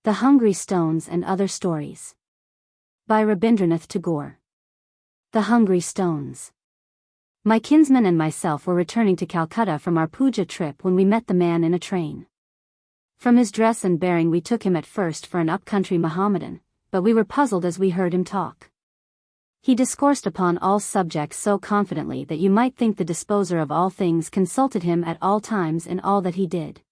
The Hungry Stones and Other Stories. By Rabindranath Tagore. The Hungry Stones. My kinsman and myself were returning to Calcutta from our puja trip when we met the man in a train. From his dress and bearing we took him at first for an up-country Mohammedan, but we were puzzled as we heard him talk. He discoursed upon all subjects so confidently that you might think the disposer of all things consulted him at all times in all that he did.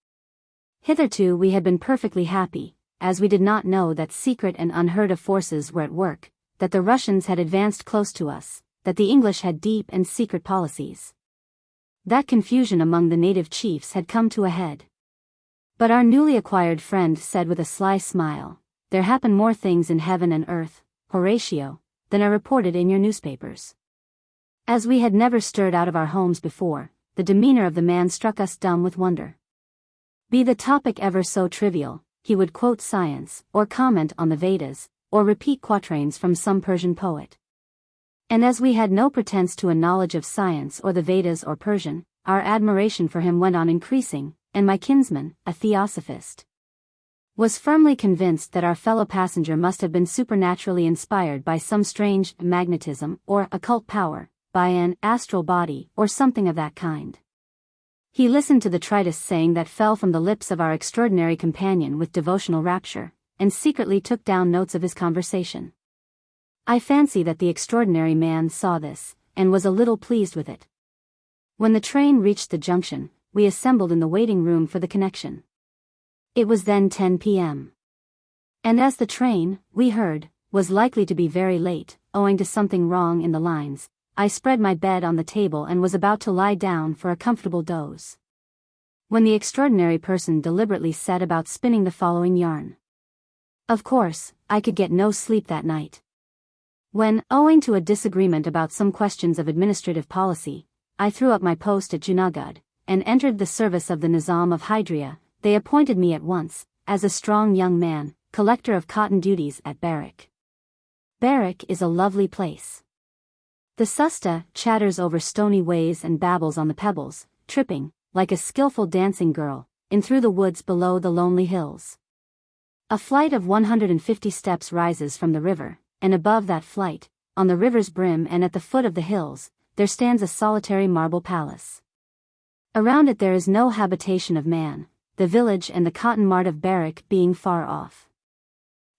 Hitherto we had been perfectly happy, as we did not know that secret and unheard-of forces were at work, that the Russians had advanced close to us, that the English had deep and secret policies. That confusion among the native chiefs had come to a head. But our newly acquired friend said with a sly smile, "There happen more things in heaven and earth, Horatio, than are reported in your newspapers." As we had never stirred out of our homes before, the demeanor of the man struck us dumb with wonder. Be the topic ever so trivial, he would quote science, or comment on the Vedas, or repeat quatrains from some Persian poet. And as we had no pretense to a knowledge of science or the Vedas or Persian, our admiration for him went on increasing, and my kinsman, a theosophist, was firmly convinced that our fellow passenger must have been supernaturally inspired by some strange magnetism or occult power, by an astral body or something of that kind. He listened to the treatise saying that fell from the lips of our extraordinary companion with devotional rapture, and secretly took down notes of his conversation. I fancy that the extraordinary man saw this, and was a little pleased with it. When the train reached the junction, we assembled in the waiting room for the connection. It was then 10 p.m. And as the train, we heard, was likely to be very late, owing to something wrong in the lines, I spread my bed on the table and was about to lie down for a comfortable doze, when the extraordinary person deliberately set about spinning the following yarn. Of course, I could get no sleep that night. When, owing to a disagreement about some questions of administrative policy, I threw up my post at Junagadh, and entered the service of the Nizam of Hydria, they appointed me at once, as a strong young man, collector of cotton duties at Barrack. Barrack is a lovely place. The Susta chatters over stony ways and babbles on the pebbles, tripping, like a skillful dancing girl, in through the woods below the lonely hills. A flight of 150 steps rises from the river, and above that flight, on the river's brim and at the foot of the hills, there stands a solitary marble palace. Around it there is no habitation of man, the village and the cotton mart of Barrack being far off.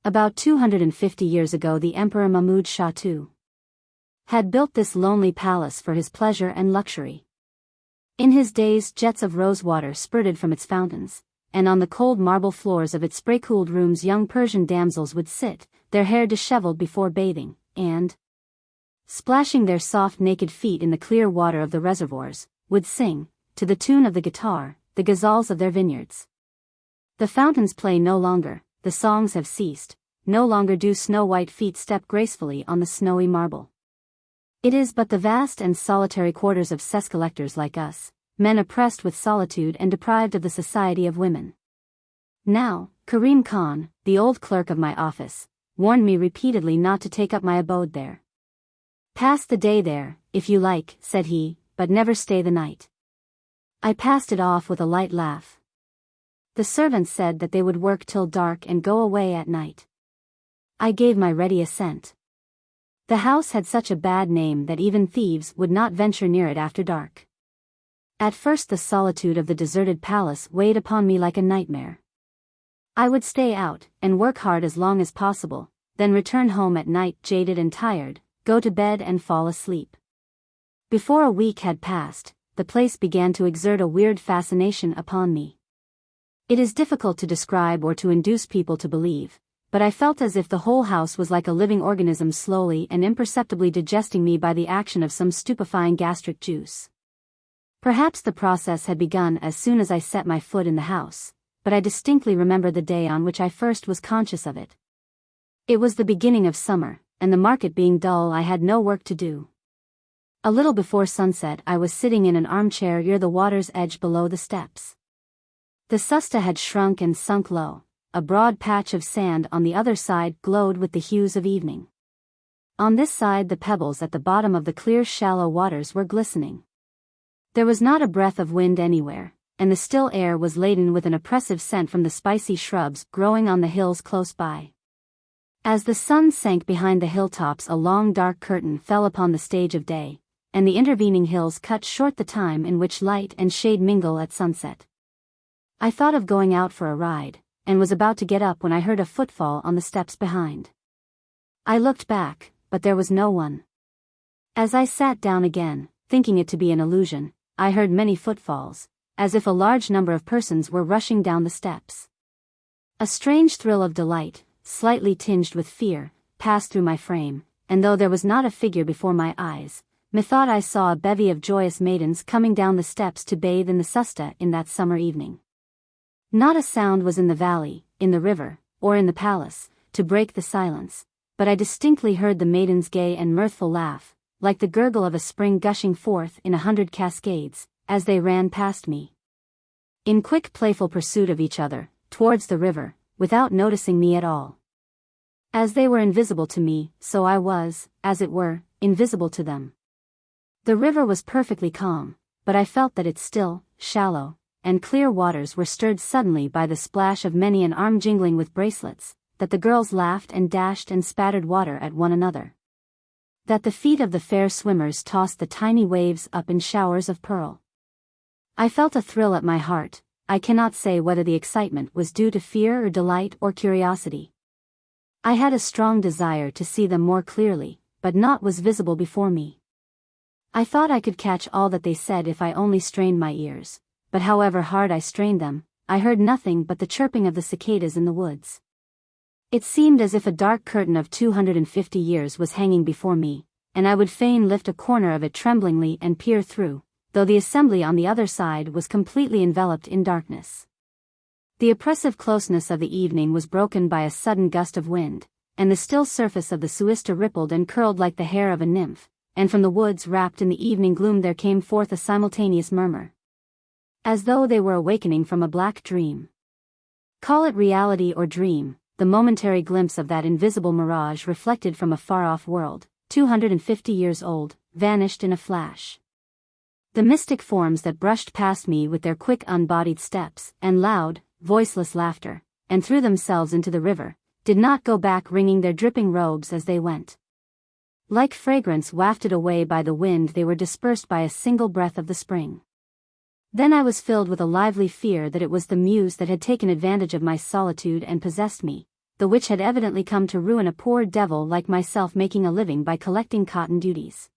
About 250 years ago the Emperor Mahmud Shah II had built this lonely palace for his pleasure and luxury. In his days jets of rosewater spurted from its fountains, and on the cold marble floors of its spray-cooled rooms young Persian damsels would sit, their hair disheveled before bathing, and, splashing their soft naked feet in the clear water of the reservoirs, would sing, to the tune of the guitar, the ghazals of their vineyards. The fountains play no longer, the songs have ceased, no longer do snow-white feet step gracefully on the snowy marble. It is but the vast and solitary quarters of cess collectors like us, men oppressed with solitude and deprived of the society of women. Now, Karim Khan, the old clerk of my office, warned me repeatedly not to take up my abode there. "Pass the day there, if you like," said he, "but never stay the night." I passed it off with a light laugh. The servants said that they would work till dark and go away at night. I gave my ready assent. The house had such a bad name that even thieves would not venture near it after dark. At first the solitude of the deserted palace weighed upon me like a nightmare. I would stay out, and work hard as long as possible, then return home at night jaded and tired, go to bed and fall asleep. Before a week had passed, the place began to exert a weird fascination upon me. It is difficult to describe or to induce people to believe, but I felt as if the whole house was like a living organism slowly and imperceptibly digesting me by the action of some stupefying gastric juice. Perhaps the process had begun as soon as I set my foot in the house, but I distinctly remember the day on which I first was conscious of it. It was the beginning of summer, and the market being dull I had no work to do. A little before sunset I was sitting in an armchair near the water's edge below the steps. The Susta had shrunk and sunk low. A broad patch of sand on the other side glowed with the hues of evening. On this side the pebbles at the bottom of the clear shallow waters were glistening. There was not a breath of wind anywhere, and the still air was laden with an oppressive scent from the spicy shrubs growing on the hills close by. As the sun sank behind the hilltops, a long dark curtain fell upon the stage of day, and the intervening hills cut short the time in which light and shade mingle at sunset. I thought of going out for a ride, and was about to get up when I heard a footfall on the steps behind. I looked back, but there was no one. As I sat down again, thinking it to be an illusion, I heard many footfalls, as if a large number of persons were rushing down the steps. A strange thrill of delight, slightly tinged with fear, passed through my frame, and though there was not a figure before my eyes, methought I saw a bevy of joyous maidens coming down the steps to bathe in the Susta in that summer evening. Not a sound was in the valley, in the river, or in the palace, to break the silence, but I distinctly heard the maidens' gay and mirthful laugh, like the gurgle of a spring gushing forth in 100 cascades, as they ran past me, in quick playful pursuit of each other, towards the river, without noticing me at all. As they were invisible to me, so I was, as it were, invisible to them. The river was perfectly calm, but I felt that its still, shallow, and clear waters were stirred suddenly by the splash of many an arm jingling with bracelets, that the girls laughed and dashed and spattered water at one another, that the feet of the fair swimmers tossed the tiny waves up in showers of pearl. I felt a thrill at my heart. I cannot say whether the excitement was due to fear or delight or curiosity. I had a strong desire to see them more clearly, but naught was visible before me. I thought I could catch all that they said if I only strained my ears, but however hard I strained them, I heard nothing but the chirping of the cicadas in the woods. It seemed as if a dark curtain of 250 years was hanging before me, and I would fain lift a corner of it tremblingly and peer through, though the assembly on the other side was completely enveloped in darkness. The oppressive closeness of the evening was broken by a sudden gust of wind, and the still surface of the Suista rippled and curled like the hair of a nymph, and from the woods wrapped in the evening gloom there came forth a simultaneous murmur, as though they were awakening from a black dream. Call it reality or dream, the momentary glimpse of that invisible mirage reflected from a far-off world, 250 years old, vanished in a flash. The mystic forms that brushed past me with their quick unbodied steps, and loud, voiceless laughter, and threw themselves into the river, did not go back wringing their dripping robes as they went. Like fragrance wafted away by the wind, they were dispersed by a single breath of the spring. Then I was filled with a lively fear that it was the muse that had taken advantage of my solitude and possessed me, the witch had evidently come to ruin a poor devil like myself making a living by collecting cotton duties.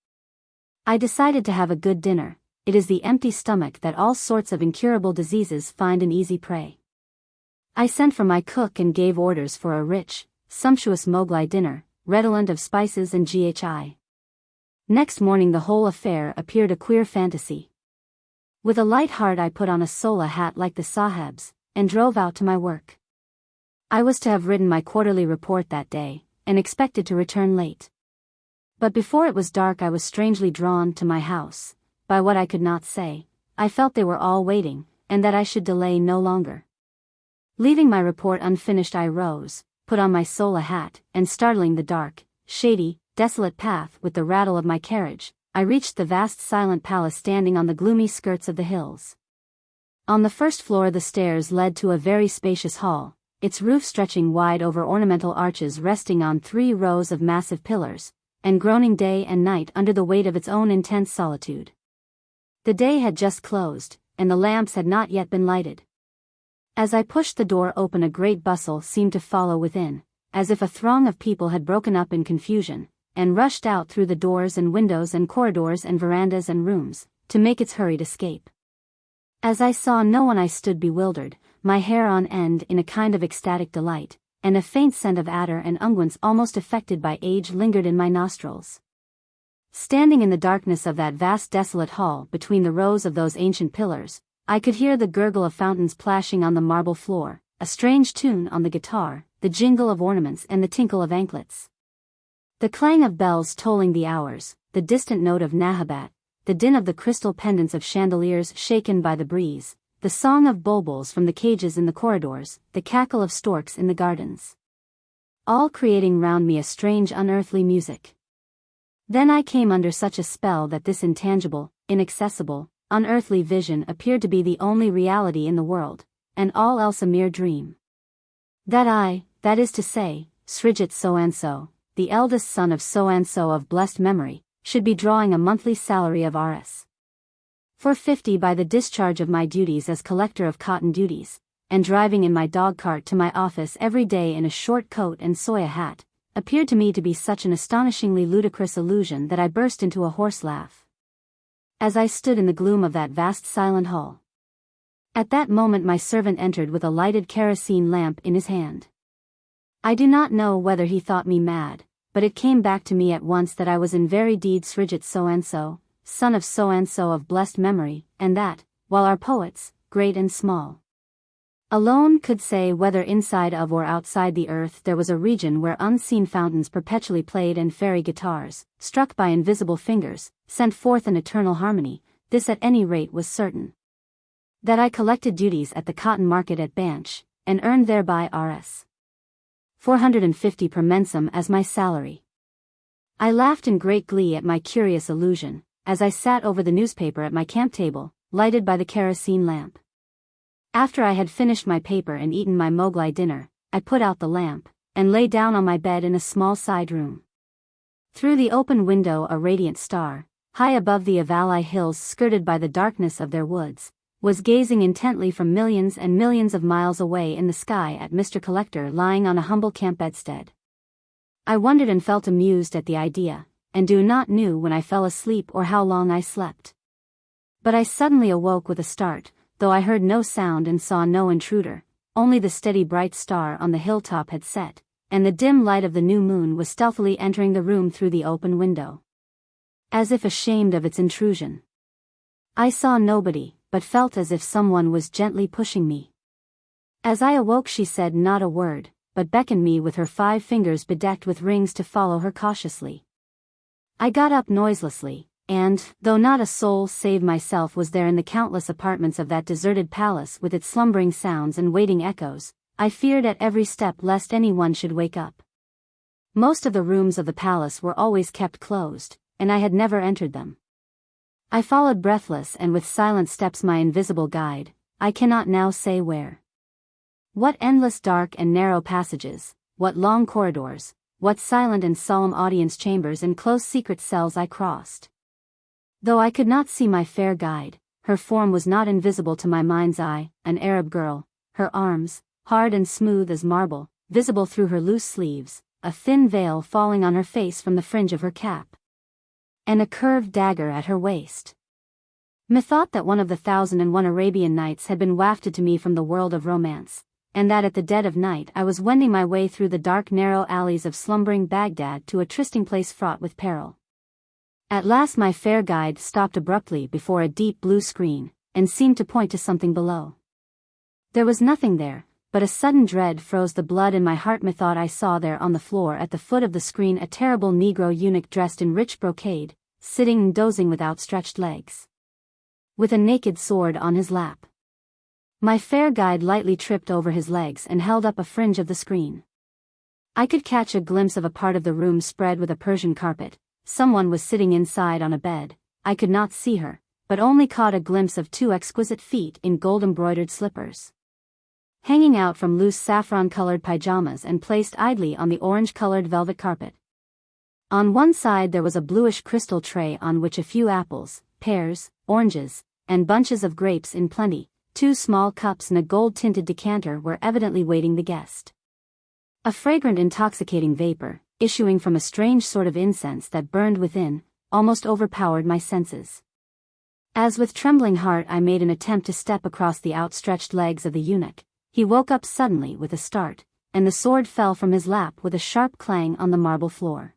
I decided to have a good dinner. It is the empty stomach that all sorts of incurable diseases find an easy prey. I sent for my cook and gave orders for a rich, sumptuous Moglai dinner, redolent of spices and ghi. Next morning the whole affair appeared a queer fantasy. With a light heart I put on a sola hat like the sahebs, and drove out to my work. I was to have written my quarterly report that day, and expected to return late. But before it was dark I was strangely drawn to my house. By what I could not say, I felt they were all waiting, and that I should delay no longer. Leaving my report unfinished I rose, put on my sola hat, and startling the dark, shady, desolate path with the rattle of my carriage, I reached the vast silent palace standing on the gloomy skirts of the hills. On the first floor the stairs led to a very spacious hall, its roof stretching wide over ornamental arches resting on 3 rows of massive pillars, and groaning day and night under the weight of its own intense solitude. The day had just closed, and the lamps had not yet been lighted. As I pushed the door open a great bustle seemed to follow within, as if a throng of people had broken up in confusion, and rushed out through the doors and windows and corridors and verandas and rooms, to make its hurried escape. As I saw no one I stood bewildered, my hair on end in a kind of ecstatic delight, and a faint scent of attar and unguents almost affected by age lingered in my nostrils. Standing in the darkness of that vast desolate hall between the rows of those ancient pillars, I could hear the gurgle of fountains plashing on the marble floor, a strange tune on the guitar, the jingle of ornaments and the tinkle of anklets. The clang of bells tolling the hours, the distant note of nahabat, the din of the crystal pendants of chandeliers shaken by the breeze, the song of bulbuls from the cages in the corridors, the cackle of storks in the gardens. All creating round me a strange unearthly music. Then I came under such a spell that this intangible, inaccessible, unearthly vision appeared to be the only reality in the world, and all else a mere dream. That is to say, Srijit so-and-so, the eldest son of so-and-so of blessed memory, should be drawing a monthly salary of Rs. 450 by the discharge of my duties as collector of cotton duties, and driving in my dog cart to my office every day in a short coat and soya hat, appeared to me to be such an astonishingly ludicrous illusion that I burst into a hoarse laugh. As I stood in the gloom of that vast silent hall. At that moment my servant entered with a lighted kerosene lamp in his hand. I do not know whether he thought me mad, but it came back to me at once that I was in very deed Srijit so-and-so, son of so-and-so of blessed memory, and that, while our poets, great and small, alone could say whether inside of or outside the earth there was a region where unseen fountains perpetually played and fairy guitars, struck by invisible fingers, sent forth an eternal harmony, this at any rate was certain. That I collected duties at the cotton market at Banch, and earned thereby Rs. 450 per mensem as my salary. I laughed in great glee at my curious illusion, as I sat over the newspaper at my camp table, lighted by the kerosene lamp. After I had finished my paper and eaten my Mowgli dinner, I put out the lamp, and lay down on my bed in a small side room. Through the open window a radiant star, high above the Avalai hills skirted by the darkness of their woods, was gazing intently from millions and millions of miles away in the sky at Mr. Collector lying on a humble camp bedstead. I wondered and felt amused at the idea, and do not knew when I fell asleep or how long I slept. But I suddenly awoke with a start, though I heard no sound and saw no intruder, only the steady bright star on the hilltop had set, and the dim light of the new moon was stealthily entering the room through the open window. As if ashamed of its intrusion. I saw nobody, but felt as if someone was gently pushing me. As I awoke she said not a word, but beckoned me with her 5 fingers bedecked with rings to follow her cautiously. I got up noiselessly, and, though not a soul save myself was there in the countless apartments of that deserted palace with its slumbering sounds and waiting echoes, I feared at every step lest anyone should wake up. Most of the rooms of the palace were always kept closed, and I had never entered them. I followed breathless and with silent steps my invisible guide, I cannot now say where. What endless dark and narrow passages, what long corridors, what silent and solemn audience chambers and close secret cells I crossed. Though I could not see my fair guide, her form was not invisible to my mind's eye, an Arab girl, her arms, hard and smooth as marble, visible through her loose sleeves, a thin veil falling on her face from the fringe of her cap, and a curved dagger at her waist. Methought that one of the 1001 Arabian Nights had been wafted to me from the world of romance, and that at the dead of night I was wending my way through the dark narrow alleys of slumbering Baghdad to a trysting place fraught with peril. At last my fair guide stopped abruptly before a deep blue screen, and seemed to point to something below. There was nothing there, but a sudden dread froze the blood in my heart. Methought I saw there on the floor at the foot of the screen a terrible Negro eunuch dressed in rich brocade, sitting and dozing with outstretched legs, with a naked sword on his lap. My fair guide lightly tripped over his legs and held up a fringe of the screen. I could catch a glimpse of a part of the room spread with a Persian carpet. Someone was sitting inside on a bed. I could not see her, but only caught a glimpse of 2 exquisite feet in gold-embroidered slippers, hanging out from loose saffron-colored pyjamas and placed idly on the orange-colored velvet carpet. On one side there was a bluish crystal tray on which a few apples, pears, oranges, and bunches of grapes in plenty, 2 small cups and a gold-tinted decanter were evidently waiting the guest. A fragrant intoxicating vapor, issuing from a strange sort of incense that burned within, almost overpowered my senses. As with trembling heart I made an attempt to step across the outstretched legs of the eunuch, he woke up suddenly with a start, and the sword fell from his lap with a sharp clang on the marble floor.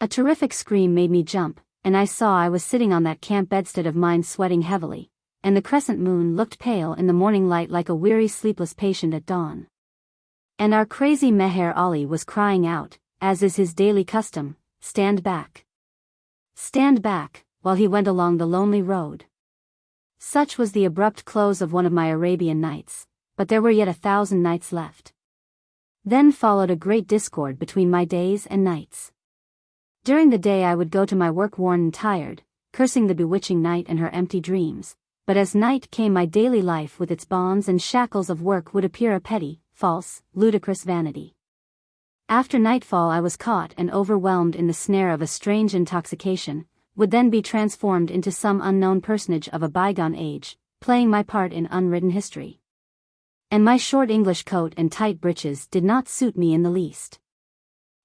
A terrific scream made me jump, and I saw I was sitting on that camp bedstead of mine sweating heavily, and the crescent moon looked pale in the morning light like a weary sleepless patient at dawn. And our crazy Meher Ali was crying out, as is his daily custom, "Stand back! Stand back," while he went along the lonely road. Such was the abrupt close of one of my Arabian nights, but there were yet 1,000 nights left. Then followed a great discord between my days and nights. During the day I would go to my work worn and tired, cursing the bewitching night and her empty dreams. But as night came, my daily life with its bonds and shackles of work would appear a petty, false, ludicrous vanity. After nightfall I was caught and overwhelmed in the snare of a strange intoxication, would then be transformed into some unknown personage of a bygone age, playing my part in unwritten history. And my short English coat and tight breeches did not suit me in the least.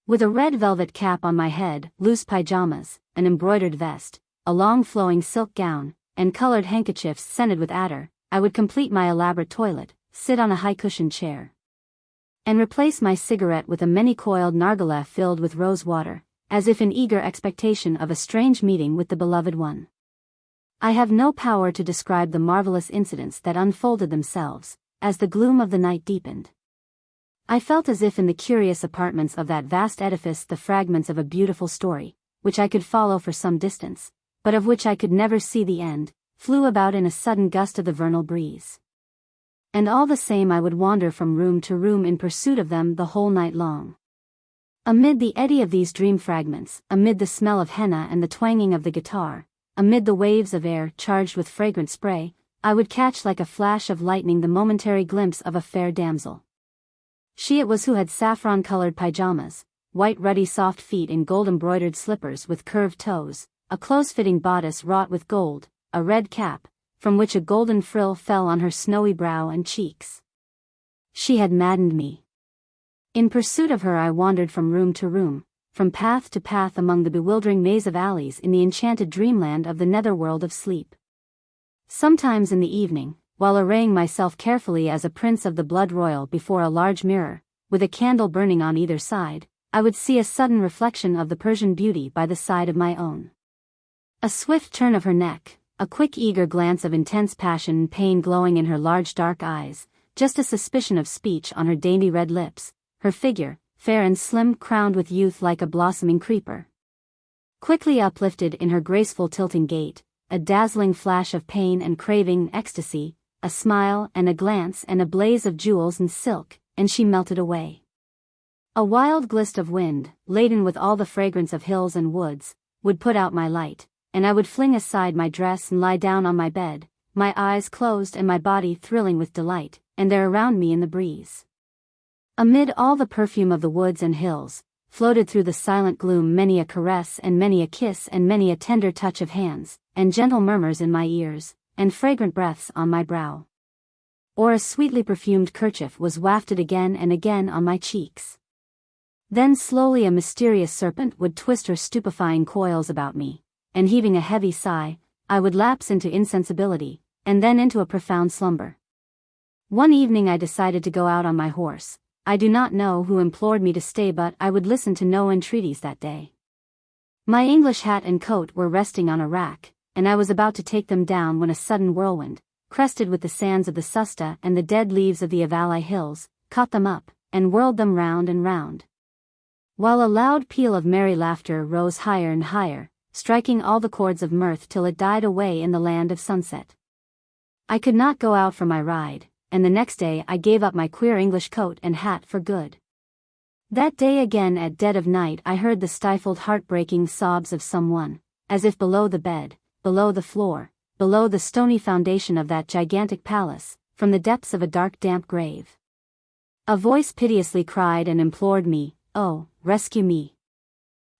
With a red velvet cap on my head, loose pyjamas, an embroidered vest, a long flowing silk gown, and colored handkerchiefs scented with attar, I would complete my elaborate toilet, sit on a high-cushioned chair, and replace my cigarette with a many-coiled nargileh filled with rose water, as if in eager expectation of a strange meeting with the beloved one. I have no power to describe the marvelous incidents that unfolded themselves, as the gloom of the night deepened. I felt as if in the curious apartments of that vast edifice the fragments of a beautiful story, which I could follow for some distance, but of which I could never see the end, flew about in a sudden gust of the vernal breeze. And all the same I would wander from room to room in pursuit of them the whole night long. Amid the eddy of these dream fragments, amid the smell of henna and the twanging of the guitar, amid the waves of air charged with fragrant spray, I would catch like a flash of lightning the momentary glimpse of a fair damsel. She it was who had saffron-colored pyjamas, white ruddy soft feet in gold-embroidered slippers with curved toes, a close-fitting bodice wrought with gold, a red cap, from which a golden frill fell on her snowy brow and cheeks. She had maddened me. In pursuit of her I wandered from room to room, from path to path among the bewildering maze of alleys in the enchanted dreamland of the netherworld of sleep. Sometimes in the evening, while arraying myself carefully as a prince of the blood royal before a large mirror, with a candle burning on either side, I would see a sudden reflection of the Persian beauty by the side of my own. A swift turn of her neck, a quick eager glance of intense passion and pain glowing in her large dark eyes, just a suspicion of speech on her dainty red lips, her figure, fair and slim, crowned with youth like a blossoming creeper, quickly uplifted in her graceful tilting gait, a dazzling flash of pain and craving ecstasy, a smile and a glance and a blaze of jewels and silk, and she melted away. A wild glist of wind, laden with all the fragrance of hills and woods, would put out my light, and I would fling aside my dress and lie down on my bed, my eyes closed and my body thrilling with delight, and there around me in the breeze, amid all the perfume of the woods and hills, floated through the silent gloom many a caress and many a kiss and many a tender touch of hands, and gentle murmurs in my ears, and fragrant breaths on my brow. Or a sweetly perfumed kerchief was wafted again and again on my cheeks. Then slowly a mysterious serpent would twist her stupefying coils about me, and heaving a heavy sigh, I would lapse into insensibility, and then into a profound slumber. One evening I decided to go out on my horse. I do not know who implored me to stay, but I would listen to no entreaties that day. My English hat and coat were resting on a rack, and I was about to take them down when a sudden whirlwind, crested with the sands of the Susta and the dead leaves of the Avalai hills, caught them up, and whirled them round and round, while a loud peal of merry laughter rose higher and higher, striking all the chords of mirth till it died away in the land of sunset. I could not go out for my ride, and the next day I gave up my queer English coat and hat for good. That day again at dead of night I heard the stifled heartbreaking sobs of someone, as if below the bed, below the floor, below the stony foundation of that gigantic palace, from the depths of a dark damp grave. A voice piteously cried and implored me, "Oh, rescue me.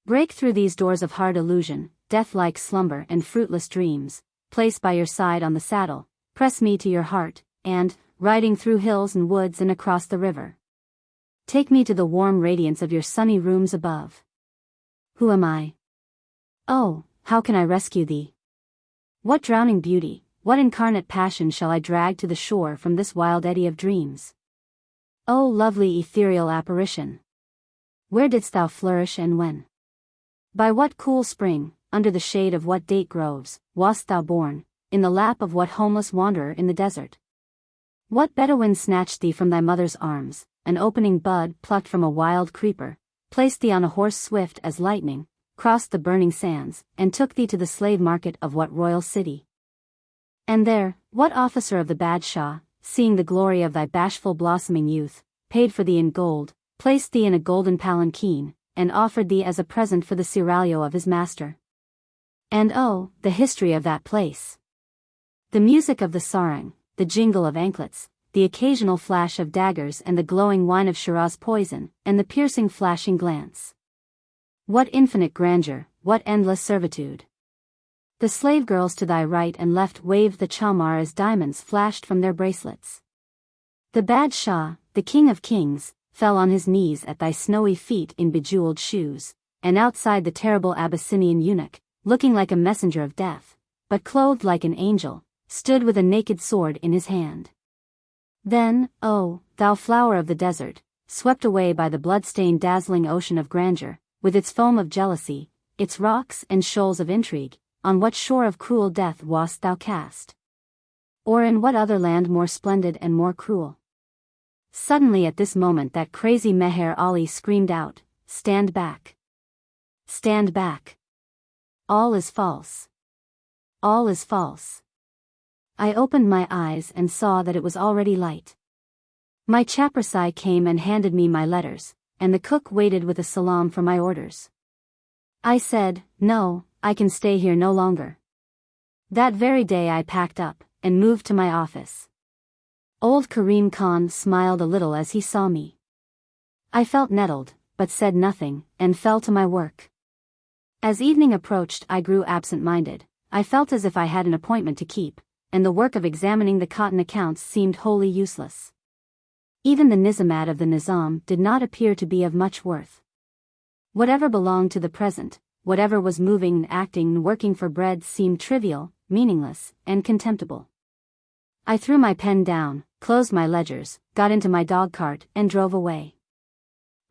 Break through these doors of hard illusion, death-like slumber and fruitless dreams, place by your side on the saddle, press me to your heart, and, riding through hills and woods and across the river, take me to the warm radiance of your sunny rooms above." Who am I? Oh, how can I rescue thee? What drowning beauty, what incarnate passion shall I drag to the shore from this wild eddy of dreams? Oh, lovely ethereal apparition! Where didst thou flourish and when? By what cool spring, under the shade of what date groves, wast thou born, in the lap of what homeless wanderer in the desert? What Bedouin snatched thee from thy mother's arms, an opening bud plucked from a wild creeper, placed thee on a horse swift as lightning, crossed the burning sands, and took thee to the slave market of what royal city? And there, what officer of the Badshah, seeing the glory of thy bashful blossoming youth, paid for thee in gold, placed thee in a golden palanquin, and offered thee as a present for the seraglio of his master? And oh, the history of that place. The music of the sarang, the jingle of anklets, the occasional flash of daggers and the glowing wine of Shiraz poison, and the piercing flashing glance. What infinite grandeur, what endless servitude. The slave girls to thy right and left waved the chamar as diamonds flashed from their bracelets. The Bad Shah, the king of kings, fell on his knees at thy snowy feet in bejeweled shoes, and outside the terrible Abyssinian eunuch, looking like a messenger of death, but clothed like an angel, stood with a naked sword in his hand. Then, oh, thou flower of the desert, swept away by the blood-stained dazzling ocean of grandeur, with its foam of jealousy, its rocks and shoals of intrigue, on what shore of cruel death wast thou cast? Or in what other land more splendid and more cruel? Suddenly at this moment that crazy Meher Ali screamed out, "Stand back! Stand back! All is false! All is false!" I opened my eyes and saw that it was already light. My chaprasai came and handed me my letters, and the cook waited with a salam for my orders. I said, "No, I can stay here no longer." That very day I packed up, and moved to my office. Old Karim Khan smiled a little as he saw me. I felt nettled, but said nothing, and fell to my work. As evening approached I grew absent-minded. I felt as if I had an appointment to keep, and the work of examining the cotton accounts seemed wholly useless. Even the Nizamat of the Nizam did not appear to be of much worth. Whatever belonged to the present, whatever was moving and acting and working for bread seemed trivial, meaningless, and contemptible. I threw my pen down, closed my ledgers, got into my dog-cart, and drove away.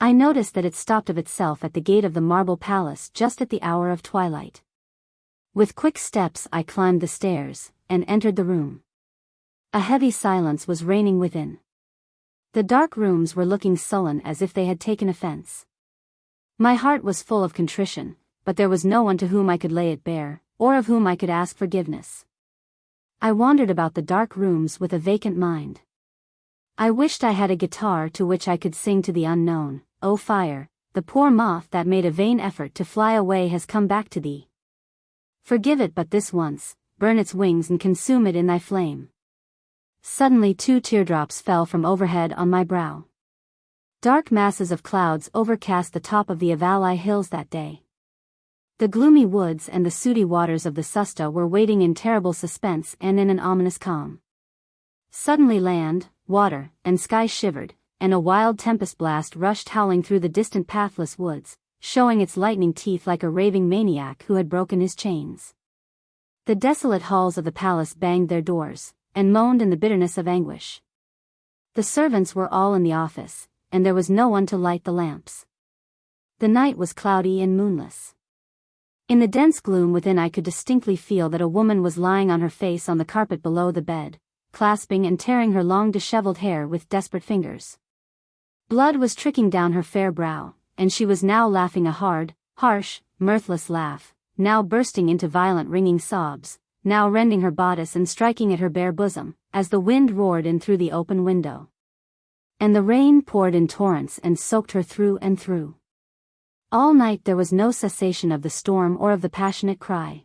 I noticed that it stopped of itself at the gate of the marble palace just at the hour of twilight. With quick steps I climbed the stairs, and entered the room. A heavy silence was reigning within. The dark rooms were looking sullen as if they had taken offense. My heart was full of contrition, but there was no one to whom I could lay it bare, or of whom I could ask forgiveness. I wandered about the dark rooms with a vacant mind. I wished I had a guitar to which I could sing to the unknown, "O fire, the poor moth that made a vain effort to fly away has come back to thee. Forgive it but this once, burn its wings and consume it in thy flame." Suddenly 2 teardrops fell from overhead on my brow. Dark masses of clouds overcast the top of the Avalai hills that day. The gloomy woods and the sooty waters of the Susta were waiting in terrible suspense and in an ominous calm. Suddenly land, water, and sky shivered, and a wild tempest blast rushed howling through the distant pathless woods, showing its lightning teeth like a raving maniac who had broken his chains. The desolate halls of the palace banged their doors, and moaned in the bitterness of anguish. The servants were all in the office, and there was no one to light the lamps. The night was cloudy and moonless. In the dense gloom within I could distinctly feel that a woman was lying on her face on the carpet below the bed, clasping and tearing her long disheveled hair with desperate fingers. Blood was trickling down her fair brow, and she was now laughing a hard, harsh, mirthless laugh, now bursting into violent ringing sobs, now rending her bodice and striking at her bare bosom, as the wind roared in through the open window. And the rain poured in torrents and soaked her through and through. All night there was no cessation of the storm or of the passionate cry.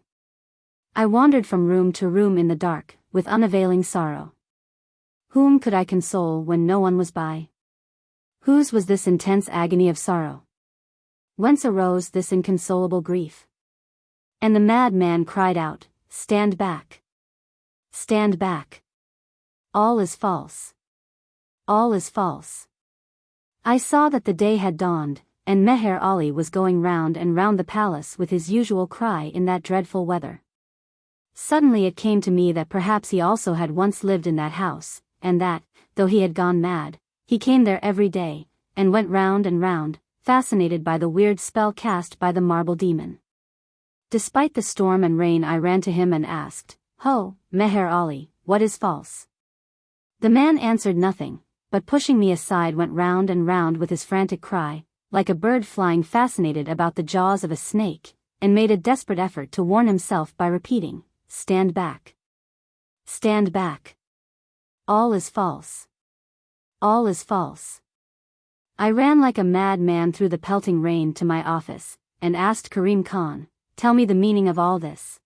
I wandered from room to room in the dark, with unavailing sorrow. Whom could I console when no one was by? Whose was this intense agony of sorrow? Whence arose this inconsolable grief? And the mad man cried out, "Stand back! Stand back! All is false! All is false!" I saw that the day had dawned, and Meher Ali was going round and round the palace with his usual cry in that dreadful weather. Suddenly it came to me that perhaps he also had once lived in that house, and that, though he had gone mad, he came there every day, and went round and round, fascinated by the weird spell cast by the marble demon. Despite the storm and rain I ran to him and asked, "Ho, Meher Ali, what is false?" The man answered nothing, but pushing me aside went round and round with his frantic cry, like a bird flying fascinated about the jaws of a snake, and made a desperate effort to warn himself by repeating, "Stand back! Stand back! All is false! All is false!" I ran like a mad man through the pelting rain to my office, and asked Karim Khan, tell me the meaning of all this."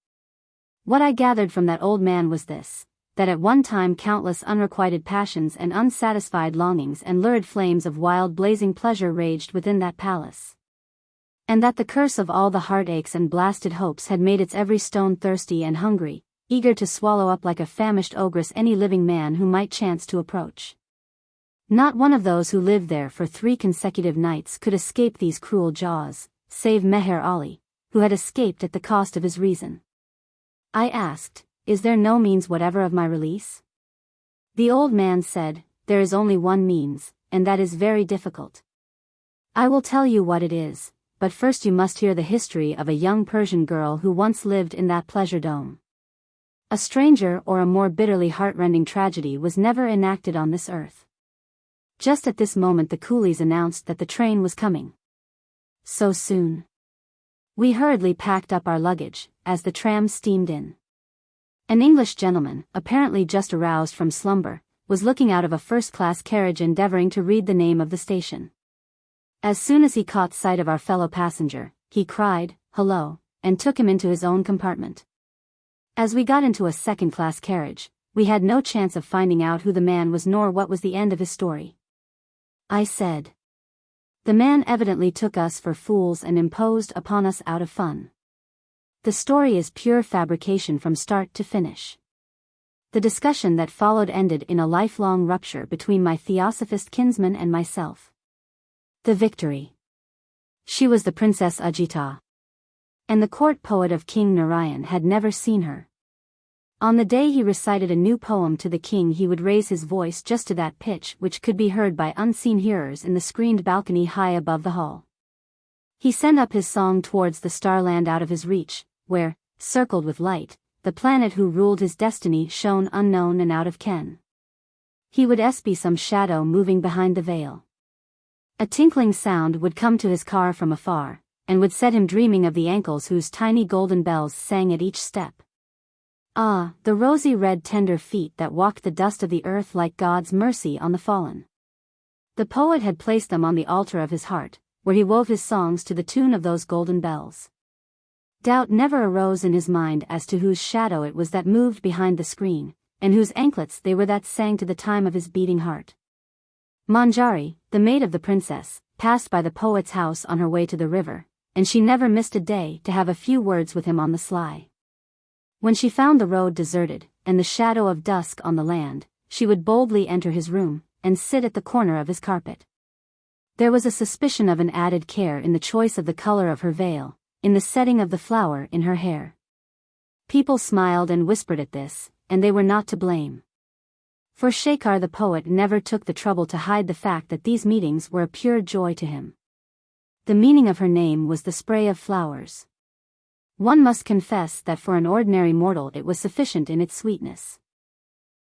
What I gathered from that old man was this: that at one time countless unrequited passions and unsatisfied longings and lurid flames of wild blazing pleasure raged within that palace. And that the curse of all the heartaches and blasted hopes had made its every stone thirsty and hungry, eager to swallow up like a famished ogress any living man who might chance to approach. Not one of those who lived there for 3 consecutive nights could escape these cruel jaws, save Meher Ali, who had escaped at the cost of his reason. I asked, "Is there no means whatever of my release?" The old man said, "There is only one means, and that is very difficult. I will tell you what it is, but first you must hear the history of a young Persian girl who once lived in that pleasure dome. A stranger or a more bitterly heartrending tragedy was never enacted on this earth." Just at this moment the coolies announced that the train was coming. So soon. We hurriedly packed up our luggage, as the tram steamed in. An English gentleman, apparently just aroused from slumber, was looking out of a first-class carriage endeavoring to read the name of the station. As soon as he caught sight of our fellow passenger, he cried, "Hello," and took him into his own compartment. As we got into a second-class carriage, we had no chance of finding out who the man was nor what was the end of his story. I said. The man evidently took us for fools and imposed upon us out of fun. The story is pure fabrication from start to finish. The discussion that followed ended in a lifelong rupture between my theosophist kinsman and myself. The victory. She was the Princess Ajita. And the court poet of King Narayan had never seen her. On the day he recited a new poem to the king, he would raise his voice just to that pitch which could be heard by unseen hearers in the screened balcony high above the hall. He sent up his song towards the starland out of his reach, where, circled with light, the planet who ruled his destiny shone unknown and out of ken. He would be some shadow moving behind the veil. A tinkling sound would come to his car from afar, and would set him dreaming of the ankles whose tiny golden bells sang at each step. Ah, the rosy red tender feet that walked the dust of the earth like God's mercy on the fallen. The poet had placed them on the altar of his heart, where he wove his songs to the tune of those golden bells. Doubt never arose in his mind as to whose shadow it was that moved behind the screen, and whose anklets they were that sang to the time of his beating heart. Manjari, the maid of the princess, passed by the poet's house on her way to the river, and she never missed a day to have a few words with him on the sly. When she found the road deserted, and the shadow of dusk on the land, she would boldly enter his room, and sit at the corner of his carpet. There was a suspicion of an added care in the choice of the color of her veil, in the setting of the flower in her hair. People smiled and whispered at this, and they were not to blame. For Shekhar the poet never took the trouble to hide the fact that these meetings were a pure joy to him. The meaning of her name was the spray of flowers. One must confess that for an ordinary mortal it was sufficient in its sweetness.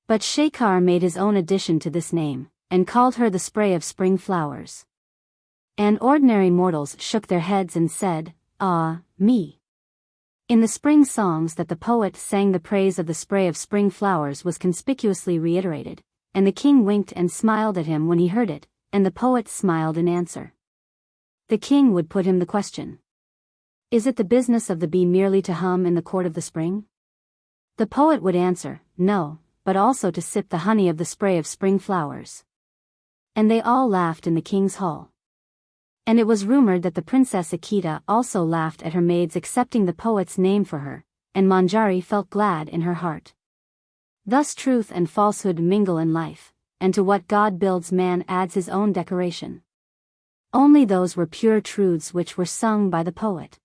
But Shekhar made his own addition to this name, and called her the spray of spring flowers. And ordinary mortals shook their heads and said, "Ah, me." In the spring songs that the poet sang, the praise of the spray of spring flowers was conspicuously reiterated, and the king winked and smiled at him when he heard it, and the poet smiled in answer. The king would put him the question: "Is it the business of the bee merely to hum in the court of the spring?" The poet would answer, "No, but also to sip the honey of the spray of spring flowers." And they all laughed in the king's hall. And it was rumored that the Princess Akita also laughed at her maid's accepting the poet's name for her, and Manjari felt glad in her heart. Thus truth and falsehood mingle in life, and to what God builds man adds his own decoration. Only those were pure truths which were sung by the poet.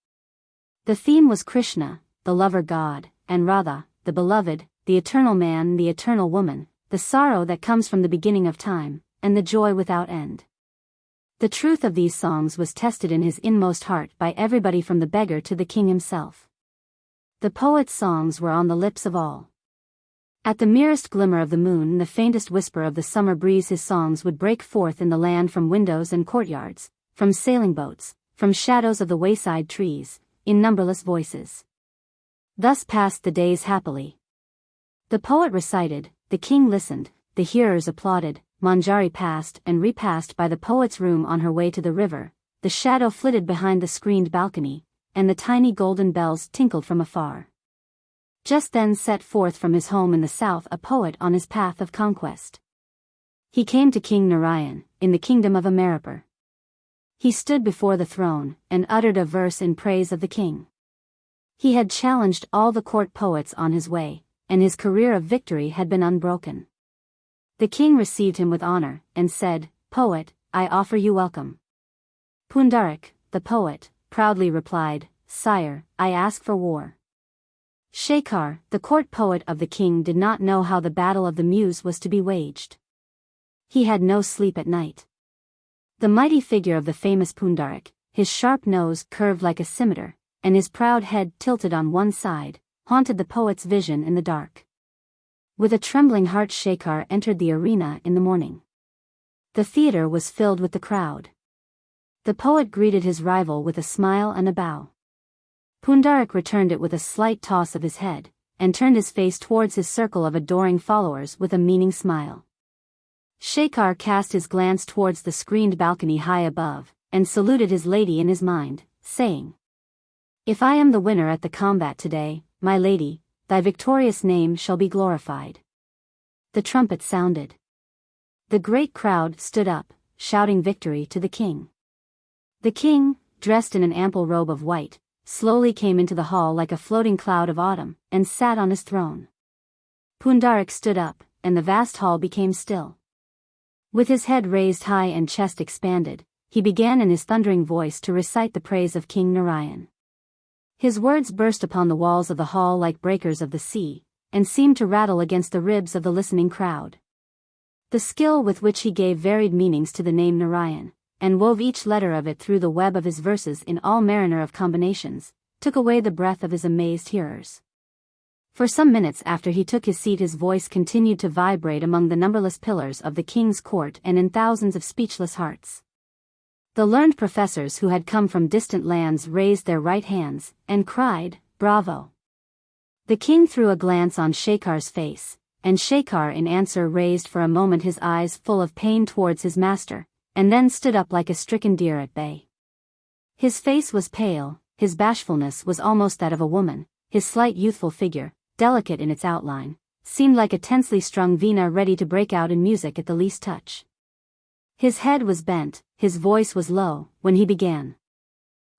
The theme was Krishna, the lover god, and Radha, the beloved, the eternal man, the eternal woman, the sorrow that comes from the beginning of time, and the joy without end. The truth of these songs was tested in his inmost heart by everybody from the beggar to the king himself. The poet's songs were on the lips of all. At the merest glimmer of the moon and the faintest whisper of the summer breeze, his songs would break forth in the land from windows and courtyards, from sailing boats, from shadows of the wayside trees, in numberless voices. Thus passed the days happily. The poet recited, the king listened, the hearers applauded, Manjari passed and repassed by the poet's room on her way to the river, the shadow flitted behind the screened balcony, and the tiny golden bells tinkled from afar. Just then set forth from his home in the south a poet on his path of conquest. He came to King Narayan, in the kingdom of Amarapur. He stood before the throne, and uttered a verse in praise of the king. He had challenged all the court poets on his way, and his career of victory had been unbroken. The king received him with honor, and said, "Poet, I offer you welcome." Pundarik, the poet, proudly replied, "Sire, I ask for war." Shekhar, the court poet of the king, did not know how the battle of the muse was to be waged. He had no sleep at night. The mighty figure of the famous Pundarik, his sharp nose curved like a scimitar, and his proud head tilted on one side, haunted the poet's vision in the dark. With a trembling heart Shekhar entered the arena in the morning. The theater was filled with the crowd. The poet greeted his rival with a smile and a bow. Pundarik returned it with a slight toss of his head, and turned his face towards his circle of adoring followers with a meaning smile. Shekhar cast his glance towards the screened balcony high above, and saluted his lady in his mind, saying, "If I am the winner at the combat today, my lady, thy victorious name shall be glorified." The trumpet sounded. The great crowd stood up, shouting victory to the king. The king, dressed in an ample robe of white, slowly came into the hall like a floating cloud of autumn, and sat on his throne. Pundarik stood up, and the vast hall became still. With his head raised high and chest expanded, he began in his thundering voice to recite the praise of King Narayan. His words burst upon the walls of the hall like breakers of the sea, and seemed to rattle against the ribs of the listening crowd. The skill with which he gave varied meanings to the name Narayan, and wove each letter of it through the web of his verses in all manner of combinations, took away the breath of his amazed hearers. For some minutes after he took his seat his voice continued to vibrate among the numberless pillars of the king's court and in thousands of speechless hearts. The learned professors who had come from distant lands raised their right hands, and cried, "Bravo!" The king threw a glance on Shekhar's face, and Shekhar in answer raised for a moment his eyes full of pain towards his master, and then stood up like a stricken deer at bay. His face was pale, his bashfulness was almost that of a woman, his slight youthful figure, delicate in its outline, seemed like a tensely strung veena ready to break out in music at the least touch. His head was bent, his voice was low, when he began.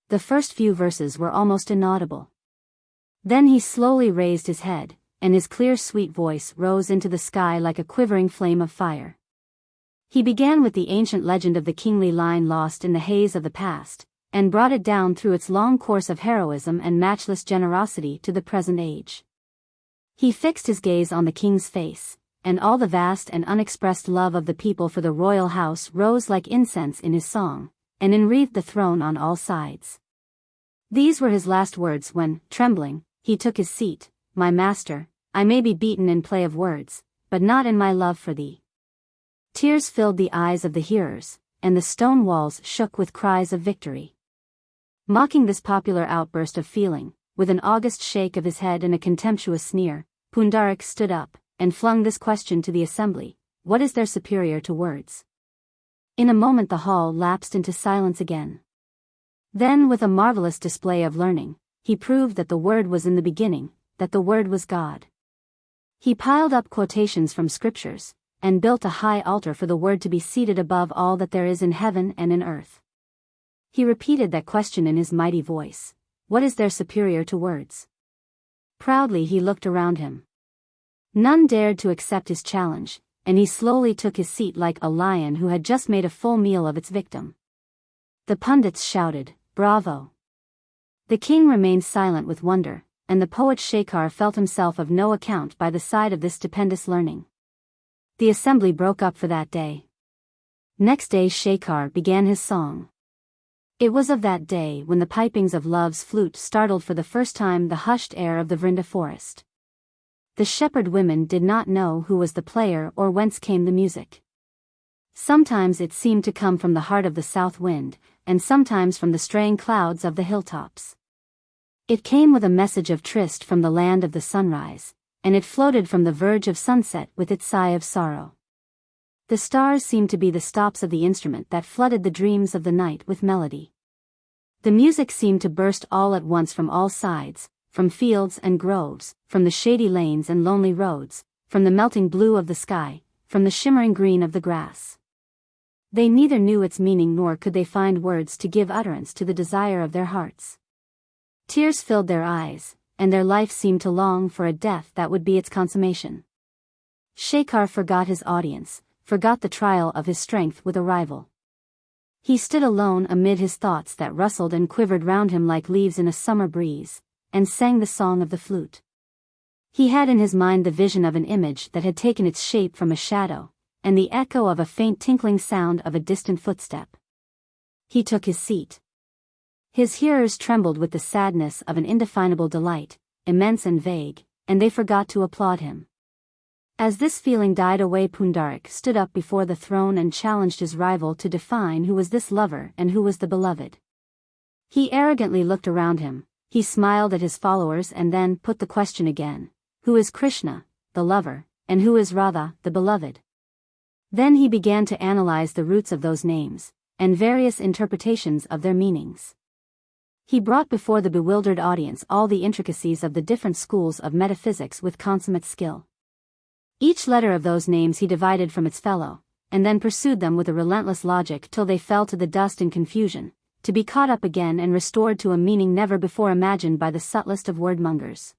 The first few verses were almost inaudible. Then he slowly raised his head, and his clear sweet voice rose into the sky like a quivering flame of fire. He began with the ancient legend of the kingly line lost in the haze of the past, and brought it down through its long course of heroism and matchless generosity to the present age. He fixed his gaze on the king's face, and all the vast and unexpressed love of the people for the royal house rose like incense in his song, and enwreathed the throne on all sides. These were his last words when, trembling, he took his seat. "My master, I may be beaten in play of words, but not in my love for thee." Tears filled the eyes of the hearers, and the stone walls shook with cries of victory. Mocking this popular outburst of feeling, with an august shake of his head and a contemptuous sneer, Pundarik stood up, and flung this question to the assembly: "What is there superior to words?" In a moment the hall lapsed into silence again. Then with a marvelous display of learning, he proved that the word was in the beginning, that the word was God. He piled up quotations from scriptures, and built a high altar for the word to be seated above all that there is in heaven and in earth. He repeated that question in his mighty voice: "What is there superior to words?" Proudly he looked around him. None dared to accept his challenge, and he slowly took his seat like a lion who had just made a full meal of its victim. The pundits shouted, "Bravo!" The king remained silent with wonder, and the poet Shekhar felt himself of no account by the side of this stupendous learning. The assembly broke up for that day. Next day Shekhar began his song. It was of that day when the pipings of love's flute startled for the first time the hushed air of the Vrinda forest. The shepherd women did not know who was the player or whence came the music. Sometimes it seemed to come from the heart of the south wind, and sometimes from the straying clouds of the hilltops. It came with a message of tryst from the land of the sunrise, and it floated from the verge of sunset with its sigh of sorrow. The stars seemed to be the stops of the instrument that flooded the dreams of the night with melody. The music seemed to burst all at once from all sides, from fields and groves, from the shady lanes and lonely roads, from the melting blue of the sky, from the shimmering green of the grass. They neither knew its meaning nor could they find words to give utterance to the desire of their hearts. Tears filled their eyes, and their life seemed to long for a death that would be its consummation. Shekhar forgot his audience, forgot the trial of his strength with a rival. He stood alone amid his thoughts that rustled and quivered round him like leaves in a summer breeze, and sang the song of the flute. He had in his mind the vision of an image that had taken its shape from a shadow, and the echo of a faint tinkling sound of a distant footstep. He took his seat. His hearers trembled with the sadness of an indefinable delight, immense and vague, and they forgot to applaud him. As this feeling died away, Pundarik stood up before the throne and challenged his rival to define who was this lover and who was the beloved. He arrogantly looked around him, he smiled at his followers and then put the question again: who is Krishna, the lover, and who is Radha, the beloved? Then he began to analyze the roots of those names, and various interpretations of their meanings. He brought before the bewildered audience all the intricacies of the different schools of metaphysics with consummate skill. Each letter of those names he divided from its fellow, and then pursued them with a relentless logic till they fell to the dust in confusion, to be caught up again and restored to a meaning never before imagined by the subtlest of wordmongers.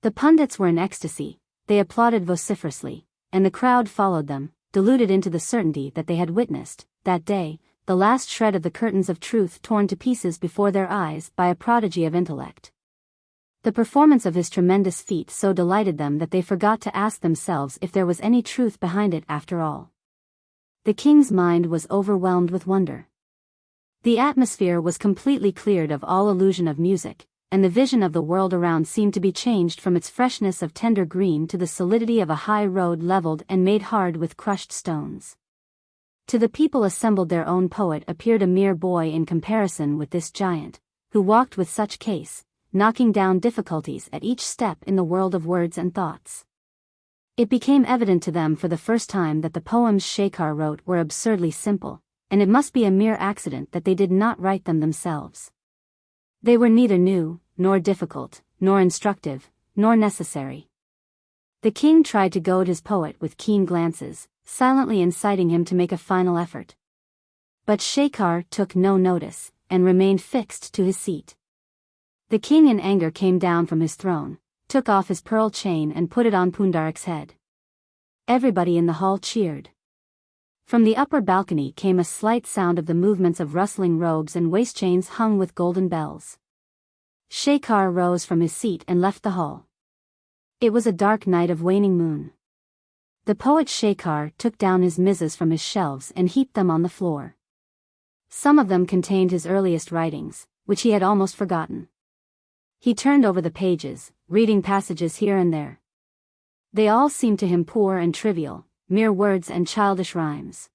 The pundits were in ecstasy, they applauded vociferously, and the crowd followed them, deluded into the certainty that they had witnessed, that day, the last shred of the curtains of truth torn to pieces before their eyes by a prodigy of intellect. The performance of his tremendous feat so delighted them that they forgot to ask themselves if there was any truth behind it after all. The king's mind was overwhelmed with wonder. The atmosphere was completely cleared of all illusion of music, and the vision of the world around seemed to be changed from its freshness of tender green to the solidity of a high road leveled and made hard with crushed stones. To the people assembled their own poet appeared a mere boy in comparison with this giant, who walked with such case, knocking down difficulties at each step in the world of words and thoughts. It became evident to them for the first time that the poems Shekhar wrote were absurdly simple, and it must be a mere accident that they did not write them themselves. They were neither new, nor difficult, nor instructive, nor necessary. The king tried to goad his poet with keen glances, silently inciting him to make a final effort. But Shekhar took no notice, and remained fixed to his seat. The king in anger came down from his throne, took off his pearl chain and put it on Pundarik's head. Everybody in the hall cheered. From the upper balcony came a slight sound of the movements of rustling robes and waist chains hung with golden bells. Shekhar rose from his seat and left the hall. It was a dark night of waning moon. The poet Shekhar took down his mizas from his shelves and heaped them on the floor. Some of them contained his earliest writings, which he had almost forgotten. He turned over the pages, reading passages here and there. They all seemed to him poor and trivial, mere words and childish rhymes.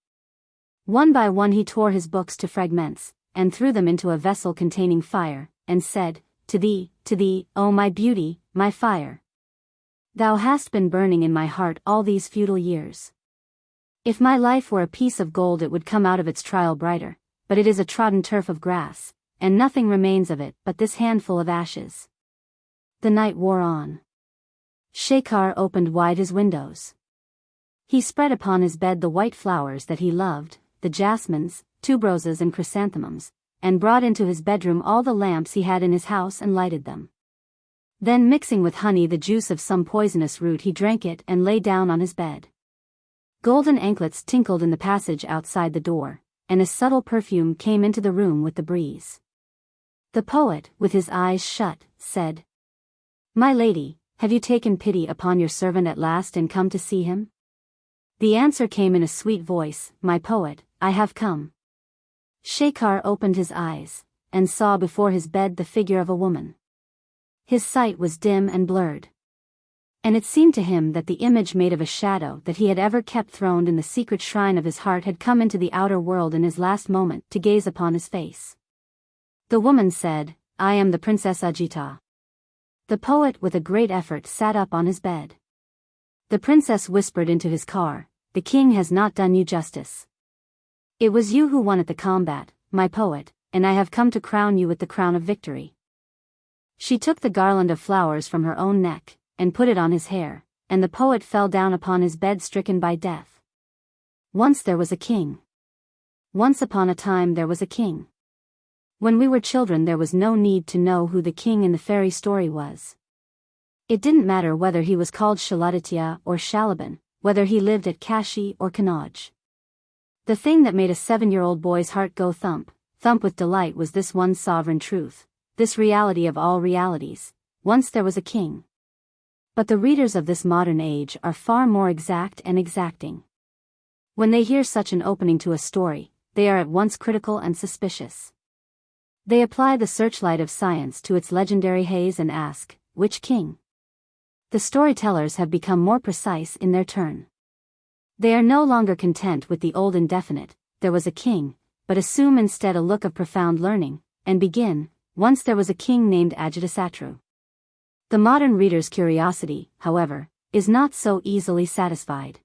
One by one he tore his books to fragments, and threw them into a vessel containing fire, and said, to thee, O my beauty, my fire. Thou hast been burning in my heart all these futile years. If my life were a piece of gold it would come out of its trial brighter, but it is a trodden turf of grass, and nothing remains of it but this handful of ashes. The night wore on. Shekhar opened wide his windows. He spread upon his bed the white flowers that he loved, the jasmines, tuberoses and chrysanthemums, and brought into his bedroom all the lamps he had in his house and lighted them. Then mixing with honey the juice of some poisonous root he drank it and lay down on his bed. Golden anklets tinkled in the passage outside the door, and a subtle perfume came into the room with the breeze. The poet, with his eyes shut, said, My lady, have you taken pity upon your servant at last and come to see him? The answer came in a sweet voice, My poet, I have come. Shekhar opened his eyes, and saw before his bed the figure of a woman. His sight was dim and blurred. And it seemed to him that the image made of a shadow that he had ever kept throned in the secret shrine of his heart had come into the outer world in his last moment to gaze upon his face. The woman said, I am the Princess Ajita. The poet with a great effort sat up on his bed. The princess whispered into his car, The king has not done you justice. It was you who won at the combat, my poet, and I have come to crown you with the crown of victory." She took the garland of flowers from her own neck, and put it on his hair, and the poet fell down upon his bed stricken by death. Once there was a king. Once upon a time there was a king. When we were children there was no need to know who the king in the fairy story was. It didn't matter whether he was called Shaladitya or Shalaban, whether he lived at Kashi or Kanauj. The thing that made a 7-year-old boy's heart go thump, thump with delight was this one sovereign truth, this reality of all realities: once there was a king. But the readers of this modern age are far more exact and exacting. When they hear such an opening to a story, they are at once critical and suspicious. They apply the searchlight of science to its legendary haze and ask, which king? The storytellers have become more precise in their turn. They are no longer content with the old indefinite, "there was a king," but assume instead a look of profound learning, and begin, "Once there was a king named Ajatasattu." The modern reader's curiosity, however, is not so easily satisfied.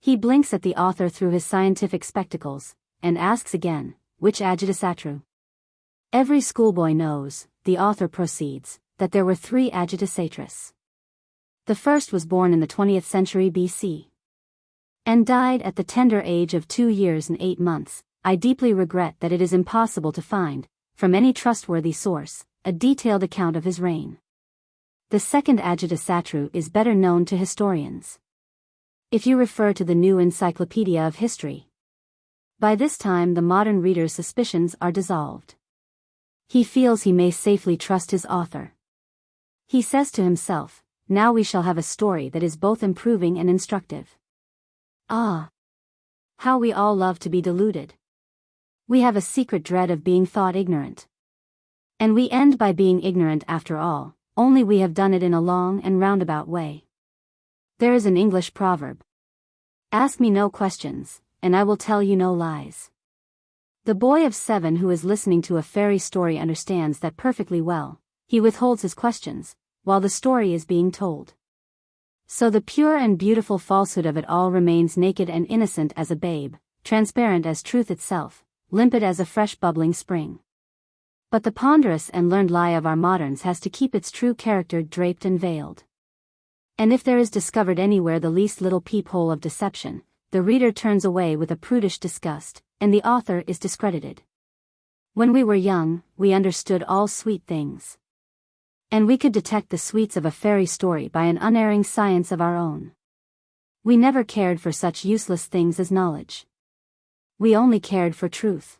He blinks at the author through his scientific spectacles, and asks again, "Which Ajatasattu?" Every schoolboy knows, the author proceeds, that there were 3 Ajatasattus. The first was born in the 20th century BC. And died at the tender age of 2 years and 8 months. I deeply regret that it is impossible to find, from any trustworthy source, a detailed account of his reign. The second Ajatasattu is better known to historians. If you refer to the New Encyclopedia of History. By this time the modern reader's suspicions are dissolved. He feels he may safely trust his author. He says to himself, "Now we shall have a story that is both improving and instructive." Ah! How we all love to be deluded. We have a secret dread of being thought ignorant. And we end by being ignorant after all, only we have done it in a long and roundabout way. There is an English proverb: "Ask me no questions, and I will tell you no lies." The boy of 7 who is listening to a fairy story understands that perfectly well. He withholds his questions, while the story is being told. So the pure and beautiful falsehood of it all remains naked and innocent as a babe, transparent as truth itself, limpid as a fresh bubbling spring. But the ponderous and learned lie of our moderns has to keep its true character draped and veiled. And if there is discovered anywhere the least little peephole of deception, the reader turns away with a prudish disgust, and the author is discredited. When we were young, we understood all sweet things. And we could detect the sweets of a fairy story by an unerring science of our own. We never cared for such useless things as knowledge. We only cared for truth.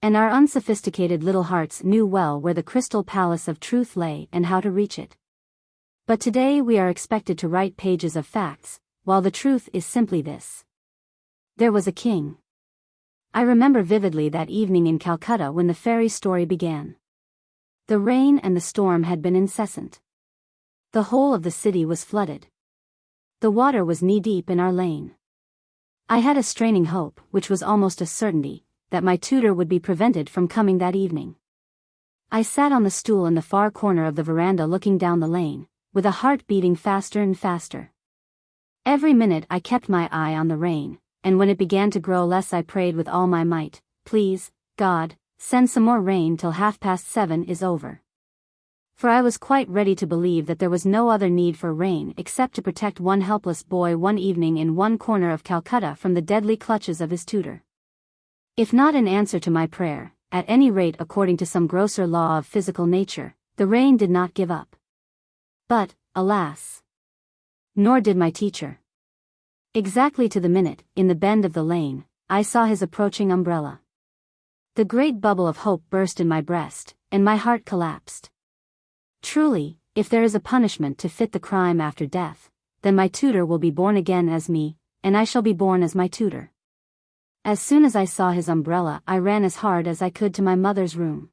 And our unsophisticated little hearts knew well where the crystal palace of truth lay and how to reach it. But today we are expected to write pages of facts, while the truth is simply this: there was a king. I remember vividly that evening in Calcutta when the fairy story began. The rain and the storm had been incessant. The whole of the city was flooded. The water was knee-deep in our lane. I had a straining hope, which was almost a certainty, that my tutor would be prevented from coming that evening. I sat on the stool in the far corner of the veranda looking down the lane, with a heart beating faster and faster. Every minute I kept my eye on the rain, and when it began to grow less I prayed with all my might, "Please, God, send some more rain till 7:30 is over." For I was quite ready to believe that there was no other need for rain except to protect one helpless boy one evening in one corner of Calcutta from the deadly clutches of his tutor. If not in answer to my prayer, at any rate according to some grosser law of physical nature, the rain did not give up. But, alas! Nor did my teacher. Exactly to the minute, in the bend of the lane, I saw his approaching umbrella. The great bubble of hope burst in my breast, and my heart collapsed. Truly, if there is a punishment to fit the crime after death, then my tutor will be born again as me, and I shall be born as my tutor. As soon as I saw his umbrella I ran as hard as I could to my mother's room.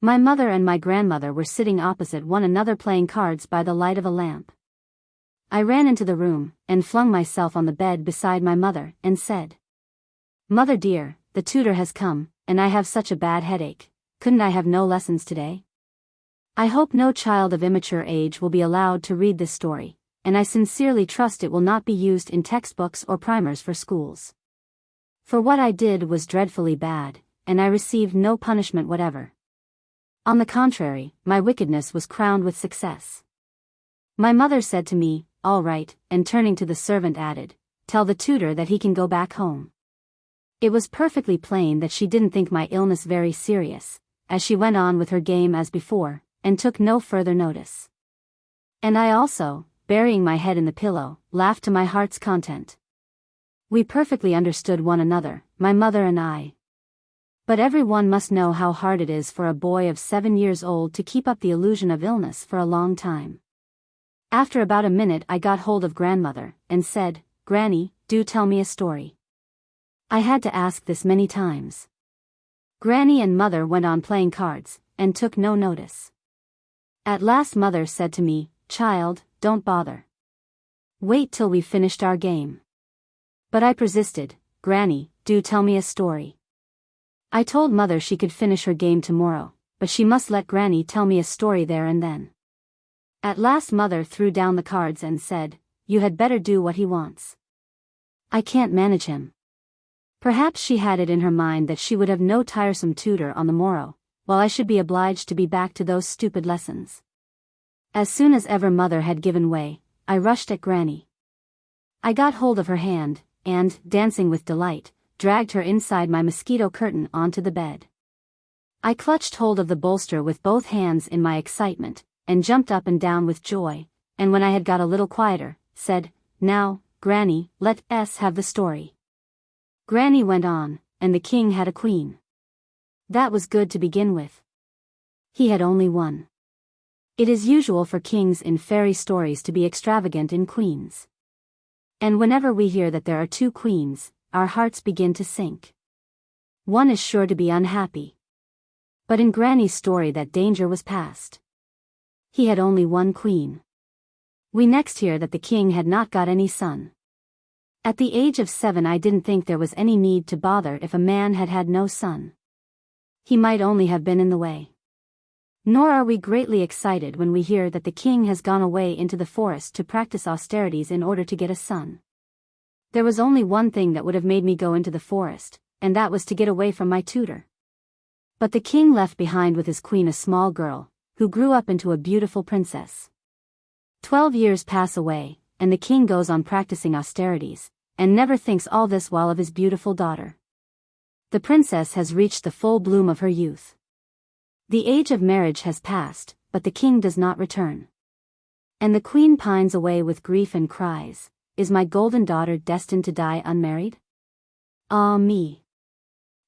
My mother and my grandmother were sitting opposite one another playing cards by the light of a lamp. I ran into the room, and flung myself on the bed beside my mother, and said, "Mother dear, the tutor has come, and I have such a bad headache. Couldn't I have no lessons today? I hope no child of immature age will be allowed to read this story, and I sincerely trust it will not be used in textbooks or primers for schools. For what I did was dreadfully bad, and I received no punishment whatever. On the contrary, my wickedness was crowned with success. My mother said to me, "All right," and turning to the servant added, "Tell the tutor that he can go back home." It was perfectly plain that she didn't think my illness very serious, as she went on with her game as before, and took no further notice. And I also, burying my head in the pillow, laughed to my heart's content. We perfectly understood one another, my mother and I. But everyone must know how hard it is for a boy of 7 years old to keep up the illusion of illness for a long time. After about a minute I got hold of grandmother, and said, "Granny, do tell me a story." I had to ask this many times. Granny and mother went on playing cards, and took no notice. At last mother said to me, "Child, don't bother. Wait till we've finished our game." But I persisted, "Granny, do tell me a story." I told mother she could finish her game tomorrow, but she must let Granny tell me a story there and then. At last mother threw down the cards and said, "You had better do what he wants. I can't manage him." Perhaps she had it in her mind that she would have no tiresome tutor on the morrow, while I should be obliged to be back to those stupid lessons. As soon as ever mother had given way, I rushed at Granny. I got hold of her hand, and, dancing with delight, dragged her inside my mosquito curtain onto the bed. I clutched hold of the bolster with both hands in my excitement, and jumped up and down with joy, and when I had got a little quieter, said, "Now, Granny, let us have the story." Granny went on, and the king had a queen. That was good to begin with. He had only one. It is usual for kings in fairy stories to be extravagant in queens. And whenever we hear that there are 2 queens, our hearts begin to sink. One is sure to be unhappy. But in Granny's story that danger was past. He had only one queen. We next hear that the king had not got any son. At the age of 7 I didn't think there was any need to bother if a man had had no son. He might only have been in the way. Nor are we greatly excited when we hear that the king has gone away into the forest to practice austerities in order to get a son. There was only one thing that would have made me go into the forest, and that was to get away from my tutor. But the king left behind with his queen a small girl, who grew up into a beautiful princess. 12 years pass away, and the king goes on practicing austerities, and never thinks all this while of his beautiful daughter. The princess has reached the full bloom of her youth. The age of marriage has passed, but the king does not return. And the queen pines away with grief and cries, "Is my golden daughter destined to die unmarried? Ah me!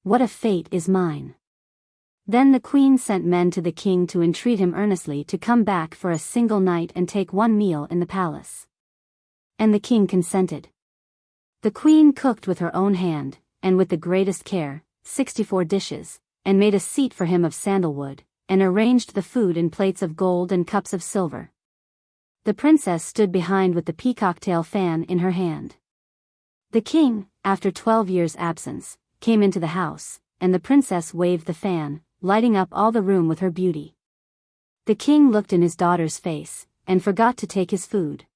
What a fate is mine!" Then the queen sent men to the king to entreat him earnestly to come back for a single night and take one meal in the palace. And the king consented. The queen cooked with her own hand, and with the greatest care, 64 dishes, and made a seat for him of sandalwood, and arranged the food in plates of gold and cups of silver. The princess stood behind with the peacock-tail fan in her hand. The king, after 12 years' absence, came into the house, and the princess waved the fan, lighting up all the room with her beauty. The king looked in his daughter's face, and forgot to take his food.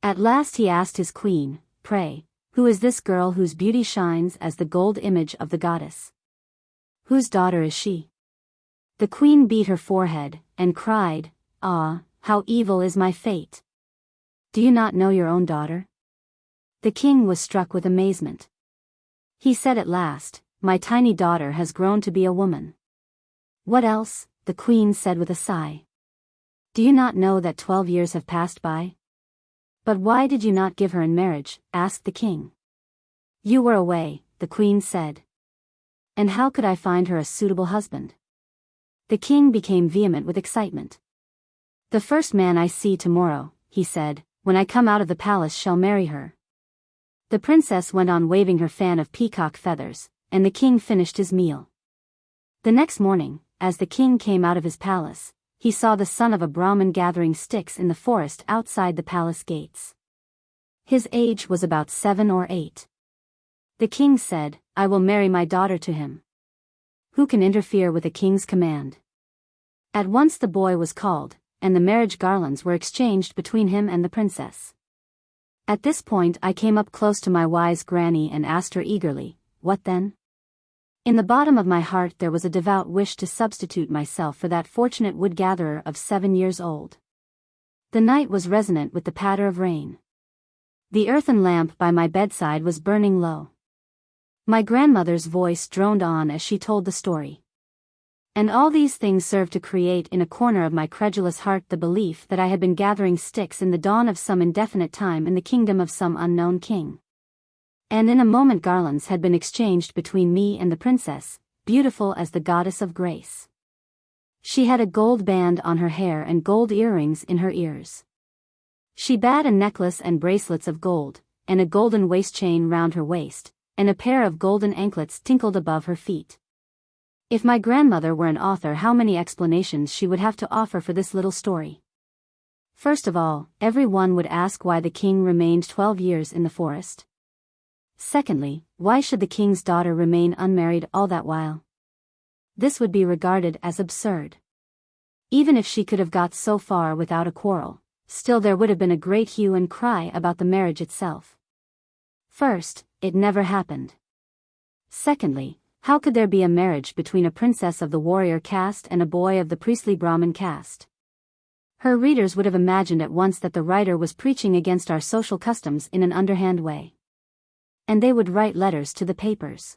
At last he asked his queen, "Pray, who is this girl whose beauty shines as the gold image of the goddess? Whose daughter is she?" The queen beat her forehead, and cried, "Ah, how evil is my fate! Do you not know your own daughter?" The king was struck with amazement. He said at last, "My tiny daughter has grown to be a woman." "What else?" the queen said with a sigh. "Do you not know that 12 years have passed by?" "But why did you not give her in marriage?" asked the king. "You were away," the queen said. "And how could I find her a suitable husband?" The king became vehement with excitement. "The first man I see tomorrow," he said, "when I come out of the palace shall marry her." The princess went on waving her fan of peacock feathers, and the king finished his meal. The next morning, as the king came out of his palace, he saw the son of a Brahmin gathering sticks in the forest outside the palace gates. His age was about 7 or 8. The king said, "I will marry my daughter to him. Who can interfere with a king's command?" At once the boy was called, and the marriage garlands were exchanged between him and the princess. At this point I came up close to my wise granny and asked her eagerly, "What then?" In the bottom of my heart there was a devout wish to substitute myself for that fortunate wood-gatherer of 7 years old. The night was resonant with the patter of rain. The earthen lamp by my bedside was burning low. My grandmother's voice droned on as she told the story. And all these things served to create in a corner of my credulous heart the belief that I had been gathering sticks in the dawn of some indefinite time in the kingdom of some unknown king. And in a moment garlands had been exchanged between me and the princess, beautiful as the goddess of grace. She had a gold band on her hair and gold earrings in her ears. She bade a necklace and bracelets of gold, and a golden waist chain round her waist, and a pair of golden anklets tinkled above her feet. If my grandmother were an author, how many explanations she would have to offer for this little story. First of all, every one would ask why the king remained 12 years in the forest. Secondly, why should the king's daughter remain unmarried all that while? This would be regarded as absurd. Even if she could have got so far without a quarrel, still there would have been a great hue and cry about the marriage itself. First, it never happened. Secondly, how could there be a marriage between a princess of the warrior caste and a boy of the priestly Brahmin caste? Her readers would have imagined at once that the writer was preaching against our social customs in an underhand way. And they would write letters to the papers.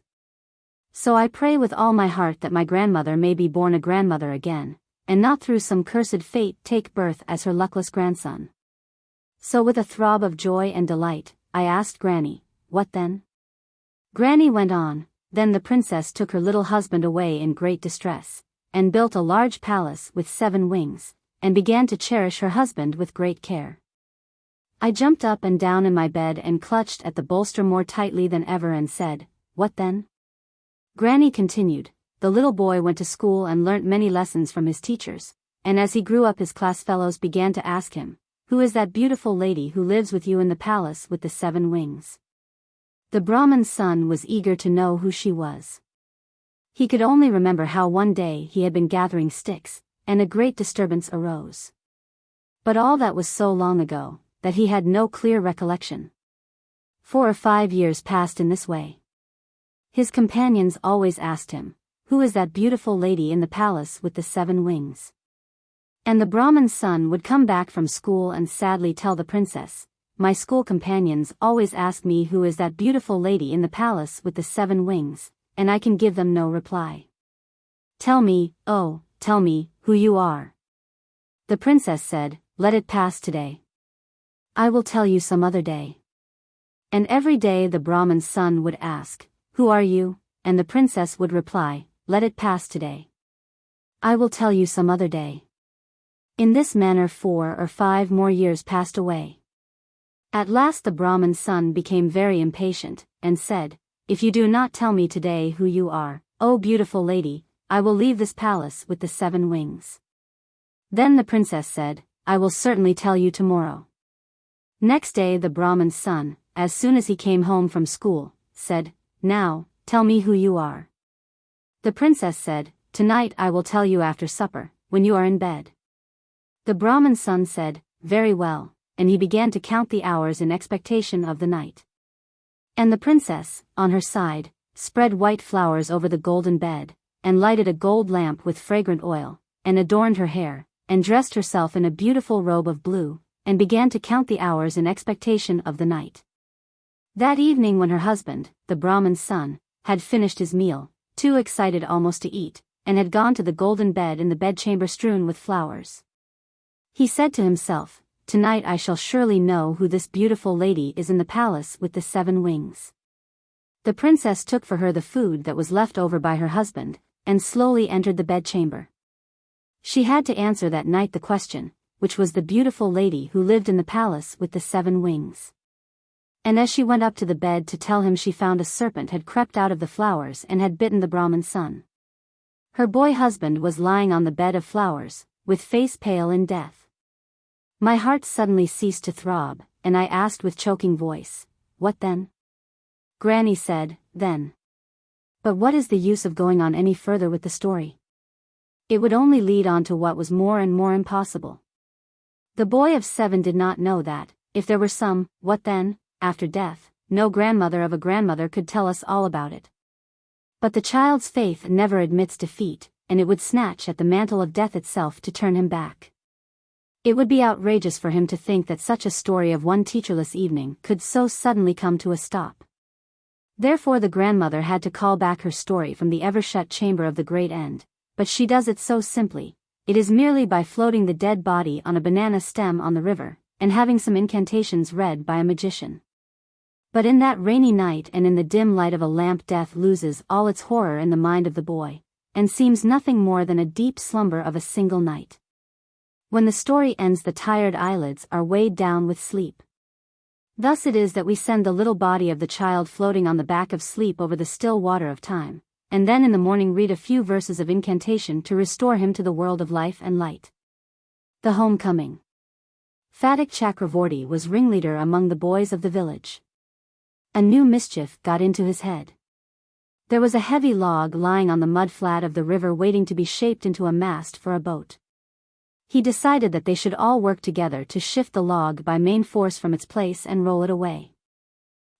So I pray with all my heart that my grandmother may be born a grandmother again, and not through some cursed fate take birth as her luckless grandson. So with a throb of joy and delight, I asked Granny, what then? Granny went on, then the princess took her little husband away in great distress, and built a large palace with 7 wings, and began to cherish her husband with great care. I jumped up and down in my bed and clutched at the bolster more tightly than ever and said, what then? Granny continued, the little boy went to school and learnt many lessons from his teachers, and as he grew up his class fellows began to ask him, who is that beautiful lady who lives with you in the palace with the 7 wings? The Brahmin's son was eager to know who she was. He could only remember how one day he had been gathering sticks, and a great disturbance arose. But all that was so long ago, that he had no clear recollection. 4 or 5 years passed in this way. His companions always asked him, who is that beautiful lady in the palace with the 7 wings? And the Brahmin's son would come back from school and sadly tell the princess, my school companions always ask me who is that beautiful lady in the palace with the 7 wings, and I can give them no reply. Tell me, oh, tell me, who you are. The princess said, let it pass today. I will tell you some other day. And every day the Brahmin's son would ask, who are you? And the princess would reply, let it pass today. I will tell you some other day. In this manner 4 or 5 more years passed away. At last the Brahmin's son became very impatient, and said, if you do not tell me today who you are, O beautiful lady, I will leave this palace with the 7 wings. Then the princess said, I will certainly tell you tomorrow. Next day the Brahmin's son, as soon as he came home from school, said, now, tell me who you are. The princess said, tonight I will tell you after supper, when you are in bed. The Brahmin's son said, very well, and he began to count the hours in expectation of the night. And the princess, on her side, spread white flowers over the golden bed, and lighted a gold lamp with fragrant oil, and adorned her hair, and dressed herself in a beautiful robe of blue, and began to count the hours in expectation of the night. That evening when her husband, the Brahmin's son, had finished his meal, too excited almost to eat, and had gone to the golden bed in the bedchamber strewn with flowers, he said to himself, tonight I shall surely know who this beautiful lady is in the palace with the 7 wings. The princess took for her the food that was left over by her husband, and slowly entered the bedchamber. She had to answer that night the question, which was the beautiful lady who lived in the palace with the 7 wings. And as she went up to the bed to tell him, she found a serpent had crept out of the flowers and had bitten the Brahmin's son. Her boy husband was lying on the bed of flowers, with face pale in death. My heart suddenly ceased to throb, and I asked with choking voice, what then? Granny said, then. But what is the use of going on any further with the story? It would only lead on to what was more and more impossible. The boy of 7 did not know that, if there were some, what then, after death, no grandmother of a grandmother could tell us all about it. But the child's faith never admits defeat, and it would snatch at the mantle of death itself to turn him back. It would be outrageous for him to think that such a story of one teacherless evening could so suddenly come to a stop. Therefore the grandmother had to call back her story from the ever-shut chamber of the great end, but she does it so simply. It is merely by floating the dead body on a banana stem on the river, and having some incantations read by a magician. But in that rainy night and in the dim light of a lamp, death loses all its horror in the mind of the boy, and seems nothing more than a deep slumber of a single night. When the story ends, the tired eyelids are weighed down with sleep. Thus it is that we send the little body of the child floating on the back of sleep over the still water of time, and then in the morning read a few verses of incantation to restore him to the world of life and light. The Homecoming. Phatik Chakravorty was ringleader among the boys of the village. A new mischief got into his head. There was a heavy log lying on the mud flat of the river waiting to be shaped into a mast for a boat. He decided that they should all work together to shift the log by main force from its place and roll it away.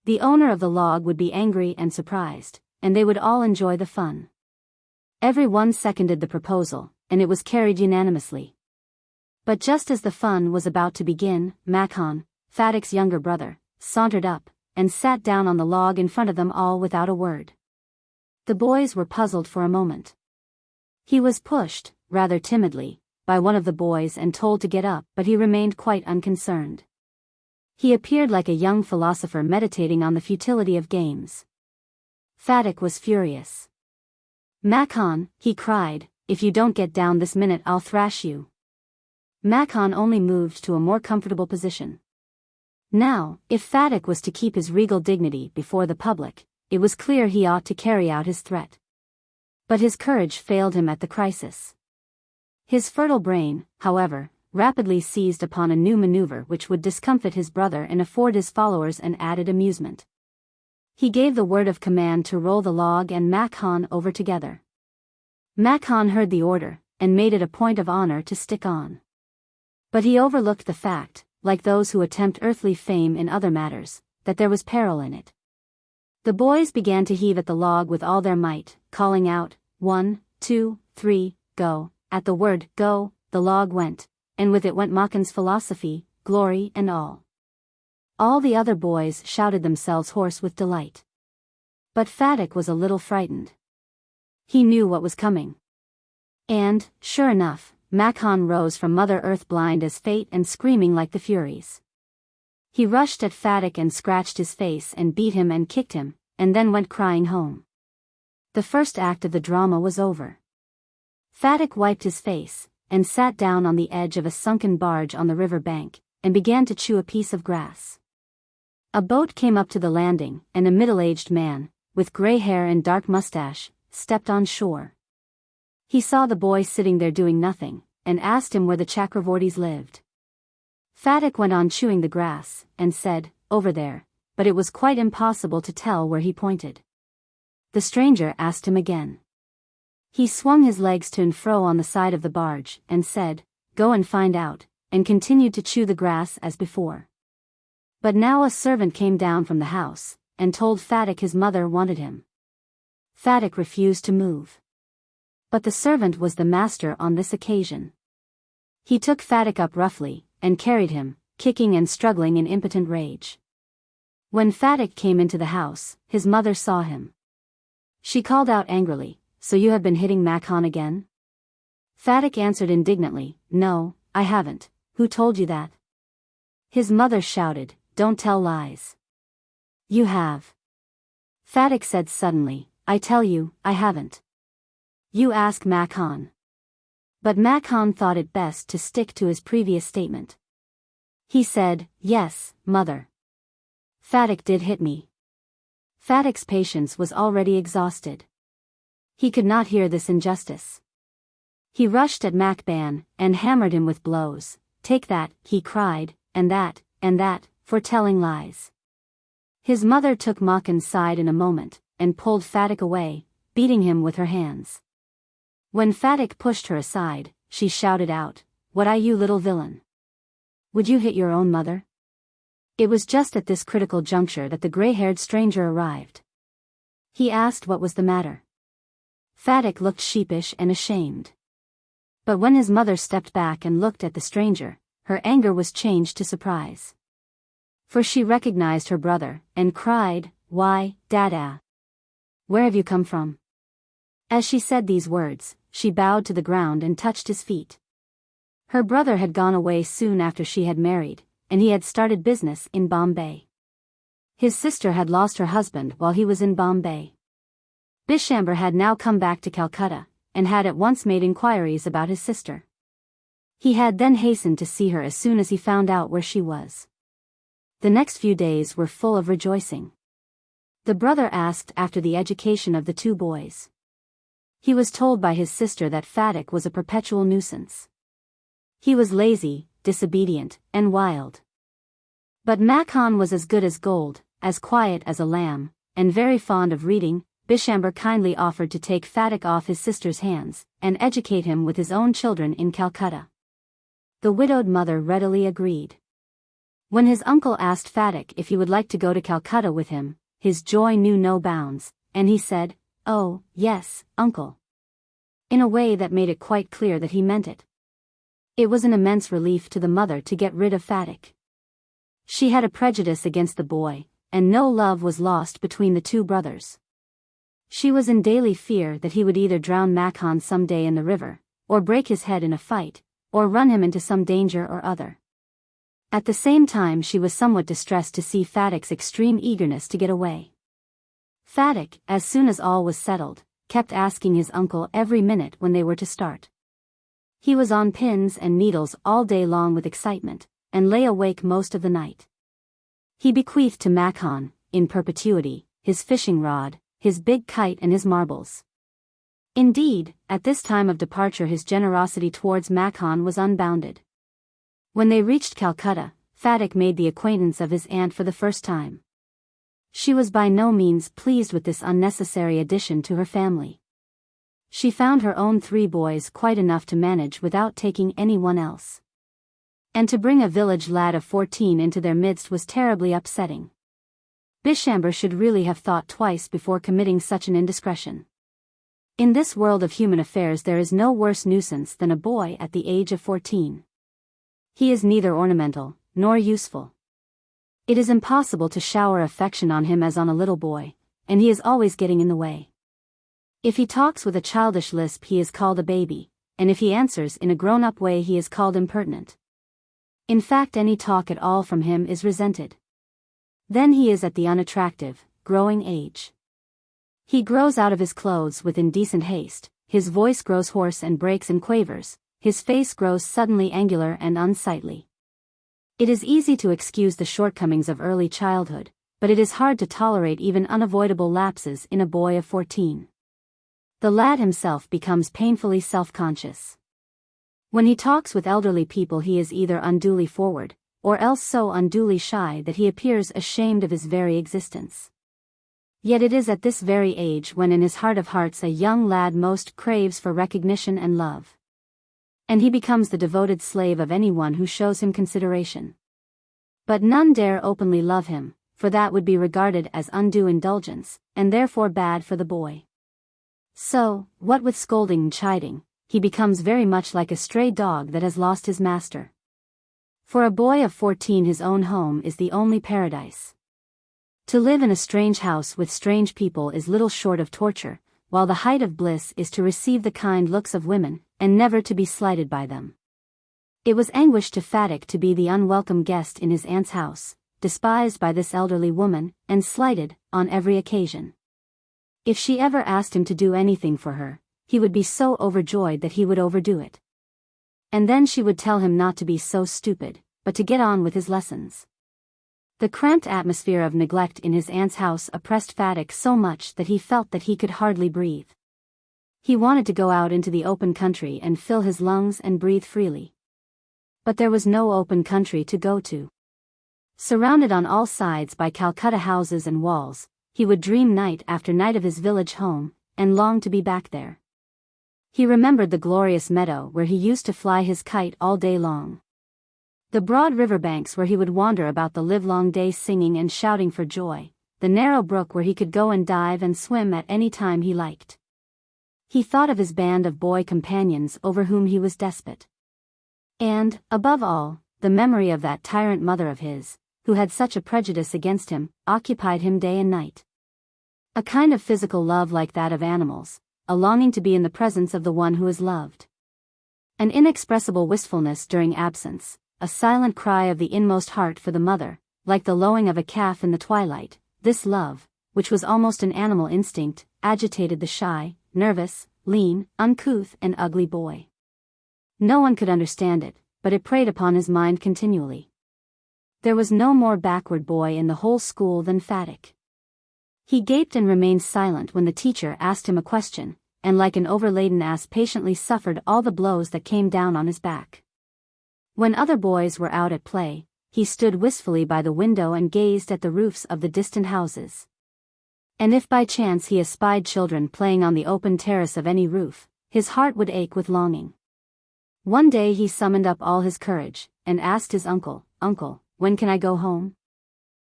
The owner of the log would be angry and surprised, and they would all enjoy the fun. Every one seconded the proposal, and it was carried unanimously. But just as the fun was about to begin, Makhan, Phatik's younger brother, sauntered up, and sat down on the log in front of them all without a word. The boys were puzzled for a moment. He was pushed, rather timidly, by one of the boys and told to get up, but he remained quite unconcerned. He appeared like a young philosopher meditating on the futility of games. Phatik was furious. "Makhan," he cried, "if you don't get down this minute I'll thrash you." Makhan only moved to a more comfortable position. Now, if Phatik was to keep his regal dignity before the public, it was clear he ought to carry out his threat. But his courage failed him at the crisis. His fertile brain, however, rapidly seized upon a new maneuver which would discomfit his brother and afford his followers an added amusement. He gave the word of command to roll the log and Makhan over together. Makhan heard the order, and made it a point of honor to stick on. But he overlooked the fact, like those who attempt earthly fame in other matters, that there was peril in it. The boys began to heave at the log with all their might, calling out, 1, 2, 3, go. At the word, go, the log went, and with it went Makhan's philosophy, glory and all. All the other boys shouted themselves hoarse with delight. But Phatik was a little frightened. He knew what was coming. And, sure enough, Makhan rose from Mother Earth blind as fate and screaming like the Furies. He rushed at Phatik and scratched his face and beat him and kicked him, and then went crying home. The first act of the drama was over. Phatik wiped his face, and sat down on the edge of a sunken barge on the river bank, and began to chew a piece of grass. A boat came up to the landing, and a middle-aged man, with gray hair and dark mustache, stepped on shore. He saw the boy sitting there doing nothing, and asked him where the Chakravortys lived. Phatik went on chewing the grass, and said, over there, but it was quite impossible to tell where he pointed. The stranger asked him again. He swung his legs to and fro on the side of the barge, and said, go and find out, and continued to chew the grass as before. But now a servant came down from the house, and told Phatik his mother wanted him. Phatik refused to move. But the servant was the master on this occasion. He took Phatik up roughly, and carried him, kicking and struggling in impotent rage. When Phatik came into the house, his mother saw him. She called out angrily, so you have been hitting Makhan again? Phatik answered indignantly, no, I haven't. Who told you that? His mother shouted, don't tell lies. You have. Phatik said suddenly, I tell you, I haven't. You ask Makhan. But Makhan thought it best to stick to his previous statement. He said, yes, mother. Phatik did hit me. Phatik's patience was already exhausted. He could not hear this injustice. He rushed at Makban, and hammered him with blows. Take that, he cried, and that, for telling lies. His mother took Makhan's side in a moment, and pulled Phatik away, beating him with her hands. When Phatik pushed her aside, she shouted out, what are you, little villain? Would you hit your own mother? It was just at this critical juncture that the gray-haired stranger arrived. He asked what was the matter. Fatak looked sheepish and ashamed. But when his mother stepped back and looked at the stranger, her anger was changed to surprise. For she recognized her brother, and cried, "Why, Dada! Where have you come from?" As she said these words, she bowed to the ground and touched his feet. Her brother had gone away soon after she had married, and he had started business in Bombay. His sister had lost her husband while he was in Bombay. Bishamber had now come back to Calcutta, and had at once made inquiries about his sister. He had then hastened to see her as soon as he found out where she was. The next few days were full of rejoicing. The brother asked after the education of the two boys. He was told by his sister that Fatak was a perpetual nuisance. He was lazy, disobedient, and wild. But Makhan was as good as gold, as quiet as a lamb, and very fond of reading. Bishamber kindly offered to take Fatak off his sister's hands, and educate him with his own children in Calcutta. The widowed mother readily agreed. When his uncle asked Fatak if he would like to go to Calcutta with him, his joy knew no bounds, and he said, "Oh, yes, uncle," in a way that made it quite clear that he meant it. It was an immense relief to the mother to get rid of Fatak. She had a prejudice against the boy, and no love was lost between the two brothers. She was in daily fear that he would either drown Makhan some day in the river, or break his head in a fight, or run him into some danger or other. At the same time she was somewhat distressed to see Fatak's extreme eagerness to get away. Fatak, as soon as all was settled, kept asking his uncle every minute when they were to start. He was on pins and needles all day long with excitement, and lay awake most of the night. He bequeathed to Makhan, in perpetuity, his fishing rod, his big kite and his marbles. Indeed, at this time of departure his generosity towards Makhan was unbounded. When they reached Calcutta, Fatak made the acquaintance of his aunt for the first time. She was by no means pleased with this unnecessary addition to her family. She found her own 3 boys quite enough to manage without taking anyone else. And to bring a village lad of 14 into their midst was terribly upsetting. Bishamber should really have thought twice before committing such an indiscretion. In this world of human affairs there is no worse nuisance than a boy at the age of 14. He is neither ornamental, nor useful. It is impossible to shower affection on him as on a little boy, and he is always getting in the way. If he talks with a childish lisp he is called a baby, and if he answers in a grown-up way he is called impertinent. In fact, any talk at all from him is resented. Then he is at the unattractive, growing age. He grows out of his clothes with indecent haste, his voice grows hoarse and breaks in quavers, his face grows suddenly angular and unsightly. It is easy to excuse the shortcomings of early childhood, but it is hard to tolerate even unavoidable lapses in a boy of 14. The lad himself becomes painfully self-conscious. When he talks with elderly people he is either unduly forward, or else so unduly shy that he appears ashamed of his very existence. Yet it is at this very age when in his heart of hearts a young lad most craves for recognition and love. And he becomes the devoted slave of anyone who shows him consideration. But none dare openly love him, for that would be regarded as undue indulgence, and therefore bad for the boy. So, what with scolding and chiding, he becomes very much like a stray dog that has lost his master. For a boy of 14 his own home is the only paradise. To live in a strange house with strange people is little short of torture, while the height of bliss is to receive the kind looks of women, and never to be slighted by them. It was anguish to Fatak to be the unwelcome guest in his aunt's house, despised by this elderly woman, and slighted, on every occasion. If she ever asked him to do anything for her, he would be so overjoyed that he would overdo it. And then she would tell him not to be so stupid, but to get on with his lessons. The cramped atmosphere of neglect in his aunt's house oppressed Fatak so much that he felt that he could hardly breathe. He wanted to go out into the open country and fill his lungs and breathe freely. But there was no open country to go to. Surrounded on all sides by Calcutta houses and walls, he would dream night after night of his village home, and long to be back there. He remembered the glorious meadow where he used to fly his kite all day long. The broad river banks where he would wander about the livelong day singing and shouting for joy, the narrow brook where he could go and dive and swim at any time he liked. He thought of his band of boy companions over whom he was despot. And, above all, the memory of that tyrant mother of his, who had such a prejudice against him, occupied him day and night. A kind of physical love like that of animals, a longing to be in the presence of the one who is loved. An inexpressible wistfulness during absence, a silent cry of the inmost heart for the mother, like the lowing of a calf in the twilight. This love, which was almost an animal instinct, agitated the shy, nervous, lean, uncouth and ugly boy. No one could understand it, but it preyed upon his mind continually. There was no more backward boy in the whole school than Fatic. He gaped and remained silent when the teacher asked him a question, and like an overladen ass patiently suffered all the blows that came down on his back. When other boys were out at play, he stood wistfully by the window and gazed at the roofs of the distant houses. And if by chance he espied children playing on the open terrace of any roof, his heart would ache with longing. One day he summoned up all his courage, and asked his uncle, "Uncle, when can I go home?"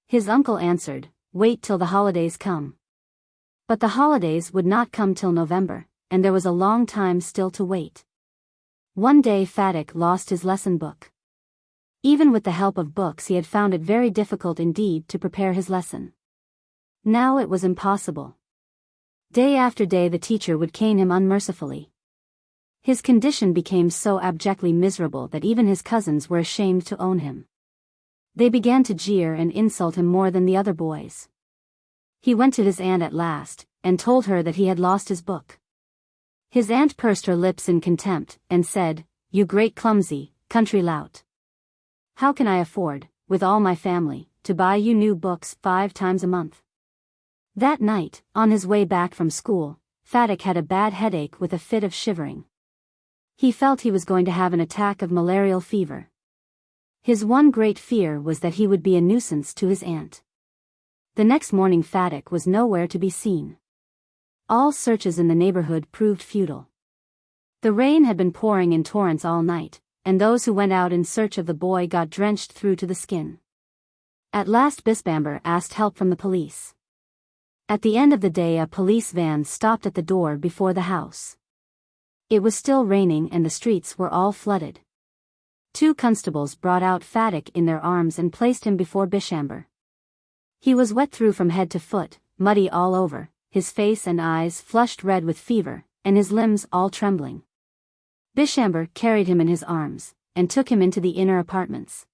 His uncle answered, "Wait till the holidays come." But the holidays would not come till November, and there was a long time still to wait. One day Fatic lost his lesson book. Even with the help of books he had found it very difficult indeed to prepare his lesson. Now it was impossible. Day after day the teacher would cane him unmercifully. His condition became so abjectly miserable that even his cousins were ashamed to own him. They began to jeer and insult him more than the other boys. He went to his aunt at last, and told her that he had lost his book. His aunt pursed her lips in contempt, and said, "You great clumsy, country lout. How can I afford, with all my family, to buy you new books 5 times a month?" That night, on his way back from school, Fatic had a bad headache with a fit of shivering. He felt he was going to have an attack of malarial fever. His one great fear was that he would be a nuisance to his aunt. The next morning Fatic was nowhere to be seen. All searches in the neighborhood proved futile. The rain had been pouring in torrents all night, and those who went out in search of the boy got drenched through to the skin. At last Bisbamber asked help from the police. At the end of the day a police van stopped at the door before the house. It was still raining and the streets were all flooded. 2 constables brought out Fatic in their arms and placed him before Bishamber. He was wet through from head to foot, muddy all over, his face and eyes flushed red with fever, and his limbs all trembling. Bishamber carried him in his arms, and took him into the inner apartments.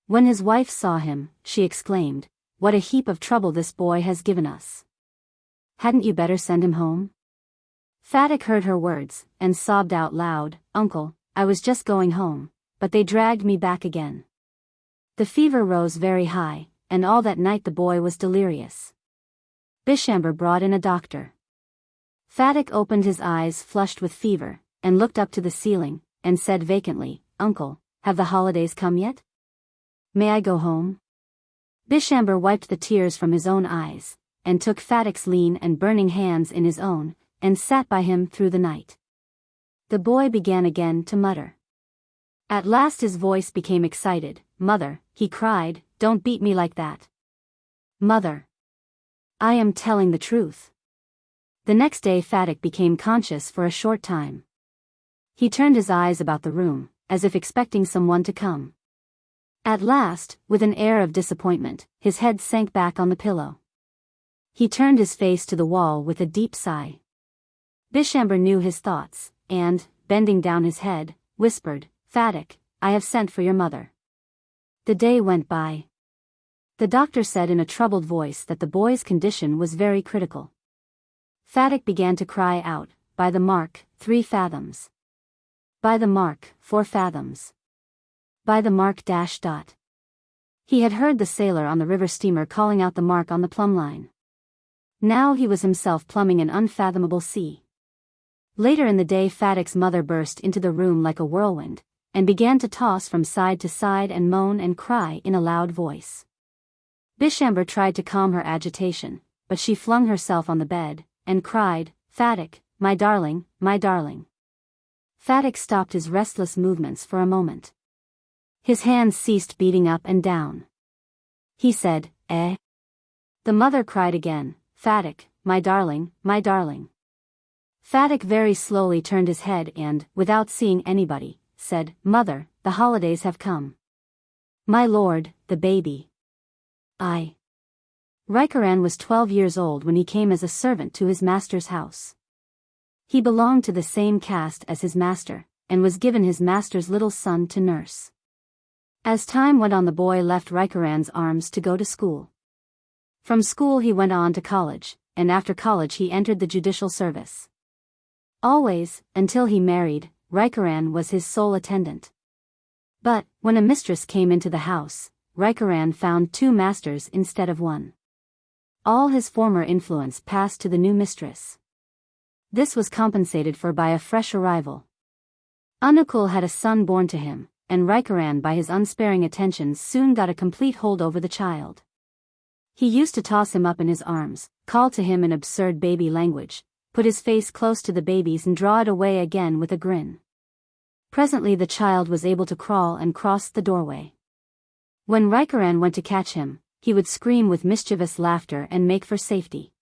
When his wife saw him, she exclaimed, "What a heap of trouble this boy has given us. Hadn't you better send him home?" Fatic heard her words, and sobbed out loud, "Uncle, I was just going home, but they dragged me back again." The fever rose very high, and all that night the boy was delirious. Bishamber brought in a doctor. Fatic opened his eyes flushed with fever, and looked up to the ceiling, and said vacantly, "Uncle, have the holidays come yet? May I go home?" Bishamber wiped the tears from his own eyes, and took Fatic's lean and burning hands in his own, and sat by him through the night. The boy began again to mutter. At last his voice became excited. "Mother," he cried, "don't beat me like that. Mother, I am telling the truth." The next day Fatic became conscious for a short time. He turned his eyes about the room, as if expecting someone to come. At last, with an air of disappointment, his head sank back on the pillow. He turned his face to the wall with a deep sigh. Bishamber knew his thoughts, and, bending down his head, whispered, "Fatic, I have sent for your mother." The day went by. The doctor said in a troubled voice that the boy's condition was very critical. Fatic began to cry out, "By the mark, 3 fathoms. By the mark, 4 fathoms. By the mark dash dot." He had heard the sailor on the river steamer calling out the mark on the plumb line. Now he was himself plumbing an unfathomable sea. Later in the day Fatic's mother burst into the room like a whirlwind, and began to toss from side to side and moan and cry in a loud voice. Bishamber tried to calm her agitation, but she flung herself on the bed, and cried, "Fatic, my darling, my darling." Fatic stopped his restless movements for a moment. His hands ceased beating up and down. He said, "Eh?" The mother cried again, "Fatic, my darling, my darling." Fatak very slowly turned his head and, without seeing anybody, said, "Mother, the holidays have come." "My lord, the baby." Rikaran was 12 years old when he came as a servant to his master's house. He belonged to the same caste as his master, and was given his master's little son to nurse. As time went on, the boy left Rikaran's arms to go to school. From school he went on to college, and after college he entered the judicial service. Always, until he married, Rikaran was his sole attendant. But, when a mistress came into the house, Rikaran found 2 masters instead of 1. All his former influence passed to the new mistress. This was compensated for by a fresh arrival. Anukul had a son born to him, and Rikaran by his unsparing attentions soon got a complete hold over the child. He used to toss him up in his arms, call to him in absurd baby language, put his face close to the baby's and draw it away again with a grin. Presently the child was able to crawl and crossed the doorway. When Rikaran went to catch him, he would scream with mischievous laughter and make for safety.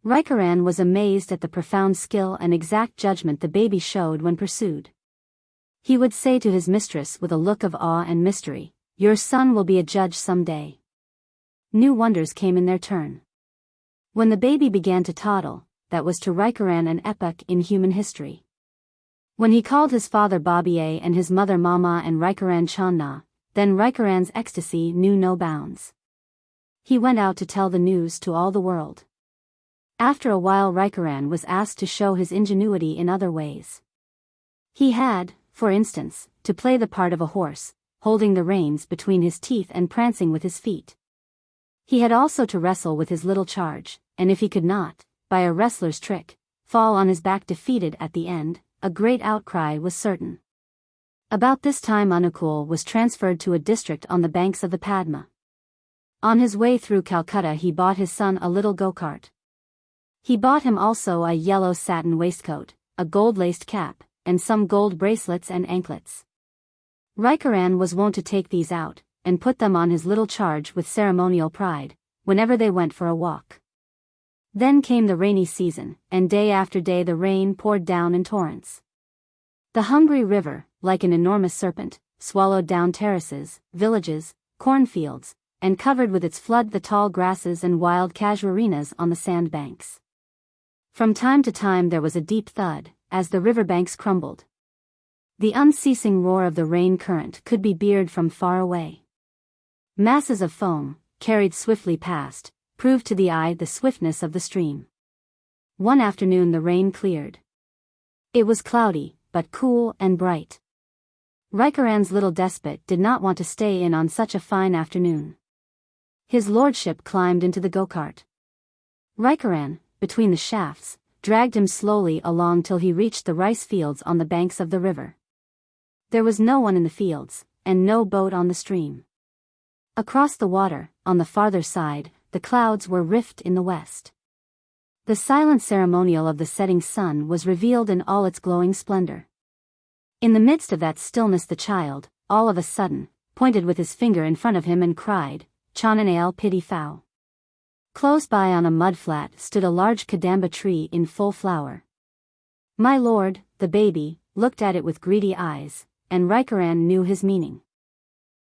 Rikaran was amazed at the profound skill and exact judgment the baby showed when pursued. He would say to his mistress with a look of awe and mystery, "Your son will be a judge some day." New wonders came in their turn. When the baby began to toddle, that was to Rikaran an epoch in human history. When he called his father Babiye and his mother Mama and Rikaran Channa, then Rikaran's ecstasy knew no bounds. He went out to tell the news to all the world. After a while Rikaran was asked to show his ingenuity in other ways. He had, for instance, to play the part of a horse, holding the reins between his teeth and prancing with his feet. He had also to wrestle with his little charge, and if he could not, by a wrestler's trick, fall on his back defeated at the end, a great outcry was certain. About this time Anukul was transferred to a district on the banks of the Padma. On his way through Calcutta he bought his son a little go-kart. He bought him also a yellow satin waistcoat, a gold-laced cap, and some gold bracelets and anklets. Rikaran was wont to take these out, and put them on his little charge with ceremonial pride, whenever they went for a walk. Then came the rainy season, and day after day the rain poured down in torrents. The hungry river, like an enormous serpent, swallowed down terraces, villages, cornfields, and covered with its flood the tall grasses and wild casuarinas on the sandbanks. From time to time there was a deep thud, as the riverbanks crumbled. The unceasing roar of the rain current could be heard from far away. Masses of foam, carried swiftly past, proved to the eye the swiftness of the stream. One afternoon the rain cleared. It was cloudy, but cool and bright. Rikaran's little despot did not want to stay in on such a fine afternoon. His lordship climbed into the go-kart. Rikaran, between the shafts, dragged him slowly along till he reached the rice fields on the banks of the river. There was no one in the fields, and no boat on the stream. Across the water, on the farther side, the clouds were rift in the west. The silent ceremonial of the setting sun was revealed in all its glowing splendor. In the midst of that stillness the child, all of a sudden, pointed with his finger in front of him and cried, "Chananail pity fow." Close by on a mudflat stood a large kadamba tree in full flower. My lord, the baby, looked at it with greedy eyes, and Rikaran knew his meaning.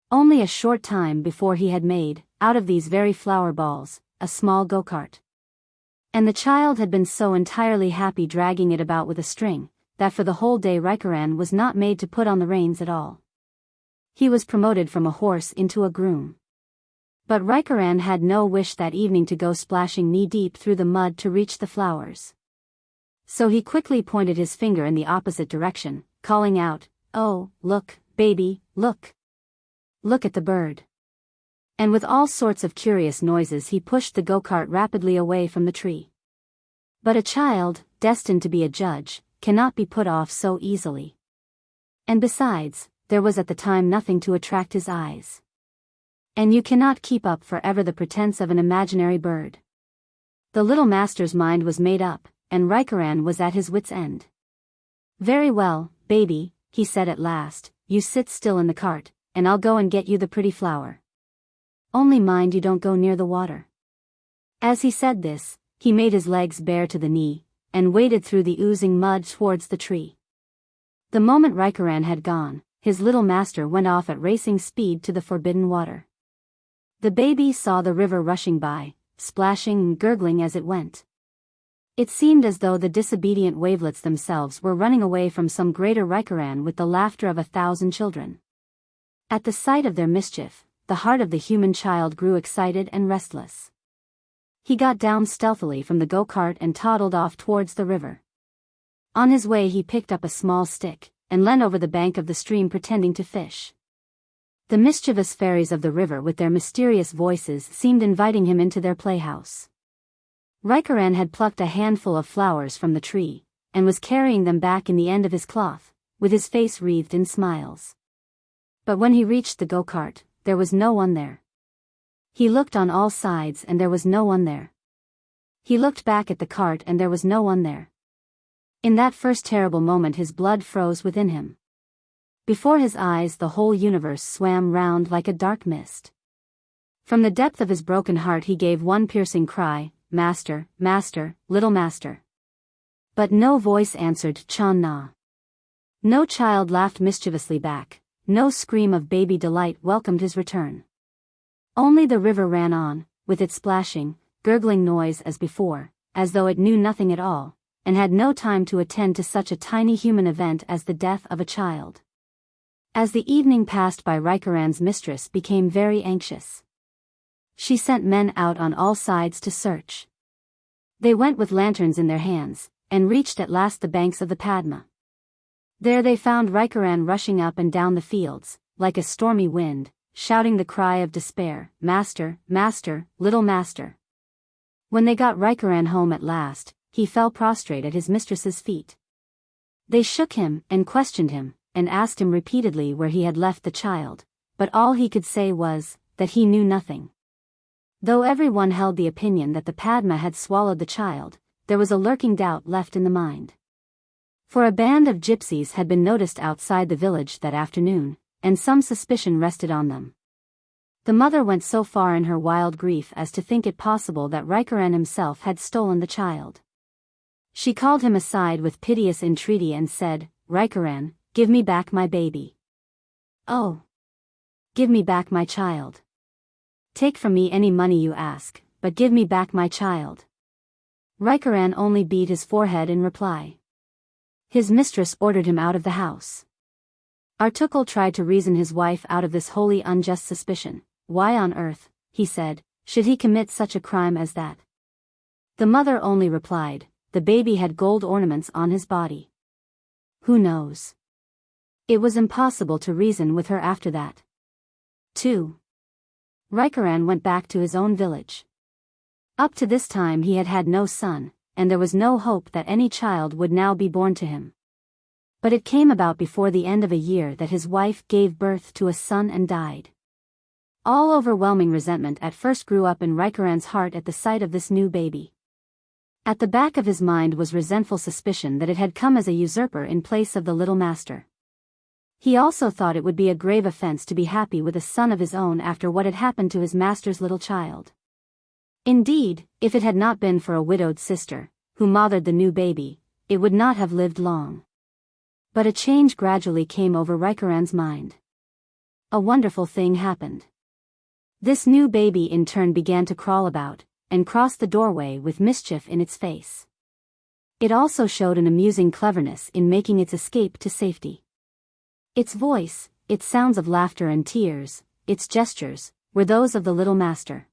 Only a short time before he had made, out of these very flower balls, a small go-kart. And the child had been so entirely happy dragging it about with a string, that for the whole day Rikaran was not made to put on the reins at all. He was promoted from a horse into a groom. But Rikaran had no wish that evening to go splashing knee-deep through the mud to reach the flowers. So he quickly pointed his finger in the opposite direction, calling out, "Oh, look, baby, look! Look at the bird." And with all sorts of curious noises he pushed the go-kart rapidly away from the tree. But a child, destined to be a judge, cannot be put off so easily. And besides, there was at the time nothing to attract his eyes. And you cannot keep up forever the pretense of an imaginary bird. The little master's mind was made up, and Rikaran was at his wit's end. "Very well, baby," he said at last, "you sit still in the cart, and I'll go and get you the pretty flower. Only mind you don't go near the water." As he said this, he made his legs bare to the knee, and waded through the oozing mud towards the tree. The moment Rikaran had gone, his little master went off at racing speed to the forbidden water. The baby saw the river rushing by, splashing and gurgling as it went. It seemed as though the disobedient wavelets themselves were running away from some greater Rikaran with the laughter of 1,000 children. At the sight of their mischief, the heart of the human child grew excited and restless. He got down stealthily from the go-kart and toddled off towards the river. On his way he picked up a small stick, and leaned over the bank of the stream pretending to fish. The mischievous fairies of the river with their mysterious voices seemed inviting him into their playhouse. Rikaran had plucked a handful of flowers from the tree, and was carrying them back in the end of his cloth, with his face wreathed in smiles. But when he reached the go-kart, there was no one there. He looked on all sides and there was no one there. He looked back at the cart and there was no one there. In that first terrible moment his blood froze within him. Before his eyes the whole universe swam round like a dark mist. From the depth of his broken heart he gave one piercing cry, "Master, Master, little Master." But no voice answered Chan Na. No child laughed mischievously back, no scream of baby delight welcomed his return. Only the river ran on, with its splashing, gurgling noise as before, as though it knew nothing at all, and had no time to attend to such a tiny human event as the death of a child. As the evening passed by, Rikaran's mistress became very anxious. She sent men out on all sides to search. They went with lanterns in their hands, and reached at last the banks of the Padma. There they found Rikaran rushing up and down the fields, like a stormy wind, shouting the cry of despair, "Master, Master, little Master." When they got Rikaran home at last, he fell prostrate at his mistress's feet. They shook him, and questioned him, and asked him repeatedly where he had left the child, but all he could say was, that he knew nothing. Though everyone held the opinion that the Padma had swallowed the child, there was a lurking doubt left in the mind. For a band of gypsies had been noticed outside the village that afternoon, and some suspicion rested on them. The mother went so far in her wild grief as to think it possible that Rikaran himself had stolen the child. She called him aside with piteous entreaty and said, "Rikaran, give me back my baby. Oh! Give me back my child. Take from me any money you ask, but give me back my child." Rikaran only beat his forehead in reply. His mistress ordered him out of the house. Artukul tried to reason his wife out of this wholly unjust suspicion. Why on earth, he said, should he commit such a crime as that? The mother only replied, the baby had gold ornaments on his body. Who knows? It was impossible to reason with her after that. 2. Rikaran went back to his own village. Up to this time he had had no son, and there was no hope that any child would now be born to him. But it came about before the end of a year that his wife gave birth to a son and died. All overwhelming resentment at first grew up in Rikaran's heart at the sight of this new baby. At the back of his mind was resentful suspicion that it had come as a usurper in place of the little master. He also thought it would be a grave offense to be happy with a son of his own after what had happened to his master's little child. Indeed, if it had not been for a widowed sister, who mothered the new baby, it would not have lived long. But a change gradually came over Rikaran's mind. A wonderful thing happened. This new baby in turn began to crawl about, and crossed the doorway with mischief in its face. It also showed an amusing cleverness in making its escape to safety. Its voice, its sounds of laughter and tears, its gestures, were those of the little master.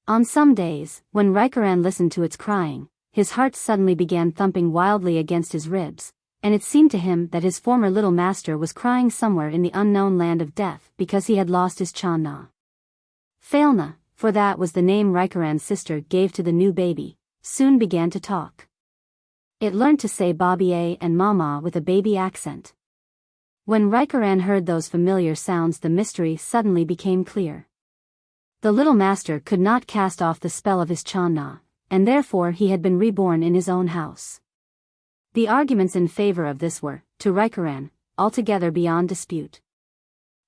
On some days, when Rikaran listened to its crying, his heart suddenly began thumping wildly against his ribs, and it seemed to him that his former little master was crying somewhere in the unknown land of death because he had lost his Channa. Failna, for that was the name Rikaran's sister gave to the new baby, soon began to talk. It learned to say Bobby and Mama with a baby accent. When Rikaran heard those familiar sounds, the mystery suddenly became clear. The little master could not cast off the spell of his Channa, and therefore he had been reborn in his own house. The arguments in favor of this were, to Rikaran, altogether beyond dispute.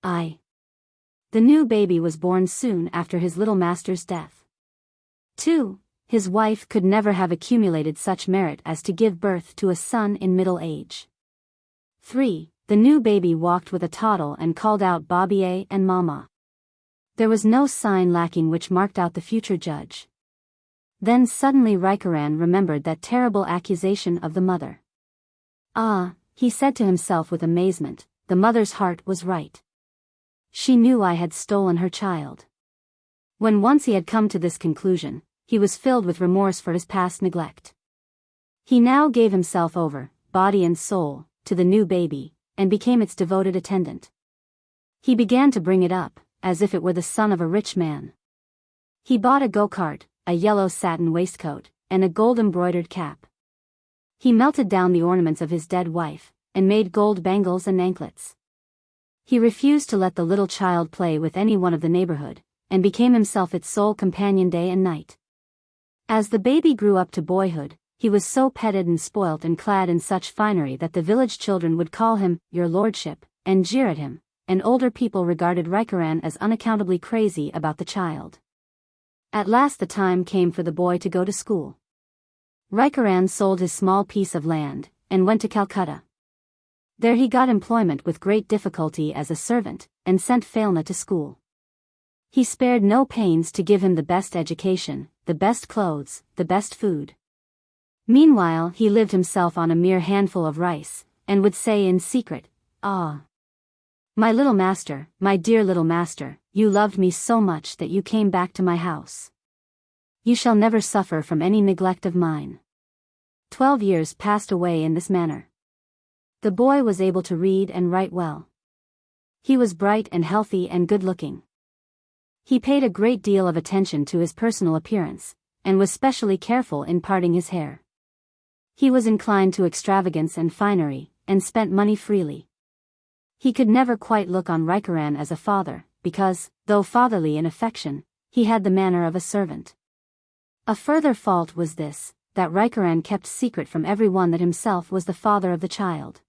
The new baby was born soon after his little master's death. 2. his wife could never have accumulated such merit as to give birth to a son in middle age. 3. The new baby walked with a toddle and called out Bobby and Mama. There was no sign lacking which marked out the future judge. Then suddenly Rikaran remembered that terrible accusation of the mother. Ah, he said to himself with amazement, the mother's heart was right. She knew I had stolen her child. When once he had come to this conclusion, he was filled with remorse for his past neglect. He now gave himself over, body and soul, to the new baby, and became its devoted attendant. He began to bring it up, as if it were the son of a rich man. He bought a go-kart, a yellow satin waistcoat, and a gold-embroidered cap. He melted down the ornaments of his dead wife, and made gold bangles and anklets. He refused to let the little child play with any one of the neighborhood, and became himself its sole companion day and night. As the baby grew up to boyhood, he was so petted and spoilt and clad in such finery that the village children would call him, Your Lordship, and jeer at him, and older people regarded Rikaran as unaccountably crazy about the child. At last the time came for the boy to go to school. Rikaran sold his small piece of land, and went to Calcutta. There he got employment with great difficulty as a servant, and sent Phalna to school. He spared no pains to give him the best education, the best clothes, the best food. Meanwhile he lived himself on a mere handful of rice, and would say in secret, Ah, my little master, my dear little master, you loved me so much that you came back to my house. You shall never suffer from any neglect of mine. 12 years passed away in this manner. The boy was able to read and write well. He was bright and healthy and good-looking. He paid a great deal of attention to his personal appearance, and was specially careful in parting his hair. He was inclined to extravagance and finery, and spent money freely. He could never quite look on Rikaran as a father, because, though fatherly in affection, he had the manner of a servant. A further fault was this, that Rikaran kept secret from every one that himself was the father of the child.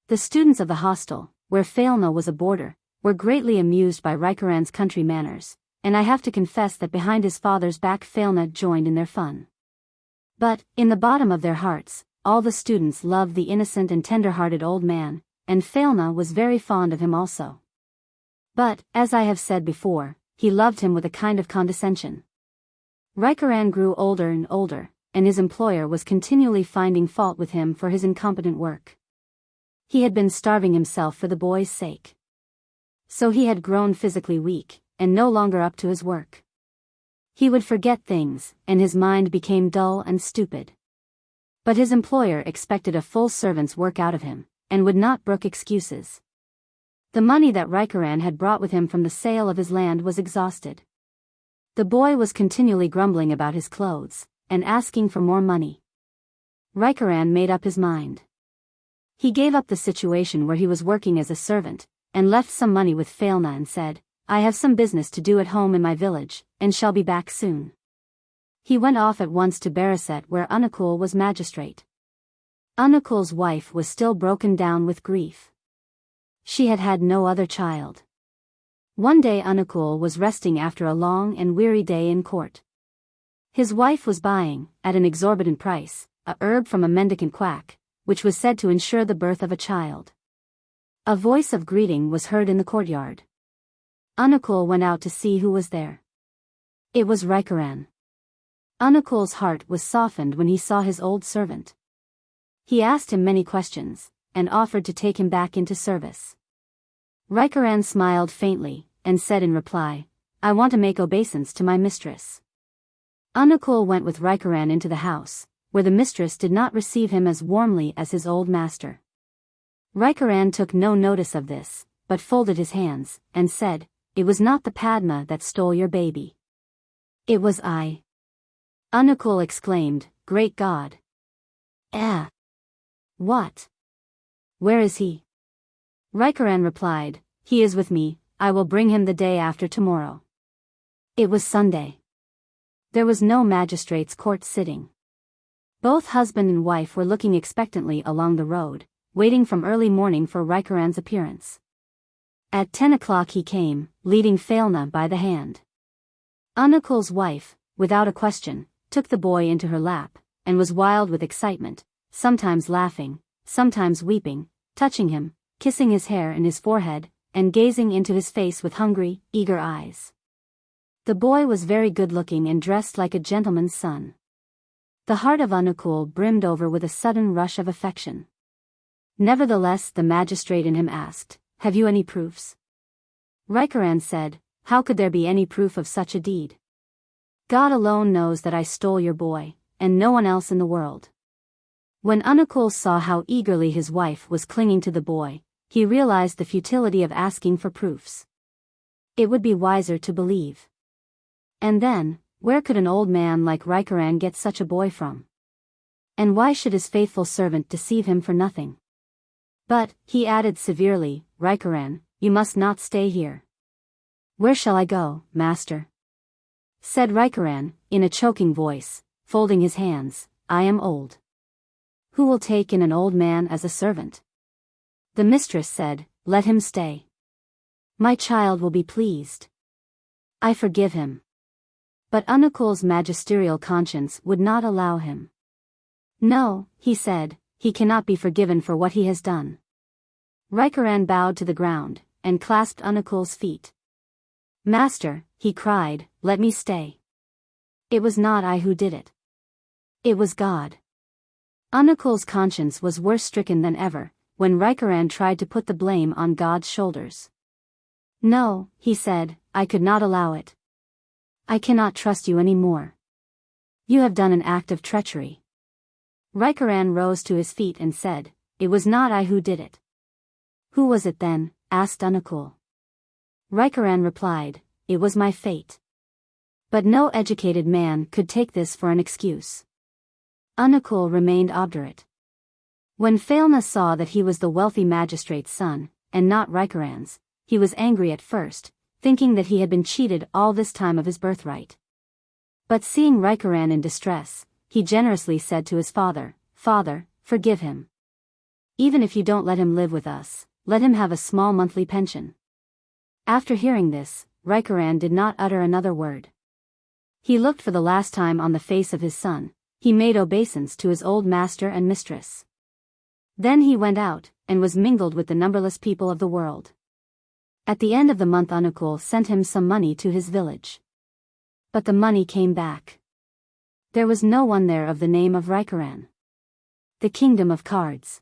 The students of the hostel, where Phalna was a boarder, were greatly amused by Rikaran's country manners, and I have to confess that behind his father's back Phalna joined in their fun. But, in the bottom of their hearts, all the students loved the innocent and tender-hearted old man, and Phalna was very fond of him also. But, as I have said before, he loved him with a kind of condescension. Rikaran grew older and older, and his employer was continually finding fault with him for his incompetent work. He had been starving himself for the boy's sake. So he had grown physically weak, and no longer up to his work. He would forget things, and his mind became dull and stupid. But his employer expected a full servant's work out of him, and would not brook excuses. The money that Rikaran had brought with him from the sale of his land was exhausted. The boy was continually grumbling about his clothes, and asking for more money. Rikaran made up his mind. He gave up the situation where he was working as a servant, and left some money with Phalna and said, I have some business to do at home in my village, and shall be back soon. He went off at once to Baraset where Anukul was magistrate. Anukul's wife was still broken down with grief. She had had no other child. One day Anukul was resting after a long and weary day in court. His wife was buying, at an exorbitant price, a herb from a mendicant quack, which was said to ensure the birth of a child. A voice of greeting was heard in the courtyard. Anukul went out to see who was there. It was Rikaran. Anukul's heart was softened when he saw his old servant. He asked him many questions, and offered to take him back into service. Rikaran smiled faintly, and said in reply, I want to make obeisance to my mistress. Anukul went with Rikaran into the house, where the mistress did not receive him as warmly as his old master. Rikaran took no notice of this, but folded his hands, and said, It was not the Padma that stole your baby. It was I. Anukul exclaimed, Great God! What? Where is he? Rikaran replied, He is with me, I will bring him the day after tomorrow. It was Sunday. There was no magistrate's court sitting. Both husband and wife were looking expectantly along the road, waiting from early morning for Rikaran's appearance. At 10 o'clock he came, leading Phalna by the hand. Anukul's wife, without a question, took the boy into her lap, and was wild with excitement, sometimes laughing, sometimes weeping, touching him, kissing his hair and his forehead, and gazing into his face with hungry, eager eyes. The boy was very good-looking and dressed like a gentleman's son. The heart of Anukul brimmed over with a sudden rush of affection. Nevertheless, the magistrate in him asked, "Have you any proofs?" Raikaran said, "How could there be any proof of such a deed? God alone knows that I stole your boy, and no one else in the world." When Anukul saw how eagerly his wife was clinging to the boy, he realized the futility of asking for proofs. It would be wiser to believe. And then, where could an old man like Raikaran get such a boy from? And why should his faithful servant deceive him for nothing? But, he added severely, "Raikaran, you must not stay here." "Where shall I go, master?" said Raikaran, in a choking voice, folding his hands. "I am old. Who will take in an old man as a servant?" The mistress said, "Let him stay. My child will be pleased. I forgive him." But Anukul's magisterial conscience would not allow him. "No," he said, "he cannot be forgiven for what he has done." Raikaran bowed to the ground, and clasped Anukul's feet. "Master," he cried, "let me stay. It was not I who did it. It was God." Anukul's conscience was worse stricken than ever, when Raikaran tried to put the blame on God's shoulders. "No," he said, "I could not allow it. I cannot trust you any more. You have done an act of treachery." Raikaran rose to his feet and said, "It was not I who did it." "Who was it then?" asked Anukul. Raikaran replied, "It was my fate." But no educated man could take this for an excuse. Anukul remained obdurate. When Phalna saw that he was the wealthy magistrate's son, and not Raikaran's, he was angry at first, thinking that he had been cheated all this time of his birthright. But seeing Raikaran in distress, he generously said to his father, "Father, forgive him. Even if you don't let him live with us, let him have a small monthly pension." After hearing this, Raikaran did not utter another word. He looked for the last time on the face of his son, he made obeisance to his old master and mistress. Then he went out, and was mingled with the numberless people of the world. At the end of the month Anukul sent him some money to his village. But the money came back. There was no one there of the name of Raikaran. The Kingdom of Cards.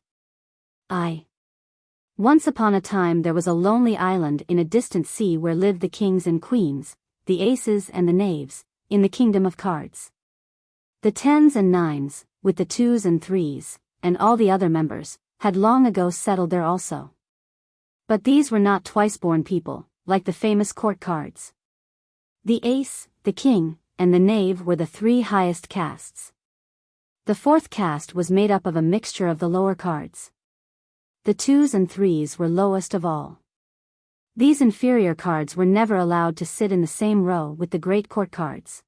Once upon a time there was a lonely island in a distant sea where lived the kings and queens, the aces and the knaves, in the Kingdom of Cards. The tens and nines, with the twos and threes, and all the other members, had long ago settled there also. But these were not twice-born people, like the famous court cards. The ace, the king, and the knave were the three highest castes. The fourth caste was made up of a mixture of the lower cards. The twos and threes were lowest of all. These inferior cards were never allowed to sit in the same row with the great court cards.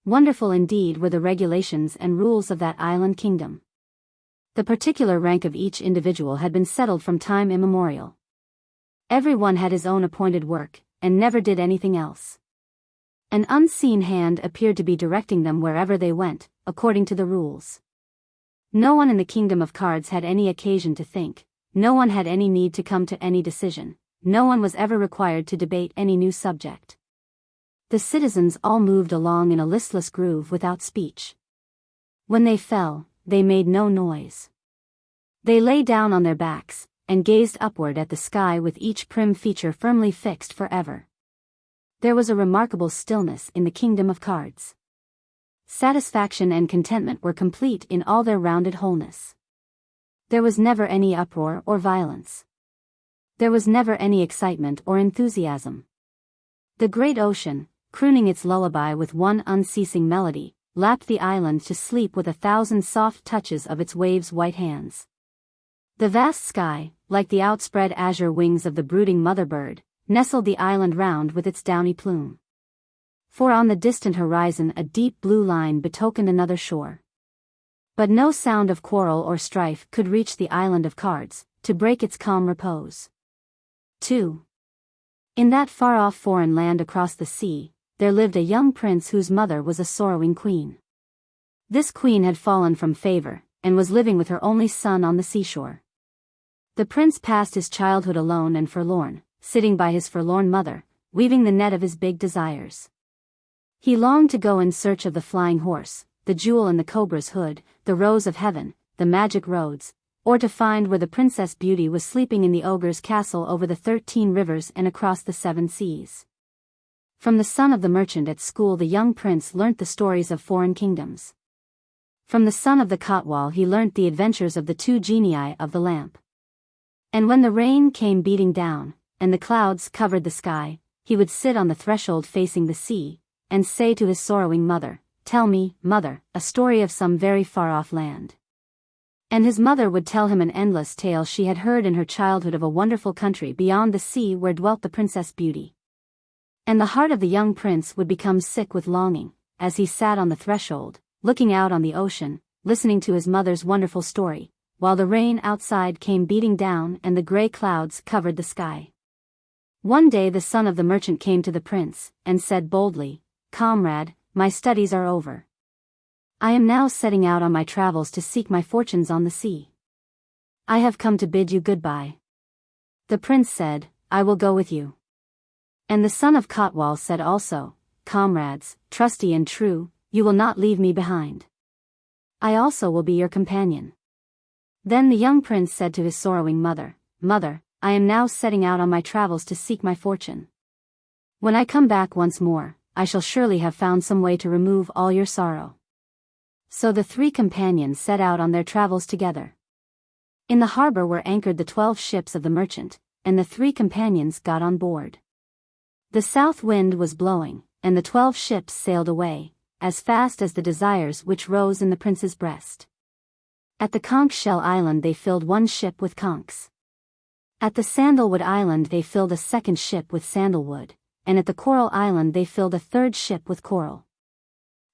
Wonderful indeed were the regulations and rules of that island kingdom. The particular rank of each individual had been settled from time immemorial. Every one had his own appointed work, and never did anything else. An unseen hand appeared to be directing them wherever they went, according to the rules. No one in the Kingdom of Cards had any occasion to think, no one had any need to come to any decision, no one was ever required to debate any new subject. The citizens all moved along in a listless groove without speech. When they fell, they made no noise. They lay down on their backs, and gazed upward at the sky with each prim feature firmly fixed forever. There was a remarkable stillness in the Kingdom of Cards. Satisfaction and contentment were complete in all their rounded wholeness. There was never any uproar or violence. There was never any excitement or enthusiasm. The great ocean, crooning its lullaby with one unceasing melody, lapped the island to sleep with 1,000 soft touches of its waves' white hands. The vast sky, like the outspread azure wings of the brooding mother bird, nestled the island round with its downy plume. For on the distant horizon a deep blue line betokened another shore. But no sound of quarrel or strife could reach the island of cards, to break its calm repose. 2. In that far-off foreign land across the sea, there lived a young prince whose mother was a sorrowing queen. This queen had fallen from favor, and was living with her only son on the seashore. The prince passed his childhood alone and forlorn, sitting by his forlorn mother, weaving the net of his big desires. He longed to go in search of the flying horse, the jewel in the cobra's hood, the rose of heaven, the magic roads, or to find where the Princess Beauty was sleeping in the ogre's castle over the 13 rivers and across the 7 seas. From the son of the merchant at school the young prince learnt the stories of foreign kingdoms. From the son of the Kotwal he learnt the adventures of the 2 genii of the lamp. And when the rain came beating down, and the clouds covered the sky, he would sit on the threshold facing the sea, and say to his sorrowing mother, "Tell me, mother, a story of some very far-off land." And his mother would tell him an endless tale she had heard in her childhood of a wonderful country beyond the sea where dwelt the Princess Beauty. And the heart of the young prince would become sick with longing, as he sat on the threshold, looking out on the ocean, listening to his mother's wonderful story, while the rain outside came beating down and the grey clouds covered the sky. One day the son of the merchant came to the prince, and said boldly, "Comrade, my studies are over. I am now setting out on my travels to seek my fortunes on the sea. I have come to bid you goodbye." The prince said, "I will go with you." And the son of Kotwal said also, "Comrades, trusty and true, you will not leave me behind. I also will be your companion." Then the young prince said to his sorrowing mother, "Mother, I am now setting out on my travels to seek my fortune. When I come back once more, I shall surely have found some way to remove all your sorrow." So the 3 companions set out on their travels together. In the harbor were anchored the 12 ships of the merchant, and the 3 companions got on board. The south wind was blowing, and the 12 ships sailed away, as fast as the desires which rose in the prince's breast. At the conch shell island they filled 1 ship with conchs. At the sandalwood island they filled a 2nd ship with sandalwood, and at the coral island they filled a 3rd ship with coral.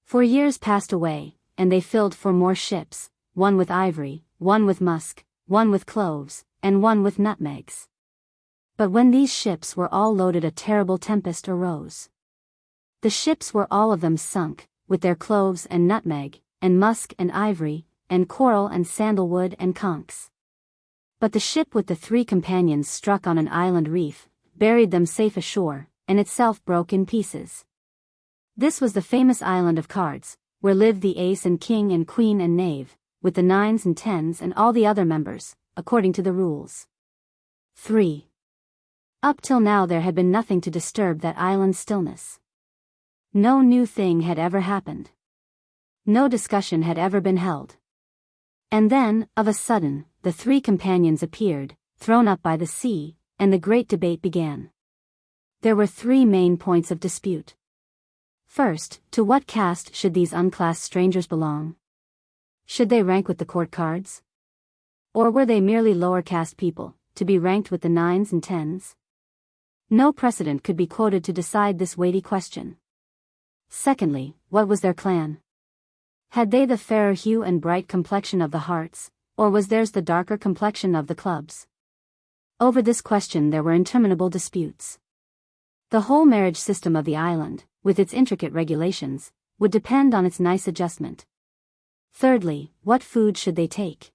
4 years passed away, and they filled 4 more ships, 1 with ivory, 1 with musk, 1 with cloves, and 1 with nutmegs. But when these ships were all loaded a terrible tempest arose. The ships were all of them sunk, with their cloves and nutmeg, and musk and ivory, and coral and sandalwood and conchs. But the ship with the 3 companions struck on an island reef, buried them safe ashore, and itself broke in pieces. This was the famous island of cards, where lived the ace and king and queen and knave, with the 9s and 10s and all the other members, according to the rules. 3. Up till now there had been nothing to disturb that island's stillness. No new thing had ever happened. No discussion had ever been held. And then, of a sudden, the 3 companions appeared, thrown up by the sea, and the great debate began. There were 3 main points of dispute. First, to what caste should these unclassed strangers belong? Should they rank with the court cards? Or were they merely lower caste people, to be ranked with the 9s and 10s? No precedent could be quoted to decide this weighty question. Secondly, what was their clan? Had they the fairer hue and bright complexion of the hearts, or was theirs the darker complexion of the clubs? Over this question there were interminable disputes. The whole marriage system of the island, with its intricate regulations, would depend on its nice adjustment. Thirdly, what food should they take?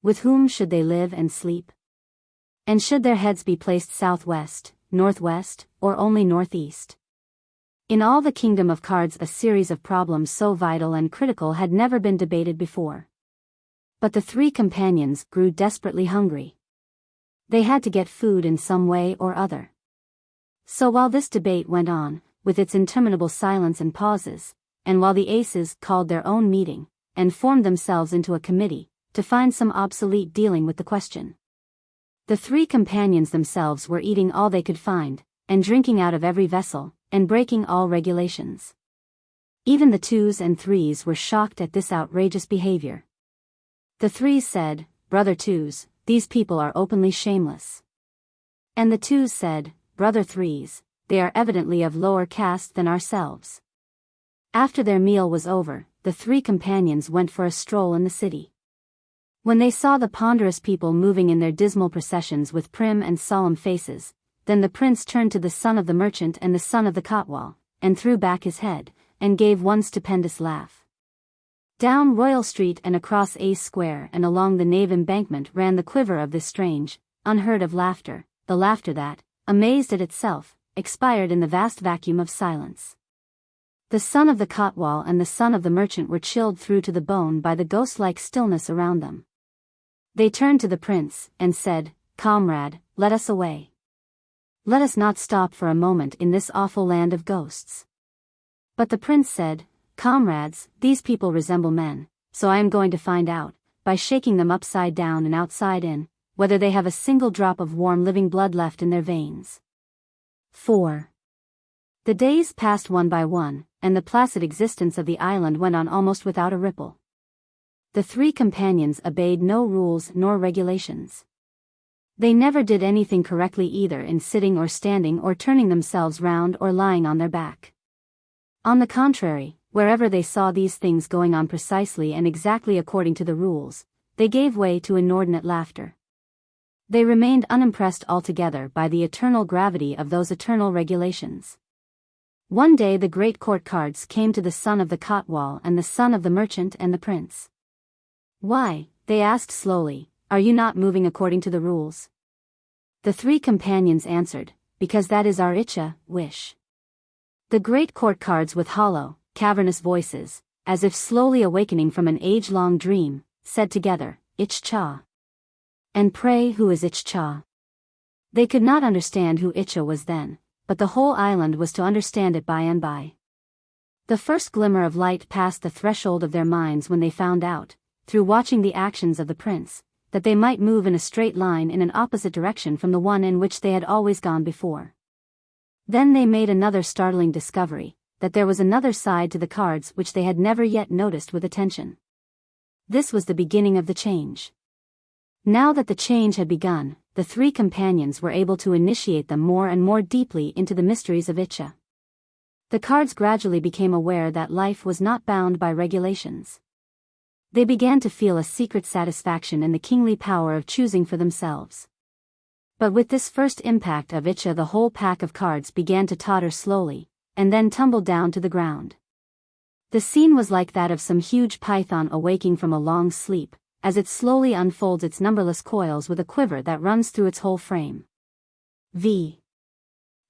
With whom should they live and sleep? And should their heads be placed southwest, northwest, or only northeast? In all the kingdom of cards a series of problems so vital and critical had never been debated before. But the 3 companions grew desperately hungry. They had to get food in some way or other. So while this debate went on, with its interminable silence and pauses, and while the aces called their own meeting, and formed themselves into a committee, to find some obsolete dealing with the question. The 3 companions themselves were eating all they could find, and drinking out of every vessel, and breaking all regulations. Even the 2s and 3s were shocked at this outrageous behavior. The 3s said, "Brother 2s, these people are openly shameless." And the 2s said, "Brother 3s, they are evidently of lower caste than ourselves." After their meal was over, the 3 companions went for a stroll in the city. When they saw the ponderous people moving in their dismal processions with prim and solemn faces, then the prince turned to the son of the merchant and the son of the Kotwal, and threw back his head, and gave one stupendous laugh. Down Royal Street and across Ace Square and along the Nave embankment ran the quiver of this strange, unheard-of laughter, the laughter that, amazed at itself, expired in the vast vacuum of silence. The son of the Kotwal and the son of the merchant were chilled through to the bone by the ghost-like stillness around them. They turned to the prince, and said, "Comrade, let us away. Let us not stop for a moment in this awful land of ghosts." But the prince said, "Comrades, these people resemble men, so I am going to find out, by shaking them upside down and outside in, whether they have a single drop of warm living blood left in their veins." 4. The days passed one by one, and the placid existence of the island went on almost without a ripple. The three companions obeyed no rules nor regulations. They never did anything correctly either in sitting or standing or turning themselves round or lying on their back. On the contrary, wherever they saw these things going on precisely and exactly according to the rules, they gave way to inordinate laughter. They remained unimpressed altogether by the eternal gravity of those eternal regulations. One day the great court cards came to the son of the Kotwal and the son of the merchant and the prince. "Why," they asked slowly, "are you not moving according to the rules?" The three companions answered, "Because that is our wish." The great court cards with hollow, cavernous voices, as if slowly awakening from an age-long dream, said together, "Itcha." "And pray who is Itcha?" They could not understand who Itcha was then, but the whole island was to understand it by and by. The first glimmer of light passed the threshold of their minds when they found out, through watching the actions of the prince, that they might move in a straight line in an opposite direction from the one in which they had always gone before. Then they made another startling discovery, that there was another side to the cards which they had never yet noticed with attention. This was the beginning of the change. Now that the change had begun, the three companions were able to initiate them more and more deeply into the mysteries of Itcha. The cards gradually became aware that life was not bound by regulations. They began to feel a secret satisfaction in the kingly power of choosing for themselves. But with this first impact of Itcha, the whole pack of cards began to totter slowly, and then tumbled down to the ground. The scene was like that of some huge python awaking from a long sleep, as it slowly unfolds its numberless coils with a quiver that runs through its whole frame.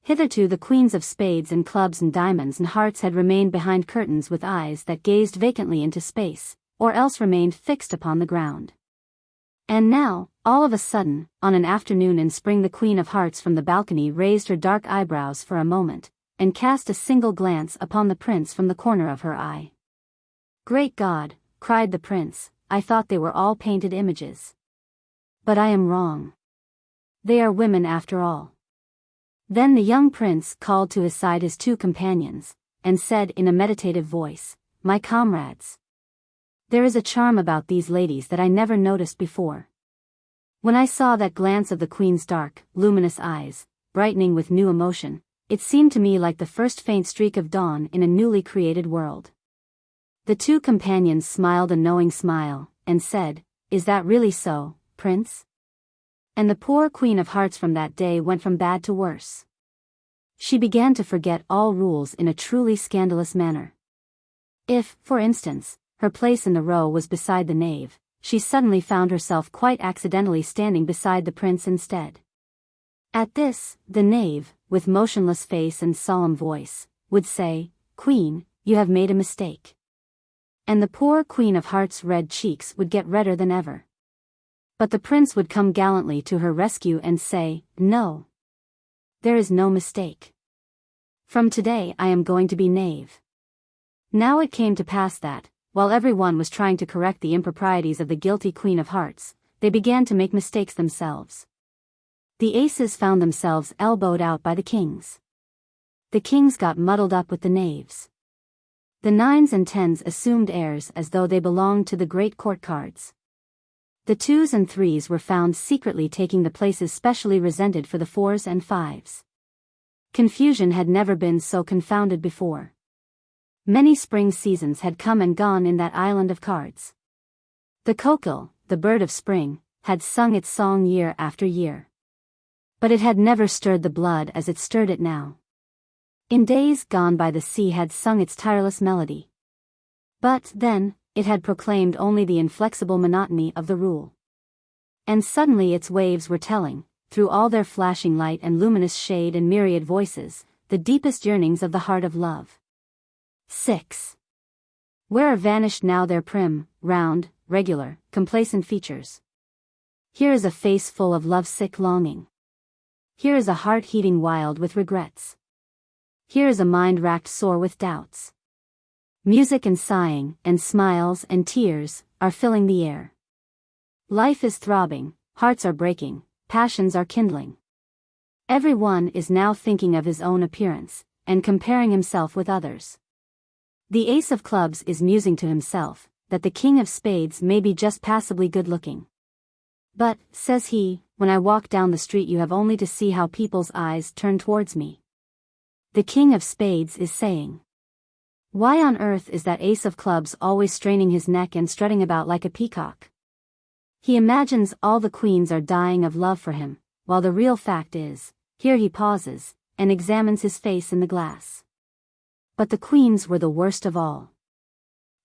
Hitherto the queens of spades and clubs and diamonds and hearts had remained behind curtains with eyes that gazed vacantly into space, or else remained fixed upon the ground. And now, all of a sudden, on an afternoon in spring, the Queen of Hearts from the balcony raised her dark eyebrows for a moment, and cast a single glance upon the prince from the corner of her eye. "Great God," cried the prince, "I thought they were all painted images. But I am wrong. They are women after all." Then the young prince called to his side his two companions, and said in a meditative voice, "My comrades, there is a charm about these ladies that I never noticed before. When I saw that glance of the queen's dark, luminous eyes, brightening with new emotion, it seemed to me like the first faint streak of dawn in a newly created world." The two companions smiled a knowing smile, and said, "Is that really so, Prince?" And the poor Queen of Hearts from that day went from bad to worse. She began to forget all rules in a truly scandalous manner. If, for instance, her place in the row was beside the knave, she suddenly found herself quite accidentally standing beside the prince instead. At this, the knave, with motionless face and solemn voice, would say, "Queen, you have made a mistake." And the poor Queen of Hearts' red cheeks would get redder than ever. But the prince would come gallantly to her rescue and say, "No. There is no mistake. From today I am going to be knave." Now it came to pass that, while everyone was trying to correct the improprieties of the guilty Queen of Hearts, they began to make mistakes themselves. The aces found themselves elbowed out by the kings. The kings got muddled up with the knaves. The nines and tens assumed airs as though they belonged to the great court cards. The twos and threes were found secretly taking the places specially resented for the fours and fives. Confusion had never been so confounded before. Many spring seasons had come and gone in that island of cards. The kokil, the bird of spring, had sung its song year after year. But it had never stirred the blood as it stirred it now. In days gone by the sea had sung its tireless melody. But then, it had proclaimed only the inflexible monotony of the rule. And suddenly its waves were telling, through all their flashing light and luminous shade and myriad voices, the deepest yearnings of the heart of love. 6. Where are vanished now their prim, round, regular, complacent features? Here is a face full of love-sick longing. Here is a heart heating wild with regrets. Here is a mind racked sore with doubts. Music and sighing, and smiles and tears, are filling the air. Life is throbbing, hearts are breaking, passions are kindling. Every one is now thinking of his own appearance, and comparing himself with others. The Ace of Clubs is musing to himself, that the King of Spades may be just passably good-looking. But, says he, when I walk down the street you have only to see how people's eyes turn towards me. The King of Spades is saying. Why on earth is that Ace of Clubs always straining his neck and strutting about like a peacock? He imagines all the queens are dying of love for him, while the real fact is, here he pauses, and examines his face in the glass. But the queens were the worst of all.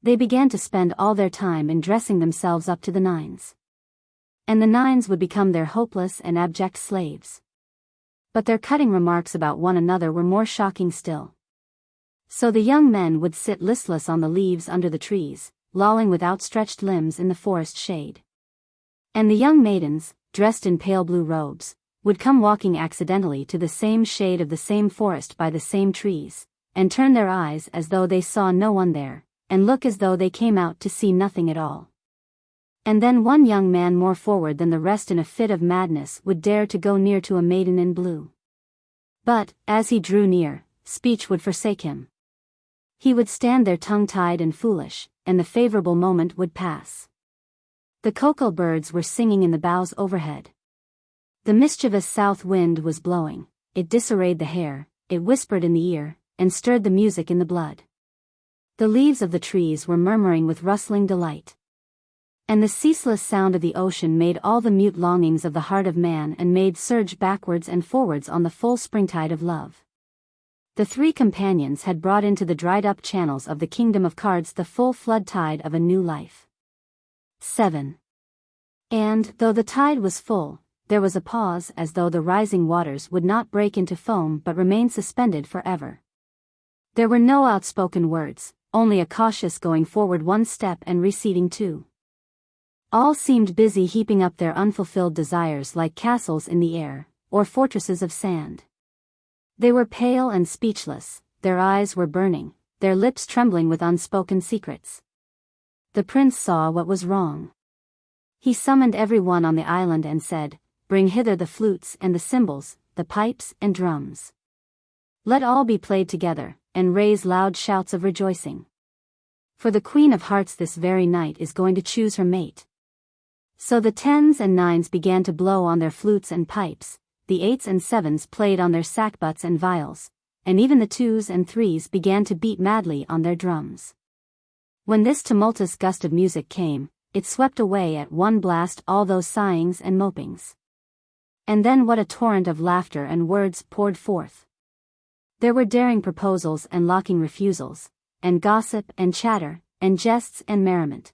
They began to spend all their time in dressing themselves up to the nines. And the nines would become their hopeless and abject slaves. But their cutting remarks about one another were more shocking still. So the young men would sit listless on the leaves under the trees, lolling with outstretched limbs in the forest shade. And the young maidens, dressed in pale blue robes, would come walking accidentally to the same shade of the same forest by the same trees, and turn their eyes as though they saw no one there, and look as though they came out to see nothing at all. And then one young man more forward than the rest in a fit of madness would dare to go near to a maiden in blue. But, as he drew near, speech would forsake him. He would stand there tongue-tied and foolish, and the favorable moment would pass. The cocoa birds were singing in the boughs overhead. The mischievous south wind was blowing, it disarrayed the hair, it whispered in the ear, and stirred the music in the blood. The leaves of the trees were murmuring with rustling delight. And the ceaseless sound of the ocean made all the mute longings of the heart of man and made surge backwards and forwards on the full springtide of love. The three companions had brought into the dried-up channels of the kingdom of cards the full flood tide of a new life. 7. And, though the tide was full, there was a pause as though the rising waters would not break into foam but remain suspended forever. There were no outspoken words, only a cautious going forward one step and receding two. All seemed busy heaping up their unfulfilled desires like castles in the air, or fortresses of sand. They were pale and speechless, their eyes were burning, their lips trembling with unspoken secrets. The prince saw what was wrong. He summoned every one on the island and said, "Bring hither the flutes and the cymbals, the pipes and drums. Let all be played together, and raise loud shouts of rejoicing. For the Queen of Hearts this very night is going to choose her mate." So the tens and nines began to blow on their flutes and pipes, the eights and sevens played on their sackbuts and viols, and even the twos and threes began to beat madly on their drums. When this tumultuous gust of music came, it swept away at one blast all those sighings and mopings. And then what a torrent of laughter and words poured forth. There were daring proposals and locking refusals, and gossip and chatter, and jests and merriment.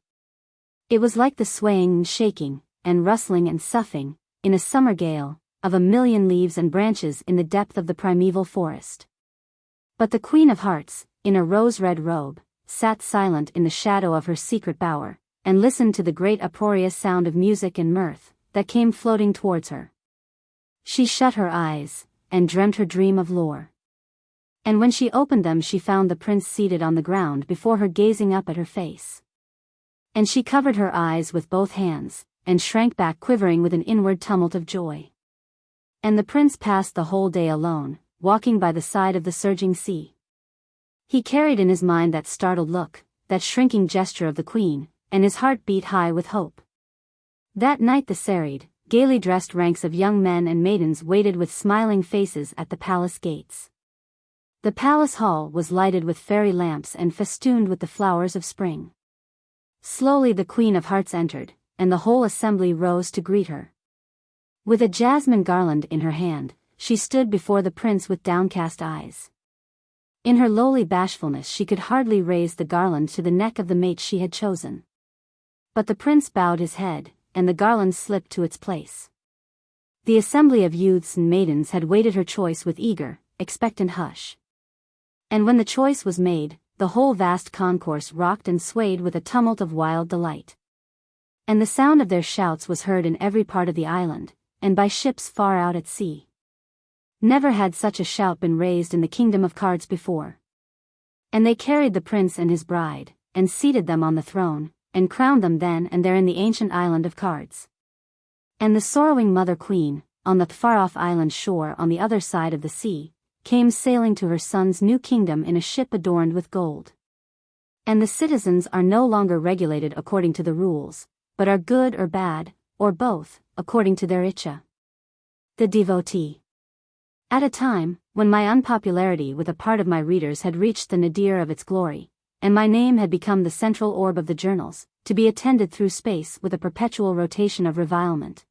It was like the swaying and shaking, and rustling and soughing, in a summer gale, of a million leaves and branches in the depth of the primeval forest. But the Queen of Hearts, in a rose-red robe, sat silent in the shadow of her secret bower, and listened to the great uproarious sound of music and mirth, that came floating towards her. She shut her eyes, and dreamt her dream of lore. And when she opened them she found the prince seated on the ground before her gazing up at her face. And she covered her eyes with both hands, and shrank back quivering with an inward tumult of joy. And the prince passed the whole day alone, walking by the side of the surging sea. He carried in his mind that startled look, that shrinking gesture of the queen, and his heart beat high with hope. That night the serried, gaily dressed ranks of young men and maidens waited with smiling faces at the palace gates. The palace hall was lighted with fairy lamps and festooned with the flowers of spring. Slowly the Queen of Hearts entered, and the whole assembly rose to greet her. With a jasmine garland in her hand, she stood before the prince with downcast eyes. In her lowly bashfulness she could hardly raise the garland to the neck of the mate she had chosen. But the prince bowed his head, and the garland slipped to its place. The assembly of youths and maidens had waited her choice with eager, expectant hush. And when the choice was made, the whole vast concourse rocked and swayed with a tumult of wild delight. And the sound of their shouts was heard in every part of the island, and by ships far out at sea. Never had such a shout been raised in the kingdom of cards before. And they carried the prince and his bride, and seated them on the throne, and crowned them then and there in the ancient island of cards. And the sorrowing mother queen, on the far-off island shore on the other side of the sea, came sailing to her son's new kingdom in a ship adorned with gold. And the citizens are no longer regulated according to the rules, but are good or bad, or both, according to their itcha. The devotee. At a time, when my unpopularity with a part of my readers had reached the nadir of its glory, and my name had become the central orb of the journals, to be attended through space with a perpetual rotation of revilement,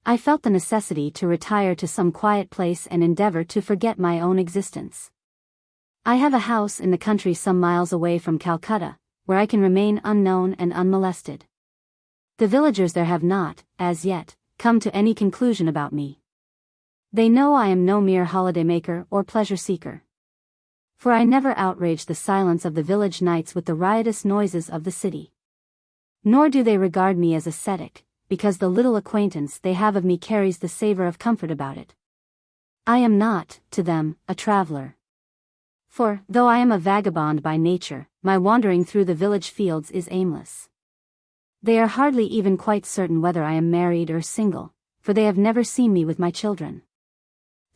I felt the necessity to retire to some quiet place and endeavor to forget my own existence. I have a house in the country some miles away from Calcutta, where I can remain unknown and unmolested. The villagers there have not, as yet, come to any conclusion about me. They know I am no mere holiday-maker or pleasure-seeker. For I never outrage the silence of the village nights with the riotous noises of the city. Nor do they regard me as ascetic, because the little acquaintance they have of me carries the savor of comfort about it. I am not, to them, a traveler. For, though I am a vagabond by nature, my wandering through the village fields is aimless. They are hardly even quite certain whether I am married or single, for they have never seen me with my children.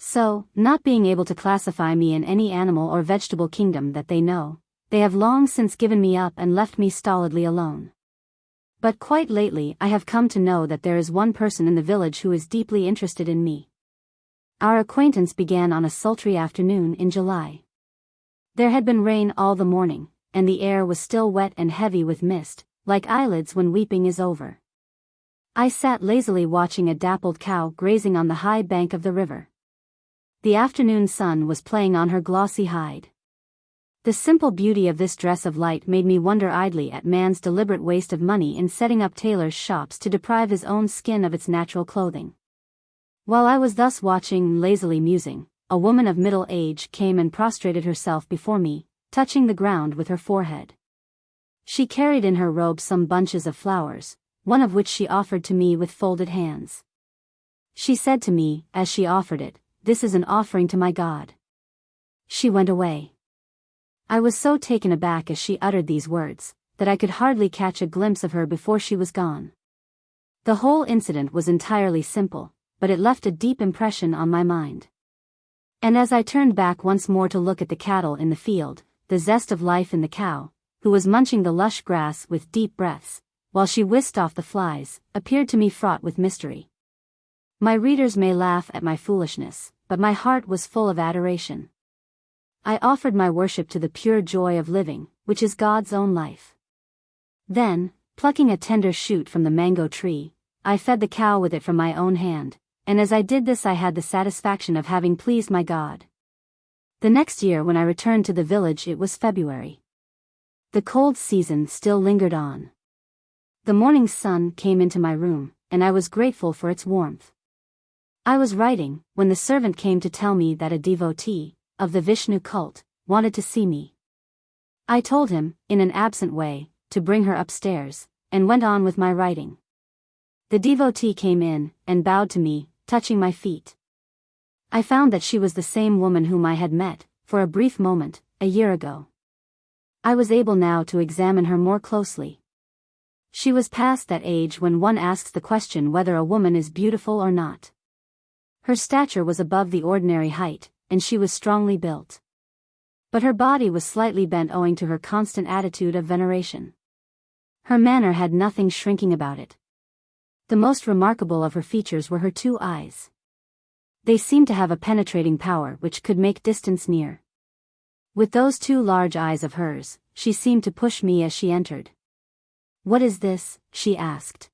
So, not being able to classify me in any animal or vegetable kingdom that they know, they have long since given me up and left me stolidly alone. But quite lately I have come to know that there is one person in the village who is deeply interested in me. Our acquaintance began on a sultry afternoon in July. There had been rain all the morning, and the air was still wet and heavy with mist, like eyelids when weeping is over. I sat lazily watching a dappled cow grazing on the high bank of the river. The afternoon sun was playing on her glossy hide. The simple beauty of this dress of light made me wonder idly at man's deliberate waste of money in setting up tailors' shops to deprive his own skin of its natural clothing. While I was thus watching and lazily musing, a woman of middle age came and prostrated herself before me, touching the ground with her forehead. She carried in her robe some bunches of flowers, one of which she offered to me with folded hands. She said to me, as she offered it, "This is an offering to my God." She went away. I was so taken aback as she uttered these words, that I could hardly catch a glimpse of her before she was gone. The whole incident was entirely simple, but it left a deep impression on my mind. And as I turned back once more to look at the cattle in the field, the zest of life in the cow, who was munching the lush grass with deep breaths, while she whisked off the flies, appeared to me fraught with mystery. My readers may laugh at my foolishness, but my heart was full of adoration. I offered my worship to the pure joy of living, which is God's own life. Then, plucking a tender shoot from the mango tree, I fed the cow with it from my own hand, and as I did this I had the satisfaction of having pleased my God. The next year when I returned to the village it was February. The cold season still lingered on. The morning sun came into my room, and I was grateful for its warmth. I was writing, when the servant came to tell me that a devotee, of the Vishnu cult, wanted to see me. I told him, in an absent way, to bring her upstairs, and went on with my writing. The devotee came in, and bowed to me, touching my feet. I found that she was the same woman whom I had met, for a brief moment, a year ago. I was able now to examine her more closely. She was past that age when one asks the question whether a woman is beautiful or not. Her stature was above the ordinary height, and she was strongly built. But her body was slightly bent owing to her constant attitude of veneration. Her manner had nothing shrinking about it. The most remarkable of her features were her two eyes. They seemed to have a penetrating power which could make distance near. With those two large eyes of hers, she seemed to push me as she entered. "What is this?" she asked.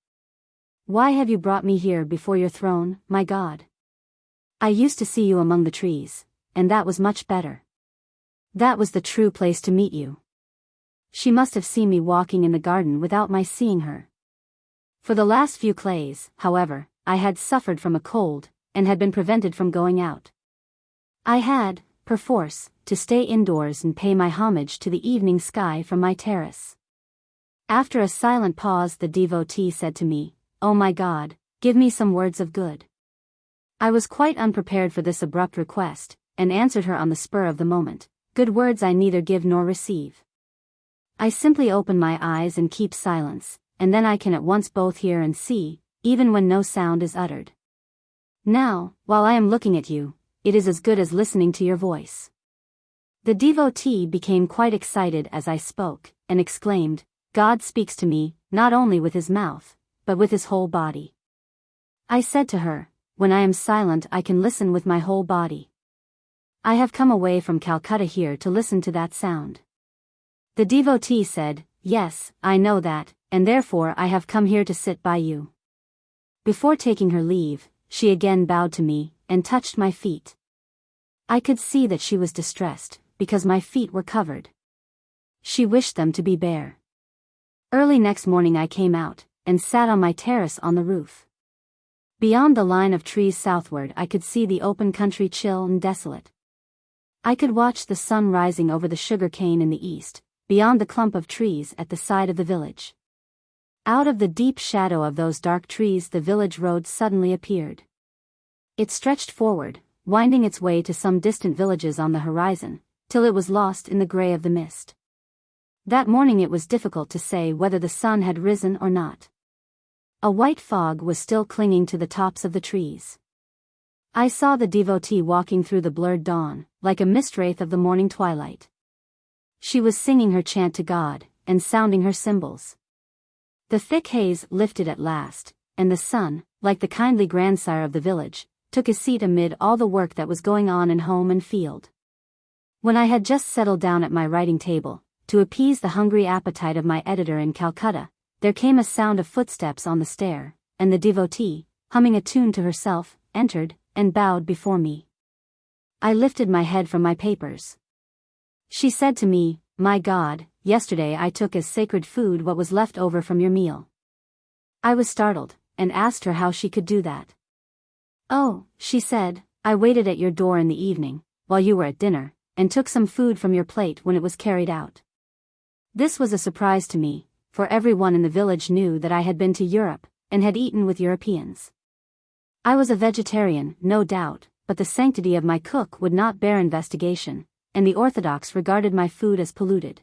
"Why have you brought me here before your throne, my God? I used to see you among the trees, and that was much better. That was the true place to meet you. She must have seen me walking in the garden without my seeing her. For the last few clays, however, I had suffered from a cold, and had been prevented from going out. I had, perforce, to stay indoors and pay my homage to the evening sky from my terrace. After a silent pause, the devotee said to me, "Oh my God, give me some words of good." I was quite unprepared for this abrupt request, and answered her on the spur of the moment, "Good words I neither give nor receive. I simply open my eyes and keep silence, and then I can at once both hear and see, even when no sound is uttered. Now, while I am looking at you, it is as good as listening to your voice." The devotee became quite excited as I spoke, and exclaimed, "God speaks to me, not only with his mouth, but with his whole body." I said to her, "When I am silent I can listen with my whole body. I have come away from Calcutta here to listen to that sound." The devotee said, "Yes, I know that, and therefore I have come here to sit by you." Before taking her leave, she again bowed to me, and touched my feet. I could see that she was distressed, because my feet were covered. She wished them to be bare. Early next morning I came out, and sat on my terrace on the roof. Beyond the line of trees southward I could see the open country chill and desolate. I could watch the sun rising over the sugar cane in the east, beyond the clump of trees at the side of the village. Out of the deep shadow of those dark trees the village road suddenly appeared. It stretched forward, winding its way to some distant villages on the horizon, till it was lost in the grey of the mist. That morning it was difficult to say whether the sun had risen or not. A white fog was still clinging to the tops of the trees. I saw the devotee walking through the blurred dawn, like a mist-wraith of the morning twilight. She was singing her chant to God, and sounding her cymbals. The thick haze lifted at last, and the sun, like the kindly grandsire of the village, took his seat amid all the work that was going on in home and field. When I had just settled down at my writing table, to appease the hungry appetite of my editor in Calcutta, there came a sound of footsteps on the stair, and the devotee, humming a tune to herself, entered, and bowed before me. I lifted my head from my papers. She said to me, "My God, yesterday I took as sacred food what was left over from your meal." I was startled, and asked her how she could do that. "Oh," she said, "I waited at your door in the evening, while you were at dinner, and took some food from your plate when it was carried out." This was a surprise to me, for everyone in the village knew that I had been to Europe, and had eaten with Europeans. I was a vegetarian, no doubt, but the sanctity of my cook would not bear investigation, and the Orthodox regarded my food as polluted.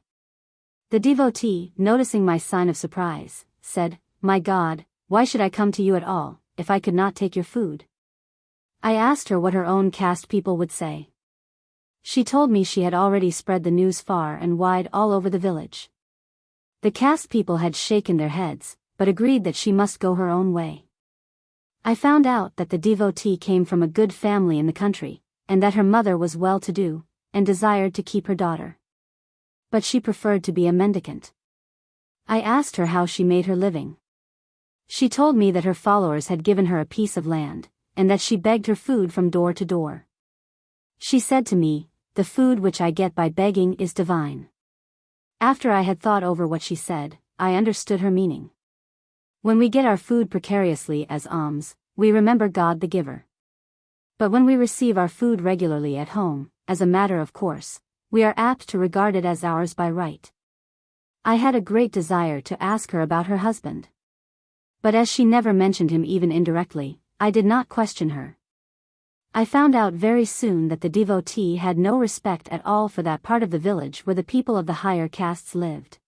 The devotee, noticing my sign of surprise, said, "My God, why should I come to you at all, if I could not take your food?" I asked her what her own caste people would say. She told me she had already spread the news far and wide all over the village. The caste people had shaken their heads, but agreed that she must go her own way. I found out that the devotee came from a good family in the country, and that her mother was well-to-do, and desired to keep her daughter. But she preferred to be a mendicant. I asked her how she made her living. She told me that her followers had given her a piece of land, and that she begged her food from door to door. She said to me, "The food which I get by begging is divine." After I had thought over what she said, I understood her meaning. When we get our food precariously as alms, we remember God the giver. But when we receive our food regularly at home, as a matter of course, we are apt to regard it as ours by right. I had a great desire to ask her about her husband. But as she never mentioned him even indirectly, I did not question her. I found out very soon that the devotee had no respect at all for that part of the village where the people of the higher castes lived.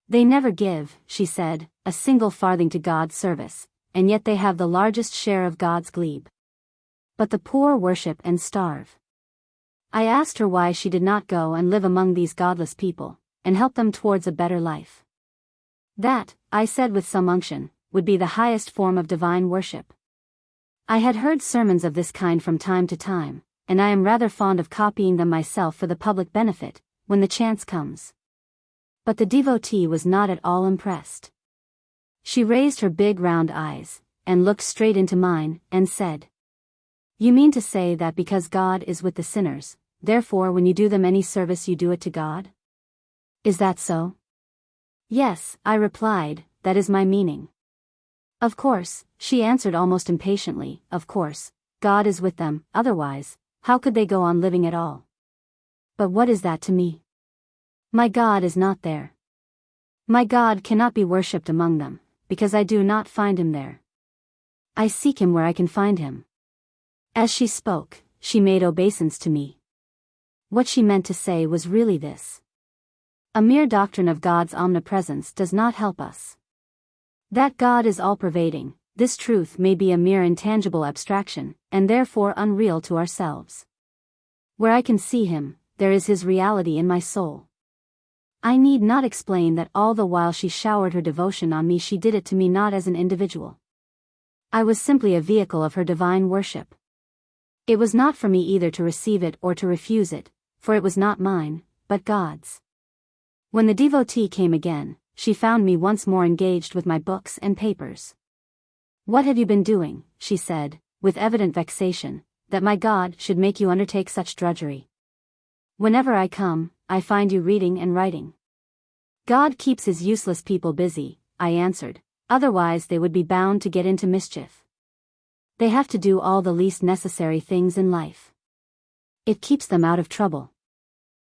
They never give, she said, a single farthing to God's service, and yet they have the largest share of God's glebe. But the poor worship and starve. I asked her why she did not go and live among these godless people, and help them towards a better life. That, I said with some unction, would be the highest form of divine worship. I had heard sermons of this kind from time to time, and I am rather fond of copying them myself for the public benefit, when the chance comes. But the devotee was not at all impressed. She raised her big round eyes, and looked straight into mine, and said, "You mean to say that because God is with the sinners, therefore when you do them any service you do it to God? Is that so? Yes, I replied, that is my meaning. Of course, she answered almost impatiently, of course, God is with them, otherwise, how could they go on living at all? But what is that to me? My God is not there. My God cannot be worshipped among them, because I do not find him there. I seek him where I can find him. As she spoke, she made obeisance to me. What she meant to say was really this. A mere doctrine of God's omnipresence does not help us. That God is all-pervading, this truth may be a mere intangible abstraction, and therefore unreal to ourselves. Where I can see him, there is his reality in my soul. I need not explain that all the while she showered her devotion on me, she did it to me not as an individual. I was simply a vehicle of her divine worship. It was not for me either to receive it or to refuse it, for it was not mine, but God's. When the devotee came again, she found me once more engaged with my books and papers. What have you been doing, she said, with evident vexation, that my God should make you undertake such drudgery? Whenever I come, I find you reading and writing. God keeps his useless people busy, I answered, otherwise they would be bound to get into mischief. They have to do all the least necessary things in life. It keeps them out of trouble.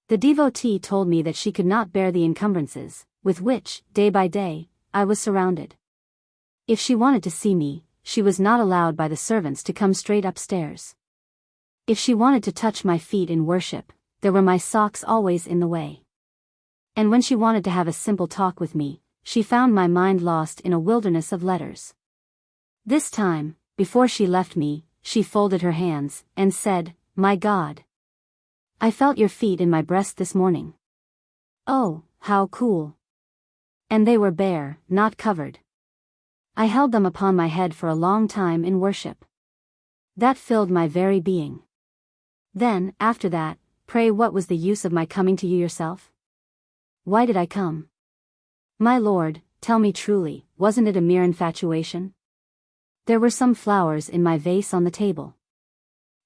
The devotee told me that she could not bear the encumbrances, with which, day by day, I was surrounded. If she wanted to see me, she was not allowed by the servants to come straight upstairs. If she wanted to touch my feet in worship, there were my socks always in the way. And when she wanted to have a simple talk with me, she found my mind lost in a wilderness of letters. This time, before she left me, she folded her hands, and said, "My God, I felt your feet in my breast this morning. Oh, how cool! And they were bare, not covered. I held them upon my head for a long time in worship. That filled my very being. Then, after that, pray what was the use of my coming to you yourself? Why did I come? My Lord, tell me truly, wasn't it a mere infatuation? There were some flowers in my vase on the table.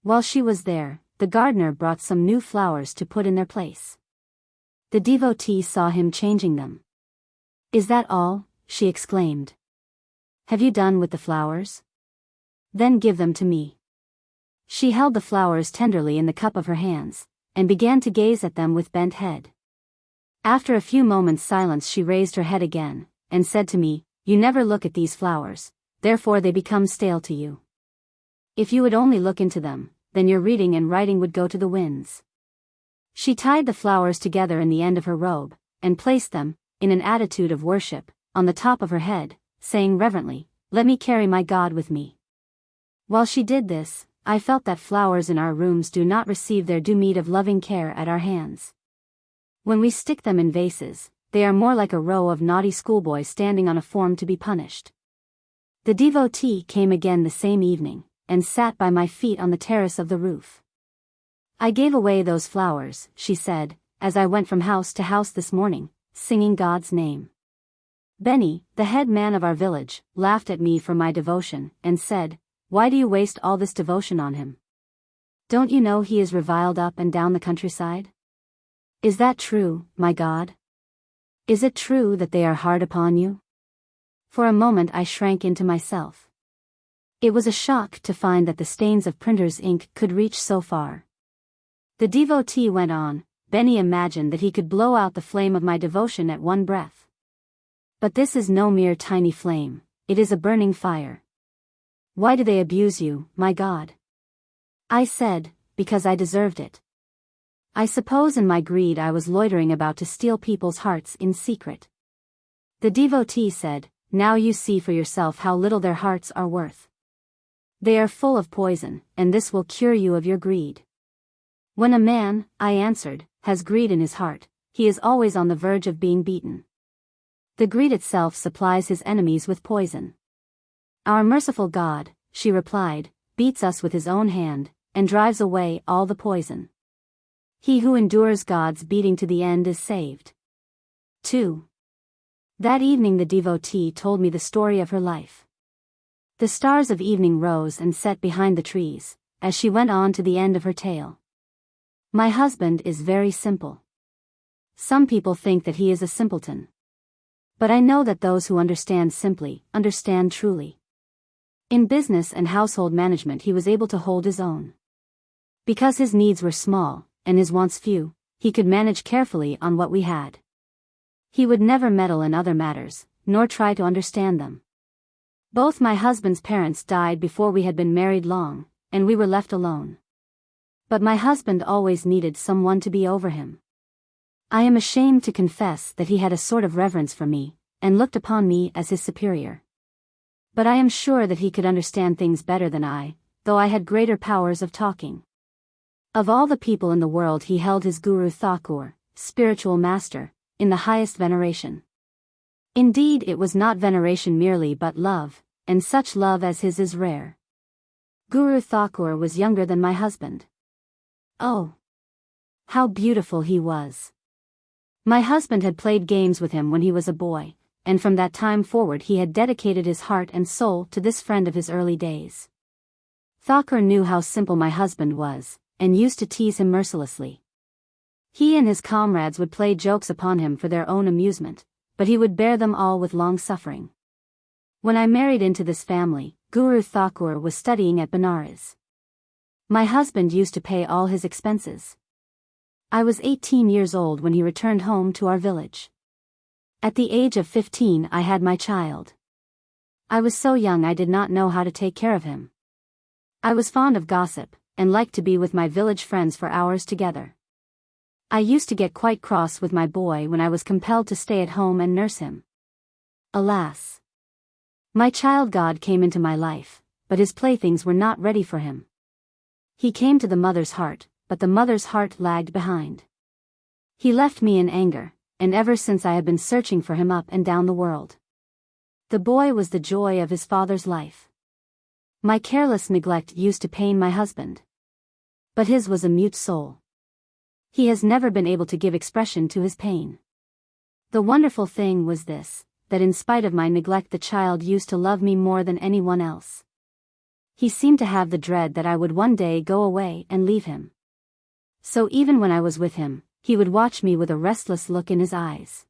While she was there, the gardener brought some new flowers to put in their place. The devotee saw him changing them. Is that all? She exclaimed. Have you done with the flowers? Then give them to me. She held the flowers tenderly in the cup of her hands, and began to gaze at them with bent head. After a few moments' silence she raised her head again, and said to me, You never look at these flowers, therefore they become stale to you. If you would only look into them, then your reading and writing would go to the winds. She tied the flowers together in the end of her robe, and placed them, in an attitude of worship, on the top of her head, saying reverently, Let me carry my God with me. While she did this, I felt that flowers in our rooms do not receive their due meed of loving care at our hands. When we stick them in vases, they are more like a row of naughty schoolboys standing on a form to be punished. The devotee came again the same evening, and sat by my feet on the terrace of the roof. I gave away those flowers, she said, as I went from house to house this morning, singing God's name. Benny, the head man of our village, laughed at me for my devotion, and said, Why do you waste all this devotion on him? Don't you know he is reviled up and down the countryside? Is that true, my God? Is it true that they are hard upon you? For a moment I shrank into myself. It was a shock to find that the stains of printer's ink could reach so far. The devotee went on, Benny imagined that he could blow out the flame of my devotion at one breath. But this is no mere tiny flame, it is a burning fire. Why do they abuse you, my God? I said, because I deserved it. I suppose in my greed I was loitering about to steal people's hearts in secret. The devotee said, Now you see for yourself how little their hearts are worth. They are full of poison, and this will cure you of your greed. When a man, I answered, has greed in his heart, he is always on the verge of being beaten. The greed itself supplies his enemies with poison. Our merciful God, she replied, beats us with his own hand, and drives away all the poison. He who endures God's beating to the end is saved. 2. That evening the devotee told me the story of her life. The stars of evening rose and set behind the trees, as she went on to the end of her tale. My husband is very simple. Some people think that he is a simpleton. But I know that those who understand simply, understand truly. In business and household management he was able to hold his own. Because his needs were small, and his wants few, he could manage carefully on what we had. He would never meddle in other matters, nor try to understand them. Both my husband's parents died before we had been married long, and we were left alone. But my husband always needed someone to be over him. I am ashamed to confess that he had a sort of reverence for me, and looked upon me as his superior. But I am sure that he could understand things better than I, though I had greater powers of talking. Of all the people in the world he held his Guru Thakur, spiritual master, in the highest veneration. Indeed, it was not veneration merely but love, and such love as his is rare. Guru Thakur was younger than my husband. Oh! How beautiful he was! My husband had played games with him when he was a boy, and from that time forward he had dedicated his heart and soul to this friend of his early days. Thakur knew how simple my husband was, and used to tease him mercilessly. He and his comrades would play jokes upon him for their own amusement, but he would bear them all with long suffering. When I married into this family, Guru Thakur was studying at Benares. My husband used to pay all his expenses. I was 18 years old when he returned home to our village. At the age of 15 I had my child. I was so young I did not know how to take care of him. I was fond of gossip, and liked to be with my village friends for hours together. I used to get quite cross with my boy when I was compelled to stay at home and nurse him. Alas! My child God came into my life, but his playthings were not ready for him. He came to the mother's heart, but the mother's heart lagged behind. He left me in anger, and ever since I have been searching for him up and down the world. The boy was the joy of his father's life. My careless neglect used to pain my husband. But his was a mute soul. He has never been able to give expression to his pain. The wonderful thing was this, that in spite of my neglect the child used to love me more than anyone else. He seemed to have the dread that I would one day go away and leave him. So even when I was with him, he would watch me with a restless look in his eyes.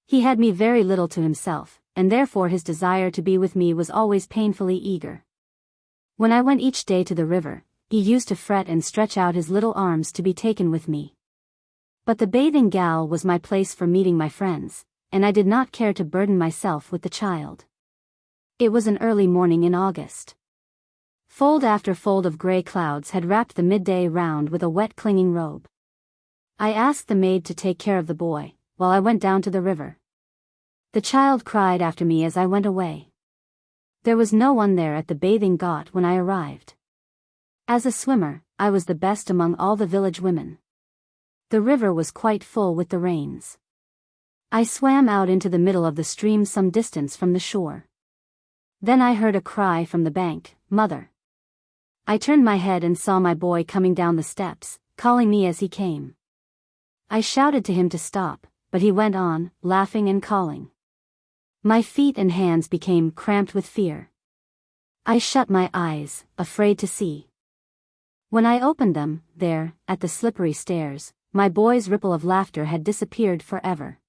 He had me very little to himself, and therefore his desire to be with me was always painfully eager. When I went each day to the river, he used to fret and stretch out his little arms to be taken with me. But the bathing gal was my place for meeting my friends, and I did not care to burden myself with the child. It was an early morning in August. Fold after fold of grey clouds had wrapped the midday round with a wet clinging robe. I asked the maid to take care of the boy, while I went down to the river. The child cried after me as I went away. There was no one there at the bathing ghat when I arrived. As a swimmer, I was the best among all the village women. The river was quite full with the rains. I swam out into the middle of the stream some distance from the shore. Then I heard a cry from the bank, "Mother!" I turned my head and saw my boy coming down the steps, calling me as he came. I shouted to him to stop, but he went on, laughing and calling. My feet and hands became cramped with fear. I shut my eyes, afraid to see. When I opened them, there, at the slippery stairs, my boy's ripple of laughter had disappeared forever.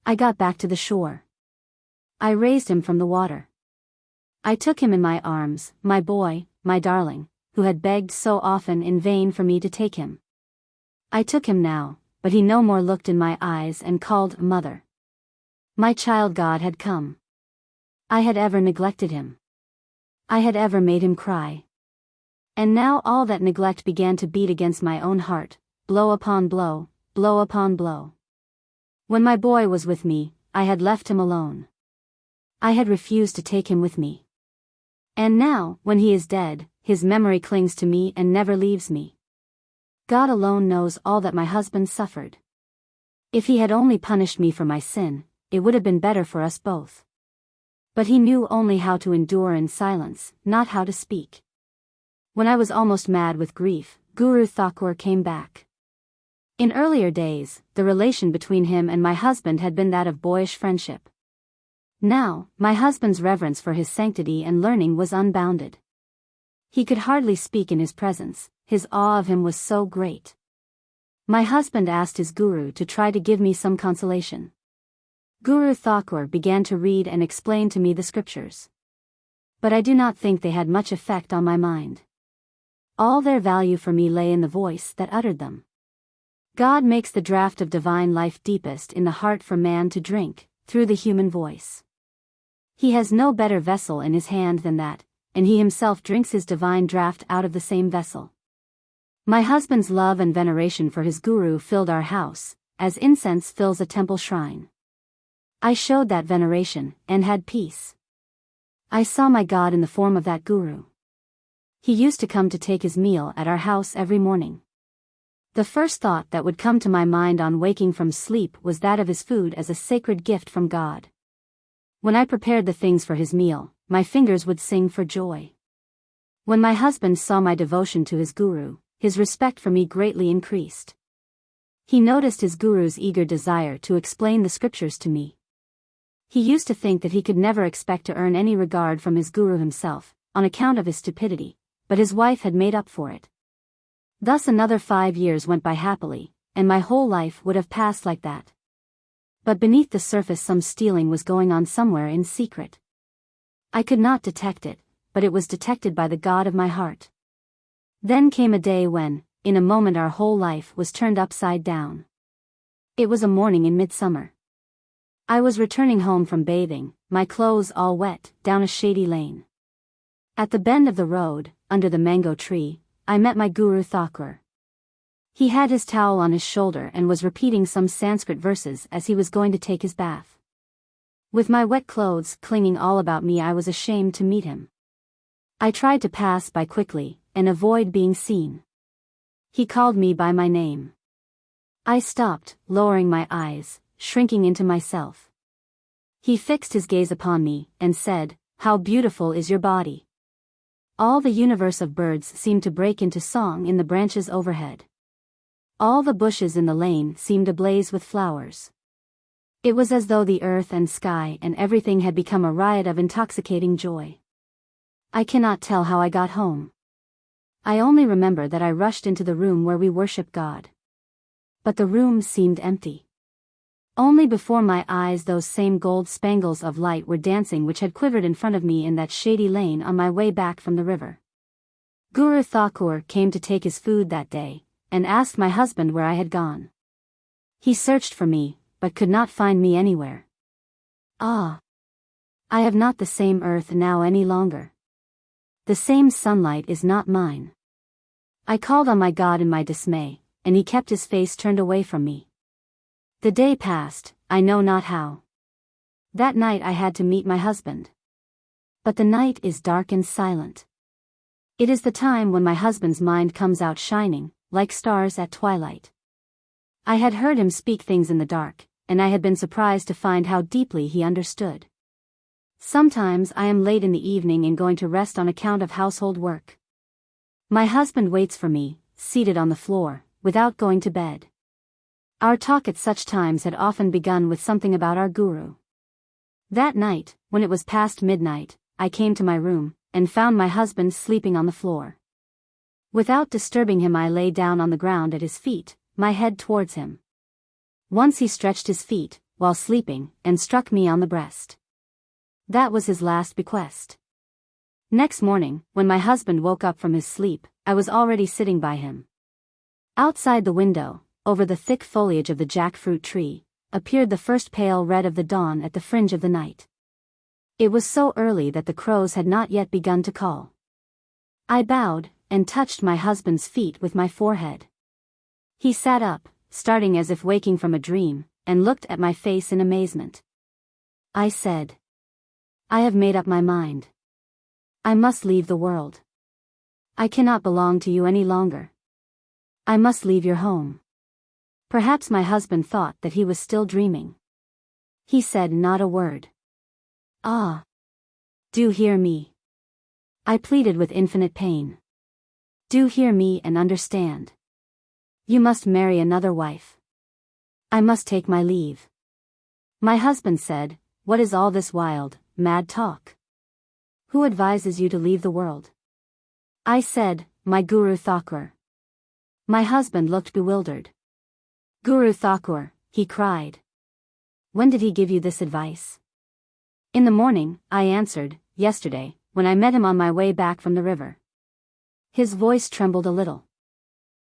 I got back to the shore. I raised him from the water. I took him in my arms, my boy, my darling, who had begged so often in vain for me to take him. I took him now, but he no more looked in my eyes and called "Mother." My child God had come. I had ever neglected him. I had ever made him cry. And now all that neglect began to beat against my own heart, blow upon blow, blow upon blow. When my boy was with me, I had left him alone. I had refused to take him with me. And now, when he is dead, his memory clings to me and never leaves me. God alone knows all that my husband suffered. If he had only punished me for my sin, it would have been better for us both. But he knew only how to endure in silence, not how to speak. When I was almost mad with grief, Guru Thakur came back. In earlier days, the relation between him and my husband had been that of boyish friendship. Now, my husband's reverence for his sanctity and learning was unbounded. He could hardly speak in his presence, his awe of him was so great. My husband asked his guru to try to give me some consolation. Guru Thakur began to read and explain to me the scriptures. But I do not think they had much effect on my mind. All their value for me lay in the voice that uttered them. God makes the draught of divine life deepest in the heart for man to drink, through the human voice. He has no better vessel in his hand than that, and he himself drinks his divine draught out of the same vessel. My husband's love and veneration for his guru filled our house, as incense fills a temple shrine. I showed that veneration, and had peace. I saw my God in the form of that guru. He used to come to take his meal at our house every morning. The first thought that would come to my mind on waking from sleep was that of his food as a sacred gift from God. When I prepared the things for his meal, my fingers would sing for joy. When my husband saw my devotion to his guru, his respect for me greatly increased. He noticed his guru's eager desire to explain the scriptures to me. He used to think that he could never expect to earn any regard from his guru himself, on account of his stupidity, but his wife had made up for it. Thus another 5 years went by happily, and my whole life would have passed like that. But beneath the surface some stealing was going on somewhere in secret. I could not detect it, but it was detected by the God of my heart. Then came a day when, in a moment our whole life was turned upside down. It was a morning in midsummer. I was returning home from bathing, my clothes all wet, down a shady lane. At the bend of the road, under the mango tree, I met my guru Thakur. He had his towel on his shoulder and was repeating some Sanskrit verses as he was going to take his bath. With my wet clothes clinging all about me, I was ashamed to meet him. I tried to pass by quickly, and avoid being seen. He called me by my name. I stopped, lowering my eyes, shrinking into myself. He fixed his gaze upon me, and said, "How beautiful is your body." All the universe of birds seemed to break into song in the branches overhead. All the bushes in the lane seemed ablaze with flowers. It was as though the earth and sky and everything had become a riot of intoxicating joy. I cannot tell how I got home. I only remember that I rushed into the room where we worship God. But the room seemed empty. Only before my eyes those same gold spangles of light were dancing which had quivered in front of me in that shady lane on my way back from the river. Guru Thakur came to take his food that day, and asked my husband where I had gone. He searched for me, but could not find me anywhere. Ah! I have not the same earth now any longer. The same sunlight is not mine. I called on my God in my dismay, and he kept his face turned away from me. The day passed, I know not how. That night I had to meet my husband. But the night is dark and silent. It is the time when my husband's mind comes out shining, like stars at twilight. I had heard him speak things in the dark, and I had been surprised to find how deeply he understood. Sometimes I am late in the evening in going to rest on account of household work. My husband waits for me, seated on the floor, without going to bed. Our talk at such times had often begun with something about our guru. That night, when it was past midnight, I came to my room, and found my husband sleeping on the floor. Without disturbing him, I lay down on the ground at his feet, my head towards him. Once he stretched his feet, while sleeping, and struck me on the breast. That was his last bequest. Next morning, when my husband woke up from his sleep, I was already sitting by him. Outside the window, over the thick foliage of the jackfruit tree, appeared the first pale red of the dawn at the fringe of the night. It was so early that the crows had not yet begun to call. I bowed, and touched my husband's feet with my forehead. He sat up, starting as if waking from a dream, and looked at my face in amazement. I said, "I have made up my mind. I must leave the world. I cannot belong to you any longer. I must leave your home." Perhaps my husband thought that he was still dreaming. He said not a word. "Ah! Do hear me," I pleaded with infinite pain. "Do hear me and understand. You must marry another wife. I must take my leave." My husband said, "What is all this wild, mad talk? Who advises you to leave the world?" I said, "My Guru Thakur." My husband looked bewildered. Guru Thakur, he cried. When did he give you this advice? In the morning, I answered, yesterday, when I met him on my way back from the river. His voice trembled a little.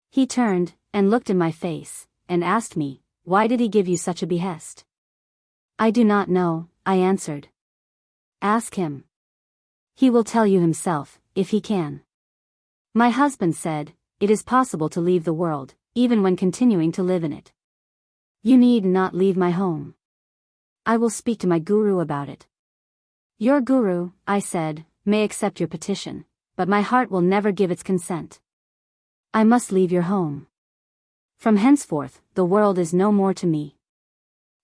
He turned, and looked in my face, and asked me, why did he give you such a behest? I do not know, I answered. Ask him. He will tell you himself, if he can. My husband said, it is possible to leave the world, even when continuing to live in it. You need not leave my home. I will speak to my guru about it. Your guru, I said, may accept your petition, but my heart will never give its consent. I must leave your home. From henceforth, the world is no more to me.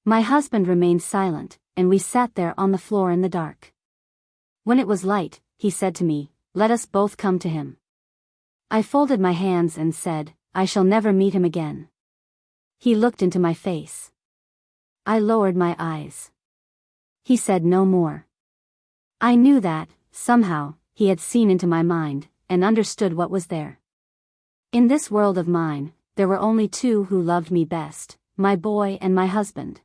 My husband remained silent, and we sat there on the floor in the dark. When it was light, he said to me, let us both come to him. I folded my hands and said, I shall never meet him again. He looked into my face. I lowered my eyes. He said no more. I knew that, somehow, he had seen into my mind, and understood what was there. In this world of mine, there were only two who loved me best, my boy and my husband.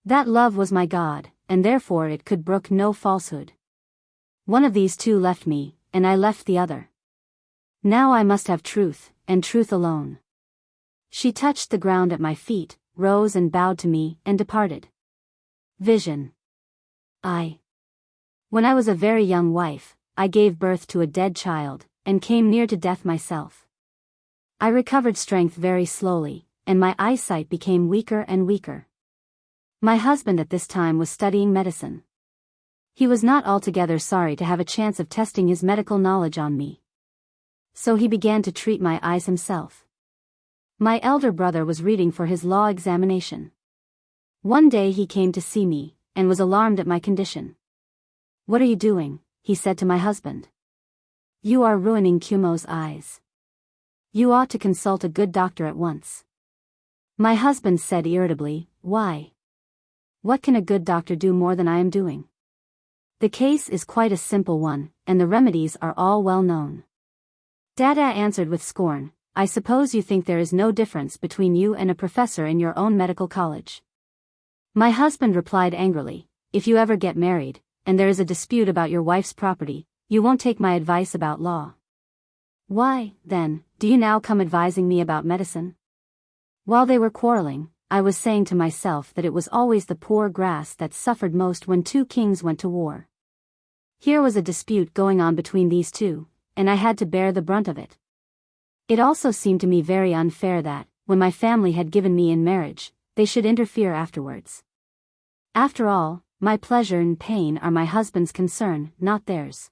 That love was my God, and therefore it could brook no falsehood. One of these two left me, and I left the other. Now I must have truth, and truth alone. She touched the ground at my feet, rose and bowed to me, and departed. Vision. When I was a very young wife, I gave birth to a dead child, and came near to death myself. I recovered strength very slowly, and my eyesight became weaker and weaker. My husband at this time was studying medicine. He was not altogether sorry to have a chance of testing his medical knowledge on me. So he began to treat my eyes himself. My elder brother was reading for his law examination. One day he came to see me, and was alarmed at my condition. What are you doing? He said to my husband. You are ruining Kumo's eyes. You ought to consult a good doctor at once. My husband said irritably, why? What can a good doctor do more than I am doing? The case is quite a simple one, and the remedies are all well known. Dada answered with scorn, I suppose you think there is no difference between you and a professor in your own medical college. My husband replied angrily, if you ever get married, and there is a dispute about your wife's property, you won't take my advice about law. Why, then, do you now come advising me about medicine? While they were quarreling, I was saying to myself that it was always the poor grass that suffered most when two kings went to war. Here was a dispute going on between these two, and I had to bear the brunt of it. It also seemed to me very unfair that, when my family had given me in marriage, they should interfere afterwards. After all, my pleasure and pain are my husband's concern, not theirs.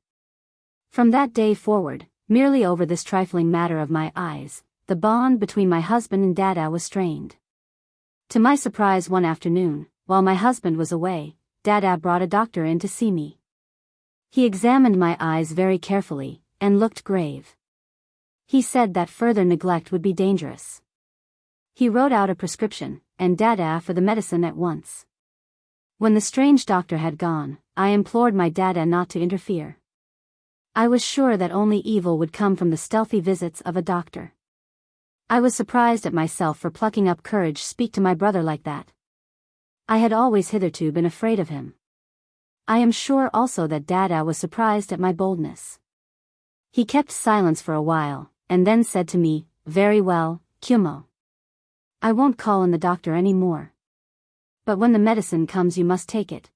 From that day forward, merely over this trifling matter of my eyes, the bond between my husband and Dada was strained. To my surprise one afternoon, while my husband was away, Dada brought a doctor in to see me. He examined my eyes very carefully, and looked grave. He said that further neglect would be dangerous. He wrote out a prescription, and Dada for the medicine at once. When the strange doctor had gone, I implored my Dada not to interfere. I was sure that only evil would come from the stealthy visits of a doctor. I was surprised at myself for plucking up courage to speak to my brother like that. I had always hitherto been afraid of him. I am sure also that Dada was surprised at my boldness. He kept silence for a while, and then said to me, very well, Kumo. I won't call in the doctor any more. But when the medicine comes you must take it.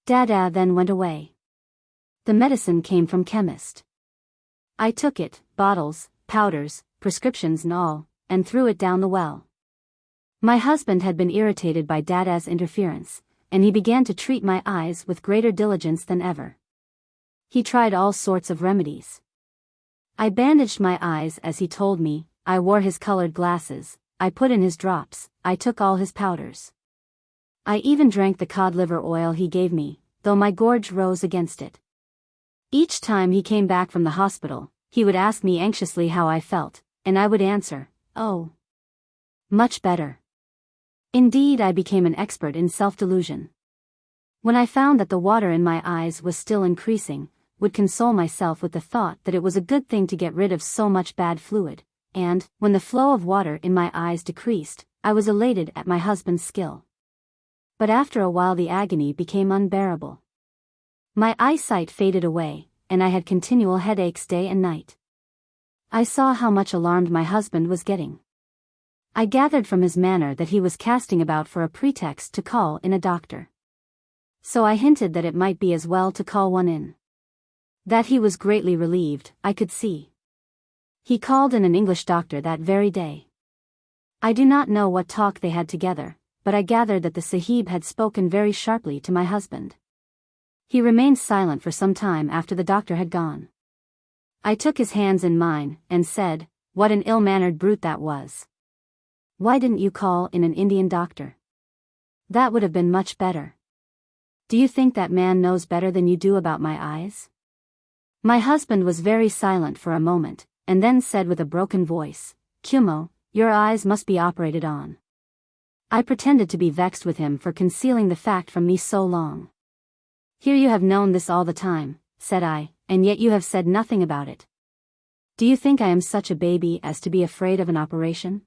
Dada then went away. The medicine came from chemist. I took it, bottles, powders, prescriptions and all, and threw it down the well. My husband had been irritated by Dada's interference, and he began to treat my eyes with greater diligence than ever. He tried all sorts of remedies. I bandaged my eyes as he told me, I wore his colored glasses, I put in his drops, I took all his powders. I even drank the cod liver oil he gave me, though my gorge rose against it. Each time he came back from the hospital, he would ask me anxiously how I felt, and I would answer, oh, much better. Indeed, I became an expert in self-delusion. When I found that the water in my eyes was still increasing, would console myself with the thought that it was a good thing to get rid of so much bad fluid, and, when the flow of water in my eyes decreased, I was elated at my husband's skill. But after a while the agony became unbearable. My eyesight faded away, and I had continual headaches day and night. I saw how much alarmed my husband was getting. I gathered from his manner that he was casting about for a pretext to call in a doctor. So I hinted that it might be as well to call one in. That he was greatly relieved, I could see. He called in an English doctor that very day. I do not know what talk they had together, but I gathered that the Sahib had spoken very sharply to my husband. He remained silent for some time after the doctor had gone. I took his hands in mine, and said, "What an ill-mannered brute that was. Why didn't you call in an Indian doctor? That would have been much better. Do you think that man knows better than you do about my eyes?" My husband was very silent for a moment, and then said with a broken voice, "Kumo, your eyes must be operated on." I pretended to be vexed with him for concealing the fact from me so long. "Here you have known this all the time," said I, "and yet you have said nothing about it. Do you think I am such a baby as to be afraid of an operation?"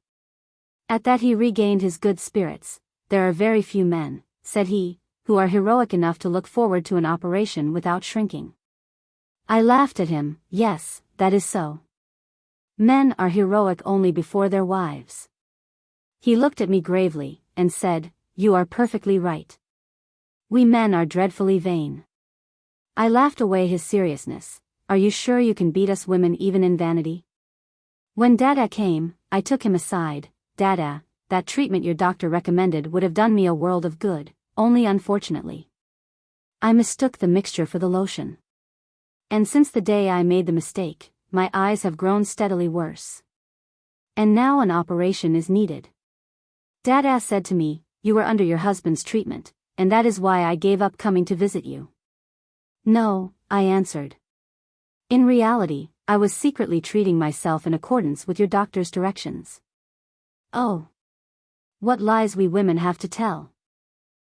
At that he regained his good spirits. "There are very few men," said he, "who are heroic enough to look forward to an operation without shrinking." I laughed at him. "Yes, that is so. Men are heroic only before their wives." He looked at me gravely, and said, "You are perfectly right. We men are dreadfully vain." I laughed away his seriousness. "Are you sure you can beat us women even in vanity?" When Dada came, I took him aside. "Dada, that treatment your doctor recommended would have done me a world of good, only unfortunately I mistook the mixture for the lotion. And since the day I made the mistake, my eyes have grown steadily worse. And now an operation is needed." Dada said to me, "You were under your husband's treatment, and that is why I gave up coming to visit you." "No," I answered. "In reality, I was secretly treating myself in accordance with your doctor's directions." "Oh. What lies we women have to tell.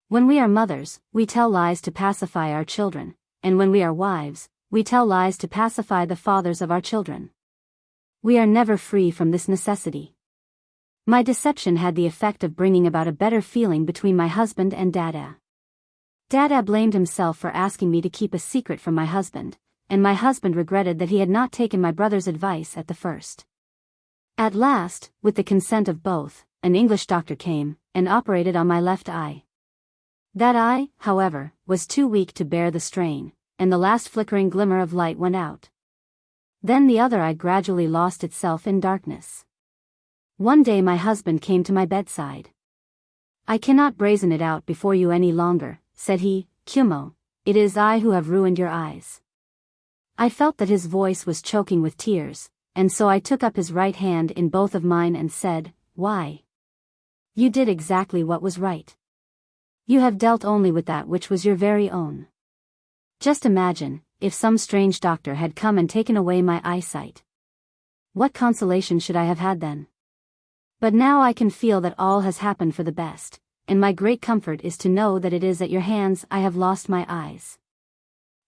When we are mothers, we tell lies to pacify our children, and when we are wives, we tell lies to pacify the fathers of our children. We are never free from this necessity." My deception had the effect of bringing about a better feeling between my husband and Dada. Dada blamed himself for asking me to keep a secret from my husband, and my husband regretted that he had not taken my brother's advice at the first. At last, with the consent of both, an English doctor came, and operated on my left eye. That eye, however, was too weak to bear the strain, and the last flickering glimmer of light went out. Then the other eye gradually lost itself in darkness. One day my husband came to my bedside. "I cannot brazen it out before you any longer," said he, "Kumo, it is I who have ruined your eyes." I felt that his voice was choking with tears, and so I took up his right hand in both of mine and said, "Why? You did exactly what was right. You have dealt only with that which was your very own. Just imagine, if some strange doctor had come and taken away my eyesight. What consolation should I have had then? But now I can feel that all has happened for the best, and my great comfort is to know that it is at your hands I have lost my eyes."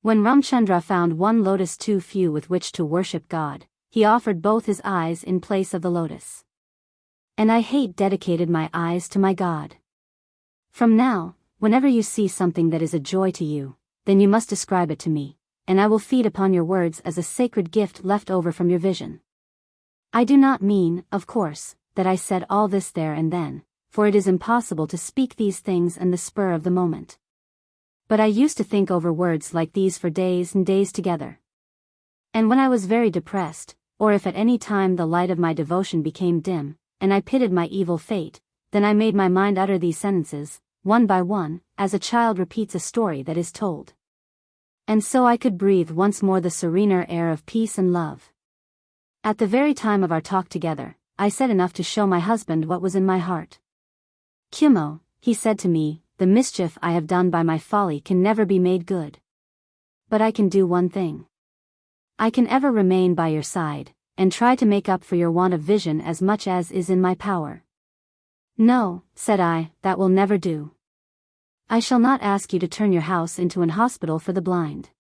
When Ramchandra found one lotus too few with which to worship God, he offered both his eyes in place of the lotus. And I dedicated my eyes to my God. From now, whenever you see something that is a joy to you, then you must describe it to me, and I will feed upon your words as a sacred gift left over from your vision. I do not mean, of course, that I said all this there and then, for it is impossible to speak these things in the spur of the moment. But I used to think over words like these for days and days together. And when I was very depressed, or if at any time the light of my devotion became dim, and I pitied my evil fate, then I made my mind utter these sentences, one by one, as a child repeats a story that is told. And so I could breathe once more the serener air of peace and love. At the very time of our talk together, I said enough to show my husband what was in my heart. "Kumo," he said to me, "the mischief I have done by my folly can never be made good. But I can do one thing. I can ever remain by your side, and try to make up for your want of vision as much as is in my power." "No," said I, "that will never do. I shall not ask you to turn your house into an hospital for the blind.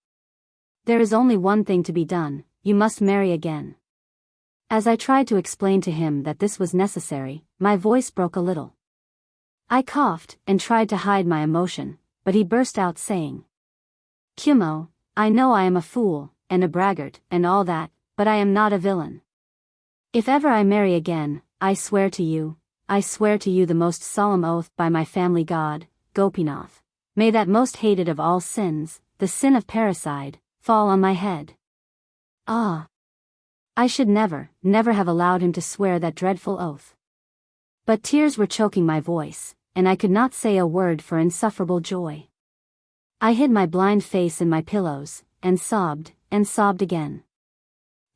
There is only one thing to be done, you must marry again." As I tried to explain to him that this was necessary, my voice broke a little. I coughed and tried to hide my emotion, but he burst out saying, "Kumo, I know I am a fool, and a braggart, and all that, but I am not a villain. If ever I marry again, I swear to you the most solemn oath by my family god, Gopinath, may that most hated of all sins, the sin of parricide, fall on my head." Ah! I should never have allowed him to swear that dreadful oath. But tears were choking my voice, and I could not say a word for insufferable joy. I hid my blind face in my pillows, and sobbed again.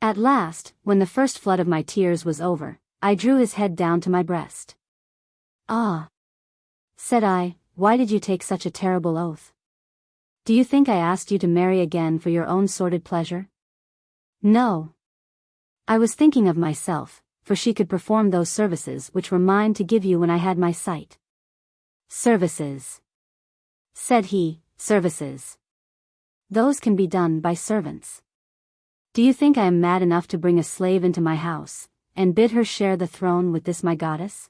At last, when the first flood of my tears was over, I drew his head down to my breast. "Ah," said I, "why did you take such a terrible oath? Do you think I asked you to marry again for your own sordid pleasure? No. I was thinking of myself, for she could perform those services which were mine to give you when I had my sight." "Services," said he, "services. Those can be done by servants. Do you think I am mad enough to bring a slave into my house, and bid her share the throne with this my goddess?"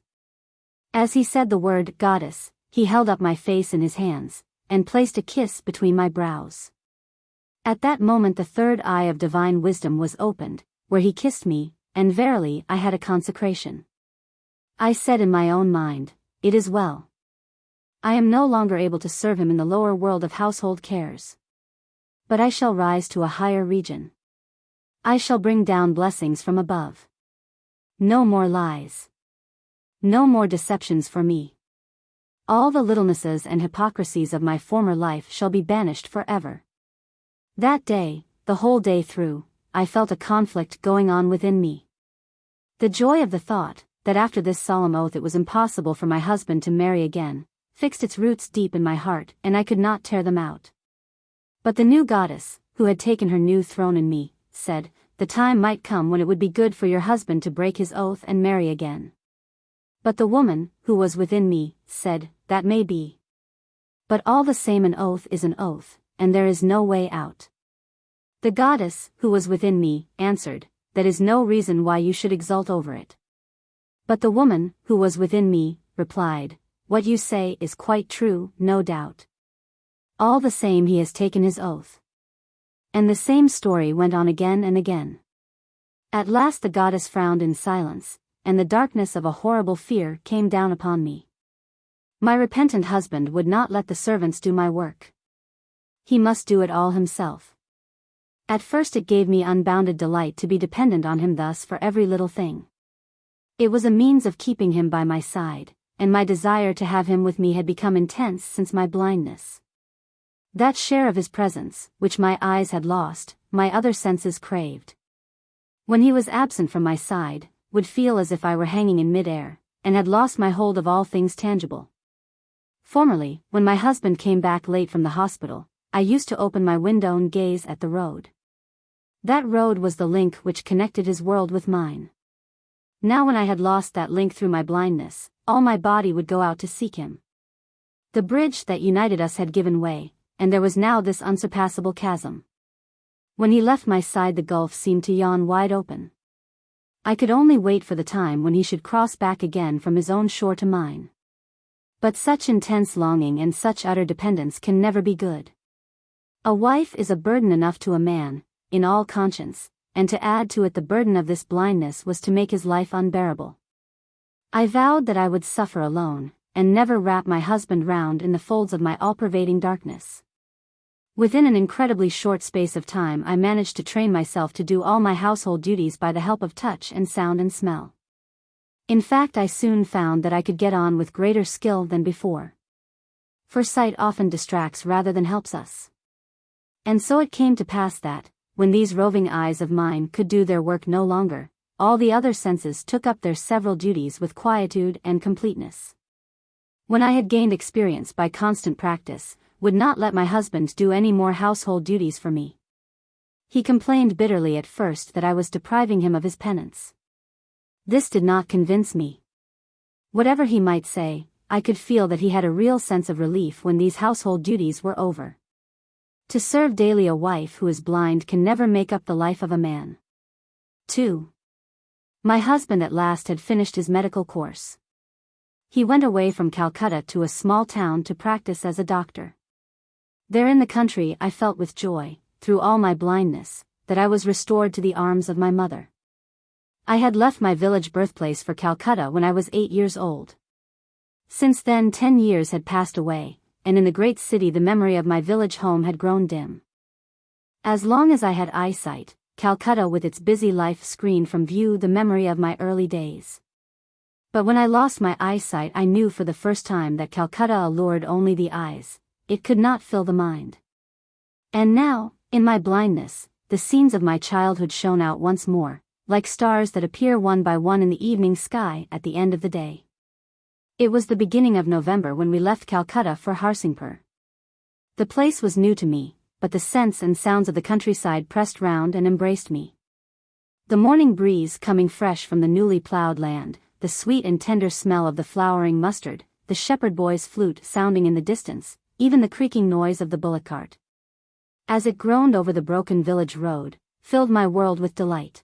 As he said the word goddess, he held up my face in his hands, and placed a kiss between my brows. At that moment the third eye of divine wisdom was opened, where he kissed me, and verily I had a consecration. I said in my own mind, "It is well. I am no longer able to serve him in the lower world of household cares. But I shall rise to a higher region. I shall bring down blessings from above. No more lies. No more deceptions for me. All the littlenesses and hypocrisies of my former life shall be banished forever." That day, the whole day through, I felt a conflict going on within me. The joy of the thought, that after this solemn oath it was impossible for my husband to marry again, fixed its roots deep in my heart, and I could not tear them out. But the new goddess, who had taken her new throne in me, said, "The time might come when it would be good for your husband to break his oath and marry again." But the woman, who was within me, said, "That may be. But all the same an oath is an oath, and there is no way out." The goddess, who was within me, answered, "That is no reason why you should exult over it." But the woman, who was within me, replied, "What you say is quite true, no doubt. All the same he has taken his oath." And the same story went on again and again. At last the goddess frowned in silence, and the darkness of a horrible fear came down upon me. My repentant husband would not let the servants do my work. He must do it all himself. At first it gave me unbounded delight to be dependent on him thus for every little thing. It was a means of keeping him by my side, and my desire to have him with me had become intense since my blindness. That share of his presence, which my eyes had lost, my other senses craved. When he was absent from my side, would feel as if I were hanging in mid-air, and had lost my hold of all things tangible. Formerly, when my husband came back late from the hospital, I used to open my window and gaze at the road. That road was the link which connected his world with mine. Now when I had lost that link through my blindness, all my body would go out to seek him. The bridge that united us had given way, and there was now this unsurpassable chasm. When he left my side the gulf seemed to yawn wide open. I could only wait for the time when he should cross back again from his own shore to mine. But such intense longing and such utter dependence can never be good. A wife is a burden enough to a man, in all conscience, and to add to it the burden of this blindness was to make his life unbearable. I vowed that I would suffer alone, and never wrap my husband round in the folds of my all-pervading darkness. Within an incredibly short space of time I managed to train myself to do all my household duties by the help of touch and sound and smell. In fact, I soon found that I could get on with greater skill than before. For sight often distracts rather than helps us. And so it came to pass that, when these roving eyes of mine could do their work no longer, all the other senses took up their several duties with quietude and completeness. When I had gained experience by constant practice, would not let my husband do any more household duties for me. He complained bitterly at first that I was depriving him of his penance. This did not convince me. Whatever he might say, I could feel that he had a real sense of relief when these household duties were over. To serve daily a wife who is blind can never make up the life of a man. 2. My husband at last had finished his medical course. He went away from Calcutta to a small town to practice as a doctor. There in the country I felt with joy, through all my blindness, that I was restored to the arms of my mother. I had left my village birthplace for Calcutta when I was 8 years old. Since then 10 years had passed away, and in the great city the memory of my village home had grown dim. As long as I had eyesight, Calcutta with its busy life screened from view the memory of my early days. But when I lost my eyesight I knew for the first time that Calcutta allured only the eyes, it could not fill the mind. And now, in my blindness, the scenes of my childhood shone out once more, like stars that appear one by one in the evening sky at the end of the day. It was the beginning of November when we left Calcutta for Harsingpur. The place was new to me, but the scents and sounds of the countryside pressed round and embraced me. The morning breeze coming fresh from the newly ploughed land, the sweet and tender smell of the flowering mustard, the shepherd boy's flute sounding in the distance, even the creaking noise of the bullock cart, as it groaned over the broken village road, filled my world with delight.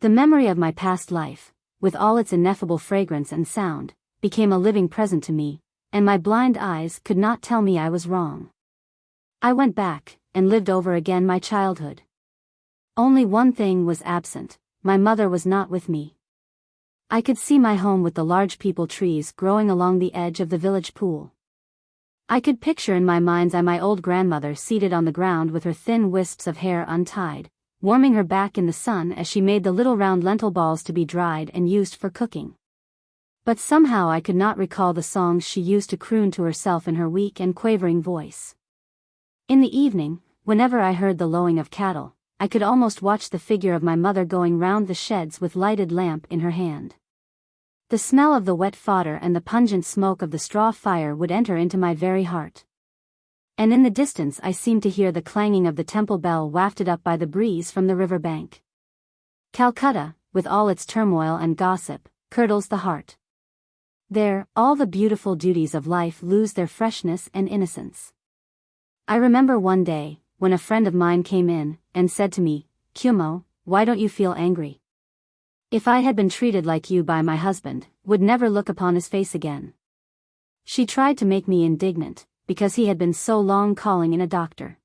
The memory of my past life, with all its ineffable fragrance and sound, became a living present to me, and my blind eyes could not tell me I was wrong. I went back, and lived over again my childhood. Only one thing was absent: my mother was not with me. I could see my home with the large peepal trees growing along the edge of the village pool. I could picture in my mind's eye my old grandmother seated on the ground with her thin wisps of hair untied, warming her back in the sun as she made the little round lentil balls to be dried and used for cooking. But somehow I could not recall the songs she used to croon to herself in her weak and quavering voice. In the evening, whenever I heard the lowing of cattle, I could almost watch the figure of my mother going round the sheds with lighted lamp in her hand. The smell of the wet fodder and the pungent smoke of the straw fire would enter into my very heart. And in the distance I seemed to hear the clanging of the temple bell wafted up by the breeze from the river bank. Calcutta, with all its turmoil and gossip, curdles the heart. There, all the beautiful duties of life lose their freshness and innocence. I remember one day, when a friend of mine came in, and said to me, "Kumo, why don't you feel angry? If I had been treated like you by my husband, would never look upon his face again." She tried to make me indignant, because he had been so long calling in a doctor.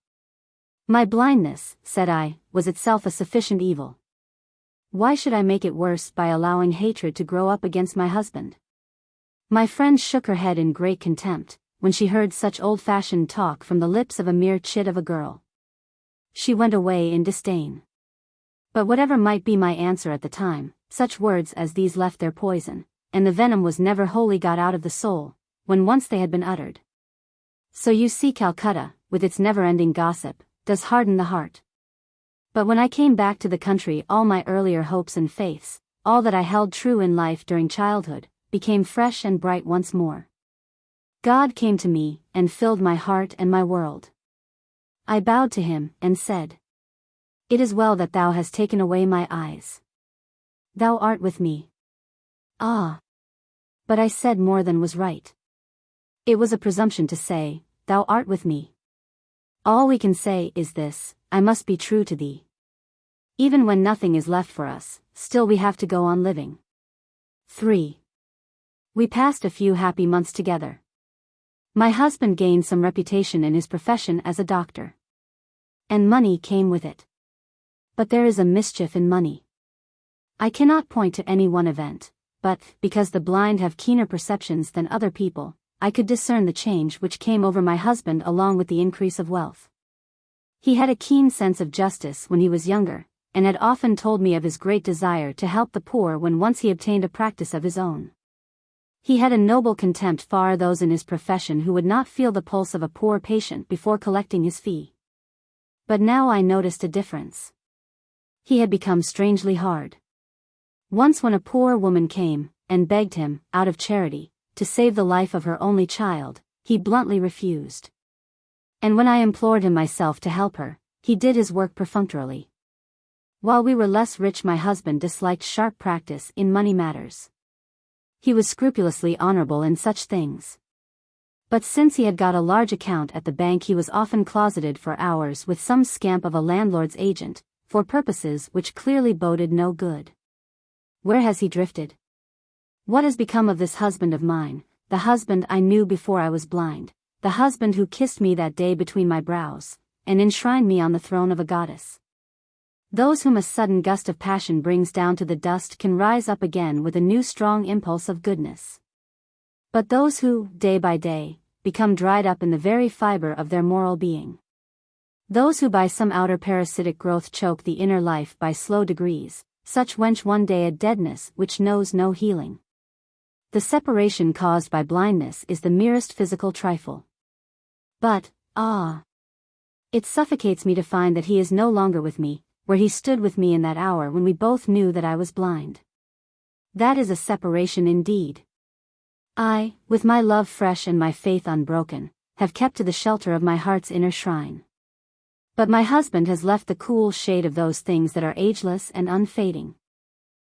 My blindness, said I, was itself a sufficient evil. Why should I make it worse by allowing hatred to grow up against my husband? My friend shook her head in great contempt, when she heard such old-fashioned talk from the lips of a mere chit of a girl. She went away in disdain. But whatever might be my answer at the time, such words as these left their poison, and the venom was never wholly got out of the soul, when once they had been uttered. So you see, Calcutta, with its never-ending gossip, does harden the heart. But when I came back to the country, all my earlier hopes and faiths, all that I held true in life during childhood, became fresh and bright once more. God came to me, and filled my heart and my world. I bowed to him, and said, "It is well that thou hast taken away my eyes. Thou art with me." Ah! But I said more than was right. It was a presumption to say, "Thou art with me." All we can say is this: I must be true to thee. Even when nothing is left for us, still we have to go on living. 3. We passed a few happy months together. My husband gained some reputation in his profession as a doctor. And money came with it. But there is a mischief in money. I cannot point to any one event, but, because the blind have keener perceptions than other people, I could discern the change which came over my husband along with the increase of wealth. He had a keen sense of justice when he was younger, and had often told me of his great desire to help the poor when once he obtained a practice of his own. He had a noble contempt for those in his profession who would not feel the pulse of a poor patient before collecting his fee. But now I noticed a difference. He had become strangely hard. Once when a poor woman came, and begged him, out of charity, to save the life of her only child, he bluntly refused. And when I implored him myself to help her, he did his work perfunctorily. While we were less rich, my husband disliked sharp practice in money matters. He was scrupulously honorable in such things. But since he had got a large account at the bank, he was often closeted for hours with some scamp of a landlord's agent, for purposes which clearly boded no good. Where has he drifted? What has become of this husband of mine, the husband I knew before I was blind, the husband who kissed me that day between my brows, and enshrined me on the throne of a goddess? Those whom a sudden gust of passion brings down to the dust can rise up again with a new strong impulse of goodness. But those who, day by day, become dried up in the very fiber of their moral being. Those who by some outer parasitic growth choke the inner life by slow degrees, such wench one day a deadness which knows no healing. The separation caused by blindness is the merest physical trifle. But, it suffocates me to find that he is no longer with me, where he stood with me in that hour when we both knew that I was blind. That is a separation indeed. I, with my love fresh and my faith unbroken, have kept to the shelter of my heart's inner shrine. But my husband has left the cool shade of those things that are ageless and unfading.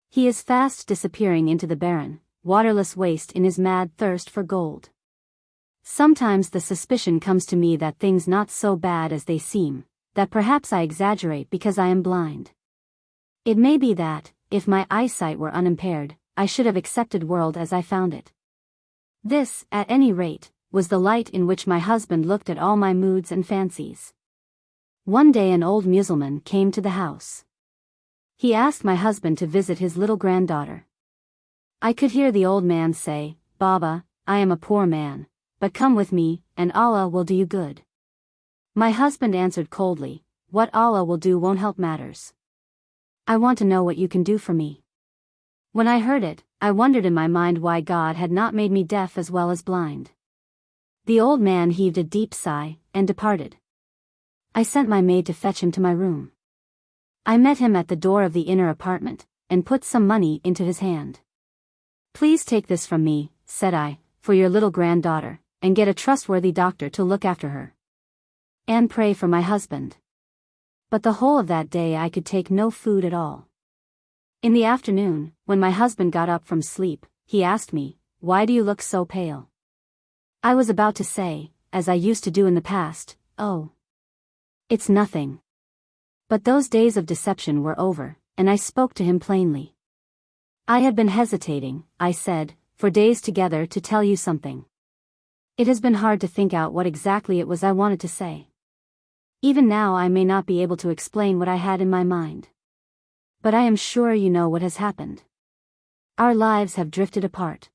He is fast disappearing into the barren, waterless waste in his mad thirst for gold. Sometimes the suspicion comes to me that things not so bad as they seem, that perhaps I exaggerate because I am blind. It may be that, if my eyesight were unimpaired, I should have accepted world as I found it. This, at any rate, was the light in which my husband looked at all my moods and fancies. One day an old Mussulman came to the house. He asked my husband to visit his little granddaughter. I could hear the old man say, "Baba, I am a poor man, but come with me, and Allah will do you good." My husband answered coldly, "What Allah will do won't help matters. I want to know what you can do for me." When I heard it, I wondered in my mind why God had not made me deaf as well as blind. The old man heaved a deep sigh, and departed. I sent my maid to fetch him to my room. I met him at the door of the inner apartment, and put some money into his hand. "Please take this from me," said I, "for your little granddaughter, and get a trustworthy doctor to look after her. And pray for my husband." But the whole of that day I could take no food at all. In the afternoon, when my husband got up from sleep, he asked me, "Why do you look so pale?" I was about to say, as I used to do in the past, "Oh, it's nothing." But those days of deception were over, and I spoke to him plainly. "I had been hesitating," I said, "for days together to tell you something. It has been hard to think out what exactly it was I wanted to say. Even now I may not be able to explain what I had in my mind. But I am sure you know what has happened. Our lives have drifted apart."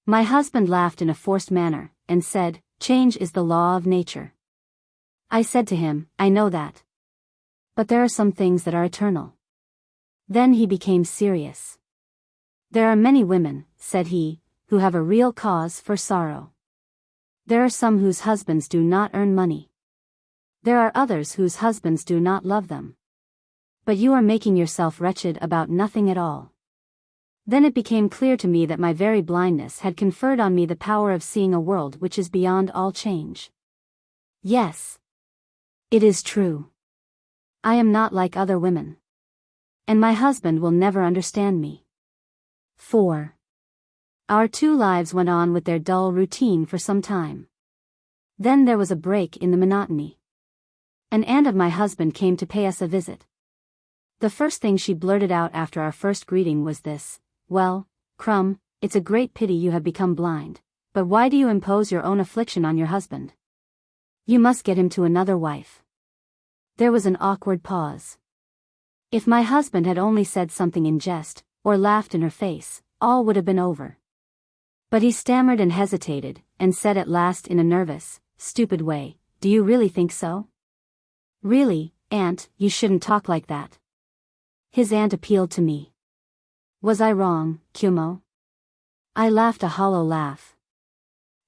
My husband laughed in a forced manner, and said, "Change is the law of nature." I said to him, "I know that. But there are some things that are eternal." Then he became serious. "There are many women," said he, "who have a real cause for sorrow. There are some whose husbands do not earn money. There are others whose husbands do not love them. But you are making yourself wretched about nothing at all." Then it became clear to me that my very blindness had conferred on me the power of seeing a world which is beyond all change. Yes. It is true. I am not like other women. And my husband will never understand me. 4. Our two lives went on with their dull routine for some time. Then there was a break in the monotony. An aunt of my husband came to pay us a visit. The first thing she blurted out after our first greeting was this, "Well, Crumb, it's a great pity you have become blind, but why do you impose your own affliction on your husband? You must get him to another wife." There was an awkward pause. If my husband had only said something in jest, or laughed in her face, all would have been over. But he stammered and hesitated, and said at last in a nervous, stupid way, "Do you really think so?" "Really, aunt, you shouldn't talk like that." His aunt appealed to me. Was I wrong, Kumo? I laughed a hollow laugh.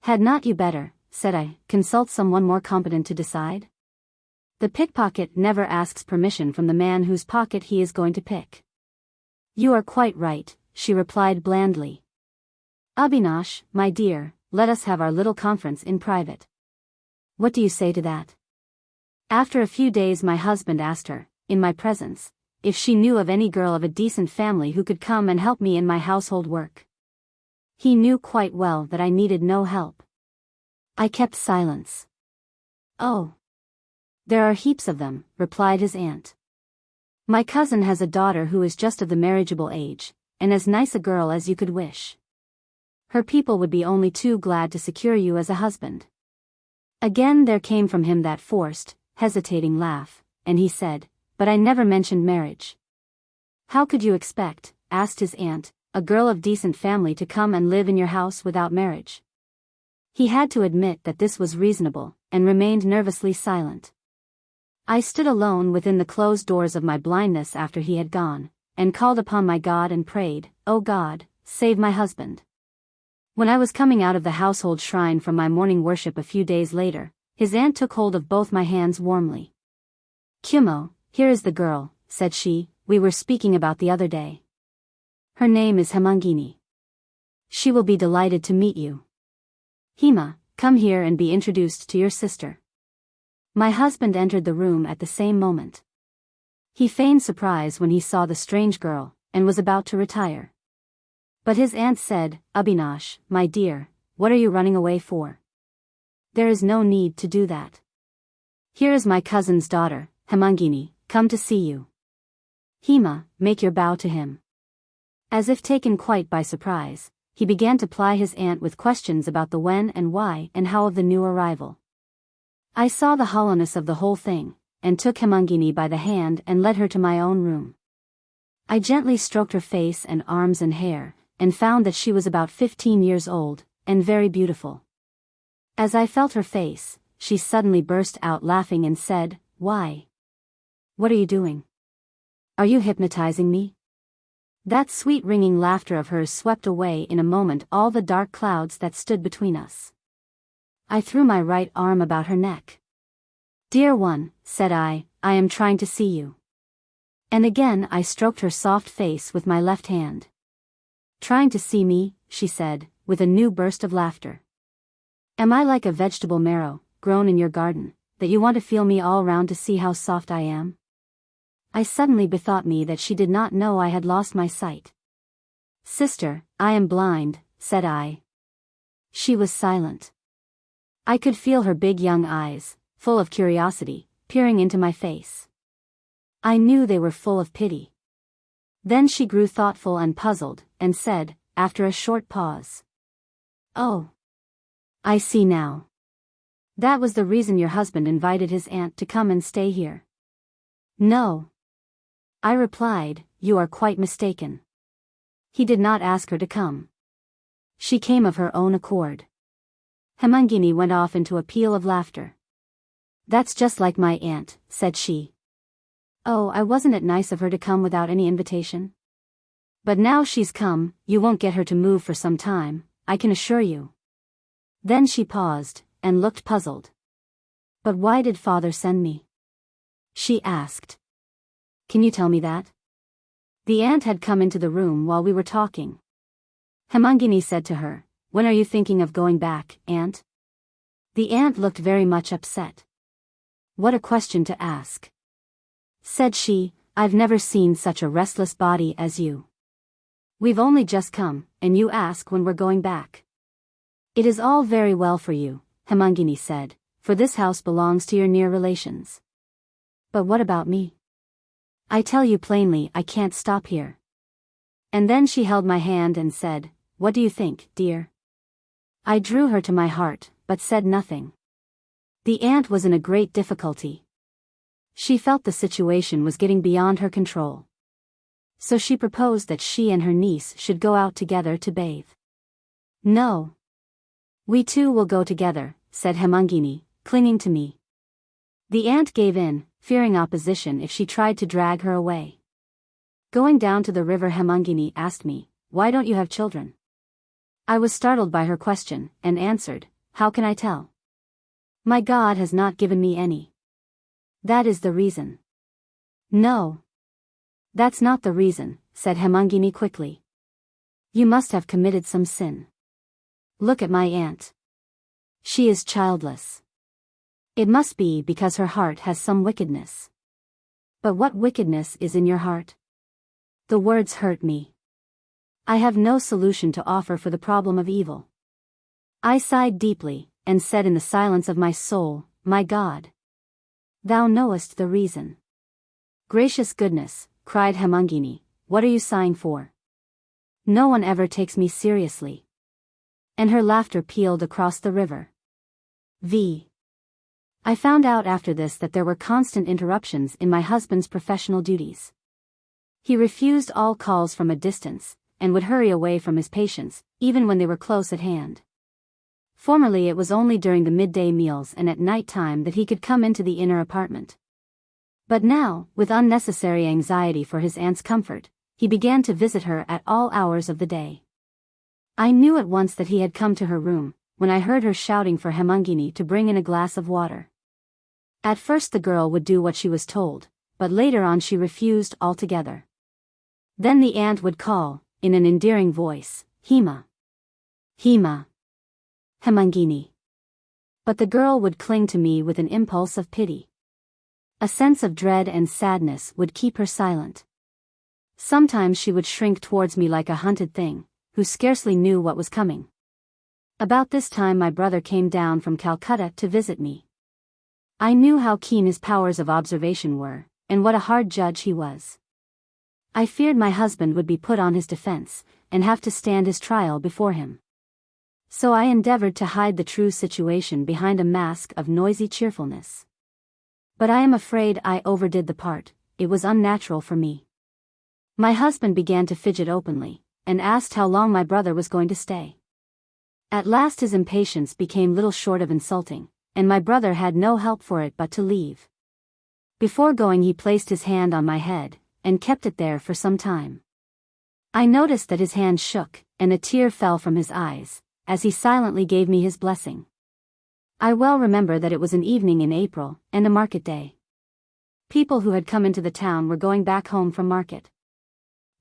"Had not you better," said I, "consult someone more competent to decide? The pickpocket never asks permission from the man whose pocket he is going to pick." "You are quite right," she replied blandly. "Abhinash, my dear, let us have our little conference in private. What do you say to that?" After a few days my husband asked her, in my presence, if she knew of any girl of a decent family who could come and help me in my household work. He knew quite well that I needed no help. I kept silence. "Oh, there are heaps of them," replied his aunt. "My cousin has a daughter who is just of the marriageable age, and as nice a girl as you could wish. Her people would be only too glad to secure you as a husband." Again there came from him that forced, hesitating laugh, and he said, "But I never mentioned marriage." "How could you expect," asked his aunt, "a girl of decent family to come and live in your house without marriage?" He had to admit that this was reasonable, and remained nervously silent. I stood alone within the closed doors of my blindness after he had gone, and called upon my God and prayed, "O God, save my husband." When I was coming out of the household shrine from my morning worship a few days later, his aunt took hold of both my hands warmly. "Kumo, here is the girl," said she, "we were speaking about the other day. Her name is Hemangini. She will be delighted to meet you. Hema, come here and be introduced to your sister." My husband entered the room at the same moment. He feigned surprise when he saw the strange girl, and was about to retire. But his aunt said, "Abhinash, my dear, what are you running away for? There is no need to do that. Here is my cousin's daughter, Hemangini, come to see you. Hema, make your bow to him." As if taken quite by surprise, he began to ply his aunt with questions about the when and why and how of the new arrival. I saw the hollowness of the whole thing, and took Hemangini by the hand and led her to my own room. I gently stroked her face and arms and hair, and found that she was about 15 years old, and very beautiful. As I felt her face, she suddenly burst out laughing and said, "Why? What are you doing? Are you hypnotizing me?" That sweet ringing laughter of hers swept away in a moment all the dark clouds that stood between us. I threw my right arm about her neck. "Dear one," said I am trying to see you." And again I stroked her soft face with my left hand. "Trying to see me," she said, with a new burst of laughter. "Am I like a vegetable marrow, grown in your garden, that you want to feel me all round to see how soft I am?" I suddenly bethought me that she did not know I had lost my sight. "Sister, I am blind," said I. She was silent. I could feel her big young eyes, full of curiosity, peering into my face. I knew they were full of pity. Then she grew thoughtful and puzzled, and said, after a short pause, "Oh, I see now. That was the reason your husband invited his aunt to come and stay here." "No," I replied, "you are quite mistaken. He did not ask her to come. She came of her own accord." Hemangini went off into a peal of laughter. "That's just like my aunt," said she. "Oh, wasn't it nice of her to come without any invitation? But now she's come, you won't get her to move for some time, I can assure you." Then she paused, and looked puzzled. "But why did father send me?" she asked. "Can you tell me that?" The aunt had come into the room while we were talking. Hemangini said to her, "When are you thinking of going back, aunt?" The aunt looked very much upset. "What a question to ask," said she, "I've never seen such a restless body as you. We've only just come, and you ask when we're going back." "It is all very well for you," Hemangini said, "for this house belongs to your near relations. But what about me? I tell you plainly I can't stop here." And then she held my hand and said, "What do you think, dear?" I drew her to my heart, but said nothing. The aunt was in a great difficulty. She felt the situation was getting beyond her control. So she proposed that she and her niece should go out together to bathe. "No. We two will go together," said Hemangini, clinging to me. The aunt gave in, fearing opposition if she tried to drag her away. Going down to the river, Hemangini asked me, "Why don't you have children?" I was startled by her question, and answered, "How can I tell? My God has not given me any. That is the reason." "No. That's not the reason," said Hemangini quickly. "You must have committed some sin. Look at my aunt. She is childless. It must be because her heart has some wickedness." "But what wickedness is in your heart?" The words hurt me. I have no solution to offer for the problem of evil. I sighed deeply, and said in the silence of my soul, "My God, Thou knowest the reason." "Gracious goodness," cried Hemangini, "what are you sighing for? No one ever takes me seriously. And her laughter pealed across the river. I found out after this that there were constant interruptions in my husband's professional duties. He refused all calls from a distance, and would hurry away from his patients, even when they were close at hand. Formerly it was only during the midday meals and at night time that he could come into the inner apartment. But now, with unnecessary anxiety for his aunt's comfort, he began to visit her at all hours of the day. I knew at once that he had come to her room, when I heard her shouting for Hemangini to bring in a glass of water. At first the girl would do what she was told, but later on she refused altogether. Then the aunt would call, in an endearing voice, Hema. Hema. Hemangini. But the girl would cling to me with an impulse of pity. A sense of dread and sadness would keep her silent. Sometimes she would shrink towards me like a hunted thing, who scarcely knew what was coming. About this time my brother came down from Calcutta to visit me. I knew how keen his powers of observation were, and what a hard judge he was. I feared my husband would be put on his defense, and have to stand his trial before him. So I endeavored to hide the true situation behind a mask of noisy cheerfulness. But I am afraid I overdid the part. It was unnatural for me. My husband began to fidget openly, and asked how long my brother was going to stay. At last his impatience became little short of insulting, and my brother had no help for it but to leave. Before going he placed his hand on my head, and kept it there for some time. I noticed that his hand shook, and a tear fell from his eyes, as he silently gave me his blessing. I well remember that it was an evening in April, and a market day. People who had come into the town were going back home from market.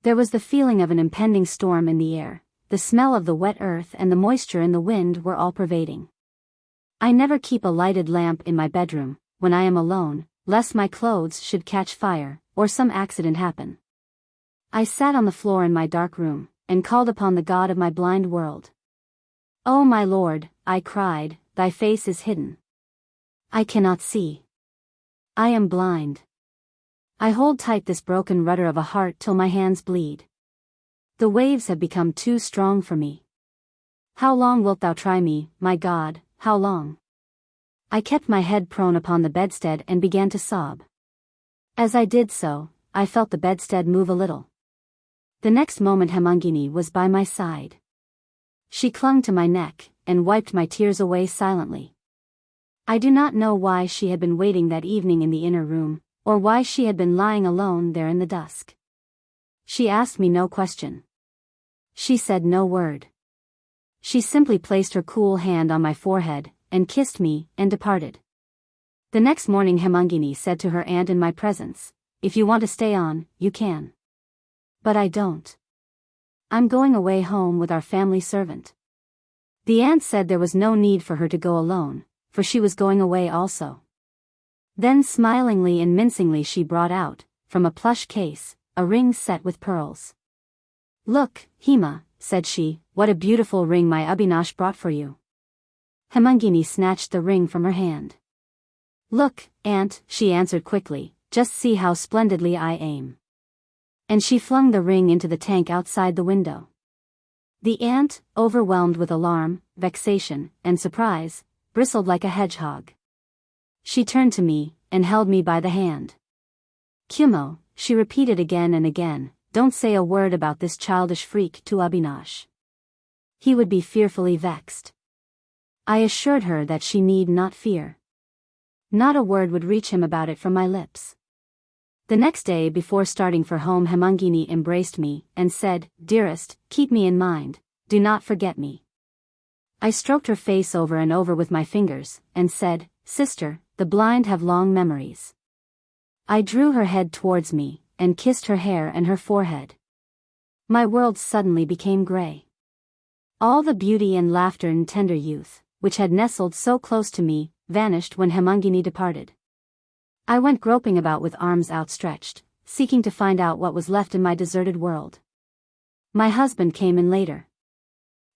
There was the feeling of an impending storm in the air, the smell of the wet earth and the moisture in the wind were all pervading. I never keep a lighted lamp in my bedroom, when I am alone, lest my clothes should catch fire, or some accident happen. I sat on the floor in my dark room, and called upon the God of my blind world. "O my Lord," I cried, "thy face is hidden. I cannot see. I am blind. I hold tight this broken rudder of a heart till my hands bleed. The waves have become too strong for me. How long wilt thou try me, my God, how long?" I kept my head prone upon the bedstead and began to sob. As I did so, I felt the bedstead move a little. The next moment Hemangini was by my side. She clung to my neck, and wiped my tears away silently. I do not know why she had been waiting that evening in the inner room, or why she had been lying alone there in the dusk. She asked me no question. She said no word. She simply placed her cool hand on my forehead, and kissed me, and departed. The next morning Hemangini said to her aunt in my presence, "If you want to stay on, you can. But I don't. I'm going away home with our family servant." The aunt said there was no need for her to go alone, for she was going away also. Then smilingly and mincingly she brought out, from a plush case, a ring set with pearls. "Look, Hema," said she, "what a beautiful ring my Abhinash brought for you." Hemangini snatched the ring from her hand. "Look, aunt," she answered quickly, "just see how splendidly I aim." And she flung the ring into the tank outside the window. The aunt, overwhelmed with alarm, vexation, and surprise, bristled like a hedgehog. She turned to me, and held me by the hand. "Kumo," she repeated again and again, "don't say a word about this childish freak to Abhinash. He would be fearfully vexed." I assured her that she need not fear. Not a word would reach him about it from my lips. The next day before starting for home Hemangini embraced me, and said, "Dearest, keep me in mind, do not forget me." I stroked her face over and over with my fingers, and said, "Sister, the blind have long memories." I drew her head towards me, and kissed her hair and her forehead. My world suddenly became grey. All the beauty and laughter and tender youth, which had nestled so close to me, vanished when Hemangini departed. I went groping about with arms outstretched, seeking to find out what was left in my deserted world. My husband came in later.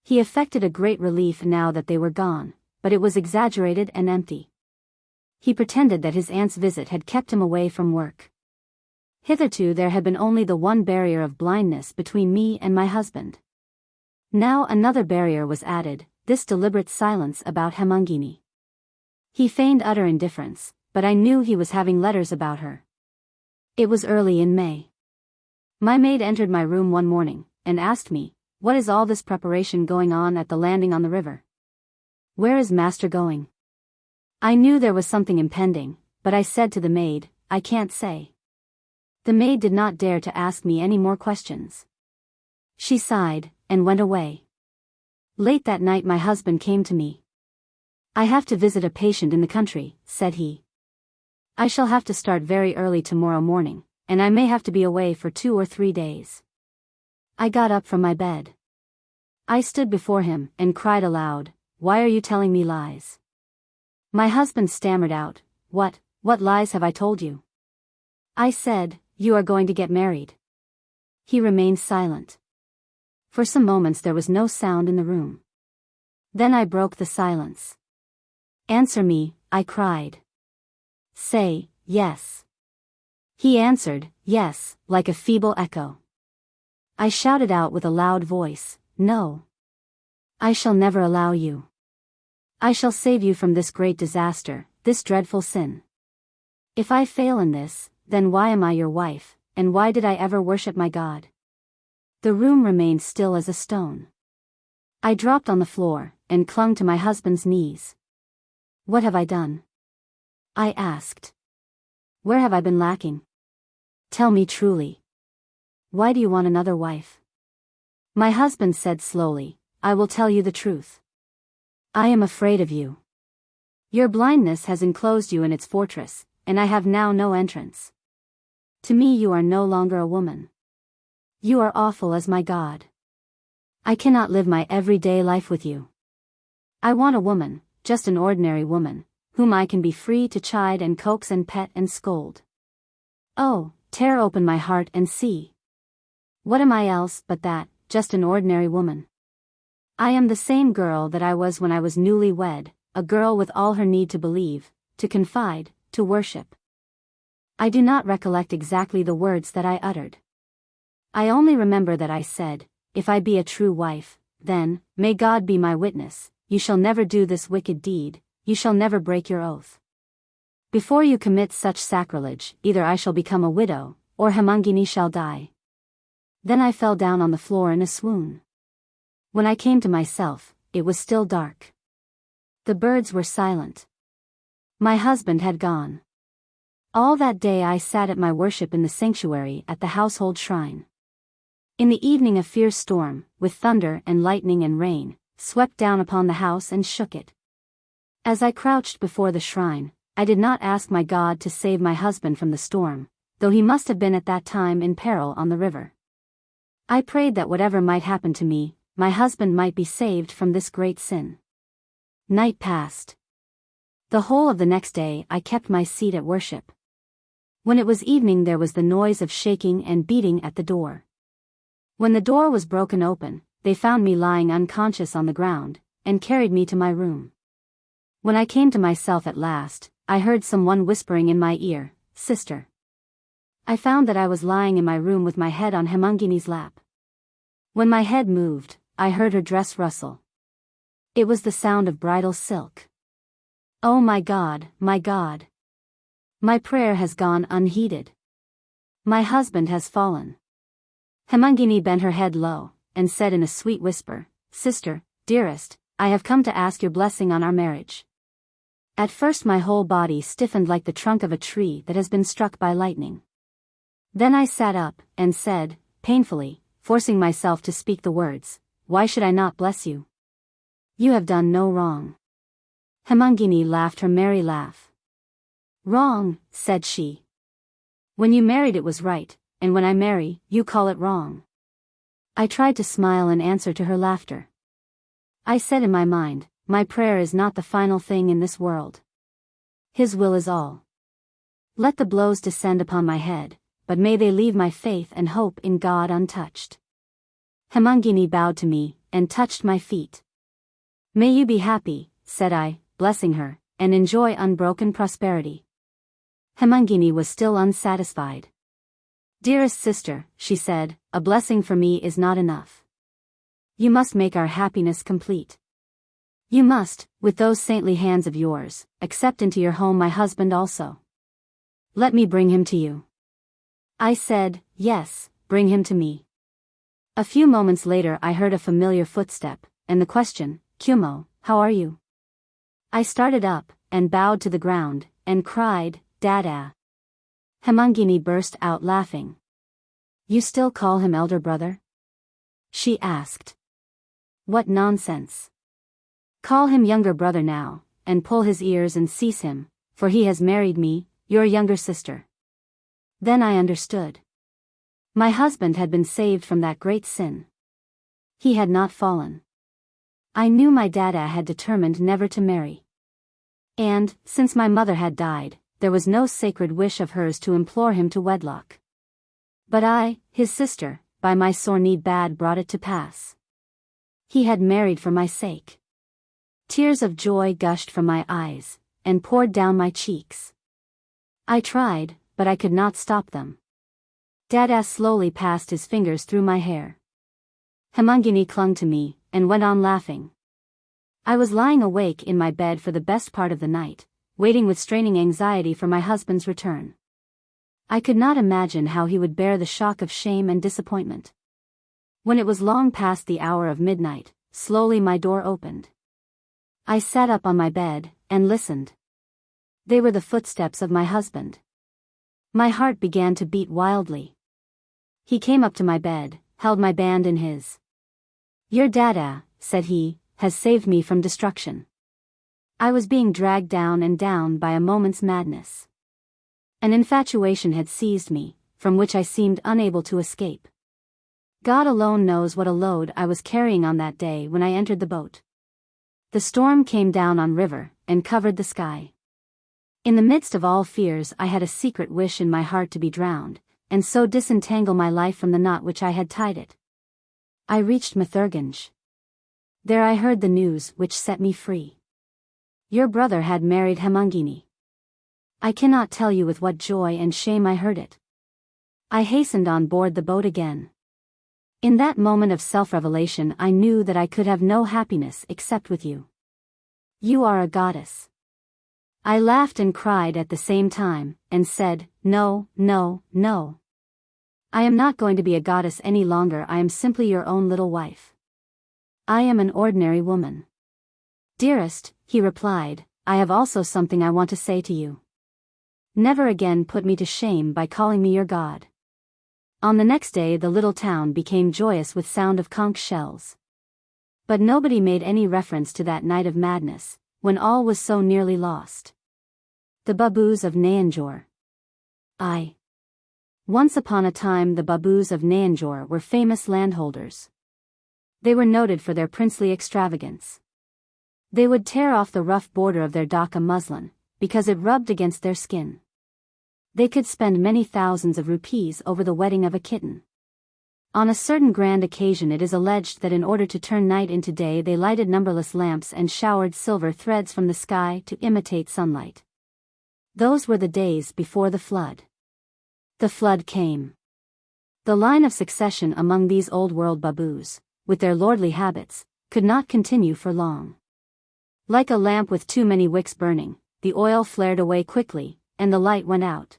He affected a great relief now that they were gone, but it was exaggerated and empty. He pretended that his aunt's visit had kept him away from work. Hitherto there had been only the one barrier of blindness between me and my husband. Now another barrier was added, this deliberate silence about Hemangini. He feigned utter indifference, but I knew he was having letters about her. It was early in May. My maid entered my room one morning, and asked me, "What is all this preparation going on at the landing on the river? Where is master going?" I knew there was something impending, but I said to the maid, "I can't say." The maid did not dare to ask me any more questions. She sighed, and went away. Late that night my husband came to me. "I have to visit a patient in the country," said he. "I shall have to start very early tomorrow morning, and I may have to be away for 2 or 3 days." I got up from my bed. I stood before him, and cried aloud, "Why are you telling me lies?" My husband stammered out, What lies have I told you?" I said, "You are going to get married." He remained silent. For some moments there was no sound in the room. Then I broke the silence. "Answer me," I cried. "Say, yes." He answered, "Yes," like a feeble echo. I shouted out with a loud voice, "No. I shall never allow you. I shall save you from this great disaster, this dreadful sin. If I fail in this, then why am I your wife, and why did I ever worship my God?" The room remained still as a stone. I dropped on the floor, and clung to my husband's knees. "What have I done?" I asked. "Where have I been lacking? Tell me truly. Why do you want another wife?" My husband said slowly, "I will tell you the truth. I am afraid of you. Your blindness has enclosed you in its fortress, and I have now no entrance. To me you are no longer a woman. You are awful as my God. I cannot live my everyday life with you. I want a woman, just an ordinary woman, whom I can be free to chide and coax and pet and scold. Oh, tear open my heart and see. What am I else but that, just an ordinary woman? I am the same girl that I was when I was newly wed, a girl with all her need to believe, to confide, to worship." I do not recollect exactly the words that I uttered. I only remember that I said, "If I be a true wife, then, may God be my witness, you shall never do this wicked deed, you shall never break your oath. Before you commit such sacrilege, either I shall become a widow, or Hemangini shall die." Then I fell down on the floor in a swoon. When I came to myself, it was still dark. The birds were silent. My husband had gone. All that day I sat at my worship in the sanctuary at the household shrine. In the evening a fierce storm, with thunder and lightning and rain, swept down upon the house and shook it. As I crouched before the shrine, I did not ask my God to save my husband from the storm, though he must have been at that time in peril on the river. I prayed that whatever might happen to me, my husband might be saved from this great sin. Night passed. The whole of the next day I kept my seat at worship. When it was evening there was the noise of shaking and beating at the door. When the door was broken open, they found me lying unconscious on the ground, and carried me to my room. When I came to myself at last, I heard someone whispering in my ear, "Sister." I found that I was lying in my room with my head on Hemangini's lap. When my head moved, I heard her dress rustle. It was the sound of bridal silk. Oh my God, my God! My prayer has gone unheeded. My husband has fallen. Hemangini bent her head low, and said in a sweet whisper, "Sister, dearest, I have come to ask your blessing on our marriage." At first my whole body stiffened like the trunk of a tree that has been struck by lightning. Then I sat up, and said, painfully, forcing myself to speak the words, "Why should I not bless you? You have done no wrong." Hemangini laughed her merry laugh. "Wrong," said she. "When you married it was right, and when I marry, you call it wrong." I tried to smile in answer to her laughter. I said in my mind, "My prayer is not the final thing in this world. His will is all. Let the blows descend upon my head, but may they leave my faith and hope in God untouched." Hemangini bowed to me, and touched my feet. "May you be happy," said I, blessing her, "and enjoy unbroken prosperity." Hemangini was still unsatisfied. Dearest sister, she said, a blessing for me is not enough. You must make our happiness complete. You must, with those saintly hands of yours, accept into your home my husband also. Let me bring him to you. I said, yes, bring him to me. A few moments later I heard a familiar footstep, and the question, Kumo, how are you? I started up, and bowed to the ground, and cried, Dada. Hemangini burst out laughing. You still call him elder brother? She asked. What nonsense. Call him younger brother now, and pull his ears and cease him, for he has married me, your younger sister. Then I understood. My husband had been saved from that great sin. He had not fallen. I knew my dada had determined never to marry. And, since my mother had died, there was no sacred wish of hers to implore him to wedlock. But I, his sister, by my sore need bad brought it to pass. He had married for my sake. Tears of joy gushed from my eyes, and poured down my cheeks. I tried, but I could not stop them. Dada slowly passed his fingers through my hair. Hemangini clung to me, and went on laughing. I was lying awake in my bed for the best part of the night, waiting with straining anxiety for my husband's return. I could not imagine how he would bear the shock of shame and disappointment. When it was long past the hour of midnight, slowly my door opened. I sat up on my bed, and listened. They were the footsteps of my husband. My heart began to beat wildly. He came up to my bed, held my band in his. Your dada, said he, has saved me from destruction. I was being dragged down and down by a moment's madness. An infatuation had seized me, from which I seemed unable to escape. God alone knows what a load I was carrying on that day when I entered the boat. The storm came down on river, and covered the sky. In the midst of all fears I had a secret wish in my heart to be drowned, and so disentangle my life from the knot which I had tied it. I reached Mathurganj. There I heard the news which set me free. Your brother had married Hemangini. I cannot tell you with what joy and shame I heard it. I hastened on board the boat again. In that moment of self-revelation I knew that I could have no happiness except with you. You are a goddess. I laughed and cried at the same time, and said, no, no, no. I am not going to be a goddess any longer, I am simply your own little wife. I am an ordinary woman. Dearest, he replied, I have also something I want to say to you. Never again put me to shame by calling me your god. On the next day the little town became joyous with sound of conch shells. But nobody made any reference to that night of madness, when all was so nearly lost. The Babus of Nayanjore. Once upon a time the Babus of Nayanjore were famous landholders. They were noted for their princely extravagance. They would tear off the rough border of their dhaka muslin, because it rubbed against their skin. They could spend many thousands of rupees over the wedding of a kitten. On a certain grand occasion it is alleged that in order to turn night into day they lighted numberless lamps and showered silver threads from the sky to imitate sunlight. Those were the days before the flood. The flood came. The line of succession among these old-world babus, with their lordly habits, could not continue for long. Like a lamp with too many wicks burning, the oil flared away quickly, and the light went out.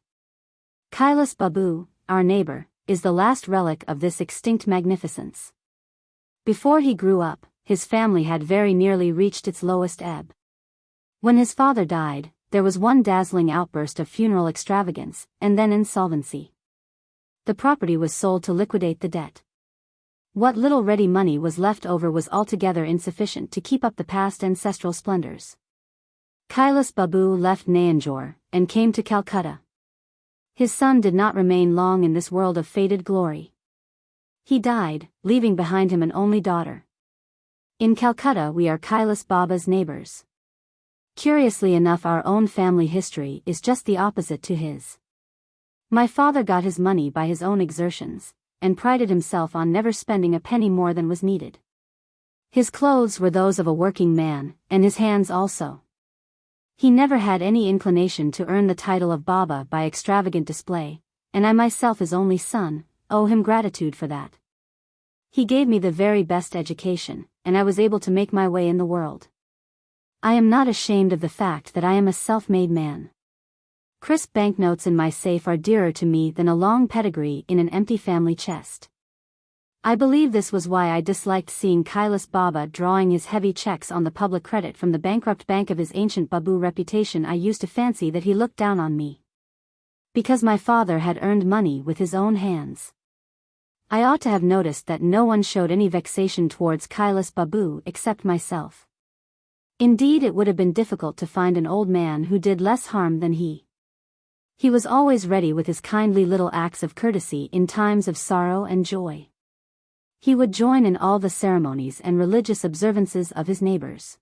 Kailas Babu, our neighbor, is the last relic of this extinct magnificence. Before he grew up, his family had very nearly reached its lowest ebb. When his father died, there was one dazzling outburst of funeral extravagance, and then insolvency. The property was sold to liquidate the debt. What little ready money was left over was altogether insufficient to keep up the past ancestral splendors. Kailas Babu left Nayanjore, and came to Calcutta. His son did not remain long in this world of faded glory. He died, leaving behind him an only daughter. In Calcutta we are Kailas Baba's neighbors. Curiously enough our own family history is just the opposite to his. My father got his money by his own exertions, and prided himself on never spending a penny more than was needed. His clothes were those of a working man, and his hands also. He never had any inclination to earn the title of Baba by extravagant display, and I myself his only son, owe him gratitude for that. He gave me the very best education, and I was able to make my way in the world. I am not ashamed of the fact that I am a self-made man. Crisp banknotes in my safe are dearer to me than a long pedigree in an empty family chest. I believe this was why I disliked seeing Kailas Baba drawing his heavy checks on the public credit from the bankrupt bank of his ancient Babu reputation. I used to fancy that he looked down on me, because my father had earned money with his own hands. I ought to have noticed that no one showed any vexation towards Kailas Babu except myself. Indeed, it would have been difficult to find an old man who did less harm than he. He was always ready with his kindly little acts of courtesy in times of sorrow and joy. He would join in all the ceremonies and religious observances of his neighbors.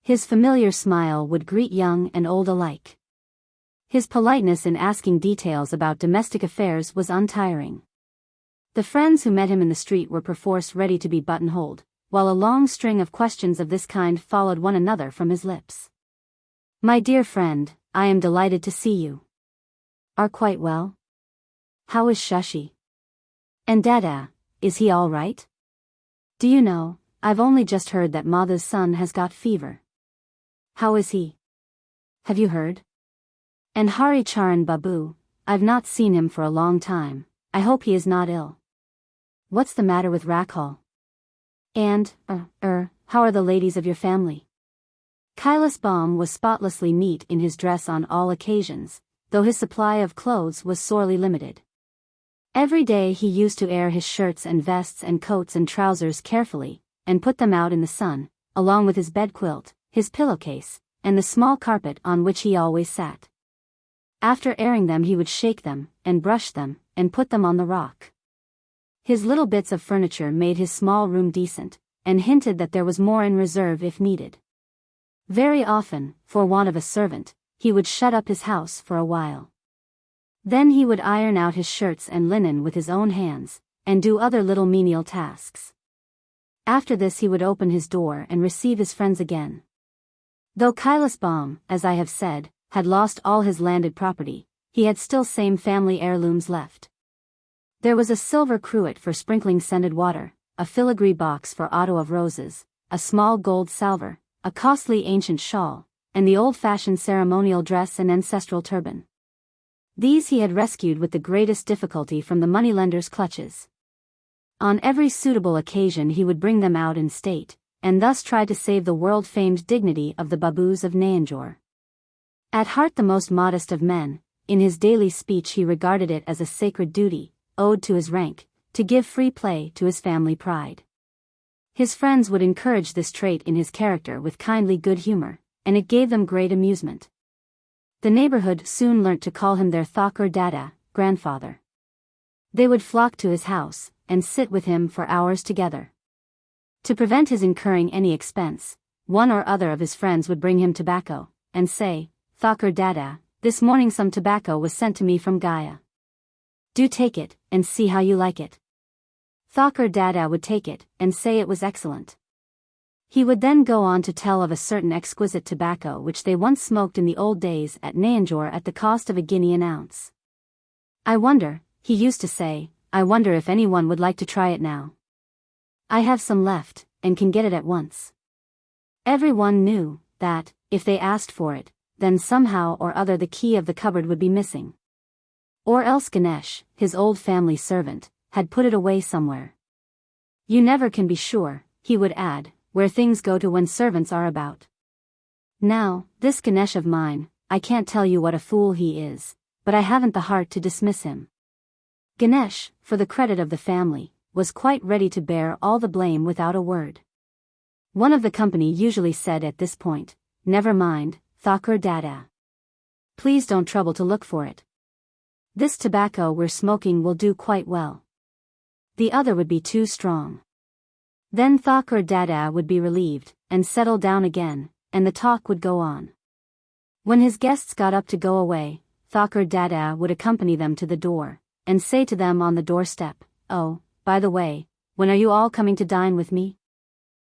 His familiar smile would greet young and old alike. His politeness in asking details about domestic affairs was untiring. The friends who met him in the street were perforce ready to be buttonholed, while a long string of questions of this kind followed one another from his lips. "My dear friend, I am delighted to see you. Are quite well? How is Shashi? And Dada, is he all right? Do you know, I've only just heard that Madha's son has got fever. How is he? Have you heard? And Hari Charan Babu, I've not seen him for a long time. I hope he is not ill. What's the matter with Rakhal? And, how are the ladies of your family?" Kailas Bam was spotlessly neat in his dress on all occasions, though his supply of clothes was sorely limited. Every day he used to air his shirts and vests and coats and trousers carefully, and put them out in the sun, along with his bed quilt, his pillowcase, and the small carpet on which he always sat. After airing them he would shake them, and brush them, and put them on the rock. His little bits of furniture made his small room decent, and hinted that there was more in reserve if needed. Very often, for want of a servant, he would shut up his house for a while. Then he would iron out his shirts and linen with his own hands, and do other little menial tasks. After this he would open his door and receive his friends again. Though Kailas Bam, as I have said, had lost all his landed property, he had still some family heirlooms left. There was a silver cruet for sprinkling scented water, a filigree box for otto of roses, a small gold salver, a costly ancient shawl, and the old-fashioned ceremonial dress and ancestral turban. These he had rescued with the greatest difficulty from the moneylender's clutches. On every suitable occasion he would bring them out in state, and thus try to save the world-famed dignity of the Babus of Nayanjore. At heart the most modest of men, in his daily speech he regarded it as a sacred duty, owed to his rank, to give free play to his family pride. His friends would encourage this trait in his character with kindly good humor, and it gave them great amusement. The neighborhood soon learnt to call him their Thakur Dada, grandfather. They would flock to his house, and sit with him for hours together. To prevent his incurring any expense, one or other of his friends would bring him tobacco, and say, "Thakur Dada, this morning some tobacco was sent to me from Gaya. Do take it, and see how you like it." Thakur Dada would take it, and say it was excellent. He would then go on to tell of a certain exquisite tobacco which they once smoked in the old days at Nayanjore at the cost of a guinea an ounce. "I wonder," he used to say, "I wonder if anyone would like to try it now. I have some left, and can get it at once." Everyone knew that, if they asked for it, then somehow or other the key of the cupboard would be missing. Or else Ganesh, his old family servant, had put it away somewhere. "You never can be sure," he would add, "where things go to when servants are about. Now, this Ganesh of mine, I can't tell you what a fool he is, but I haven't the heart to dismiss him." Ganesh, for the credit of the family, was quite ready to bear all the blame without a word. One of the company usually said at this point, "Never mind, Thakur Dada. Please don't trouble to look for it. This tobacco we're smoking will do quite well. The other would be too strong." Then Thakur Dada would be relieved, and settle down again, and the talk would go on. When his guests got up to go away, Thakur Dada would accompany them to the door, and say to them on the doorstep, "Oh, by the way, when are you all coming to dine with me?"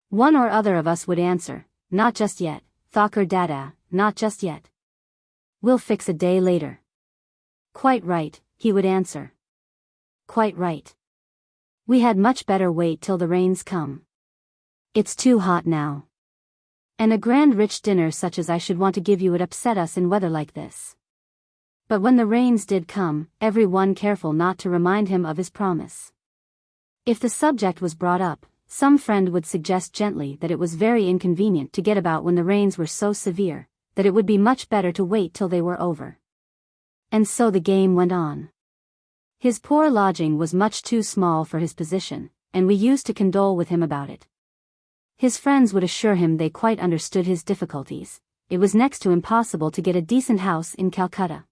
One or other of us would answer, "Not just yet, Thakur Dada, not just yet. We'll fix a day later." "Quite right, he would answer. Quite right. We had much better wait till the rains come. It's too hot now. And a grand rich dinner such as I should want to give you would upset us in weather like this. But when the rains did come, every one careful not to remind him of his promise. If the subject was brought up, some friend would suggest gently that it was very inconvenient to get about when the rains were so severe, that it would be much better to wait till they were over. And so the game went on. His poor lodging was much too small for his position, and we used to condole with him about it. His friends would assure him they quite understood his difficulties. It was next to impossible to get a decent house in Calcutta.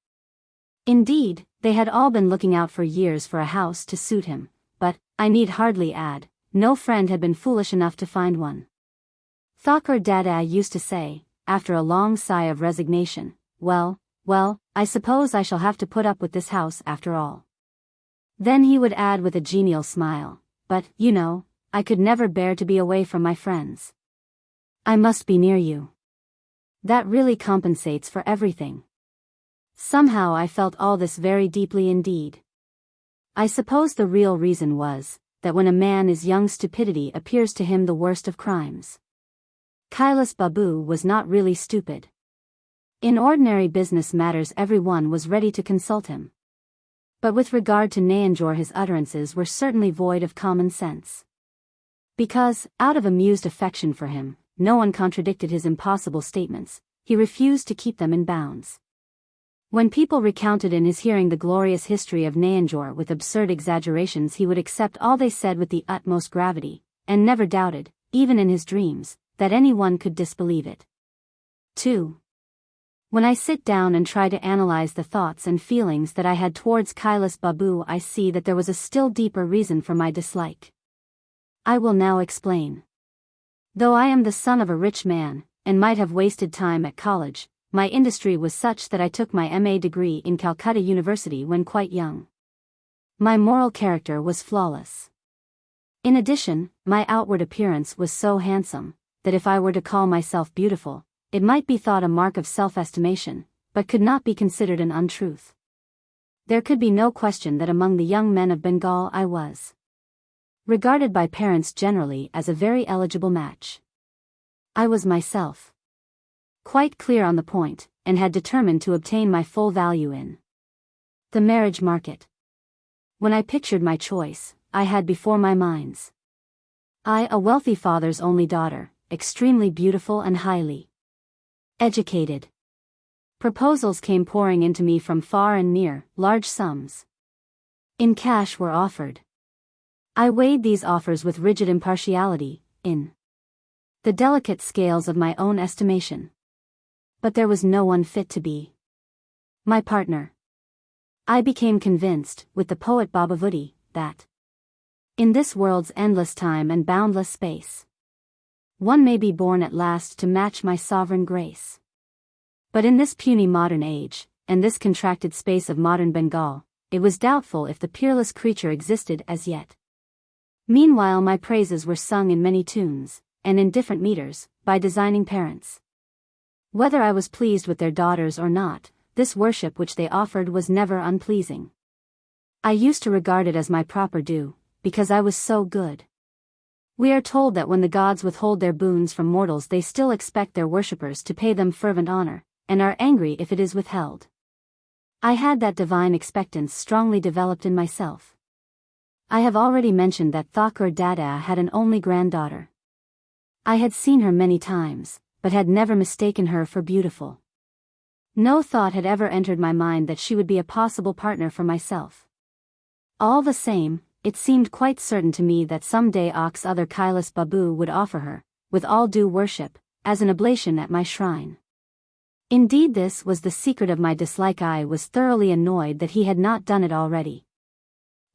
Indeed, they had all been looking out for years for a house to suit him, but, I need hardly add, no friend had been foolish enough to find one. Thakur Dada used to say, after a long sigh of resignation, well, I suppose I shall have to put up with this house after all. Then he would add with a genial smile, but, you know, I could never bear to be away from my friends. I must be near you. That really compensates for everything. Somehow I felt all this very deeply indeed. I suppose the real reason was, that when a man is young stupidity appears to him the worst of crimes. Kailas Babu was not really stupid. In ordinary business matters everyone was ready to consult him. But with regard to Nayanjore his utterances were certainly void of common sense. Because, out of amused affection for him, no one contradicted his impossible statements, he refused to keep them in bounds. When people recounted in his hearing the glorious history of Nayanjore with absurd exaggerations, he would accept all they said with the utmost gravity, and never doubted, even in his dreams, that anyone could disbelieve it. 2. When I sit down and try to analyze the thoughts and feelings that I had towards Kailas Babu, I see that there was a still deeper reason for my dislike. I will now explain. Though I am the son of a rich man, and might have wasted time at college, my industry was such that I took my MA degree in Calcutta University when quite young. My moral character was flawless. In addition, my outward appearance was so handsome, that if I were to call myself beautiful, it might be thought a mark of self-estimation, but could not be considered an untruth. There could be no question that among the young men of Bengal I was regarded by parents generally as a very eligible match. I was myself quite clear on the point, and had determined to obtain my full value in the marriage market. When I pictured my choice, I had before my mind's eye a wealthy father's only daughter, extremely beautiful and highly educated. Proposals came pouring into me from far and near, large sums in cash were offered. I weighed these offers with rigid impartiality, in the delicate scales of my own estimation. But there was no one fit to be my partner. I became convinced, with the poet Babavudi, that in this world's endless time and boundless space, one may be born at last to match my sovereign grace. But in this puny modern age, and this contracted space of modern Bengal, it was doubtful if the peerless creature existed as yet. Meanwhile my praises were sung in many tunes, and in different meters, by designing parents. Whether I was pleased with their daughters or not, this worship which they offered was never unpleasing. I used to regard it as my proper due, because I was so good. We are told that when the gods withhold their boons from mortals they still expect their worshippers to pay them fervent honor, and are angry if it is withheld. I had that divine expectance strongly developed in myself. I have already mentioned that Thakur Dada had an only granddaughter. I had seen her many times, but had never mistaken her for beautiful. No thought had ever entered my mind that she would be a possible partner for myself. All the same, it seemed quite certain to me that some day Ox other Kailas Babu would offer her, with all due worship, as an oblation at my shrine. Indeed, this was the secret of my dislike. I was thoroughly annoyed that he had not done it already.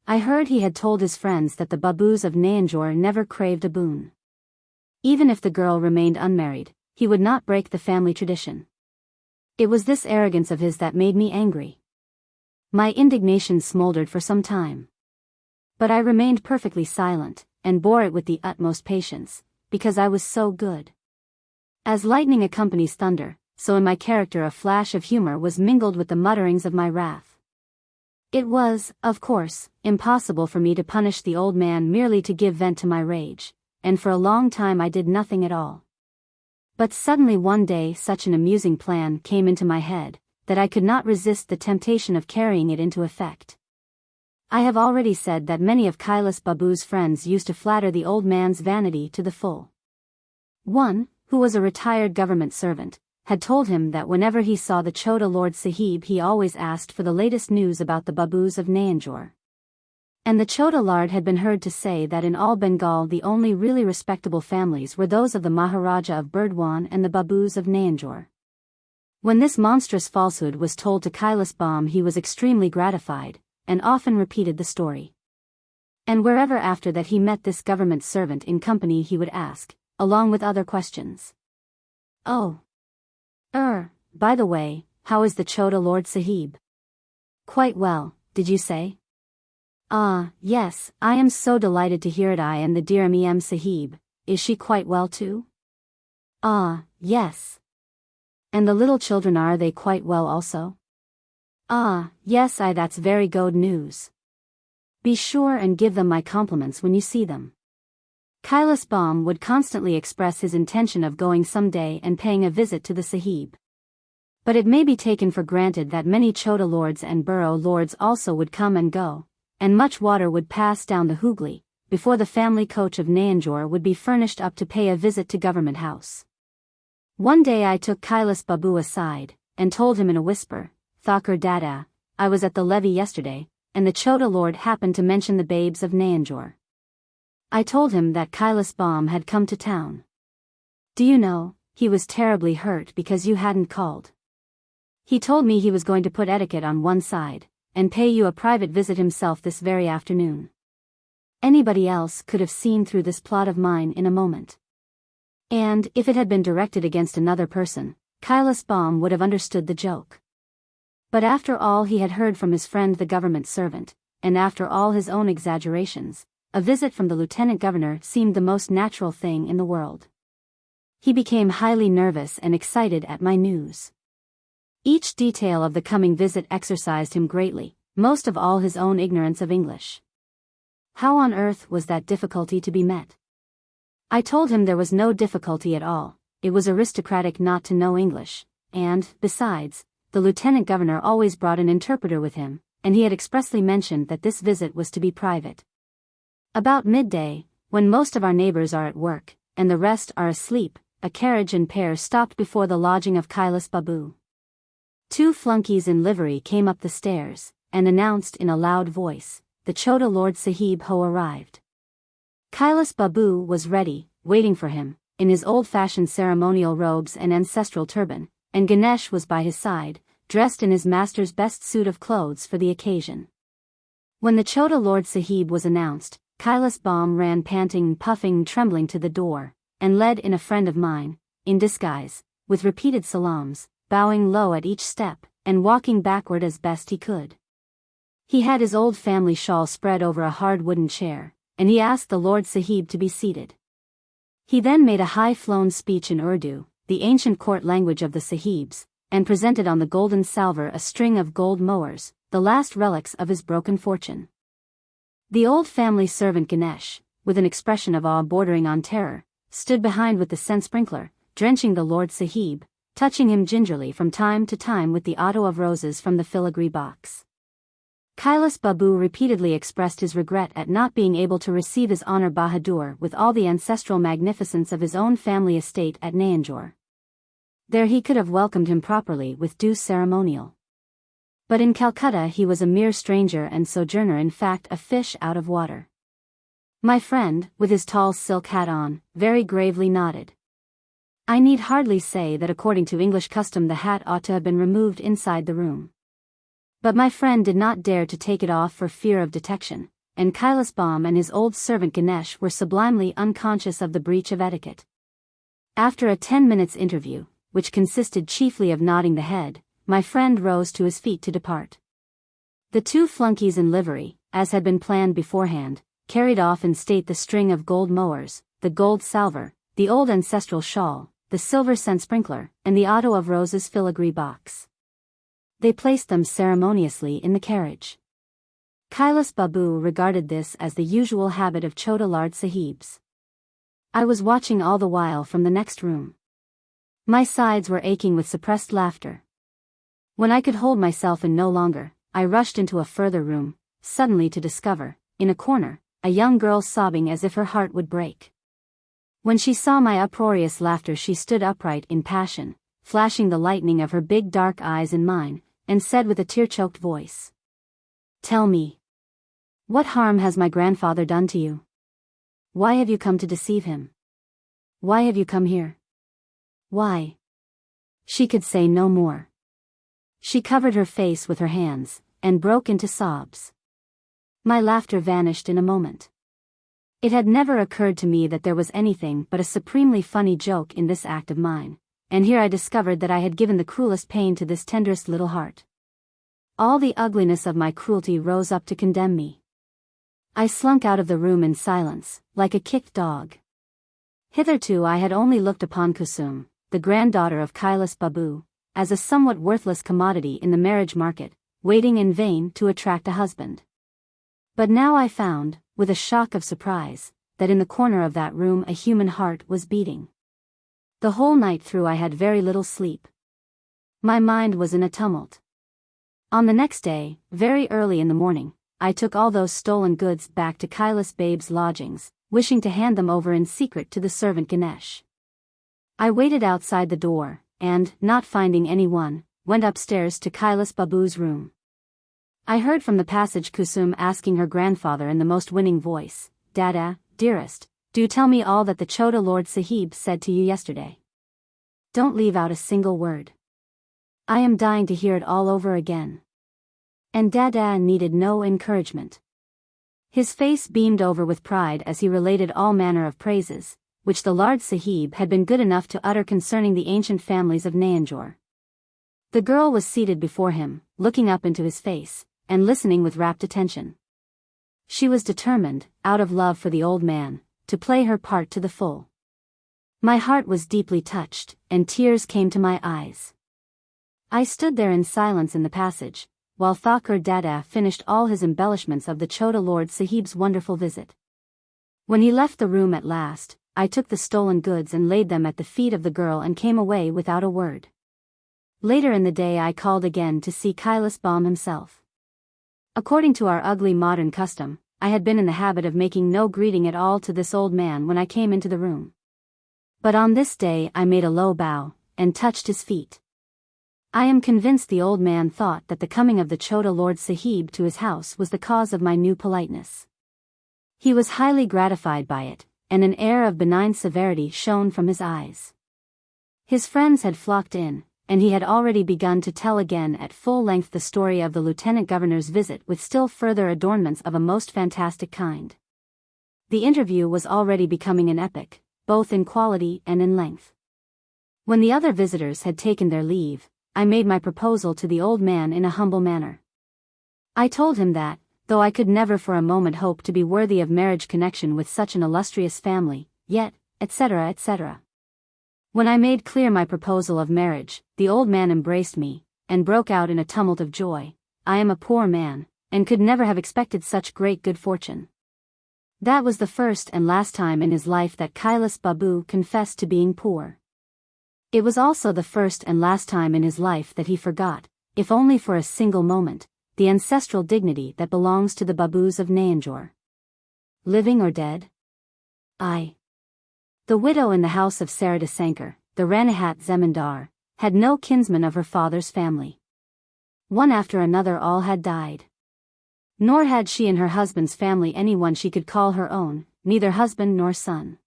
I heard he had told his friends that the Babus of Nayanjore never craved a boon. Even if the girl remained unmarried, he would not break the family tradition. It was this arrogance of his that made me angry. My indignation smoldered for some time. But I remained perfectly silent, and bore it with the utmost patience, because I was so good. As lightning accompanies thunder, so in my character a flash of humor was mingled with the mutterings of my wrath. It was, of course, impossible for me to punish the old man merely to give vent to my rage, and for a long time I did nothing at all. But suddenly one day such an amusing plan came into my head, that I could not resist the temptation of carrying it into effect. I have already said that many of Kailas Babu's friends used to flatter the old man's vanity to the full. One, who was a retired government servant, had told him that whenever he saw the Chota Lord Sahib he always asked for the latest news about the Babus of Nayanjore. And the Chota Lord had been heard to say that in all Bengal the only really respectable families were those of the Maharaja of Burdwan and the Babus of Nayanjore. When this monstrous falsehood was told to Kailas Bam he was extremely gratified, and often repeated the story. And wherever after that he met this government servant in company he would ask, along with other questions. "Oh. By the way, how is the Chota Lord Sahib?" "Quite well, did you say?" "Ah, yes, I am so delighted to hear it. I and the dear M.M. Sahib, is she quite well too?" "Ah, yes." "And the little children, are they quite well also?" "Ah, yes, that's very good news. Be sure and give them my compliments when you see them." Kailas Bam would constantly express his intention of going some day and paying a visit to the Sahib. But it may be taken for granted that many Chota lords and borough lords also would come and go, and much water would pass down the Hooghly, before the family coach of Nayanjore would be furnished up to pay a visit to Government House. One day I took Kailas Babu aside, and told him in a whisper, "Thakur Dada, I was at the levee yesterday, and the Chota Lord happened to mention the babes of Nayanjore." I told him that Kailas Bam had come to town. "Do you know, he was terribly hurt because you hadn't called. He told me he was going to put etiquette on one side, and pay you a private visit himself this very afternoon." Anybody else could have seen through this plot of mine in a moment. And, if it had been directed against another person, Kailas Bam would have understood the joke. But after all he had heard from his friend the government servant, and after all his own exaggerations, a visit from the lieutenant governor seemed the most natural thing in the world. He became highly nervous and excited at my news. Each detail of the coming visit exercised him greatly, most of all his own ignorance of English. How on earth was that difficulty to be met? I told him there was no difficulty at all, it was aristocratic not to know English, and, besides, the lieutenant governor always brought an interpreter with him, and he had expressly mentioned that this visit was to be private. About midday, when most of our neighbors are at work, and the rest are asleep, a carriage and pair stopped before the lodging of Kailas Babu. Two flunkies in livery came up the stairs, and announced in a loud voice, "The Chota Lord Sahib ho arrived." Kailas Babu was ready, waiting for him, in his old-fashioned ceremonial robes and ancestral turban, and Ganesh was by his side, dressed in his master's best suit of clothes for the occasion. When the Chota Lord Sahib was announced, Kailas Bam ran panting, puffing, trembling to the door, and led in a friend of mine, in disguise, with repeated salams, bowing low at each step, and walking backward as best he could. He had his old family shawl spread over a hard wooden chair, and he asked the Lord Sahib to be seated. He then made a high-flown speech in Urdu, the ancient court language of the Sahibs, and presented on the golden salver a string of gold mohurs, the last relics of his broken fortune. The old family servant Ganesh, with an expression of awe bordering on terror, stood behind with the scent sprinkler, drenching the Lord Sahib, touching him gingerly from time to time with the otto of roses from the filigree box. Kailas Babu repeatedly expressed his regret at not being able to receive his honor Bahadur with all the ancestral magnificence of his own family estate at Nayanjore. There he could have welcomed him properly with due ceremonial. But in Calcutta he was a mere stranger and sojourner, in fact a fish out of water. My friend, with his tall silk hat on, very gravely nodded. I need hardly say that according to English custom the hat ought to have been removed inside the room. But my friend did not dare to take it off for fear of detection, and Kailas Bam and his old servant Ganesh were sublimely unconscious of the breach of etiquette. After a 10 minutes interview, which consisted chiefly of nodding the head, my friend rose to his feet to depart. The two flunkies in livery, as had been planned beforehand, carried off in state the string of gold mohurs, the gold salver, the old ancestral shawl, the silver scent sprinkler, and the otto of roses filigree box. They placed them ceremoniously in the carriage. Kailas Babu regarded this as the usual habit of Chota Lard Sahibs. I was watching all the while from the next room. My sides were aching with suppressed laughter. When I could hold myself in no longer, I rushed into a further room, suddenly to discover, in a corner, a young girl sobbing as if her heart would break. When she saw my uproarious laughter, she stood upright in passion, flashing the lightning of her big dark eyes in mine, and said with a tear-choked voice, "Tell me, what harm has my grandfather done to you? Why have you come to deceive him? Why have you come here? Why?" She could say no more. She covered her face with her hands, and broke into sobs. My laughter vanished in a moment. It had never occurred to me that there was anything but a supremely funny joke in this act of mine, and here I discovered that I had given the cruelest pain to this tenderest little heart. All the ugliness of my cruelty rose up to condemn me. I slunk out of the room in silence, like a kicked dog. Hitherto I had only looked upon Kusum, the granddaughter of Kailas Babu, as a somewhat worthless commodity in the marriage market, waiting in vain to attract a husband. But now I found, with a shock of surprise, that in the corner of that room a human heart was beating. The whole night through I had very little sleep. My mind was in a tumult. On the next day, very early in the morning, I took all those stolen goods back to Kailas Babe's lodgings, wishing to hand them over in secret to the servant Ganesh. I waited outside the door, and, not finding anyone, went upstairs to Kailas Babu's room. I heard from the passage Kusum asking her grandfather in the most winning voice, "Dada, dearest, do tell me all that the Chota Lord Sahib said to you yesterday. Don't leave out a single word. I am dying to hear it all over again." And Dada needed no encouragement. His face beamed over with pride as he related all manner of praises, which the Lard Sahib had been good enough to utter concerning the ancient families of Nayanjore. The girl was seated before him, looking up into his face, and listening with rapt attention. She was determined, out of love for the old man, to play her part to the full. My heart was deeply touched, and tears came to my eyes. I stood there in silence in the passage, while Thakur Dada finished all his embellishments of the Chota Lord Sahib's wonderful visit. When he left the room at last, I took the stolen goods and laid them at the feet of the girl and came away without a word. Later in the day I called again to see Kailas Bam himself. According to our ugly modern custom, I had been in the habit of making no greeting at all to this old man when I came into the room. But on this day I made a low bow, and touched his feet. I am convinced the old man thought that the coming of the Chota Lord Sahib to his house was the cause of my new politeness. He was highly gratified by it, and an air of benign severity shone from his eyes. His friends had flocked in, and he had already begun to tell again at full length the story of the lieutenant governor's visit with still further adornments of a most fantastic kind. The interview was already becoming an epic, both in quality and in length. When the other visitors had taken their leave, I made my proposal to the old man in a humble manner. I told him that, though I could never for a moment hope to be worthy of marriage connection with such an illustrious family, yet, etc., etc. When I made clear my proposal of marriage, the old man embraced me, and broke out in a tumult of joy. "I am a poor man, and could never have expected such great good fortune." That was the first and last time in his life that Kailas Babu confessed to being poor. It was also the first and last time in his life that he forgot, if only for a single moment, the ancestral dignity that belongs to the Babus of Nayanjore. Living or dead? I. The widow in the house of Sarada Sankar, the Ranahat Zemindar, had no kinsman of her father's family. One after another all had died. Nor had she in her husband's family anyone she could call her own, neither husband nor son.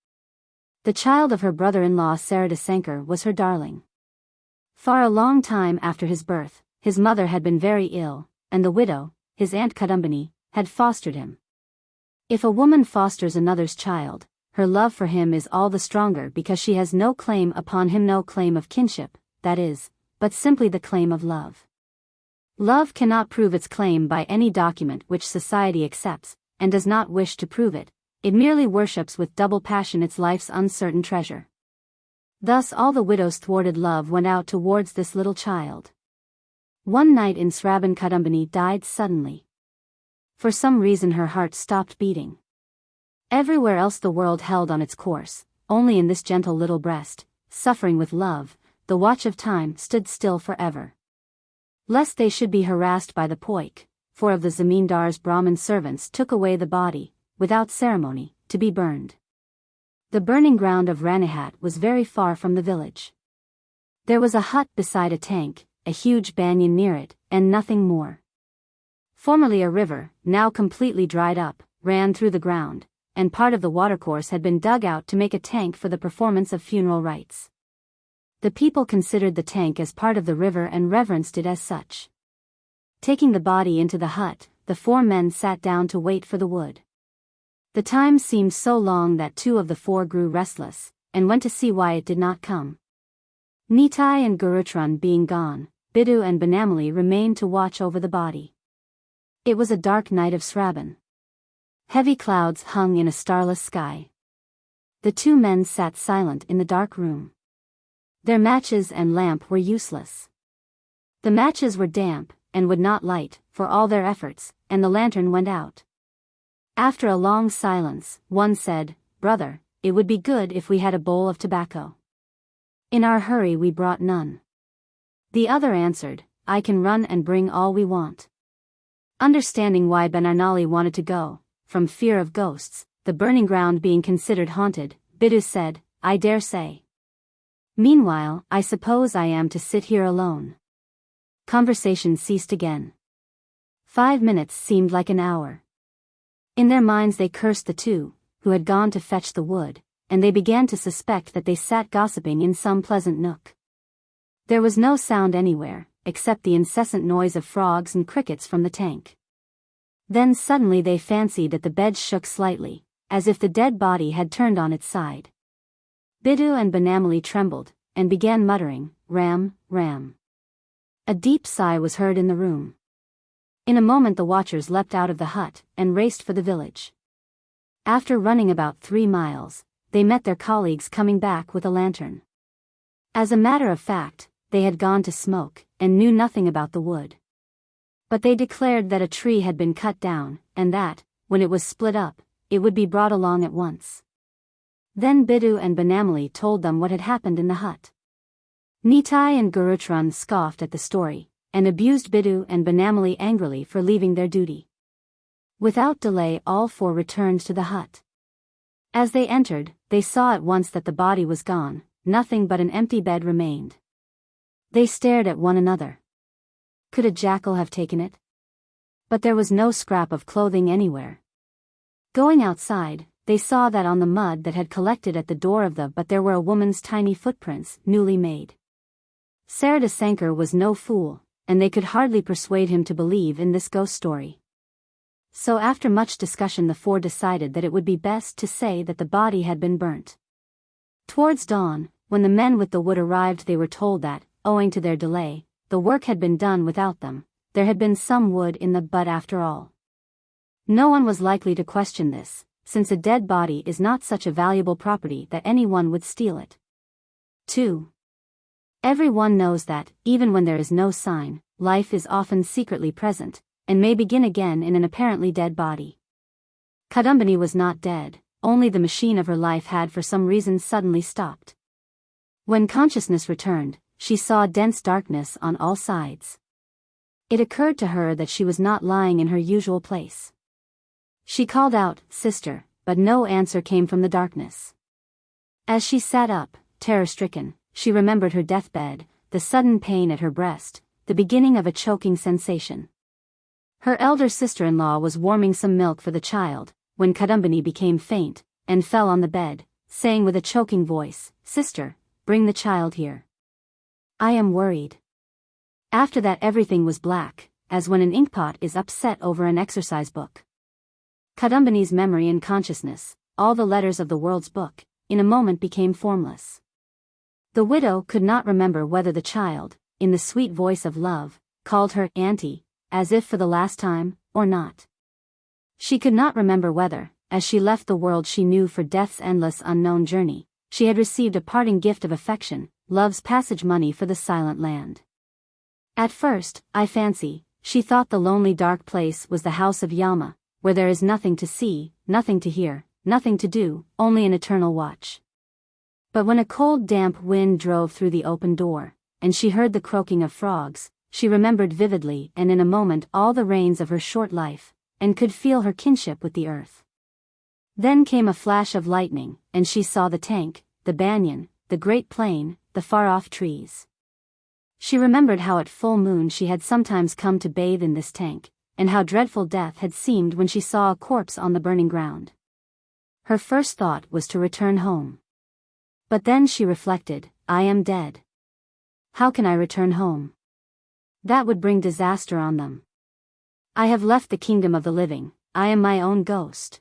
The child of her brother-in-law Sarada Sankar was her darling. For a long time after his birth, his mother had been very ill, and the widow, his aunt Kadambini, had fostered him. If a woman fosters another's child, her love for him is all the stronger because she has no claim upon him, no claim of kinship, that is, but simply the claim of love. Love cannot prove its claim by any document which society accepts, and does not wish to prove it. It merely worships with double passion its life's uncertain treasure. Thus all the widow's thwarted love went out towards this little child. One night in Sraban Kadambini died suddenly. For some reason her heart stopped beating. Everywhere else the world held on its course, only in this gentle little breast, suffering with love, the watch of time stood still forever. Lest they should be harassed by the poik, 4 of the zamindar's Brahmin servants took away the body, without ceremony, to be burned. The burning ground of Ranihat was very far from the village. There was a hut beside a tank, a huge banyan near it, and nothing more. Formerly a river, now completely dried up, ran through the ground, and part of the watercourse had been dug out to make a tank for the performance of funeral rites. The people considered the tank as part of the river and reverenced it as such. Taking the body into the hut, the 4 men sat down to wait for the wood. The time seemed so long that 2 of the 4 grew restless, and went to see why it did not come. Nitai and Gurutran being gone, Biddu and Banamali remained to watch over the body. It was a dark night of Sraban. Heavy clouds hung in a starless sky. The 2 men sat silent in the dark room. Their matches and lamp were useless. The matches were damp, and would not light, for all their efforts, and the lantern went out. After a long silence, one said, "Brother, it would be good if we had a bowl of tobacco. In our hurry we brought none." The other answered, "I can run and bring all we want." Understanding why Banarnali wanted to go, from fear of ghosts, the burning ground being considered haunted, Biddu said, "I dare say. Meanwhile, I suppose I am to sit here alone." Conversation ceased again. 5 minutes seemed like an hour. In their minds they cursed the 2, who had gone to fetch the wood, and they began to suspect that they sat gossiping in some pleasant nook. There was no sound anywhere, except the incessant noise of frogs and crickets from the tank. Then suddenly they fancied that the bed shook slightly, as if the dead body had turned on its side. Biddu and Banamali trembled, and began muttering, "Ram, Ram." A deep sigh was heard in the room. In a moment the watchers leapt out of the hut, and raced for the village. After running about 3 miles, they met their colleagues coming back with a lantern. As a matter of fact, they had gone to smoke, and knew nothing about the wood. But they declared that a tree had been cut down, and that, when it was split up, it would be brought along at once. Then Biddu and Banamali told them what had happened in the hut. Nitai and Gurutran scoffed at the story, and abused Biddu and Banamali angrily for leaving their duty. Without delay all 4 returned to the hut. As they entered, they saw at once that the body was gone, nothing but an empty bed remained. They stared at one another. Could a jackal have taken it? But there was no scrap of clothing anywhere. Going outside, they saw that on the mud that had collected at the door of the but there were a woman's tiny footprints, newly made. Saradasankar was no fool, and they could hardly persuade him to believe in this ghost story. So after much discussion the 4 decided that it would be best to say that the body had been burnt. Towards dawn, when the men with the wood arrived they were told that, owing to their delay, the work had been done without them. There had been some wood in the but after all. No one was likely to question this, since a dead body is not such a valuable property that anyone would steal it. 2. Everyone knows that, even when there is no sign, life is often secretly present, and may begin again in an apparently dead body. Kadambini was not dead, only the machine of her life had for some reason suddenly stopped. When consciousness returned, she saw dense darkness on all sides. It occurred to her that she was not lying in her usual place. She called out, "Sister," but no answer came from the darkness. As she sat up, terror-stricken, she remembered her deathbed, the sudden pain at her breast, the beginning of a choking sensation. Her elder sister-in-law was warming some milk for the child, when Kadambini became faint, and fell on the bed, saying with a choking voice, "Sister, bring the child here. I am worried." After that everything was black, as when an inkpot is upset over an exercise book. Kadambini's memory and consciousness, all the letters of the world's book, in a moment became formless. The widow could not remember whether the child, in the sweet voice of love, called her "auntie," as if for the last time, or not. She could not remember whether, as she left the world she knew for death's endless unknown journey, she had received a parting gift of affection, love's passage money for the silent land. "At first, I fancy," she thought the lonely dark place was the house of Yama, where there is nothing to see, nothing to hear, nothing to do, only an eternal watch. But when a cold damp wind drove through the open door, and she heard the croaking of frogs, she remembered vividly and in a moment all the rains of her short life, and could feel her kinship with the earth. Then came a flash of lightning, and she saw the tank, the banyan, the great plain, the far-off trees. She remembered how at full moon she had sometimes come to bathe in this tank, and how dreadful death had seemed when she saw a corpse on the burning ground. Her first thought was to return home. But then she reflected, I am dead. How can I return home? That would bring disaster on them. I have left the kingdom of the living, I am my own ghost.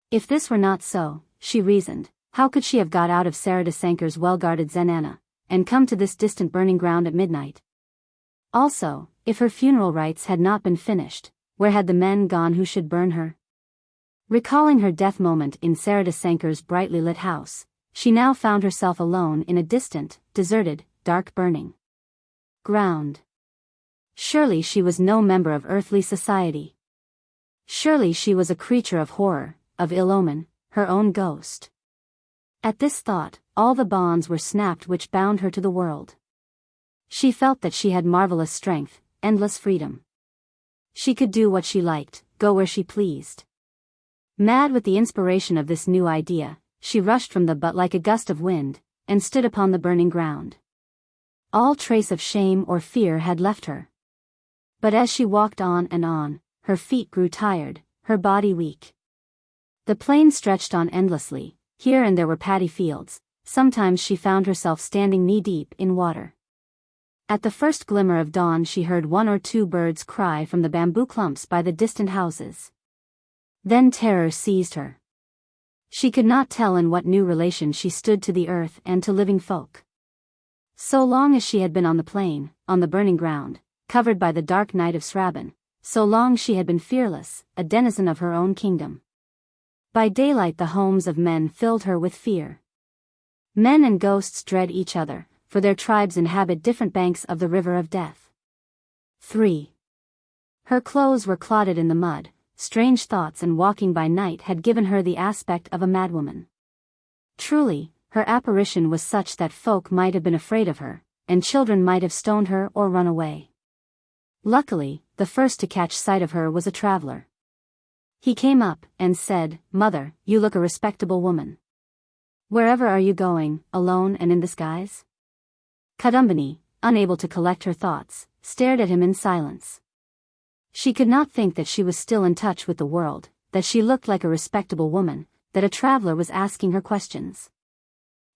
If this were not so, she reasoned, how could she have got out of Saradasankar's well-guarded zenana, and come to this distant burning ground at midnight? Also, if her funeral rites had not been finished, where had the men gone who should burn her? Recalling her death moment in Saradasankar's brightly lit house, she now found herself alone in a distant, deserted, dark burning ground. Surely she was no member of earthly society. Surely she was a creature of horror, of ill omen, her own ghost. At this thought, all the bonds were snapped which bound her to the world. She felt that she had marvelous strength, endless freedom. She could do what she liked, go where she pleased. Mad with the inspiration of this new idea, she rushed from the butt like a gust of wind, and stood upon the burning ground. All trace of shame or fear had left her. But as she walked on and on, her feet grew tired, her body weak. The plain stretched on endlessly, here and there were paddy fields, sometimes she found herself standing knee-deep in water. At the first glimmer of dawn she heard one or two birds cry from the bamboo clumps by the distant houses. Then terror seized her. She could not tell in what new relation she stood to the earth and to living folk. So long as she had been on the plain, on the burning ground, covered by the dark night of Sraban, so long she had been fearless, a denizen of her own kingdom. By daylight the homes of men filled her with fear. Men and ghosts dread each other, for their tribes inhabit different banks of the river of death. 3. Her clothes were clotted in the mud. Strange thoughts and walking by night had given her the aspect of a madwoman. Truly, her apparition was such that folk might have been afraid of her, and children might have stoned her or run away. Luckily, the first to catch sight of her was a traveler. He came up and said, "Mother, you look a respectable woman. Wherever are you going, alone and in disguise?" Kadambini, unable to collect her thoughts, stared at him in silence. She could not think that she was still in touch with the world, that she looked like a respectable woman, that a traveler was asking her questions.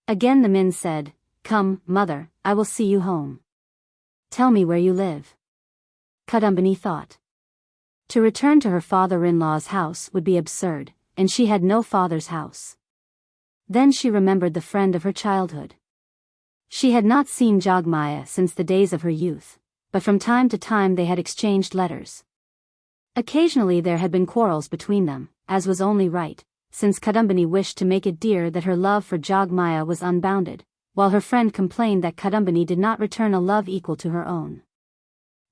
Again the Min said, "Come, mother, I will see you home. Tell me where you live." Kadambini thought. To return to her father-in-law's house would be absurd, and she had no father's house. Then she remembered the friend of her childhood. She had not seen Jogmaya since the days of her youth, but from time to time they had exchanged letters. Occasionally there had been quarrels between them, as was only right, since Kadambini wished to make it dear that her love for Jogmaya was unbounded, while her friend complained that Kadambini did not return a love equal to her own.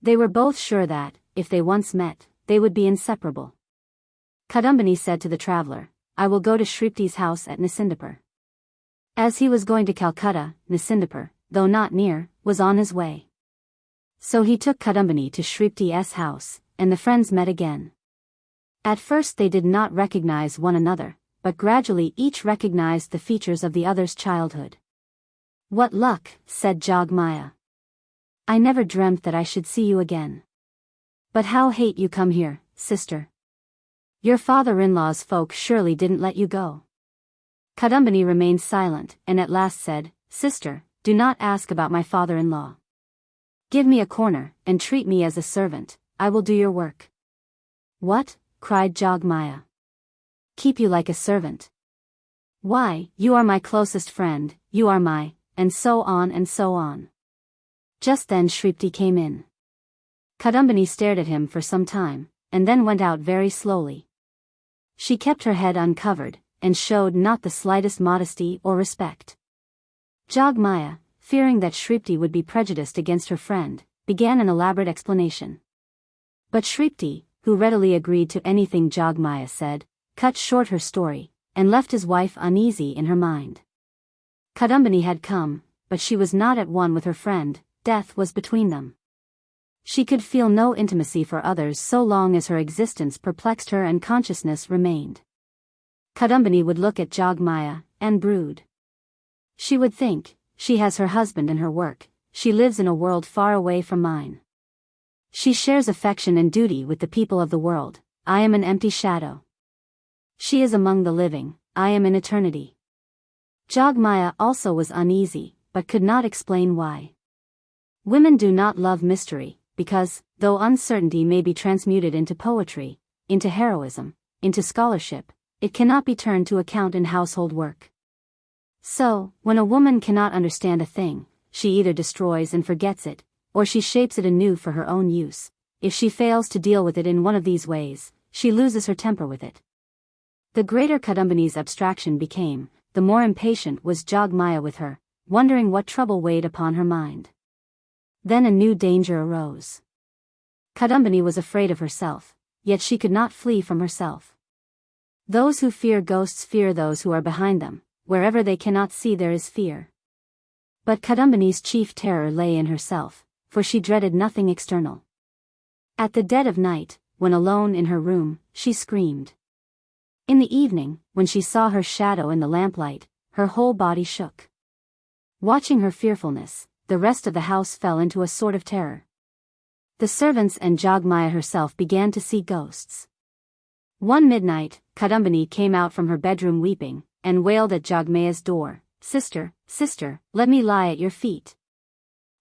They were both sure that, if they once met, they would be inseparable. Kadambini said to the traveler, "I will go to Shripti's house at Nisindapur." As he was going to Calcutta, Nisindapur, though not near, was on his way. So he took Kadambini to Shripti's house, and the friends met again. At first they did not recognize one another, but gradually each recognized the features of the other's childhood. "What luck," said Jogmaya. "I never dreamt that I should see you again. But how hate you come here, sister? Your father-in-law's folk surely didn't let you go." Kadambini remained silent, and at last said, "Sister, do not ask about my father-in-law. Give me a corner, and treat me as a servant, I will do your work." "What?" cried Jogmaya. "Keep you like a servant? Why, you are my closest friend, you are my," and so on and so on. Just then Shripti came in. Kadambini stared at him for some time, and then went out very slowly. She kept her head uncovered, and showed not the slightest modesty or respect. Jogmaya, fearing that Shripti would be prejudiced against her friend, began an elaborate explanation. But Shripti, who readily agreed to anything Jogmaya said, cut short her story, and left his wife uneasy in her mind. Kadambini had come, but she was not at one with her friend. Death was between them. She could feel no intimacy for others so long as her existence perplexed her and consciousness remained. Kadambini would look at Jogmaya, and brood. She would think, she has her husband and her work, she lives in a world far away from mine. She shares affection and duty with the people of the world, I am an empty shadow. She is among the living, I am in eternity. Jogmaya also was uneasy, but could not explain why. Women do not love mystery, because, though uncertainty may be transmuted into poetry, into heroism, into scholarship, it cannot be turned to account in household work. So, when a woman cannot understand a thing, she either destroys and forgets it, or she shapes it anew for her own use. If she fails to deal with it in one of these ways, she loses her temper with it. The greater Kadambini's abstraction became, the more impatient was Jogmaya with her, wondering what trouble weighed upon her mind. Then a new danger arose. Kadambini was afraid of herself, yet she could not flee from herself. Those who fear ghosts fear those who are behind them, wherever they cannot see there is fear. But Kadambini's chief terror lay in herself, for she dreaded nothing external. At the dead of night, when alone in her room, she screamed. In the evening, when she saw her shadow in the lamplight, her whole body shook. Watching her fearfulness, the rest of the house fell into a sort of terror. The servants and Jogmaya herself began to see ghosts. One midnight, Kadambini came out from her bedroom weeping, and wailed at Jogmaya's door, "Sister, sister, let me lie at your feet.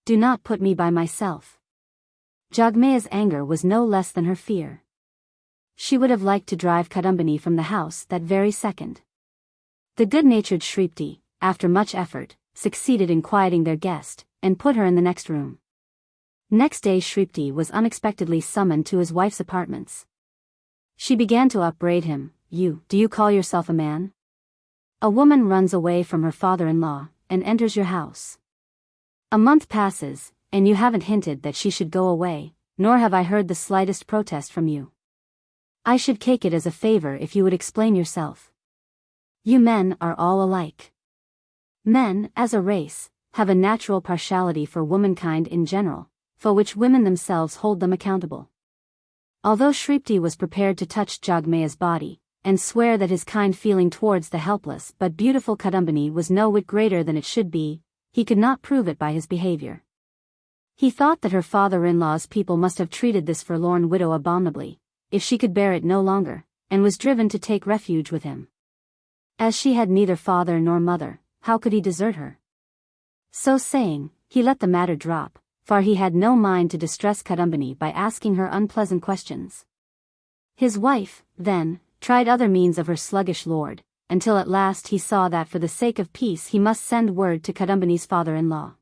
Do not put me by myself." Jogmaya's anger was no less than her fear. She would have liked to drive Kadambini from the house that very second. The good-natured Shripti, after much effort, succeeded in quieting their guest, and put her in the next room. Next day Shripti was unexpectedly summoned to his wife's apartments. She began to upbraid him, Do you call yourself a man? A woman runs away from her father-in-law, and enters your house. A month passes, and you haven't hinted that she should go away, nor have I heard the slightest protest from you. I should take it as a favor if you would explain yourself. You men are all alike. Men, as a race, have a natural partiality for womankind in general, for which women themselves hold them accountable. Although Shripti was prepared to touch Jogmaya's body, and swear that his kind feeling towards the helpless but beautiful Kadambini was no whit greater than it should be, he could not prove it by his behavior. He thought that her father-in-law's people must have treated this forlorn widow abominably, if she could bear it no longer, and was driven to take refuge with him. As she had neither father nor mother, how could he desert her? So saying, he let the matter drop, for he had no mind to distress Kadambini by asking her unpleasant questions. His wife, then, tried other means of her sluggish lord, until at last he saw that for the sake of peace he must send word to Kadambini's father-in-law.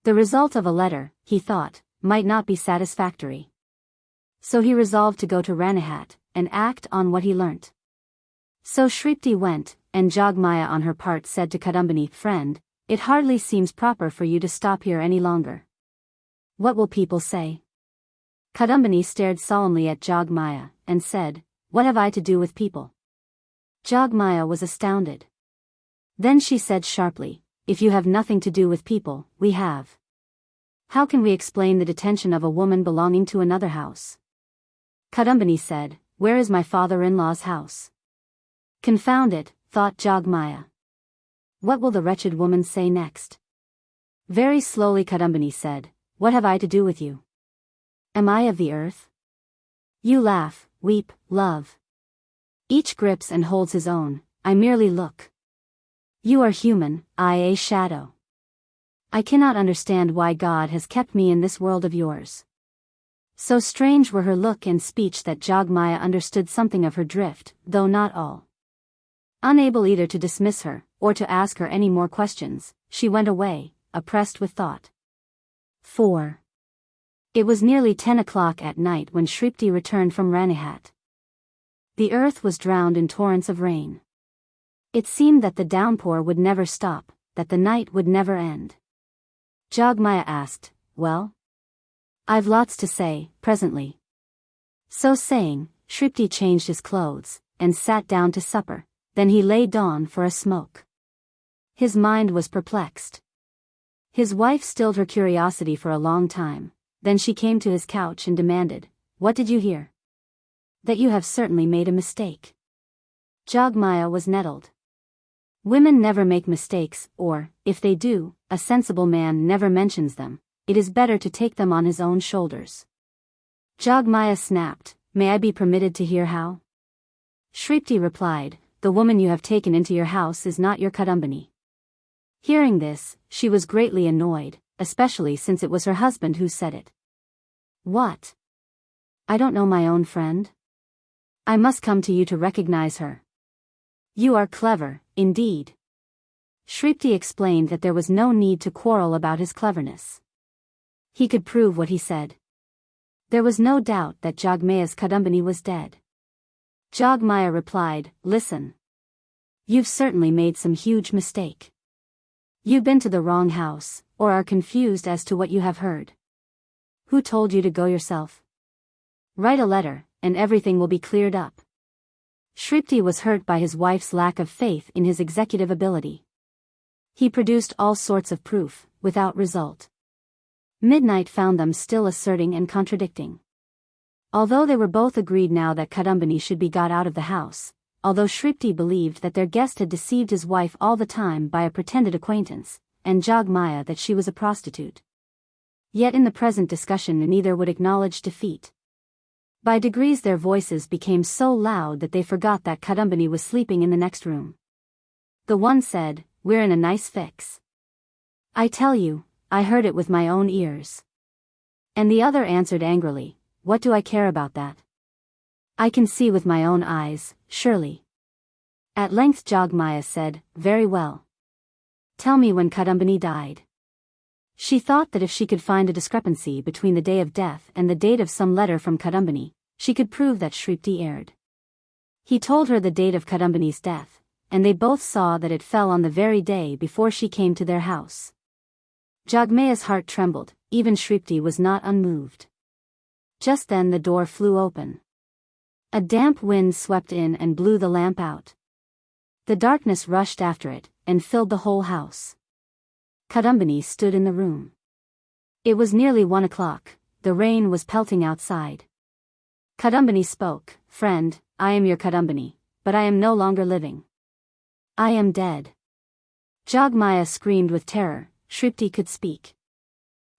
The result of a letter, he thought, might not be satisfactory. So he resolved to go to Ranihat, and act on what he learnt. So Shripti went, and Jogmaya on her part said to Kadambini, "Friend, it hardly seems proper for you to stop here any longer. What will people say?" Kadambini stared solemnly at Jogmaya, and said, "What have I to do with people?" Jogmaya was astounded. Then she said sharply, "If you have nothing to do with people, we have. How can we explain the detention of a woman belonging to another house?" Kadambini said, "Where is my father-in-law's house?" Confound it, thought Jogmaya. What will the wretched woman say next? Very slowly Kadambini said, "What have I to do with you? Am I of the earth? You laugh, weep, love. Each grips and holds his own, I merely look. You are human, I a shadow. I cannot understand why God has kept me in this world of yours." So strange were her look and speech that Jogmaya understood something of her drift, though not all. Unable either to dismiss her, or to ask her any more questions, she went away, oppressed with thought. 4. It was nearly 10 o'clock at night when Shripti returned from Ranihat. The earth was drowned in torrents of rain. It seemed that the downpour would never stop, that the night would never end. Jogmaya asked, "Well?" "I've lots to say, presently. So saying, Shripti changed his clothes, and sat down to supper, then he lay down for a smoke. His mind was perplexed. His wife stilled her curiosity for a long time, then she came to his couch and demanded, "What did you hear?" "That you have certainly made a mistake." Jogmaya was nettled. Women never make mistakes, or, if they do, a sensible man never mentions them. It is better to take them on his own shoulders. Jogmaya snapped, "May I be permitted to hear how?" Shripti replied, "The woman you have taken into your house is not your Kadambini." Hearing this, she was greatly annoyed, especially since it was her husband who said it. "What? I don't know my own friend? I must come to you to recognize her." "You are clever, indeed." Shripti explained that there was no need to quarrel about his cleverness. He could prove what he said. There was no doubt that Jogmaya's Kadambini was dead. Jogmaya replied, "Listen. You've certainly made some huge mistake. You've been to the wrong house, or are confused as to what you have heard. Who told you to go yourself? Write a letter, and everything will be cleared up." Shripti was hurt by his wife's lack of faith in his executive ability. He produced all sorts of proof, without result. Midnight found them still asserting and contradicting. Although they were both agreed now that Kadambini should be got out of the house, although Shripti believed that their guest had deceived his wife all the time by a pretended acquaintance, and Jogmaya that she was a prostitute. Yet in the present discussion neither would acknowledge defeat. By degrees their voices became so loud that they forgot that Kadambini was sleeping in the next room. The one said, "We're in a nice fix. I tell you, I heard it with my own ears." And the other answered angrily, "What do I care about that? I can see with my own eyes, surely." At length Jogmaya said, "Very well. Tell me when Kadambini died." She thought that if she could find a discrepancy between the day of death and the date of some letter from Kadambini, she could prove that Shripti erred. He told her the date of Kadambini's death, and they both saw that it fell on the very day before she came to their house. Jogmaya's heart trembled, even Shripti was not unmoved. Just then the door flew open. A damp wind swept in and blew the lamp out. The darkness rushed after it, and filled the whole house. Kadambini stood in the room. It was nearly 1 o'clock, the rain was pelting outside. Kadambini spoke, "Friend, I am your Kadambini, but I am no longer living. I am dead." Jogmaya screamed with terror. Shripti could speak.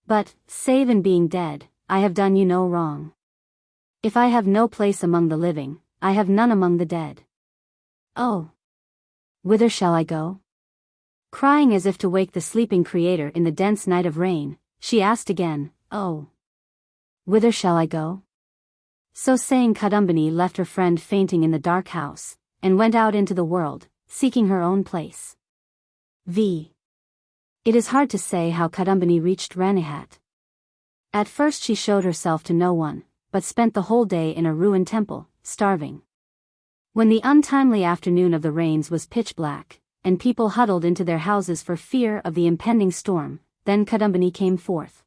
"But, save in being dead, I have done you no wrong. If I have no place among the living, I have none among the dead. Oh! Whither shall I go?" Crying as if to wake the sleeping creator in the dense night of rain, she asked again, "Oh! Whither shall I go?" So saying, Kadambini left her friend fainting in the dark house, and went out into the world, seeking her own place. It is hard to say how Kadambini reached Ranihat. At first she showed herself to no one, but spent the whole day in a ruined temple, starving. When the untimely afternoon of the rains was pitch black, and people huddled into their houses for fear of the impending storm, then Kadambini came forth.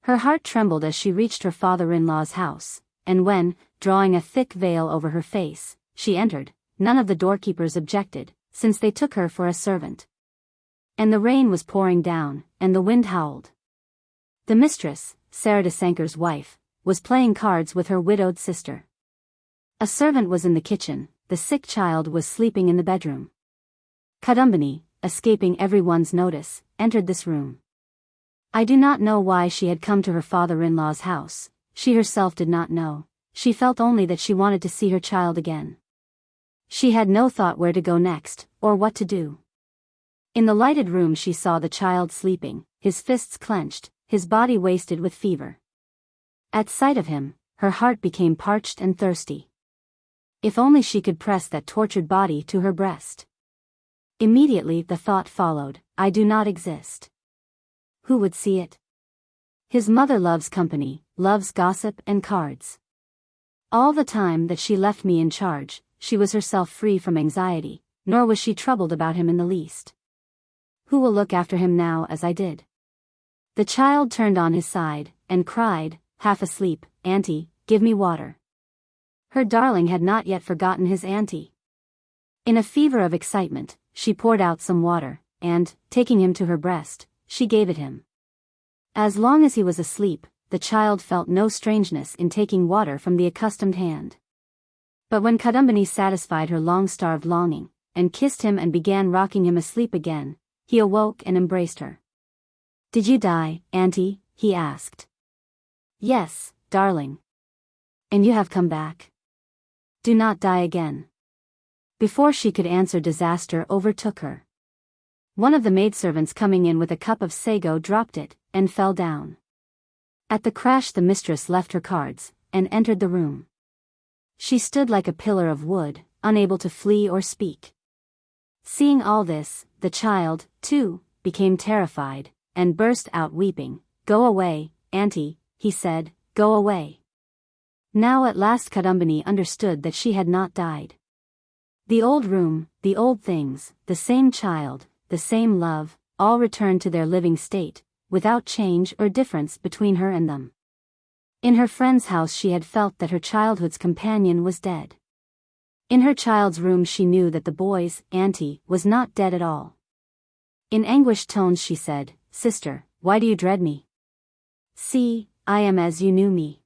Her heart trembled as she reached her father-in-law's house, and when, drawing a thick veil over her face, she entered, none of the doorkeepers objected, since they took her for a servant. And the rain was pouring down, and the wind howled. The mistress, Saradasankar's wife, was playing cards with her widowed sister. A servant was in the kitchen, the sick child was sleeping in the bedroom. Kadambini, escaping everyone's notice, entered this room. I do not know why she had come to her father-in-law's house, she herself did not know, she felt only that she wanted to see her child again. She had no thought where to go next, or what to do. In the lighted room she saw the child sleeping, his fists clenched, his body wasted with fever. At sight of him, her heart became parched and thirsty. If only she could press that tortured body to her breast. Immediately the thought followed, I do not exist. Who would see it? His mother loves company, loves gossip and cards. All the time that she left me in charge, she was herself free from anxiety, nor was she troubled about him in the least. Who will look after him now as I did? The child turned on his side, and cried, half asleep, Auntie, give me water. Her darling had not yet forgotten his auntie. In a fever of excitement, she poured out some water, and, taking him to her breast, she gave it him. As long as he was asleep, the child felt no strangeness in taking water from the accustomed hand. But when Kadambini satisfied her long-starved longing, and kissed him and began rocking him asleep again, he awoke and embraced her. "Did you die, auntie?" he asked. "Yes, darling. And you have come back? Do not die again." Before she could answer, disaster overtook her. One of the maidservants coming in with a cup of sago dropped it, and fell down. At the crash the mistress left her cards, and entered the room. She stood like a pillar of wood, unable to flee or speak. Seeing all this, the child, too, became terrified, and burst out weeping. "Go away, auntie," he said, "go away." Now at last Kadambini understood that she had not died. The old room, the old things, the same child, the same love, all returned to their living state, without change or difference between her and them. In her friend's house she had felt that her childhood's companion was dead. In her child's room she knew that the boy's auntie was not dead at all. In anguished tones she said, "Sister, why do you dread me? See, I am as you knew me."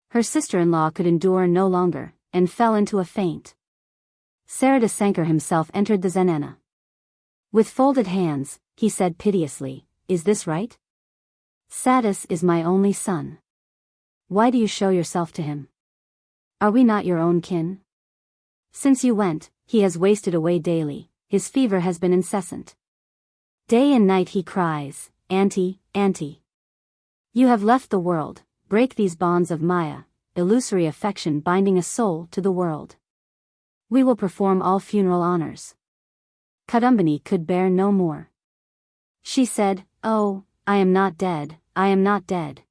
Her sister-in-law could endure no longer, and fell into a faint. Sarada Sankar himself entered the zenana. With folded hands, he said piteously, "Is this right? Sadis is my only son. Why do you show yourself to him? Are we not your own kin? Since you went, he has wasted away daily, his fever has been incessant. Day and night he cries, 'Auntie, auntie.' You have left the world, break these bonds of Maya, illusory affection binding a soul to the world. We will perform all funeral honors." Kadambini could bear no more. She said, "Oh, I am not dead, I am not dead.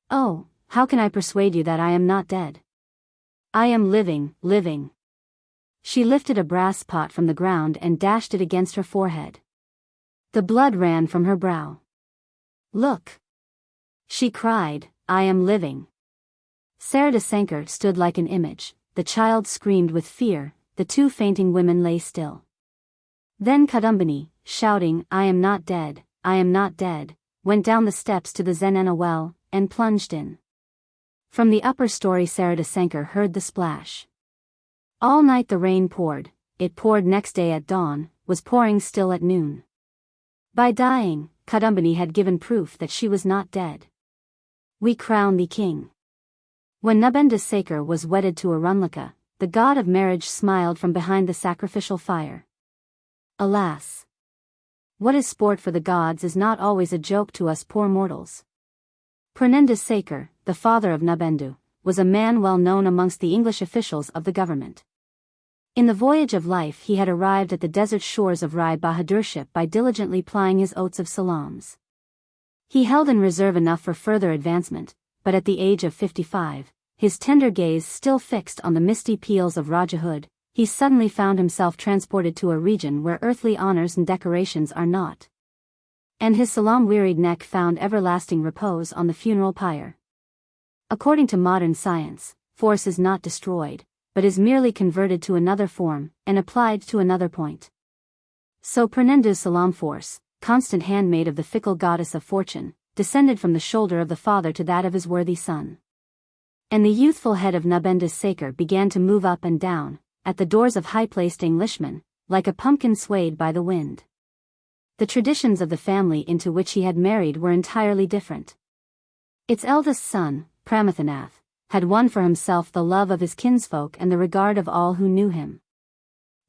Oh, how can I persuade you that I am not dead? I am living, living." She lifted a brass pot from the ground and dashed it against her forehead. The blood ran from her brow. "Look!" she cried, "I am living." Sarada Sankar stood like an image, the child screamed with fear, the two fainting women lay still. Then Kadambini, shouting, "I am not dead, I am not dead," went down the steps to the zenana well, and plunged in. From the upper story Sarada Sankar heard the splash. All night the rain poured, it poured next day at dawn, was pouring still at noon. By dying, Kadambini had given proof that she was not dead. "We crown thee king." When Nabenda Saker was wedded to Arunlaka, the god of marriage smiled from behind the sacrificial fire. Alas! What is sport for the gods is not always a joke to us poor mortals. Prananda Saker, the father of Nabendu, was a man well known amongst the English officials of the government. In the voyage of life he had arrived at the desert shores of Rai Bahadurship by diligently plying his oats of salams. He held in reserve enough for further advancement, but at the age of 55, his tender gaze still fixed on the misty peals of Rajahood, he suddenly found himself transported to a region where earthly honors and decorations are not. And his salam-wearied neck found everlasting repose on the funeral pyre. According to modern science, force is not destroyed, but is merely converted to another form, and applied to another point. So Pranendu's salam force, constant handmaid of the fickle goddess of fortune, descended from the shoulder of the father to that of his worthy son. And the youthful head of Nabenda Saker began to move up and down, at the doors of high-placed Englishmen, like a pumpkin swayed by the wind. The traditions of the family into which he had married were entirely different. Its eldest son, Pramatanath, had won for himself the love of his kinsfolk and the regard of all who knew him.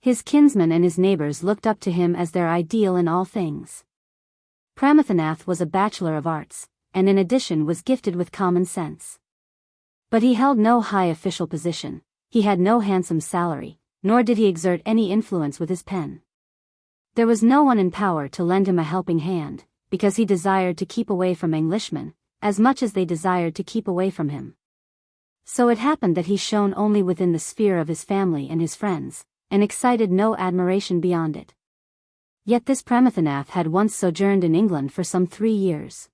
His kinsmen and his neighbors looked up to him as their ideal in all things. Pramathanath was a bachelor of arts, and in addition was gifted with common sense. But he held no high official position, he had no handsome salary, nor did he exert any influence with his pen. There was no one in power to lend him a helping hand, because he desired to keep away from Englishmen, as much as they desired to keep away from him. So it happened that he shone only within the sphere of his family and his friends, and excited no admiration beyond it. Yet this Pramathanath had once sojourned in England for some 3 years.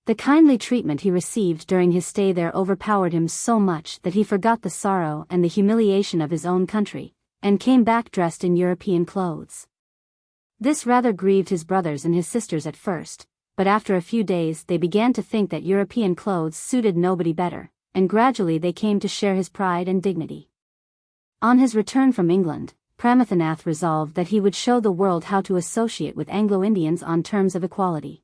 The kindly treatment he received during his stay there overpowered him so much that he forgot the sorrow and the humiliation of his own country, and came back dressed in European clothes. This rather grieved his brothers and his sisters at first, but after a few days they began to think that European clothes suited nobody better, and gradually they came to share his pride and dignity. On his return from England, Pramatanath resolved that he would show the world how to associate with Anglo-Indians on terms of equality.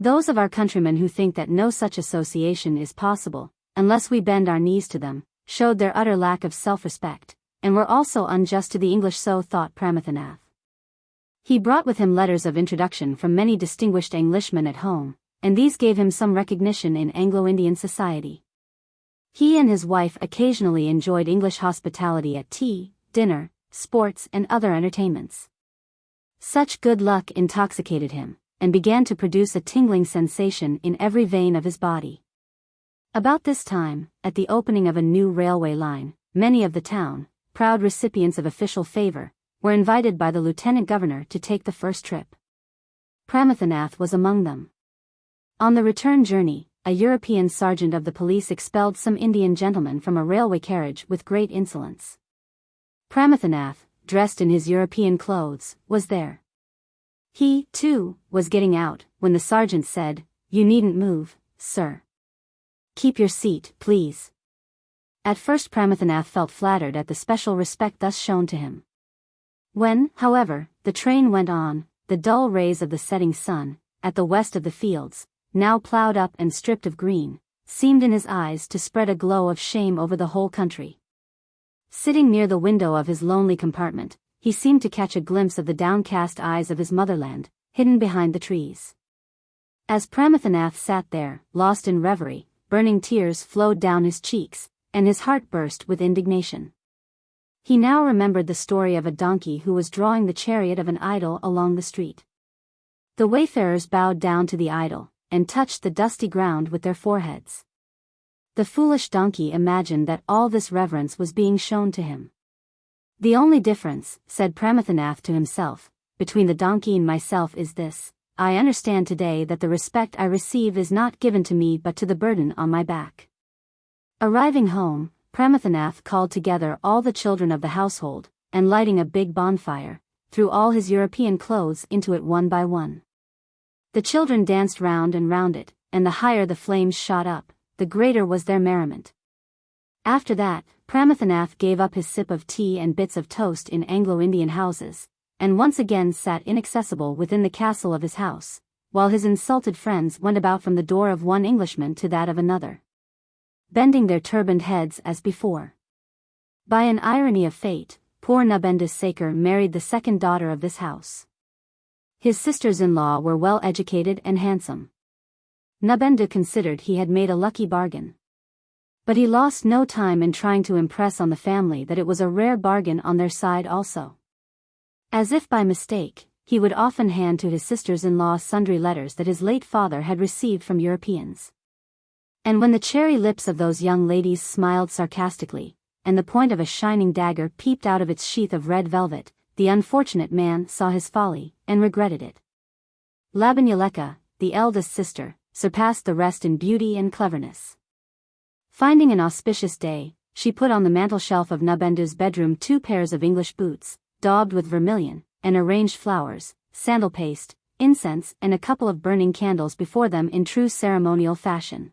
Those of our countrymen who think that no such association is possible, unless we bend our knees to them, showed their utter lack of self-respect, and were also unjust to the English, so thought Pramatanath. He brought with him letters of introduction from many distinguished Englishmen at home, and these gave him some recognition in Anglo-Indian society. He and his wife occasionally enjoyed English hospitality at tea, dinner, sports and other entertainments. Such good luck intoxicated him, and began to produce a tingling sensation in every vein of his body. About this time, at the opening of a new railway line, many of the town, proud recipients of official favor, were invited by the lieutenant governor to take the first trip. Pramatanath was among them. On the return journey, a European sergeant of the police expelled some Indian gentlemen from a railway carriage with great insolence. Pramatanath, dressed in his European clothes, was there. He, too, was getting out, when the sergeant said, "You needn't move, sir. Keep your seat, please." At first Pramatanath felt flattered at the special respect thus shown to him. When, however, the train went on, the dull rays of the setting sun, at the west of the fields, now ploughed up and stripped of green, seemed in his eyes to spread a glow of shame over the whole country. Sitting near the window of his lonely compartment, he seemed to catch a glimpse of the downcast eyes of his motherland, hidden behind the trees. As Pramatanath sat there, lost in reverie, burning tears flowed down his cheeks, and his heart burst with indignation. He now remembered the story of a donkey who was drawing the chariot of an idol along the street. The wayfarers bowed down to the idol, and touched the dusty ground with their foreheads. The foolish donkey imagined that all this reverence was being shown to him. "The only difference," said Pramatanath to himself, "between the donkey and myself is this: I understand today that the respect I receive is not given to me but to the burden on my back." Arriving home, Pramatanath called together all the children of the household, and lighting a big bonfire, threw all his European clothes into it one by one. The children danced round and round it, and the higher the flames shot up, the greater was their merriment. After that, Pramatanath gave up his sip of tea and bits of toast in Anglo-Indian houses, and once again sat inaccessible within the castle of his house, while his insulted friends went about from the door of one Englishman to that of another, bending their turbaned heads as before. By an irony of fate, poor Nabenda Sekar married the second daughter of this house. His sisters-in-law were well educated and handsome. Nabenda considered he had made a lucky bargain. But he lost no time in trying to impress on the family that it was a rare bargain on their side also. As if by mistake, he would often hand to his sisters-in-law sundry letters that his late father had received from Europeans. And when the cherry lips of those young ladies smiled sarcastically, and the point of a shining dagger peeped out of its sheath of red velvet, the unfortunate man saw his folly, and regretted it. Labanyaleka, the eldest sister, surpassed the rest in beauty and cleverness. Finding an auspicious day, she put on the mantel-shelf of Nabenda's bedroom 2 pairs of English boots, daubed with vermilion, and arranged flowers, sandal paste, incense and a couple of burning candles before them in true ceremonial fashion.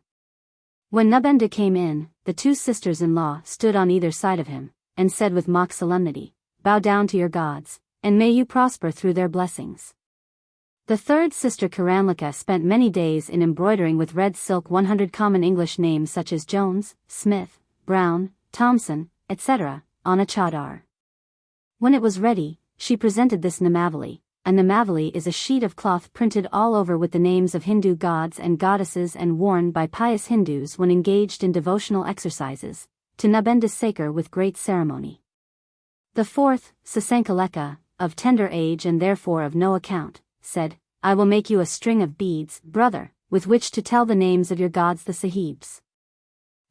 When Nabenda came in, the 2 sisters-in-law stood on either side of him, and said with mock solemnity, "Bow down to your gods, and may you prosper through their blessings." The third sister Karanlika spent many days in embroidering with red silk 100 common English names such as Jones, Smith, Brown, Thompson, etc., on a chadar. When it was ready, she presented this Namavali. A Namavali is a sheet of cloth printed all over with the names of Hindu gods and goddesses and worn by pious Hindus when engaged in devotional exercises, to Nabenda Sekar with great ceremony. The fourth, Sasankaleka, of tender age and therefore of no account, said, "I will make you a string of beads, brother, with which to tell the names of your gods the Sahibs."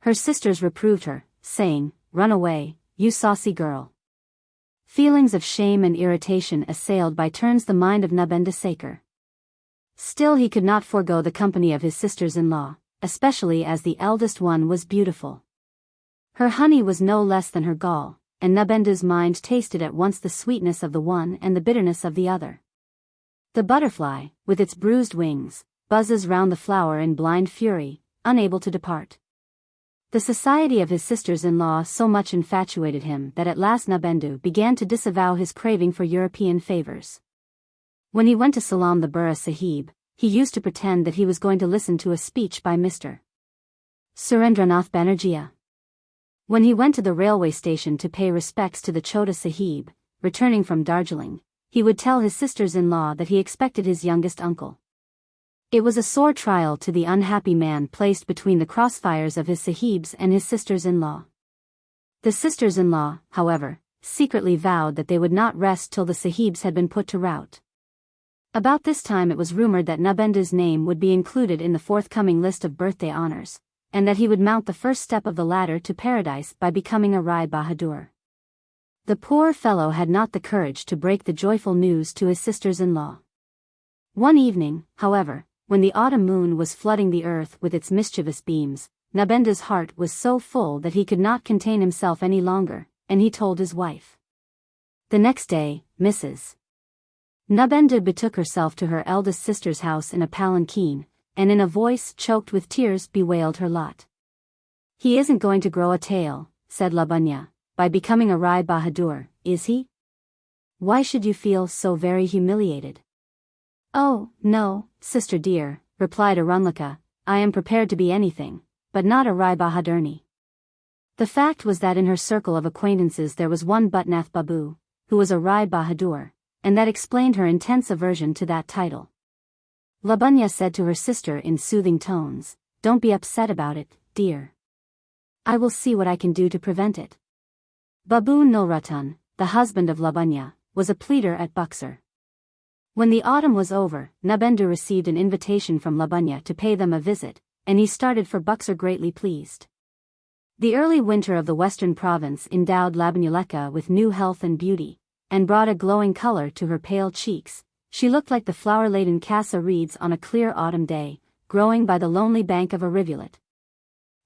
Her sisters reproved her, saying, "Run away, you saucy girl." Feelings of shame and irritation assailed by turns the mind of Nabenda Sekar. Still he could not forego the company of his sisters-in-law, especially as the eldest one was beautiful. Her honey was no less than her gall, and Nabendu's mind tasted at once the sweetness of the one and the bitterness of the other. The butterfly, with its bruised wings, buzzes round the flower in blind fury, unable to depart. The society of his sisters-in-law so much infatuated him that at last Nabendu began to disavow his craving for European favors. When he went to Salam the Burra Sahib, he used to pretend that he was going to listen to a speech by Mr. Surendranath Banerjee. When he went to the railway station to pay respects to the Chota Sahib, returning from Darjeeling, he would tell his sisters-in-law that he expected his youngest uncle. It was a sore trial to the unhappy man placed between the crossfires of his sahibs and his sisters-in-law. The sisters-in-law, however, secretly vowed that they would not rest till the sahibs had been put to rout. About this time it was rumored that Nabendu's name would be included in the forthcoming list of birthday honors, and that he would mount the first step of the ladder to paradise by becoming a Rai Bahadur. The poor fellow had not the courage to break the joyful news to his sisters-in-law. One evening, however, when the autumn moon was flooding the earth with its mischievous beams, Nabendu's heart was so full that he could not contain himself any longer, and he told his wife. The next day, Mrs. Nabendu betook herself to her eldest sister's house in a palanquin, and in a voice choked with tears bewailed her lot. "He isn't going to grow a tail," said Labanya, "by becoming a Rai Bahadur, is he? Why should you feel so very humiliated?" "Oh, no, sister dear," replied Arunlika, "I am prepared to be anything, but not a Rai Bahadurni." The fact was that in her circle of acquaintances there was one Butnath Babu, who was a Rai Bahadur, and that explained her intense aversion to that title. Labanya said to her sister in soothing tones, "Don't be upset about it, dear. I will see what I can do to prevent it." Babu Nilratan, the husband of Labanya, was a pleader at Buxar. When the autumn was over, Nabendu received an invitation from Labanya to pay them a visit, and he started for Buxar greatly pleased. The early winter of the western province endowed Labanyuleka with new health and beauty, and brought a glowing color to her pale cheeks. She looked like the flower-laden casa reeds on a clear autumn day, growing by the lonely bank of a rivulet.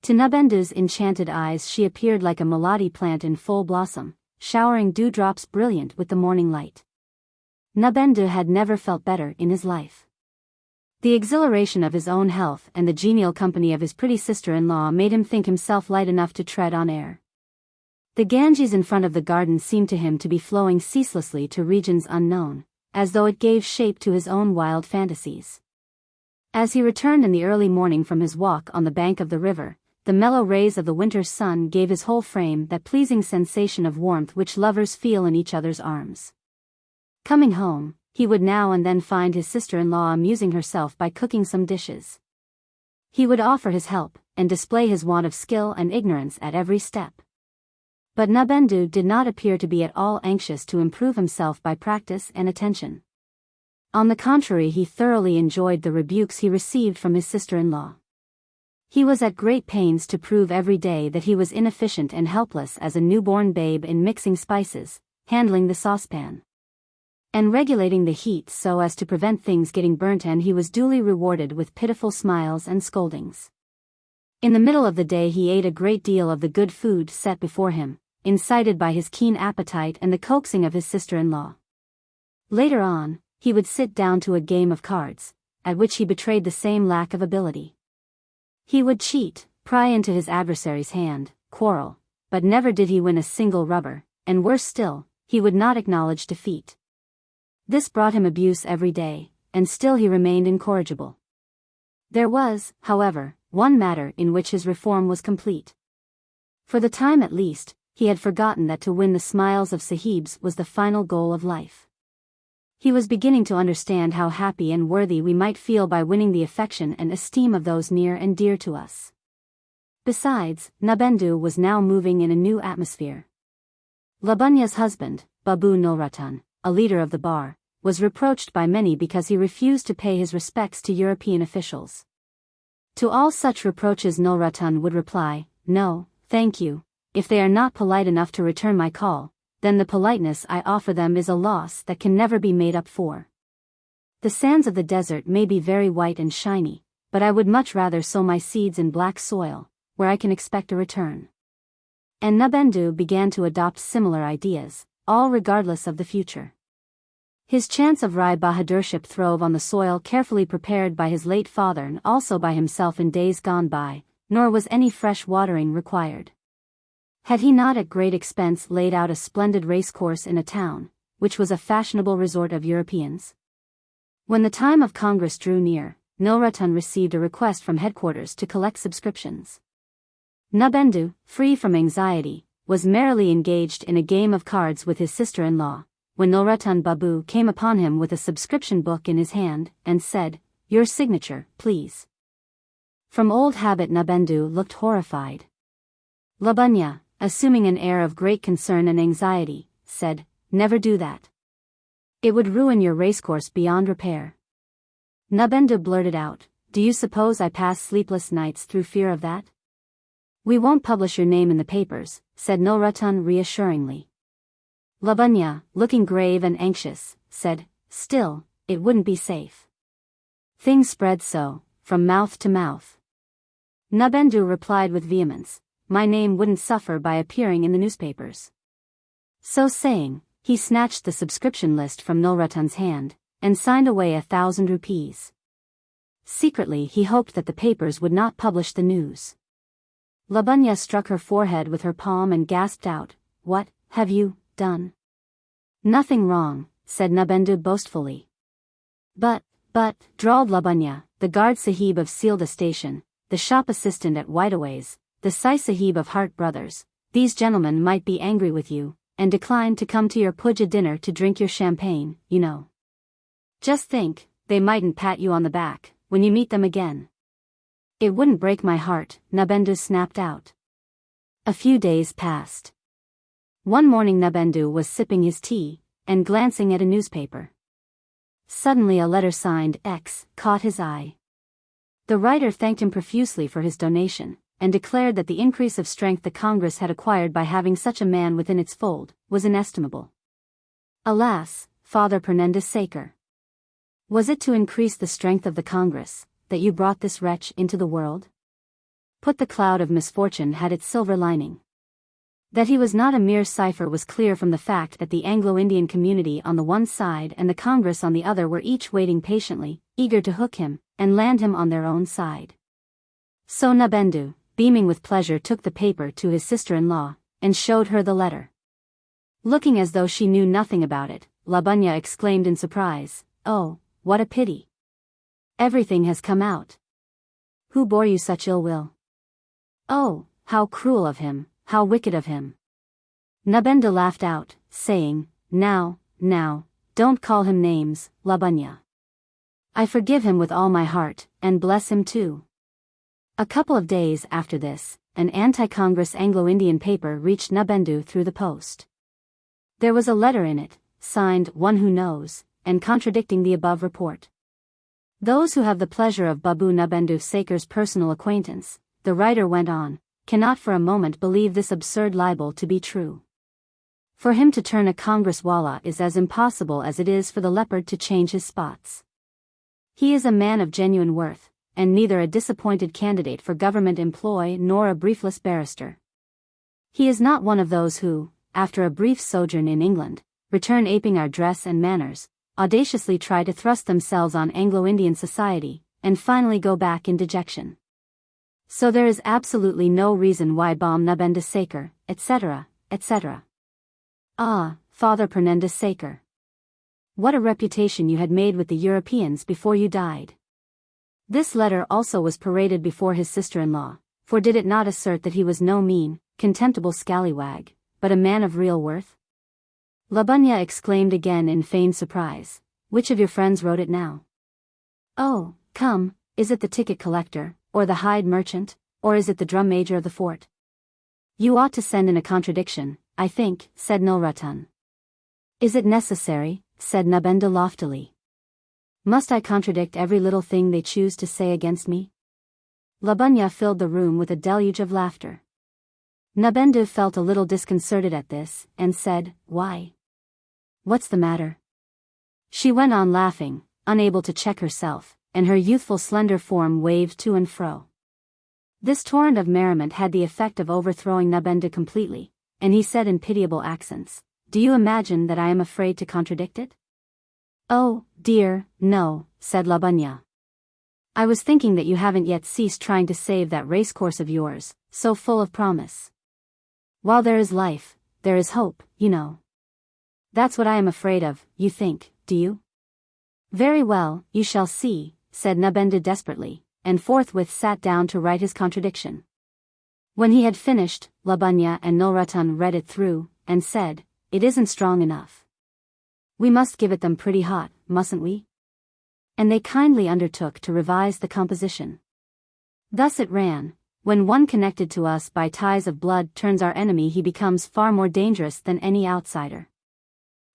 To Nabendu's enchanted eyes she appeared like a melody plant in full blossom, showering dewdrops brilliant with the morning light. Nabendu had never felt better in his life. The exhilaration of his own health and the genial company of his pretty sister-in-law made him think himself light enough to tread on air. The Ganges in front of the garden seemed to him to be flowing ceaselessly to regions unknown, as though it gave shape to his own wild fantasies. As he returned in the early morning from his walk on the bank of the river, the mellow rays of the winter's sun gave his whole frame that pleasing sensation of warmth which lovers feel in each other's arms. Coming home, he would now and then find his sister-in-law amusing herself by cooking some dishes. He would offer his help, and display his want of skill and ignorance at every step. But Nabendu did not appear to be at all anxious to improve himself by practice and attention. On the contrary, he thoroughly enjoyed the rebukes he received from his sister-in-law. He was at great pains to prove every day that he was inefficient and helpless as a newborn babe in mixing spices, handling the saucepan, and regulating the heat so as to prevent things getting burnt, and he was duly rewarded with pitiful smiles and scoldings. In the middle of the day he ate a great deal of the good food set before him, incited by his keen appetite and the coaxing of his sister-in-law. Later on, he would sit down to a game of cards, at which he betrayed the same lack of ability. He would cheat, pry into his adversary's hand, quarrel, but never did he win a single rubber, and worse still, he would not acknowledge defeat. This brought him abuse every day, and still he remained incorrigible. There was, however, one matter in which his reform was complete. For the time at least, he had forgotten that to win the smiles of sahibs was the final goal of life. He was beginning to understand how happy and worthy we might feel by winning the affection and esteem of those near and dear to us. Besides, Nabendu was now moving in a new atmosphere. Labanya's husband, Babu Nilratan, a leader of the bar, was reproached by many because he refused to pay his respects to European officials. To all such reproaches Nilratan would reply, "No, thank you. If they are not polite enough to return my call, then the politeness I offer them is a loss that can never be made up for." The sands of the desert may be very white and shiny, but I would much rather sow my seeds in black soil, where I can expect a return. And Nabendu began to adopt similar ideas, all regardless of the future. His chance of Rai Bahadurship throve on the soil carefully prepared by his late father and also by himself in days gone by, nor was any fresh watering required. Had he not at great expense laid out a splendid racecourse in a town, which was a fashionable resort of Europeans? When the time of Congress drew near, Nilratan received a request from headquarters to collect subscriptions. Nabendu, free from anxiety, was merrily engaged in a game of cards with his sister-in-law, when Nilratan Babu came upon him with a subscription book in his hand, and said, "Your signature, please." From old habit Nabendu looked horrified. Labanya, assuming an air of great concern and anxiety, said, "Never do that. It would ruin your racecourse beyond repair." Nabendu blurted out, "Do you suppose I pass sleepless nights through fear of that?" "We won't publish your name in the papers," said Nilratan reassuringly. Labanya, looking grave and anxious, said, "Still, it wouldn't be safe. Things spread so, from mouth to mouth." Nabendu replied with vehemence, "My name wouldn't suffer by appearing in the newspapers." So saying, he snatched the subscription list from Nilratan's hand, and signed away 1,000 rupees. Secretly he hoped that the papers would not publish the news. Labanya struck her forehead with her palm and gasped out, "What have you done?" "Nothing wrong," said Nabendu boastfully. But, drawled Labanya, "the guard sahib of Sealdah station, the shop assistant at Whiteaway's, the Sai sahib of Hart Brothers, these gentlemen might be angry with you, and decline to come to your puja dinner to drink your champagne, you know. Just think, they mightn't pat you on the back, when you meet them again." "It wouldn't break my heart," Nabendu snapped out. A few days passed. One morning Nabendu was sipping his tea, and glancing at a newspaper. Suddenly a letter signed X caught his eye. The writer thanked him profusely for his donation, and declared that the increase of strength the Congress had acquired by having such a man within its fold was inestimable. "Alas, Father Pernendus Saker, was it to increase the strength of the Congress that you brought this wretch into the world?" Put the cloud of misfortune had its silver lining. That he was not a mere cipher was clear from the fact that the Anglo-Indian community on the one side and the Congress on the other were each waiting patiently, eager to hook him, and land him on their own side. So Nabendu, beaming with pleasure, took the paper to his sister-in-law, and showed her the letter. Looking as though she knew nothing about it, Labanya exclaimed in surprise, "Oh, what a pity! Everything has come out. Who bore you such ill will? Oh, how cruel of him, how wicked of him." Nabendu laughed out, saying, Now, don't call him names, Labanya. I forgive him with all my heart, and bless him too." A couple of days after this, an anti-Congress Anglo-Indian paper reached Nabendu through the post. There was a letter in it, signed "One Who Knows," and contradicting the above report. "Those who have the pleasure of Babu Nabendu Saker's personal acquaintance," the writer went on, "cannot for a moment believe this absurd libel to be true. For him to turn a Congresswala is as impossible as it is for the leopard to change his spots. He is a man of genuine worth, and neither a disappointed candidate for government employ nor a briefless barrister. He is not one of those who, after a brief sojourn in England, return aping our dress and manners, audaciously try to thrust themselves on Anglo-Indian society, and finally go back in dejection. So there is absolutely no reason why Bam Nabendu Saker, etc., etc." Ah, Father Pernendus Saker. What a reputation you had made with the Europeans before you died. This letter also was paraded before his sister-in-law, for did it not assert that he was no mean, contemptible scallywag, but a man of real worth? Labanya exclaimed again in feigned surprise, "Which of your friends wrote it now? Oh, come, is it the ticket collector, or the hide merchant, or is it the drum major of the fort? You ought to send in a contradiction, I think," said Nilratan. "Is it necessary?" said Nabendu loftily. "Must I contradict every little thing they choose to say against me?" Labanya filled the room with a deluge of laughter. Nabendu felt a little disconcerted at this, and said, "Why? What's the matter?" She went on laughing, unable to check herself, and her youthful slender form waved to and fro. This torrent of merriment had the effect of overthrowing Nabendu completely, and he said in pitiable accents, "Do you imagine that I am afraid to contradict it?" "Oh, dear, no," said Labunya. "I was thinking that you haven't yet ceased trying to save that racecourse of yours, so full of promise. While there is life, there is hope, you know. That's what I am afraid of, you think, do you?" "Very well, you shall see," said Nabendu desperately, and forthwith sat down to write his contradiction. When he had finished, Labunya and Nulratan read it through, and said, "It isn't strong enough. We must give it them pretty hot, mustn't we?" And they kindly undertook to revise the composition. Thus it ran: "When one connected to us by ties of blood turns our enemy, he becomes far more dangerous than any outsider.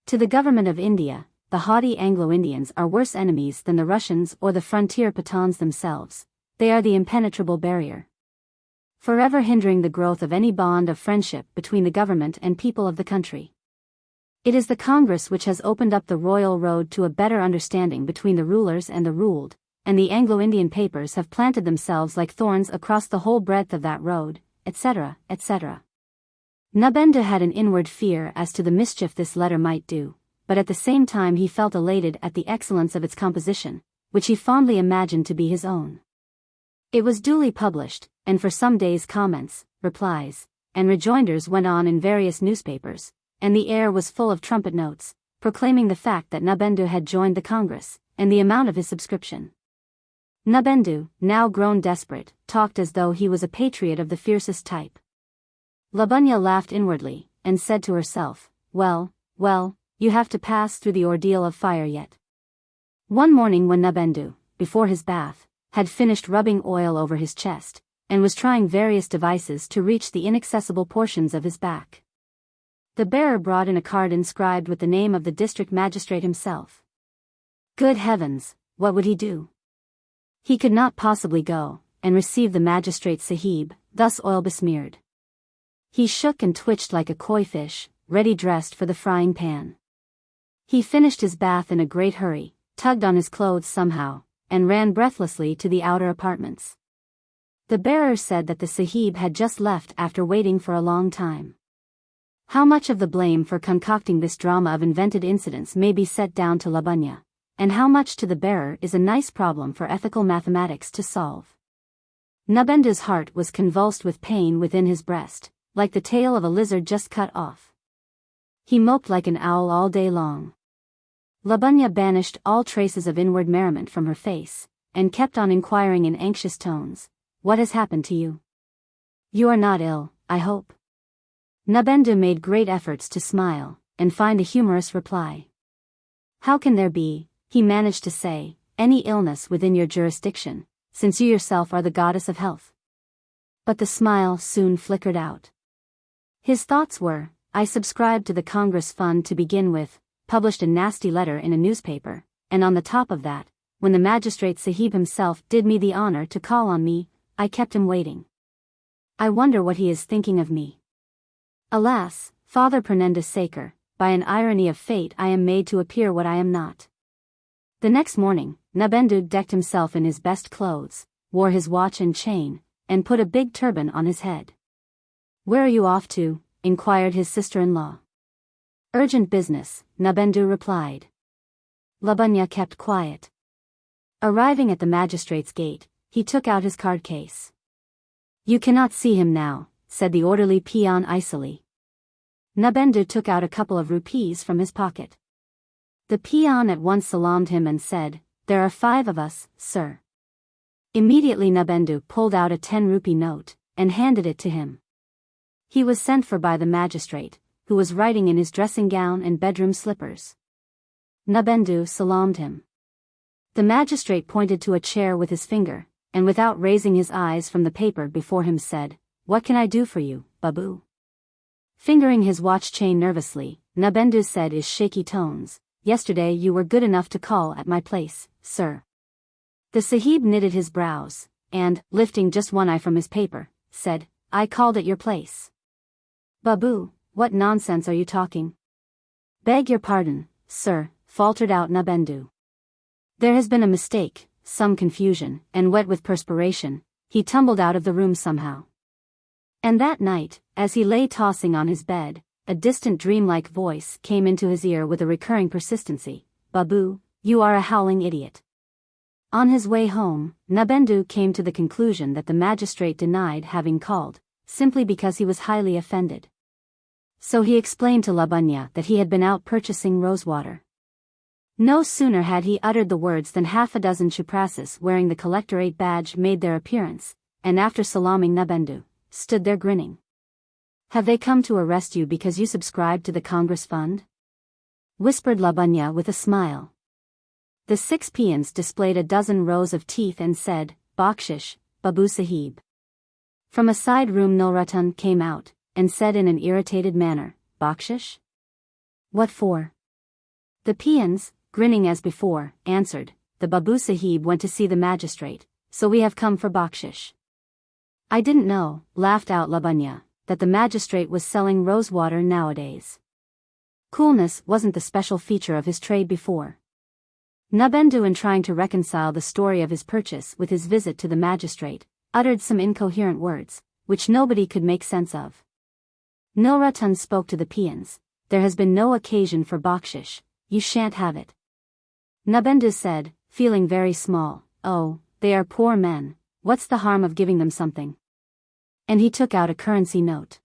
To the government of India, the haughty Anglo-Indians are worse enemies than the Russians or the frontier Pathans themselves. They are the impenetrable barrier, forever hindering the growth of any bond of friendship between the government and people of the country. It is the Congress which has opened up the royal road to a better understanding between the rulers and the ruled, and the Anglo-Indian papers have planted themselves like thorns across the whole breadth of that road, etc., etc." Nabendu had an inward fear as to the mischief this letter might do, but at the same time he felt elated at the excellence of its composition, which he fondly imagined to be his own. It was duly published, and for some days comments, replies, and rejoinders went on in various newspapers, and the air was full of trumpet notes, proclaiming the fact that Nabendu had joined the Congress, and the amount of his subscription. Nabendu, now grown desperate, talked as though he was a patriot of the fiercest type. Labunya laughed inwardly, and said to herself, "Well, well, you have to pass through the ordeal of fire yet." One morning when Nabendu, before his bath, had finished rubbing oil over his chest, and was trying various devices to reach the inaccessible portions of his back, the bearer brought in a card inscribed with the name of the district magistrate himself. Good heavens, what would he do? He could not possibly go and receive the magistrate sahib, thus oil-besmeared. He shook and twitched like a koi fish, ready dressed for the frying pan. He finished his bath in a great hurry, tugged on his clothes somehow, and ran breathlessly to the outer apartments. The bearer said that the sahib had just left after waiting for a long time. How much of the blame for concocting this drama of invented incidents may be set down to Labunya, and how much to the bearer is a nice problem for ethical mathematics to solve. Nabendu's heart was convulsed with pain within his breast, like the tail of a lizard just cut off. He moped like an owl all day long. Labunya banished all traces of inward merriment from her face, and kept on inquiring in anxious tones, "What has happened to you? You are not ill, I hope?" Nabendu made great efforts to smile, and find a humorous reply. "How can there be," he managed to say, "any illness within your jurisdiction, since you yourself are the goddess of health?" But the smile soon flickered out. His thoughts were, "I subscribed to the Congress Fund to begin with, published a nasty letter in a newspaper, and on the top of that, when the magistrate sahib himself did me the honor to call on me, I kept him waiting. I wonder what he is thinking of me. Alas, Father Pernenda Saker, by an irony of fate I am made to appear what I am not." The next morning, Nabendu decked himself in his best clothes, wore his watch and chain, and put a big turban on his head. "Where are you off to?" inquired his sister-in-law. "Urgent business," Nabendu replied. Labunya kept quiet. Arriving at the magistrate's gate, he took out his card case. "You cannot see him now," said the orderly peon icily. Nabendu took out a couple of rupees from his pocket. The peon at once salaamed him and said, "There are 5 of us, sir." Immediately Nabendu pulled out a 10-rupee note, and handed it to him. He was sent for by the magistrate, who was writing in his dressing gown and bedroom slippers. Nabendu salaamed him. The magistrate pointed to a chair with his finger, and without raising his eyes from the paper before him said, "What can I do for you, Babu?" Fingering his watch chain nervously, Nabendu said in shaky tones, "Yesterday you were good enough to call at my place, sir." The sahib knitted his brows, and, lifting just one eye from his paper, said, "I called at your place." "Babu, what nonsense are you talking?" "Beg your pardon, sir," faltered out Nabendu. There has been a mistake, some confusion, and wet with perspiration, he tumbled out of the room somehow. And that night, as he lay tossing on his bed, a distant dreamlike voice came into his ear with a recurring persistency. Babu, you are a howling idiot. On his way home, Nabendu came to the conclusion that the magistrate denied having called, simply because he was highly offended. So he explained to Labanya that he had been out purchasing rosewater. No sooner had he uttered the words than half a dozen chuprasis wearing the collectorate badge made their appearance, and after salaaming Nabendu, stood there grinning. Have they come to arrest you because you subscribed to the Congress Fund? Whispered Labanya with a smile. The 6 peons displayed a dozen rows of teeth and said, Bakshish, Babu Sahib. From a side room Nilratan came out, and said in an irritated manner, Bakshish? What for? The peons, grinning as before, answered, the Babu Sahib went to see the magistrate, so we have come for Bakshish. I didn't know, laughed out Labanya, that the magistrate was selling rosewater nowadays. Coolness wasn't the special feature of his trade before. Nabendu, in trying to reconcile the story of his purchase with his visit to the magistrate, uttered some incoherent words, which nobody could make sense of. Nilratan spoke to the peons. There has been no occasion for bakshish, you shan't have it. Nabendu said, feeling very small, oh, they are poor men, what's the harm of giving them something? And he took out a currency note.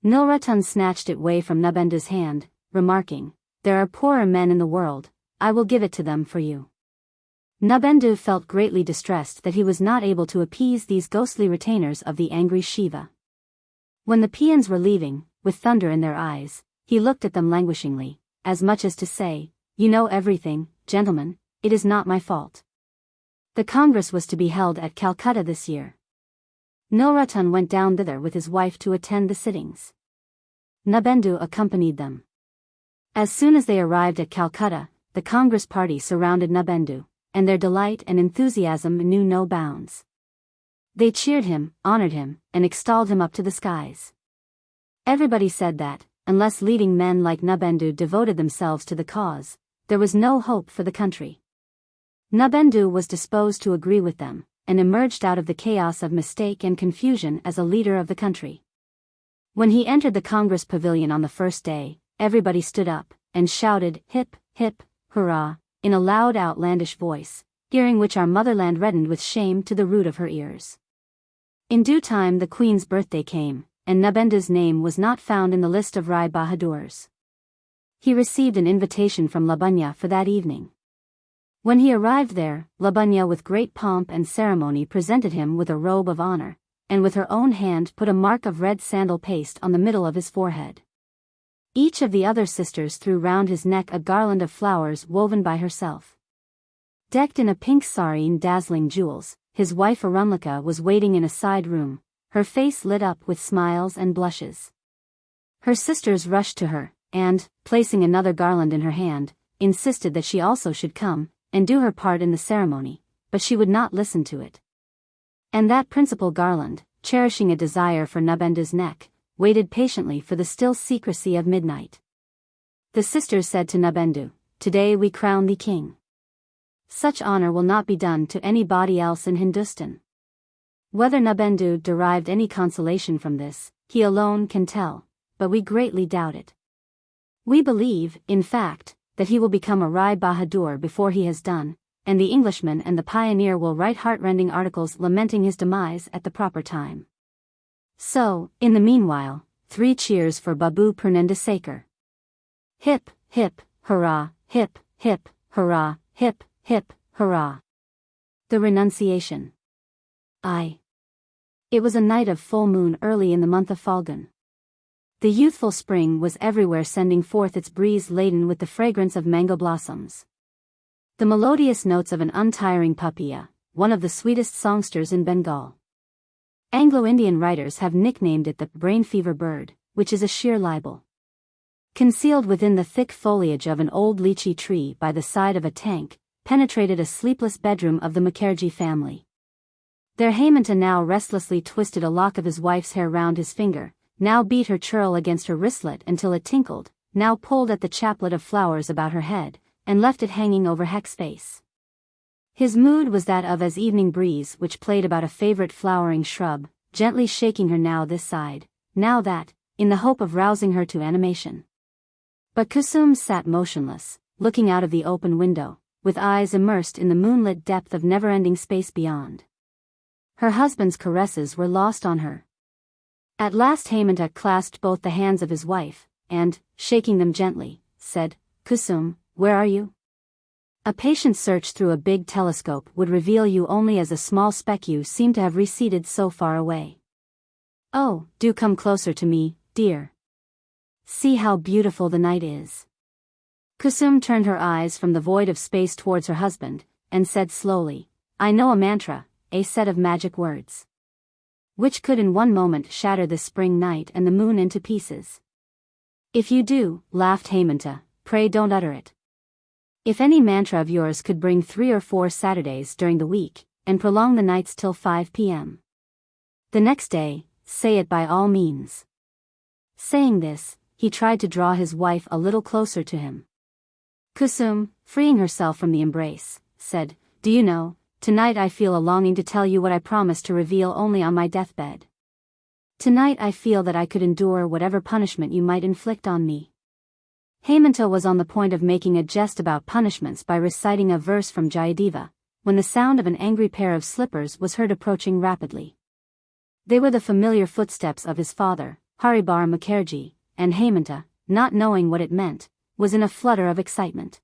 Nilratan snatched it away from Nabendu's hand, remarking, there are poorer men in the world, I will give it to them for you. Nabendu felt greatly distressed that he was not able to appease these ghostly retainers of the angry Shiva. When the peons were leaving, with thunder in their eyes, he looked at them languishingly, as much as to say, you know everything, gentlemen, it is not my fault. The Congress was to be held at Calcutta this year. Nilratan went down thither with his wife to attend the sittings. Nabendu accompanied them. As soon as they arrived at Calcutta, the Congress party surrounded Nabendu, and their delight and enthusiasm knew no bounds. They cheered him, honored him, and extolled him up to the skies. Everybody said that, unless leading men like Nabendu devoted themselves to the cause, there was no hope for the country. Nabendu was disposed to agree with them, and emerged out of the chaos of mistake and confusion as a leader of the country. When he entered the Congress pavilion on the first day, everybody stood up, and shouted, hip, hip, hurrah, in a loud outlandish voice, hearing which our motherland reddened with shame to the root of her ears. In due time the Queen's birthday came, and Nabendu's name was not found in the list of Rai Bahadurs. He received an invitation from Labanya for that evening. When he arrived there, Labanya with great pomp and ceremony presented him with a robe of honor, and with her own hand put a mark of red sandal paste on the middle of his forehead. Each of the other sisters threw round his neck a garland of flowers woven by herself. Decked in a pink sari and dazzling jewels, his wife Arunlika was waiting in a side room, her face lit up with smiles and blushes. Her sisters rushed to her, and, placing another garland in her hand, insisted that she also should come, and do her part in the ceremony, but she would not listen to it. And that principal garland, cherishing a desire for Nabendu's neck, waited patiently for the still secrecy of midnight. The sisters said to Nabendu, today we crown thee king. Such honor will not be done to anybody else in Hindustan. Whether Nabendu derived any consolation from this, he alone can tell, but we greatly doubt it. We believe, in fact, that he will become a Rai Bahadur before he has done, and the Englishman and the pioneer will write heart-rending articles lamenting his demise at the proper time. So, in the meanwhile, 3 cheers for Babu Purnendasekar. Hip, hip, hurrah, hip, hip, hurrah, hip, hip, hurrah. The Renunciation. It was a night of full moon early in the month of Falgun. The youthful spring was everywhere sending forth its breeze laden with the fragrance of mango blossoms. The melodious notes of an untiring papia, one of the sweetest songsters in Bengal. Anglo-Indian writers have nicknamed it the brain fever bird, which is a sheer libel. Concealed within the thick foliage of an old lychee tree by the side of a tank, penetrated a sleepless bedroom of the Mukherjee family. Their Hemanta now restlessly twisted a lock of his wife's hair round his finger, now beat her churl against her wristlet until it tinkled, now pulled at the chaplet of flowers about her head, and left it hanging over Hek's face. His mood was that of as evening breeze which played about a favorite flowering shrub, gently shaking her now this side, now that, in the hope of rousing her to animation. But Kusum sat motionless, looking out of the open window, with eyes immersed in the moonlit depth of never-ending space beyond. Her husband's caresses were lost on her. At last Hemanta clasped both the hands of his wife, and, shaking them gently, said, "Kusum, where are you?" A patient search through a big telescope would reveal you only as a small speck. You seem to have receded so far away. "Oh, do come closer to me, dear. See how beautiful the night is." Kusum turned her eyes from the void of space towards her husband, and said slowly, "I know a mantra, a set of magic words, which could in one moment shatter this spring night and the moon into pieces." "If you do," laughed Hemanta, "pray don't utter it. If any mantra of yours could bring 3 or 4 Saturdays during the week, and prolong the nights till 5 p.m. the next day, say it by all means." Saying this, he tried to draw his wife a little closer to him. Kusum, freeing herself from the embrace, said, "Do you know, tonight I feel a longing to tell you what I promised to reveal only on my deathbed. Tonight I feel that I could endure whatever punishment you might inflict on me." Hemanta was on the point of making a jest about punishments by reciting a verse from Jayadeva, when the sound of an angry pair of slippers was heard approaching rapidly. They were the familiar footsteps of his father, Haribar Mukherjee, and Hemanta, not knowing what it meant, was in a flutter of excitement.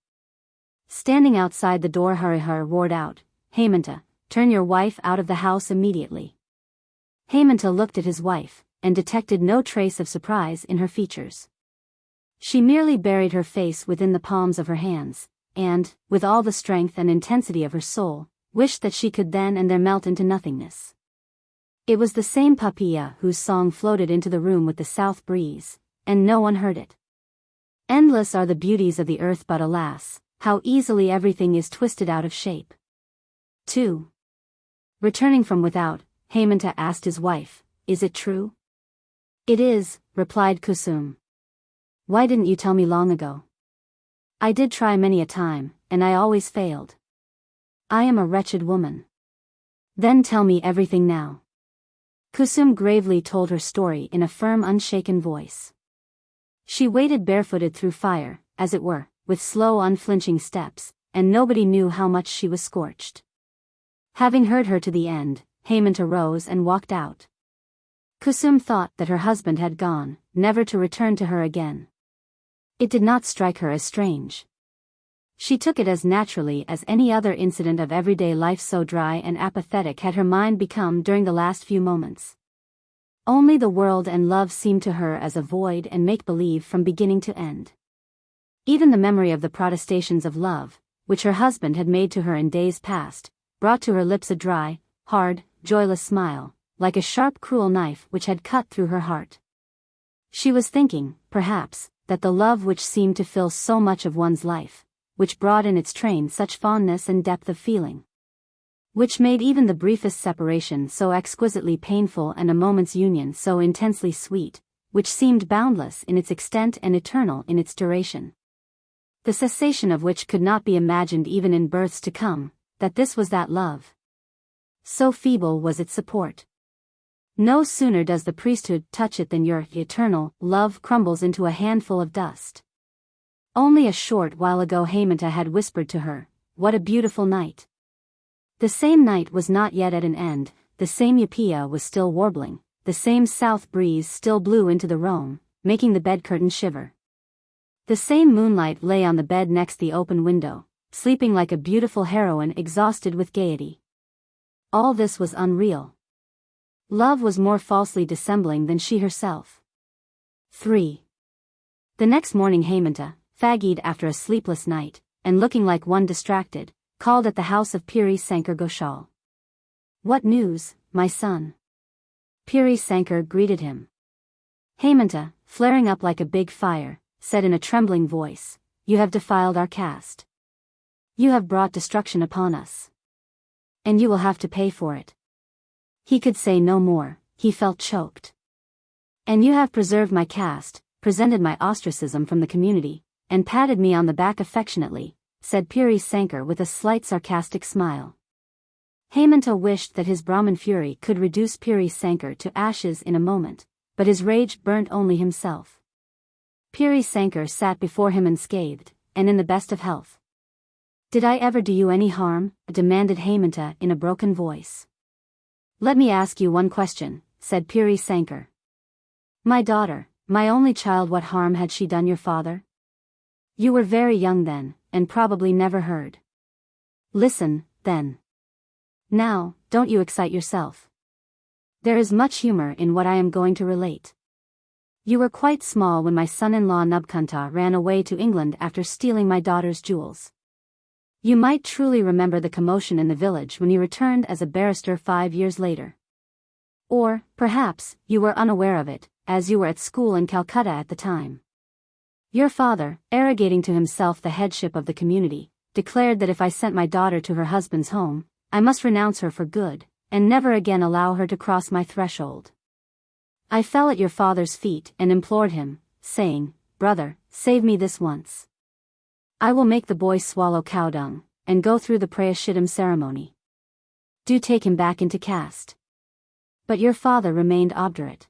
Standing outside the door, Harihar roared out, "Hemanta, turn your wife out of the house immediately." Hemanta looked at his wife, and detected no trace of surprise in her features. She merely buried her face within the palms of her hands, and, with all the strength and intensity of her soul, wished that she could then and there melt into nothingness. It was the same Papiya whose song floated into the room with the south breeze, and no one heard it. Endless are the beauties of the earth, but alas, how easily everything is twisted out of shape. 2. Returning from without, Hemanta asked his wife, "Is it true?" "It is," replied Kusum. "Why didn't you tell me long ago?" "I did try many a time, and I always failed. I am a wretched woman." "Then tell me everything now." Kusum gravely told her story in a firm, unshaken voice. She waded barefooted through fire, as it were, with slow, unflinching steps, and nobody knew how much she was scorched. Having heard her to the end, Hemanta rose and walked out. Kusum thought that her husband had gone, never to return to her again. It did not strike her as strange. She took it as naturally as any other incident of everyday life, so dry and apathetic had her mind become during the last few moments. Only the world and love seemed to her as a void and make-believe from beginning to end. Even the memory of the protestations of love, which her husband had made to her in days past, brought to her lips a dry, hard, joyless smile, like a sharp, cruel knife which had cut through her heart. She was thinking, perhaps, that the love which seemed to fill so much of one's life, which brought in its train such fondness and depth of feeling, which made even the briefest separation so exquisitely painful and a moment's union so intensely sweet, which seemed boundless in its extent and eternal in its duration, the cessation of which could not be imagined even in births to come, that this was that love. So feeble was its support. No sooner does the priesthood touch it than your eternal love crumbles into a handful of dust. Only a short while ago Hemanta had whispered to her, "What a beautiful night." The same night was not yet at an end, the same Yapiya was still warbling, the same south breeze still blew into the room, making the bed curtain shiver. The same moonlight lay on the bed next the open window, sleeping like a beautiful heroine exhausted with gaiety. All this was unreal. Love was more falsely dissembling than she herself. 3. The next morning Hemanta, fagged after a sleepless night, and looking like one distracted, called at the house of Piri Sankar Ghoshal. "What news, my son?" Piri Sankar greeted him. Hemanta, flaring up like a big fire, said in a trembling voice, "You have defiled our caste. You have brought destruction upon us. And you will have to pay for it." He could say no more, he felt choked. "And you have preserved my caste, presented my ostracism from the community, and patted me on the back affectionately, said Piri Sankar with a slight sarcastic smile. Hemanta wished that his Brahmin fury could reduce Piri Sankar to ashes in a moment, but his rage burnt only himself. Piri Sankar sat before him unscathed, and in the best of health. "Did I ever do you any harm?" demanded Hemanta in a broken voice. "Let me ask you one question," said Piri Sankar. "My daughter, my only child, what harm had she done your father? You were very young then, and probably never heard. Listen, then. Now, don't you excite yourself. There is much humor in what I am going to relate. You were quite small when my son-in-law Nubkanta ran away to England after stealing my daughter's jewels. You might truly remember the commotion in the village when he returned as a barrister 5 years later. Or, perhaps, you were unaware of it, as you were at school in Calcutta at the time. Your father, arrogating to himself the headship of the community, declared that if I sent my daughter to her husband's home, I must renounce her for good, and never again allow her to cross my threshold. I fell at your father's feet and implored him, saying, 'Brother, save me this once. I will make the boy swallow cow dung, and go through the prayashittam ceremony. Do take him back into caste.' But your father remained obdurate.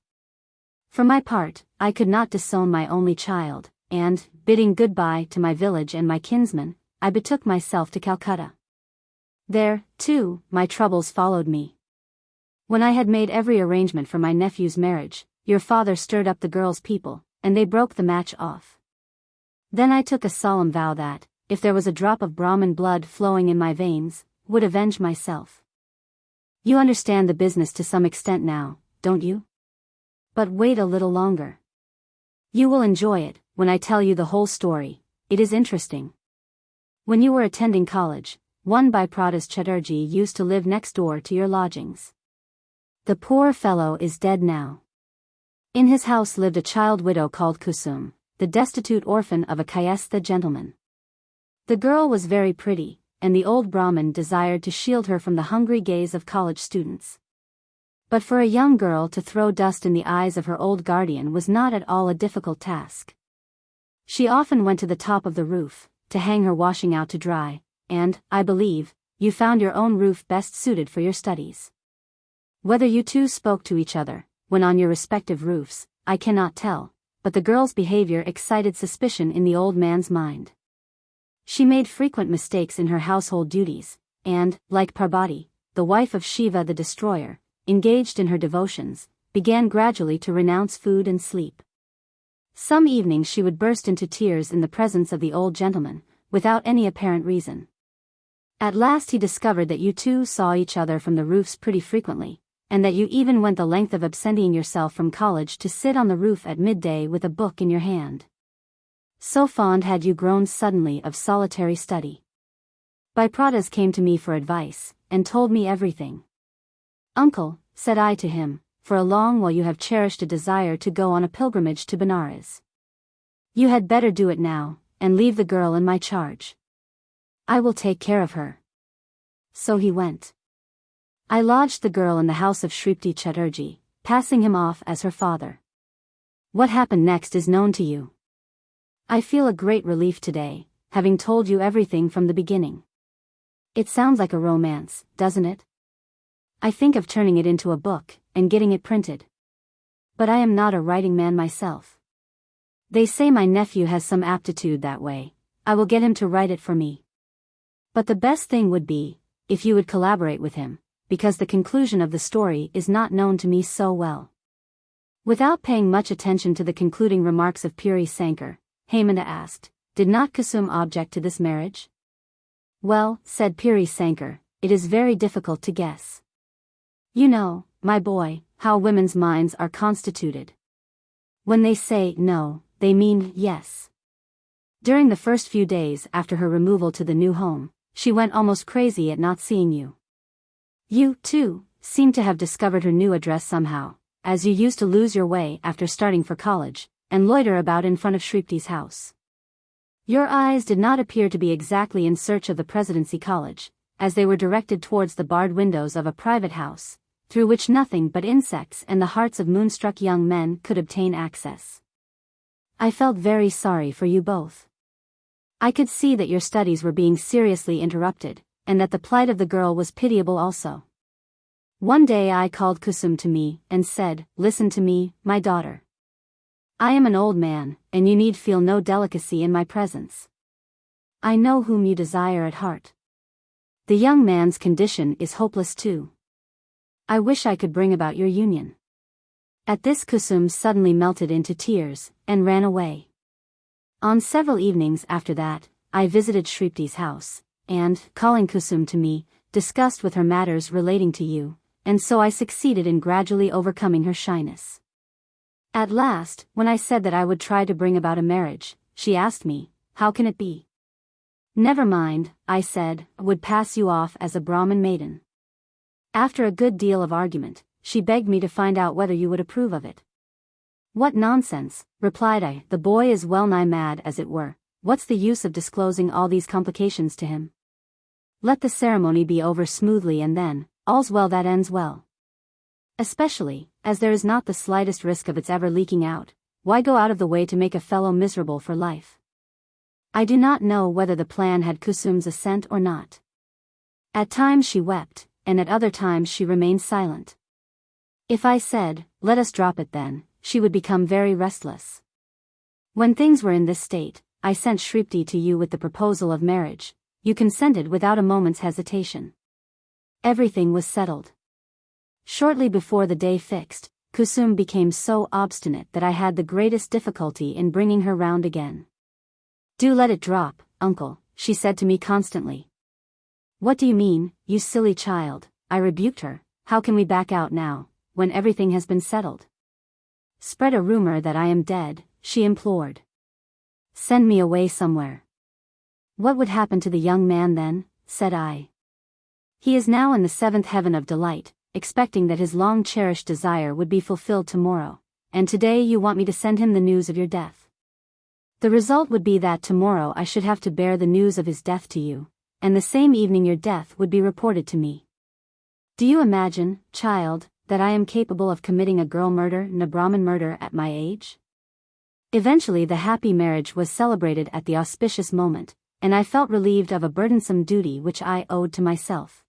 For my part, I could not disown my only child, and, bidding goodbye to my village and my kinsmen, I betook myself to Calcutta. There, too, my troubles followed me. When I had made every arrangement for my nephew's marriage, your father stirred up the girl's people, and they broke the match off. Then I took a solemn vow that, if there was a drop of Brahmin blood flowing in my veins, would avenge myself. You understand the business to some extent now, don't you? But wait a little longer. You will enjoy it, when I tell you the whole story. It is interesting. When you were attending college, one Bipradas Chatterjee used to live next door to your lodgings. The poor fellow is dead now. In his house lived a child widow called Kusum, the destitute orphan of a Kayastha gentleman. The girl was very pretty, and the old Brahmin desired to shield her from the hungry gaze of college students. But for a young girl to throw dust in the eyes of her old guardian was not at all a difficult task. She often went to the top of the roof, to hang her washing out to dry, and, I believe, you found your own roof best suited for your studies. Whether you two spoke to each other, when on your respective roofs, I cannot tell, but the girl's behavior excited suspicion in the old man's mind. She made frequent mistakes in her household duties, and, like Parvati, the wife of Shiva the destroyer, engaged in her devotions, began gradually to renounce food and sleep. Some evenings she would burst into tears in the presence of the old gentleman, without any apparent reason. At last he discovered that you two saw each other from the roofs pretty frequently, and that you even went the length of absenting yourself from college to sit on the roof at midday with a book in your hand. So fond had you grown suddenly of solitary study. Bipradas came to me for advice, and told me everything. 'Uncle,' said I to him, 'for a long while you have cherished a desire to go on a pilgrimage to Benares. You had better do it now, and leave the girl in my charge. I will take care of her.' So he went. I lodged the girl in the house of Shripti Chatterjee, passing him off as her father. What happened next is known to you. I feel a great relief today, having told you everything from the beginning. It sounds like a romance, doesn't it? I think of turning it into a book, and getting it printed. But I am not a writing man myself. They say my nephew has some aptitude that way. I will get him to write it for me. But the best thing would be, if you would collaborate with him, because the conclusion of the story is not known to me so well." Without paying much attention to the concluding remarks of Piri Sankar, Hemanta asked, "Did not Kusum object to this marriage?" "Well," said Piri Sankar, "it is very difficult to guess. You know, my boy, how women's minds are constituted. When they say no, they mean yes. During the first few days after her removal to the new home, she went almost crazy at not seeing you. You, too, seem to have discovered her new address somehow, as you used to lose your way after starting for college, and loiter about in front of Shripti's house. Your eyes did not appear to be exactly in search of the Presidency College, as they were directed towards the barred windows of a private house, through which nothing but insects and the hearts of moonstruck young men could obtain access. I felt very sorry for you both. I could see that your studies were being seriously interrupted, and that the plight of the girl was pitiable also. One day I called Kusum to me and said, "Listen to me, my daughter. I am an old man, and you need feel no delicacy in my presence. I know whom you desire at heart. The young man's condition is hopeless too. I wish I could bring about your union." At this Kusum suddenly melted into tears, and ran away. On several evenings after that, I visited Shripti's house, and, calling Kusum to me, discussed with her matters relating to you, and so I succeeded in gradually overcoming her shyness. At last, when I said that I would try to bring about a marriage, she asked me, "How can it be?" "Never mind," I said, "I would pass you off as a Brahmin maiden." After a good deal of argument, she begged me to find out whether you would approve of it. "What nonsense," replied I, "the boy is well nigh mad as it were. What's the use of disclosing all these complications to him? Let the ceremony be over smoothly and then, all's well that ends well. Especially, as there is not the slightest risk of its ever leaking out, why go out of the way to make a fellow miserable for life?" I do not know whether the plan had Kusum's assent or not. At times she wept, and at other times she remained silent. If I said, "Let us drop it then," she would become very restless. When things were in this state, I sent Shripti to you with the proposal of marriage. You consented without a moment's hesitation. Everything was settled. Shortly before the day fixed, Kusum became so obstinate that I had the greatest difficulty in bringing her round again. "Do let it drop, uncle," she said to me constantly. "What do you mean, you silly child?" I rebuked her. "How can we back out now, when everything has been settled?" "Spread a rumor that I am dead," she implored. "Send me away somewhere." "What would happen to the young man then?" said I. "He is now in the seventh heaven of delight, expecting that his long-cherished desire would be fulfilled tomorrow, and today you want me to send him the news of your death. The result would be that tomorrow I should have to bear the news of his death to you, and the same evening your death would be reported to me. Do you imagine, child, that I am capable of committing a girl murder and a Brahmin murder at my age?" Eventually the happy marriage was celebrated at the auspicious moment, and I felt relieved of a burdensome duty which I owed to myself.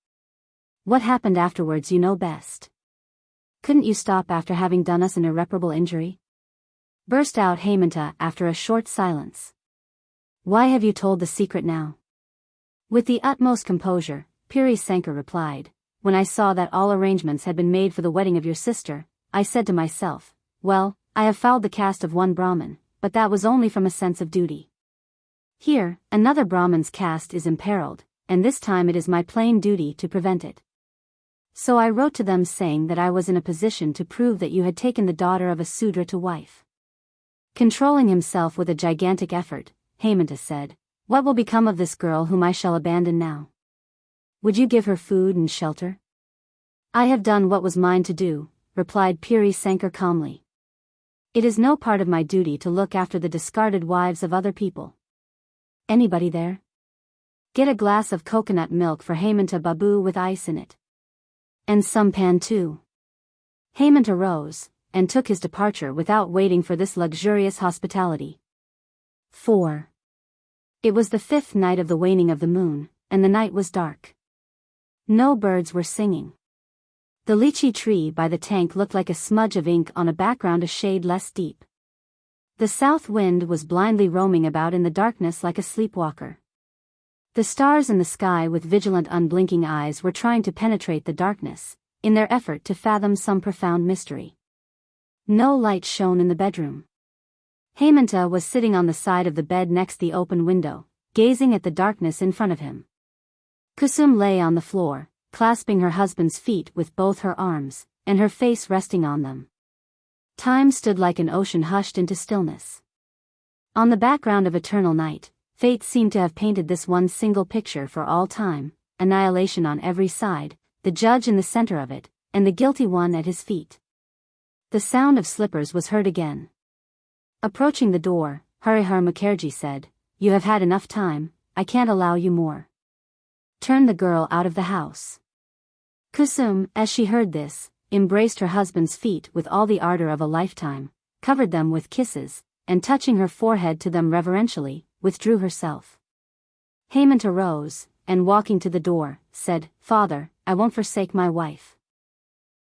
What happened afterwards you know best. "Couldn't you stop after having done us an irreparable injury?" burst out Hemanta after a short silence. "Why have you told the secret now?" With the utmost composure, Puri Sankar replied, "When I saw that all arrangements had been made for the wedding of your sister, I said to myself, well, I have fouled the caste of one Brahmin, but that was only from a sense of duty. Here, another Brahmin's caste is imperiled, and this time it is my plain duty to prevent it. So I wrote to them saying that I was in a position to prove that you had taken the daughter of a Sudra to wife." Controlling himself with a gigantic effort, Hemanta said, "What will become of this girl whom I shall abandon now? Would you give her food and shelter?" "I have done what was mine to do," replied Puri Sankar calmly. "It is no part of my duty to look after the discarded wives of other people. Anybody there? Get a glass of coconut milk for Hemanta Babu with ice in it. And some pan too." Hemanta rose, and took his departure without waiting for this luxurious hospitality. 4. It was the 5th night of the waning of the moon, and the night was dark. No birds were singing. The lychee tree by the tank looked like a smudge of ink on a background a shade less deep. The south wind was blindly roaming about in the darkness like a sleepwalker. The stars in the sky with vigilant unblinking eyes were trying to penetrate the darkness, in their effort to fathom some profound mystery. No light shone in the bedroom. Hemanta was sitting on the side of the bed next the open window, gazing at the darkness in front of him. Kusum lay on the floor, clasping her husband's feet with both her arms, and her face resting on them. Time stood like an ocean hushed into stillness. On the background of eternal night, fate seemed to have painted this one single picture for all time: annihilation on every side, the judge in the center of it, and the guilty one at his feet. The sound of slippers was heard again. Approaching the door, Harihar Mukherjee said, "You have had enough time, I can't allow you more. Turn the girl out of the house." Kusum, as she heard this, embraced her husband's feet with all the ardor of a lifetime, covered them with kisses, and touching her forehead to them reverentially, withdrew herself. Hemant arose, and walking to the door, said, "Father, I won't forsake my wife."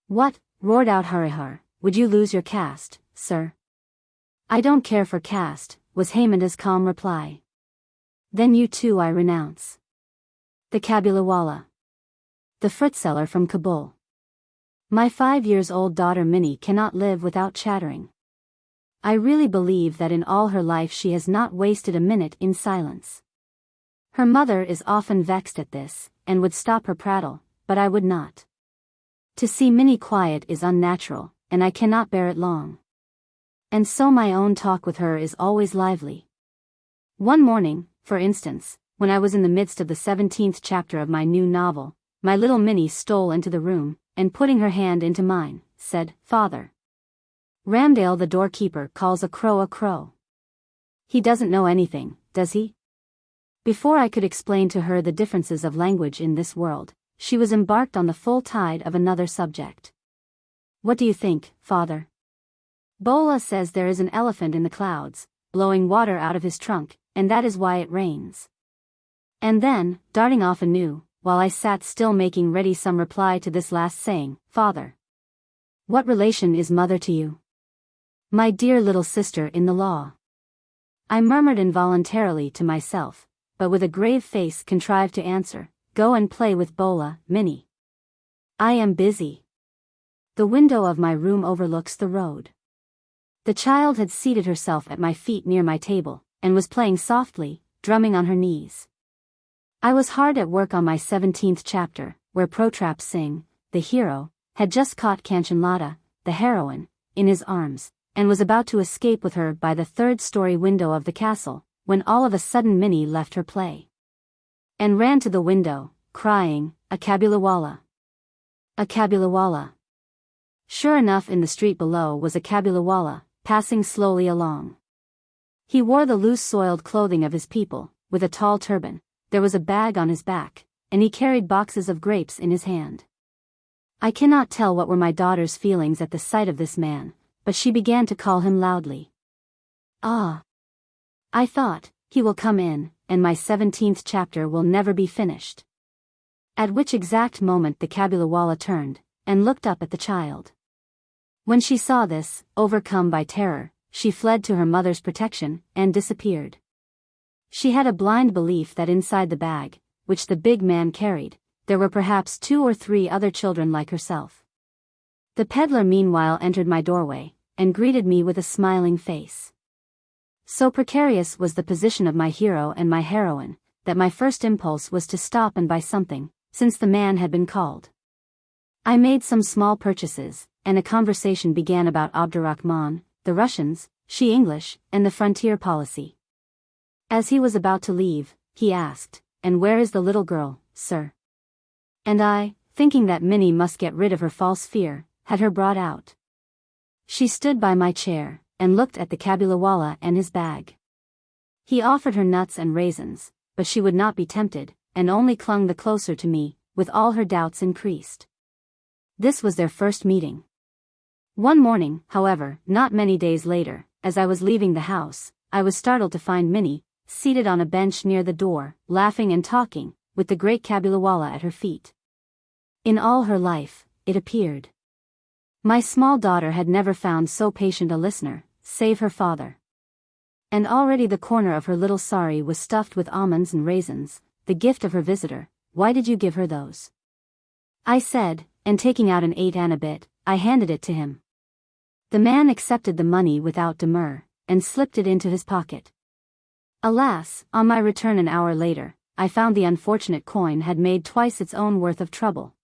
"What?" roared out Harihar, "would you lose your caste, sir?" "I don't care for caste," was Hemanta's calm reply. "Then you too I renounce." The Kabuliwala. The fruit seller from Kabul. My 5-year-old daughter Minnie cannot live without chattering. I really believe that in all her life she has not wasted a minute in silence. Her mother is often vexed at this, and would stop her prattle, but I would not. To see Minnie quiet is unnatural, and I cannot bear it long. And so my own talk with her is always lively. One morning, for instance, when I was in the midst of the 17th chapter of my new novel, my little Minnie stole into the room, and putting her hand into mine, said, "Father, Ramdale the doorkeeper calls a crow a crow. He doesn't know anything, does he?" Before I could explain to her the differences of language in this world, she was embarked on the full tide of another subject. "What do you think, father? Bola says there is an elephant in the clouds, blowing water out of his trunk, and that is why it rains." And then, darting off anew, while I sat still making ready some reply to this last saying, "Father, what relation is mother to you?" "My dear little sister in the law." I murmured involuntarily to myself, but with a grave face contrived to answer, "Go and play with Bola, Minnie. I am busy." The window of my room overlooks the road. The child had seated herself at my feet near my table, and was playing softly, drumming on her knees. I was hard at work on my 17th chapter, where Protrap Singh, the hero, had just caught Kanchanlata, the heroine, in his arms, and was about to escape with her by the 3rd-story window of the castle, when all of a sudden Minnie left her play and ran to the window, crying, "A Kabuliwala! A Kabuliwala!" Sure enough, in the street below was a Kabuliwala, passing slowly along. He wore the loose soiled clothing of his people, with a tall turban, there was a bag on his back, and he carried boxes of grapes in his hand. I cannot tell what were my daughter's feelings at the sight of this man, but she began to call him loudly. "Ah! I thought, he will come in, and my 17th chapter will never be finished." At which exact moment the Kabuliwala turned, and looked up at the child. When she saw this, overcome by terror, she fled to her mother's protection, and disappeared. She had a blind belief that inside the bag, which the big man carried, there were perhaps 2 or 3 other children like herself. The peddler meanwhile entered my doorway, and greeted me with a smiling face. So precarious was the position of my hero and my heroine, that my first impulse was to stop and buy something, since the man had been called. I made some small purchases, and a conversation began about Abdurrahman, the Russians, she English, and the frontier policy. As he was about to leave, he asked, "And where is the little girl, sir?" And I, thinking that Minnie must get rid of her false fear, had her brought out. She stood by my chair, and looked at the Kabuliwala and his bag. He offered her nuts and raisins, but she would not be tempted, and only clung the closer to me, with all her doubts increased. This was their first meeting. One morning, however, not many days later, as I was leaving the house, I was startled to find Minnie, seated on a bench near the door, laughing and talking, with the great Kabuliwala at her feet. In all her life, it appeared, my small daughter had never found so patient a listener, save her father. And already the corner of her little sari was stuffed with almonds and raisins, the gift of her visitor. "Why did you give her those?" I said, and taking out an 8-anna bit, I handed it to him. The man accepted the money without demur, and slipped it into his pocket. Alas, on my return an hour later, I found the unfortunate coin had made twice its own worth of trouble.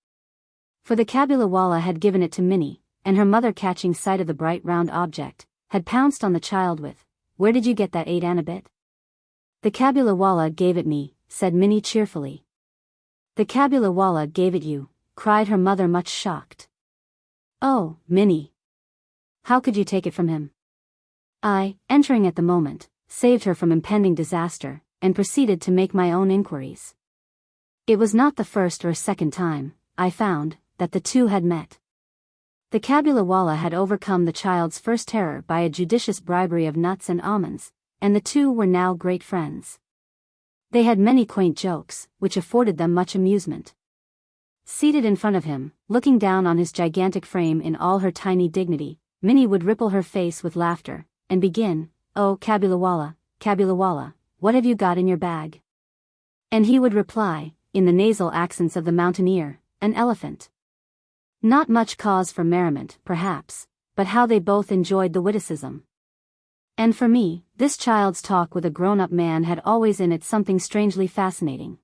For the Kabuliwala had given it to Minnie, and her mother, catching sight of the bright round object, had pounced on the child with, "Where did you get that 8-anna bit?" "The Kabuliwala gave it me," said Minnie cheerfully. "The Kabuliwala gave it you," cried her mother, much shocked. "Oh, Minnie! How could you take it from him?" I, entering at the moment, saved her from impending disaster, and proceeded to make my own inquiries. It was not the first or second time, I found, that the two had met. The Kabuliwala had overcome the child's first terror by a judicious bribery of nuts and almonds, and the two were now great friends. They had many quaint jokes, which afforded them much amusement. Seated in front of him, looking down on his gigantic frame in all her tiny dignity, Minnie would ripple her face with laughter, and begin, "Oh, Kabulawala, what have you got in your bag?" And he would reply, in the nasal accents of the mountaineer, "An elephant." Not much cause for merriment, perhaps, but how they both enjoyed the witticism. And for me, this child's talk with a grown-up man had always in it something strangely fascinating.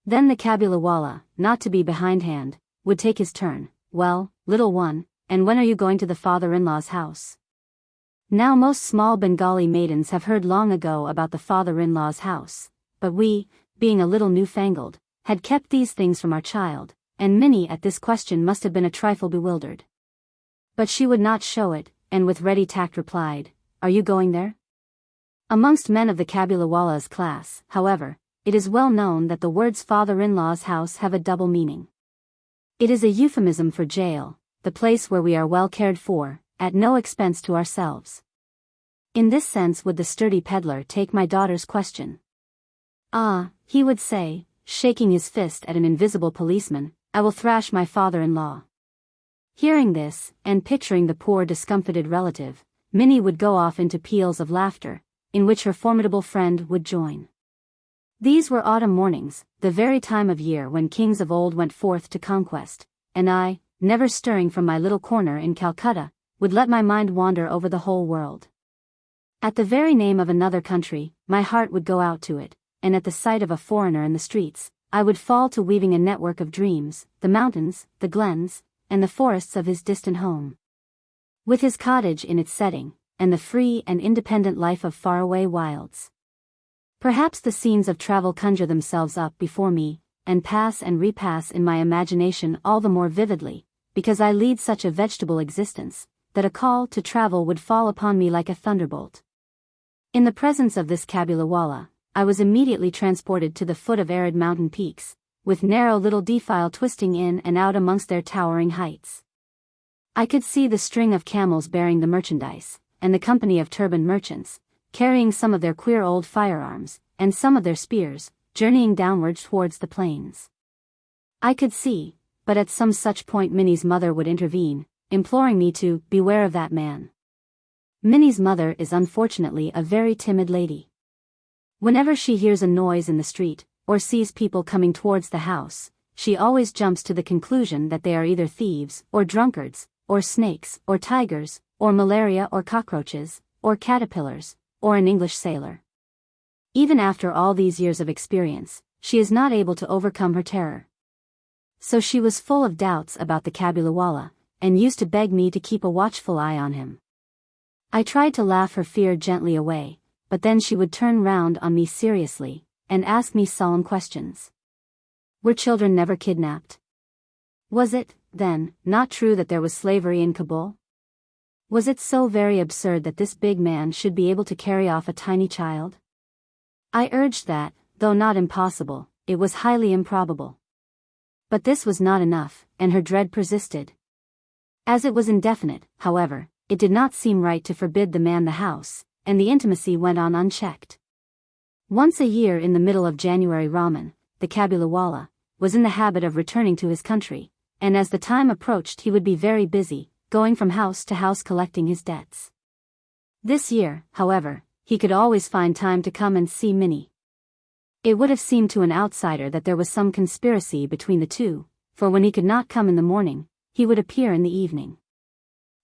Then the Kabulawala, not to be behindhand, would take his turn. "Well, little one, and when are you going to the father-in-law's house?" Now most small Bengali maidens have heard long ago about the father-in-law's house, but we, being a little newfangled, had kept these things from our child, and Minnie at this question must have been a trifle bewildered. But she would not show it, and with ready tact replied, "Are you going there?" Amongst men of the Kabulawala's class, however, it is well known that the words father-in-law's house have a double meaning. It is a euphemism for jail, the place where we are well cared for, at no expense to ourselves. In this sense would the sturdy peddler take my daughter's question. "Ah," he would say, shaking his fist at an invisible policeman, "I will thrash my father-in-law." Hearing this, and picturing the poor discomfited relative, Minnie would go off into peals of laughter, in which her formidable friend would join. These were autumn mornings, the very time of year when kings of old went forth to conquest, and I, never stirring from my little corner in Calcutta, would let my mind wander over the whole world. At the very name of another country, my heart would go out to it, and at the sight of a foreigner in the streets, I would fall to weaving a network of dreams, the mountains, the glens, and the forests of his distant home. With his cottage in its setting, and the free and independent life of faraway wilds. Perhaps the scenes of travel conjure themselves up before me, and pass and repass in my imagination all the more vividly, because I lead such a vegetable existence, that a call to travel would fall upon me like a thunderbolt. In the presence of this Kabulawala, I was immediately transported to the foot of arid mountain peaks, with narrow little defile twisting in and out amongst their towering heights. I could see the string of camels bearing the merchandise, and the company of turbaned merchants, carrying some of their queer old firearms, and some of their spears, journeying downwards towards the plains. I could see, but at some such point Minnie's mother would intervene, imploring me to beware of that man. Minnie's mother is unfortunately a very timid lady. Whenever she hears a noise in the street, or sees people coming towards the house, she always jumps to the conclusion that they are either thieves, or drunkards, or snakes, or tigers, or malaria or cockroaches, or caterpillars, or an English sailor. Even after all these years of experience, she is not able to overcome her terror. So she was full of doubts about the Kabulawala, and used to beg me to keep a watchful eye on him. I tried to laugh her fear gently away, but then she would turn round on me seriously, and ask me solemn questions. Were children never kidnapped? Was it, then, not true that there was slavery in Kabul? Was it so very absurd that this big man should be able to carry off a tiny child? I urged that, though not impossible, it was highly improbable. But this was not enough, and her dread persisted. As it was indefinite, however, it did not seem right to forbid the man the house, and the intimacy went on unchecked. Once a year in the middle of January Rahman, the Kabulawala, was in the habit of returning to his country, and as the time approached he would be very busy, going from house to house collecting his debts. This year, however, he could always find time to come and see Minnie. It would have seemed to an outsider that there was some conspiracy between the two, for when he could not come in the morning, he would appear in the evening.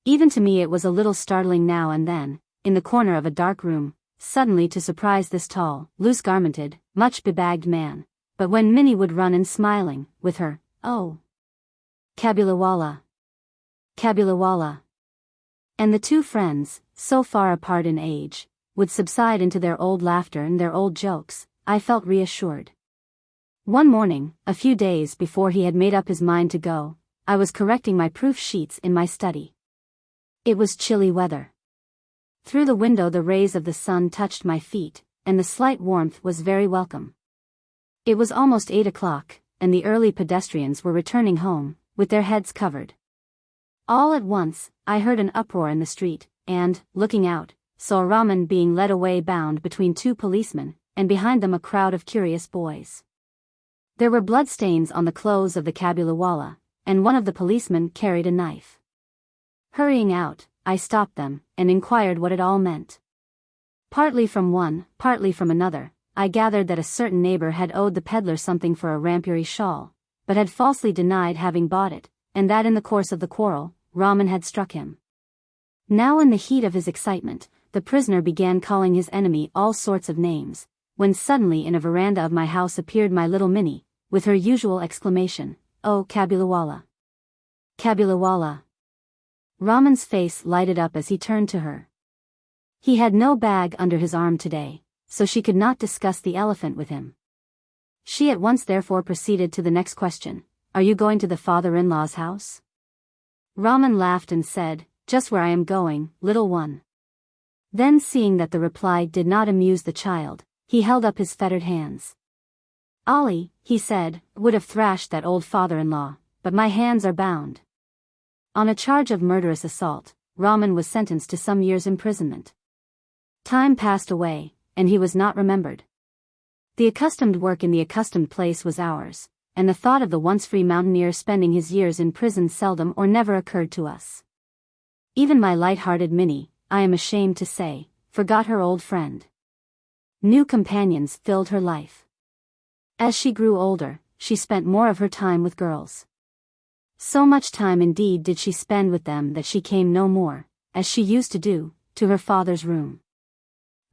Even to me it was a little startling now and then, in the corner of a dark room, suddenly to surprise this tall, loose-garmented, much bebagged man, but when Minnie would run in smiling, with her, "Oh, Kabulawala, Kabulawala," and the two friends, so far apart in age, would subside into their old laughter and their old jokes, I felt reassured. One morning, a few days before he had made up his mind to go, I was correcting my proof sheets in my study. It was chilly weather. Through the window the rays of the sun touched my feet, and the slight warmth was very welcome. It was almost 8 o'clock, and the early pedestrians were returning home, with their heads covered. All at once, I heard an uproar in the street, and, looking out, saw Rahman being led away bound between two policemen, and behind them a crowd of curious boys. There were bloodstains on the clothes of the Kabuliwala, and one of the policemen carried a knife. Hurrying out, I stopped them, and inquired what it all meant. Partly from one, partly from another, I gathered that a certain neighbor had owed the peddler something for a rampuri shawl, but had falsely denied having bought it, and that in the course of the quarrel, Raman had struck him. Now in the heat of his excitement, the prisoner began calling his enemy all sorts of names, when suddenly in a veranda of my house appeared my little Minnie, with her usual exclamation, "Oh, Kabuliwala! Kabuliwala!" Raman's face lighted up as he turned to her. He had no bag under his arm today, so she could not discuss the elephant with him. She at once therefore proceeded to the next question, "Are you going to the father-in-law's house?" Raman laughed and said, "Just where I am going, little one." Then seeing that the reply did not amuse the child, he held up his fettered hands. "Ali," he said, "would have thrashed that old father-in-law, but my hands are bound." On a charge of murderous assault, Raman was sentenced to some years' imprisonment. Time passed away, and he was not remembered. The accustomed work in the accustomed place was ours, and the thought of the once-free mountaineer spending his years in prison seldom or never occurred to us. Even my light-hearted Minnie, I am ashamed to say, forgot her old friend. New companions filled her life. As she grew older, she spent more of her time with girls. So much time indeed did she spend with them that she came no more, as she used to do, to her father's room.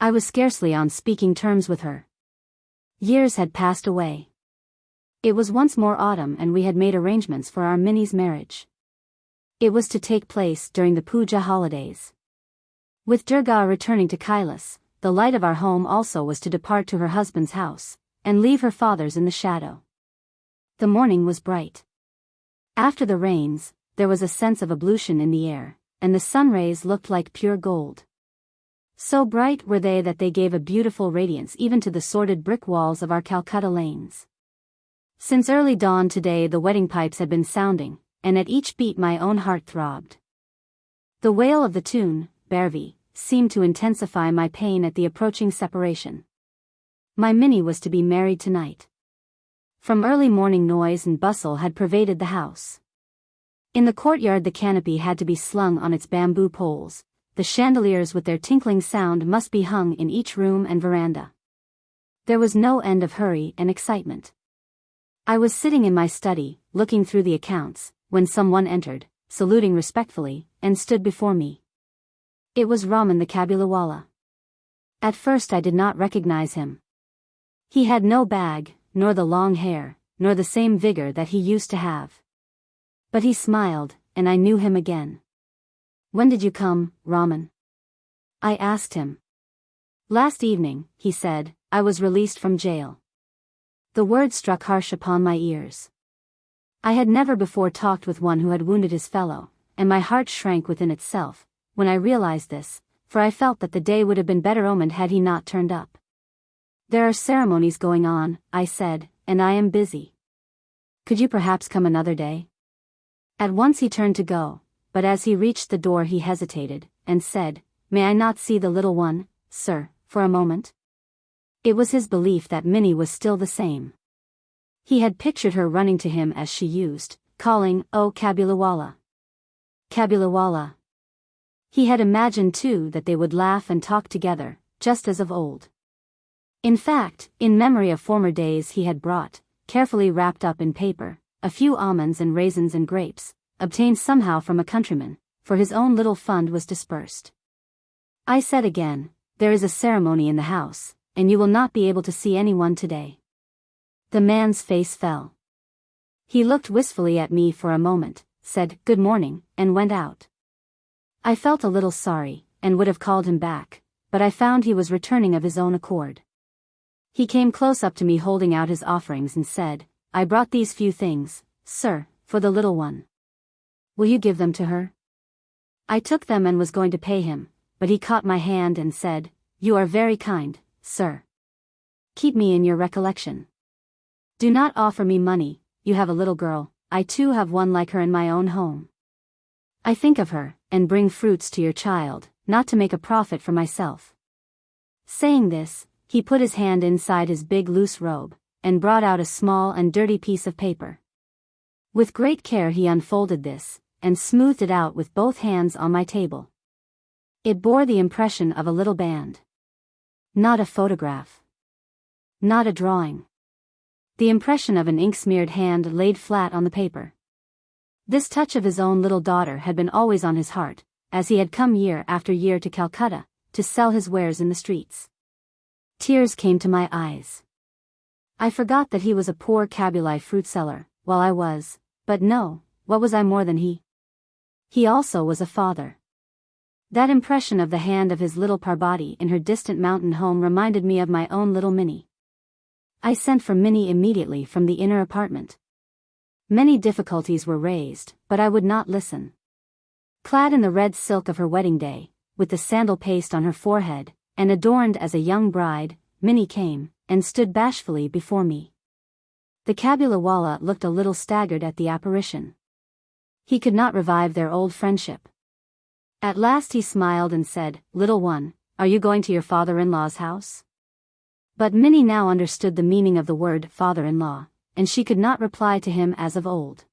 I was scarcely on speaking terms with her. Years had passed away. It was once more autumn and we had made arrangements for our Minnie's marriage. It was to take place during the puja holidays. With Durga returning to Kailas, the light of our home also was to depart to her husband's house, and leave her father's in the shadow. The morning was bright. After the rains, there was a sense of ablution in the air, and the sun rays looked like pure gold. So bright were they that they gave a beautiful radiance even to the sordid brick walls of our Calcutta lanes. Since early dawn today the wedding pipes had been sounding, and at each beat my own heart throbbed. The wail of the tune, Bhairavi, seemed to intensify my pain at the approaching separation. My Minnie was to be married tonight. From early morning noise and bustle had pervaded the house. In the courtyard the canopy had to be slung on its bamboo poles, the chandeliers with their tinkling sound must be hung in each room and veranda. There was no end of hurry and excitement. I was sitting in my study, looking through the accounts, when someone entered, saluting respectfully, and stood before me. It was Raman the Kabuliwala. At first I did not recognize him. He had no bag, nor the long hair, nor the same vigor that he used to have. But he smiled, and I knew him again. "When did you come, Raman?" I asked him. "Last evening," he said, "I was released from jail." The words struck harsh upon my ears. I had never before talked with one who had wounded his fellow, and my heart shrank within itself, when I realized this, for I felt that the day would have been better omened had he not turned up. "There are ceremonies going on," I said, "and I am busy. Could you perhaps come another day?" At once he turned to go, but as he reached the door he hesitated, and said, "May I not see the little one, sir, for a moment?" It was his belief that Minnie was still the same. He had pictured her running to him as she used, calling, "Oh Kabuliwala! Kabuliwala!" He had imagined too that they would laugh and talk together, just as of old. In fact, in memory of former days he had brought, carefully wrapped up in paper, a few almonds and raisins and grapes, obtained somehow from a countryman, for his own little fund was dispersed. I said again, "There is a ceremony in the house, and you will not be able to see anyone today." The man's face fell. He looked wistfully at me for a moment, said, "Good morning," and went out. I felt a little sorry, and would have called him back, but I found he was returning of his own accord. He came close up to me holding out his offerings and said, "I brought these few things, sir, for the little one. Will you give them to her?" I took them and was going to pay him, but he caught my hand and said, "You are very kind, sir. Keep me in your recollection. Do not offer me money, you have a little girl, I too have one like her in my own home. I think of her, and bring fruits to your child, not to make a profit for myself." Saying this, He put his hand inside his big loose robe, and brought out a small and dirty piece of paper. With great care he unfolded this, and smoothed it out with both hands on my table. It bore the impression of a little band. Not a photograph. Not a drawing. The impression of an ink-smeared hand laid flat on the paper. This touch of his own little daughter had been always on his heart, as he had come year after year to Calcutta, to sell his wares in the streets. Tears came to my eyes. I forgot that he was a poor Kabuli fruit seller, while I was, but no, what was I more than he? He also was a father. That impression of the hand of his little Parbati in her distant mountain home reminded me of my own little Minnie. I sent for Minnie immediately from the inner apartment. Many difficulties were raised, but I would not listen. Clad in the red silk of her wedding day, with the sandal paste on her forehead, and adorned as a young bride, Minnie came, and stood bashfully before me. The Kabuliwala looked a little staggered at the apparition. He could not revive their old friendship. At last he smiled and said, "Little one, are you going to your father-in-law's house?" But Minnie now understood the meaning of the word father-in-law, and she could not reply to him as of old.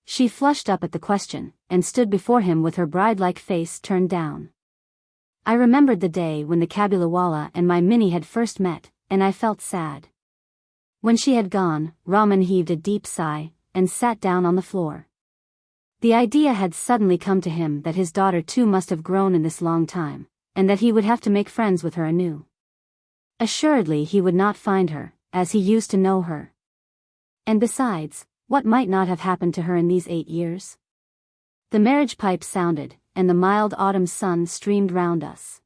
She flushed up at the question, and stood before him with her bride-like face turned down. I remembered the day when the Kabuliwala and my Minnie had first met, and I felt sad. When she had gone, Raman heaved a deep sigh, and sat down on the floor. The idea had suddenly come to him that his daughter too must have grown in this long time, and that he would have to make friends with her anew. Assuredly he would not find her, as he used to know her. And besides, what might not have happened to her in these 8 years? The marriage pipe sounded, and the mild autumn sun streamed round us.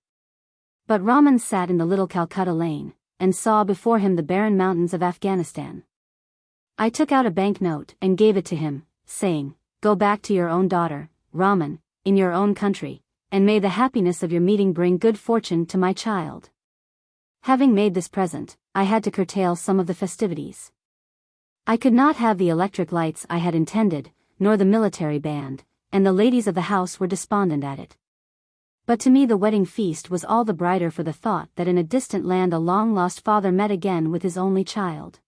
But Raman sat in the little Calcutta lane, and saw before him the barren mountains of Afghanistan. I took out a banknote and gave it to him, saying, "Go back to your own daughter, Raman, in your own country, and may the happiness of your meeting bring good fortune to my child." Having made this present, I had to curtail some of the festivities. I could not have the electric lights I had intended, nor the military band, and the ladies of the house were despondent at it. But to me the wedding feast was all the brighter for the thought that in a distant land a long-lost father met again with his only child.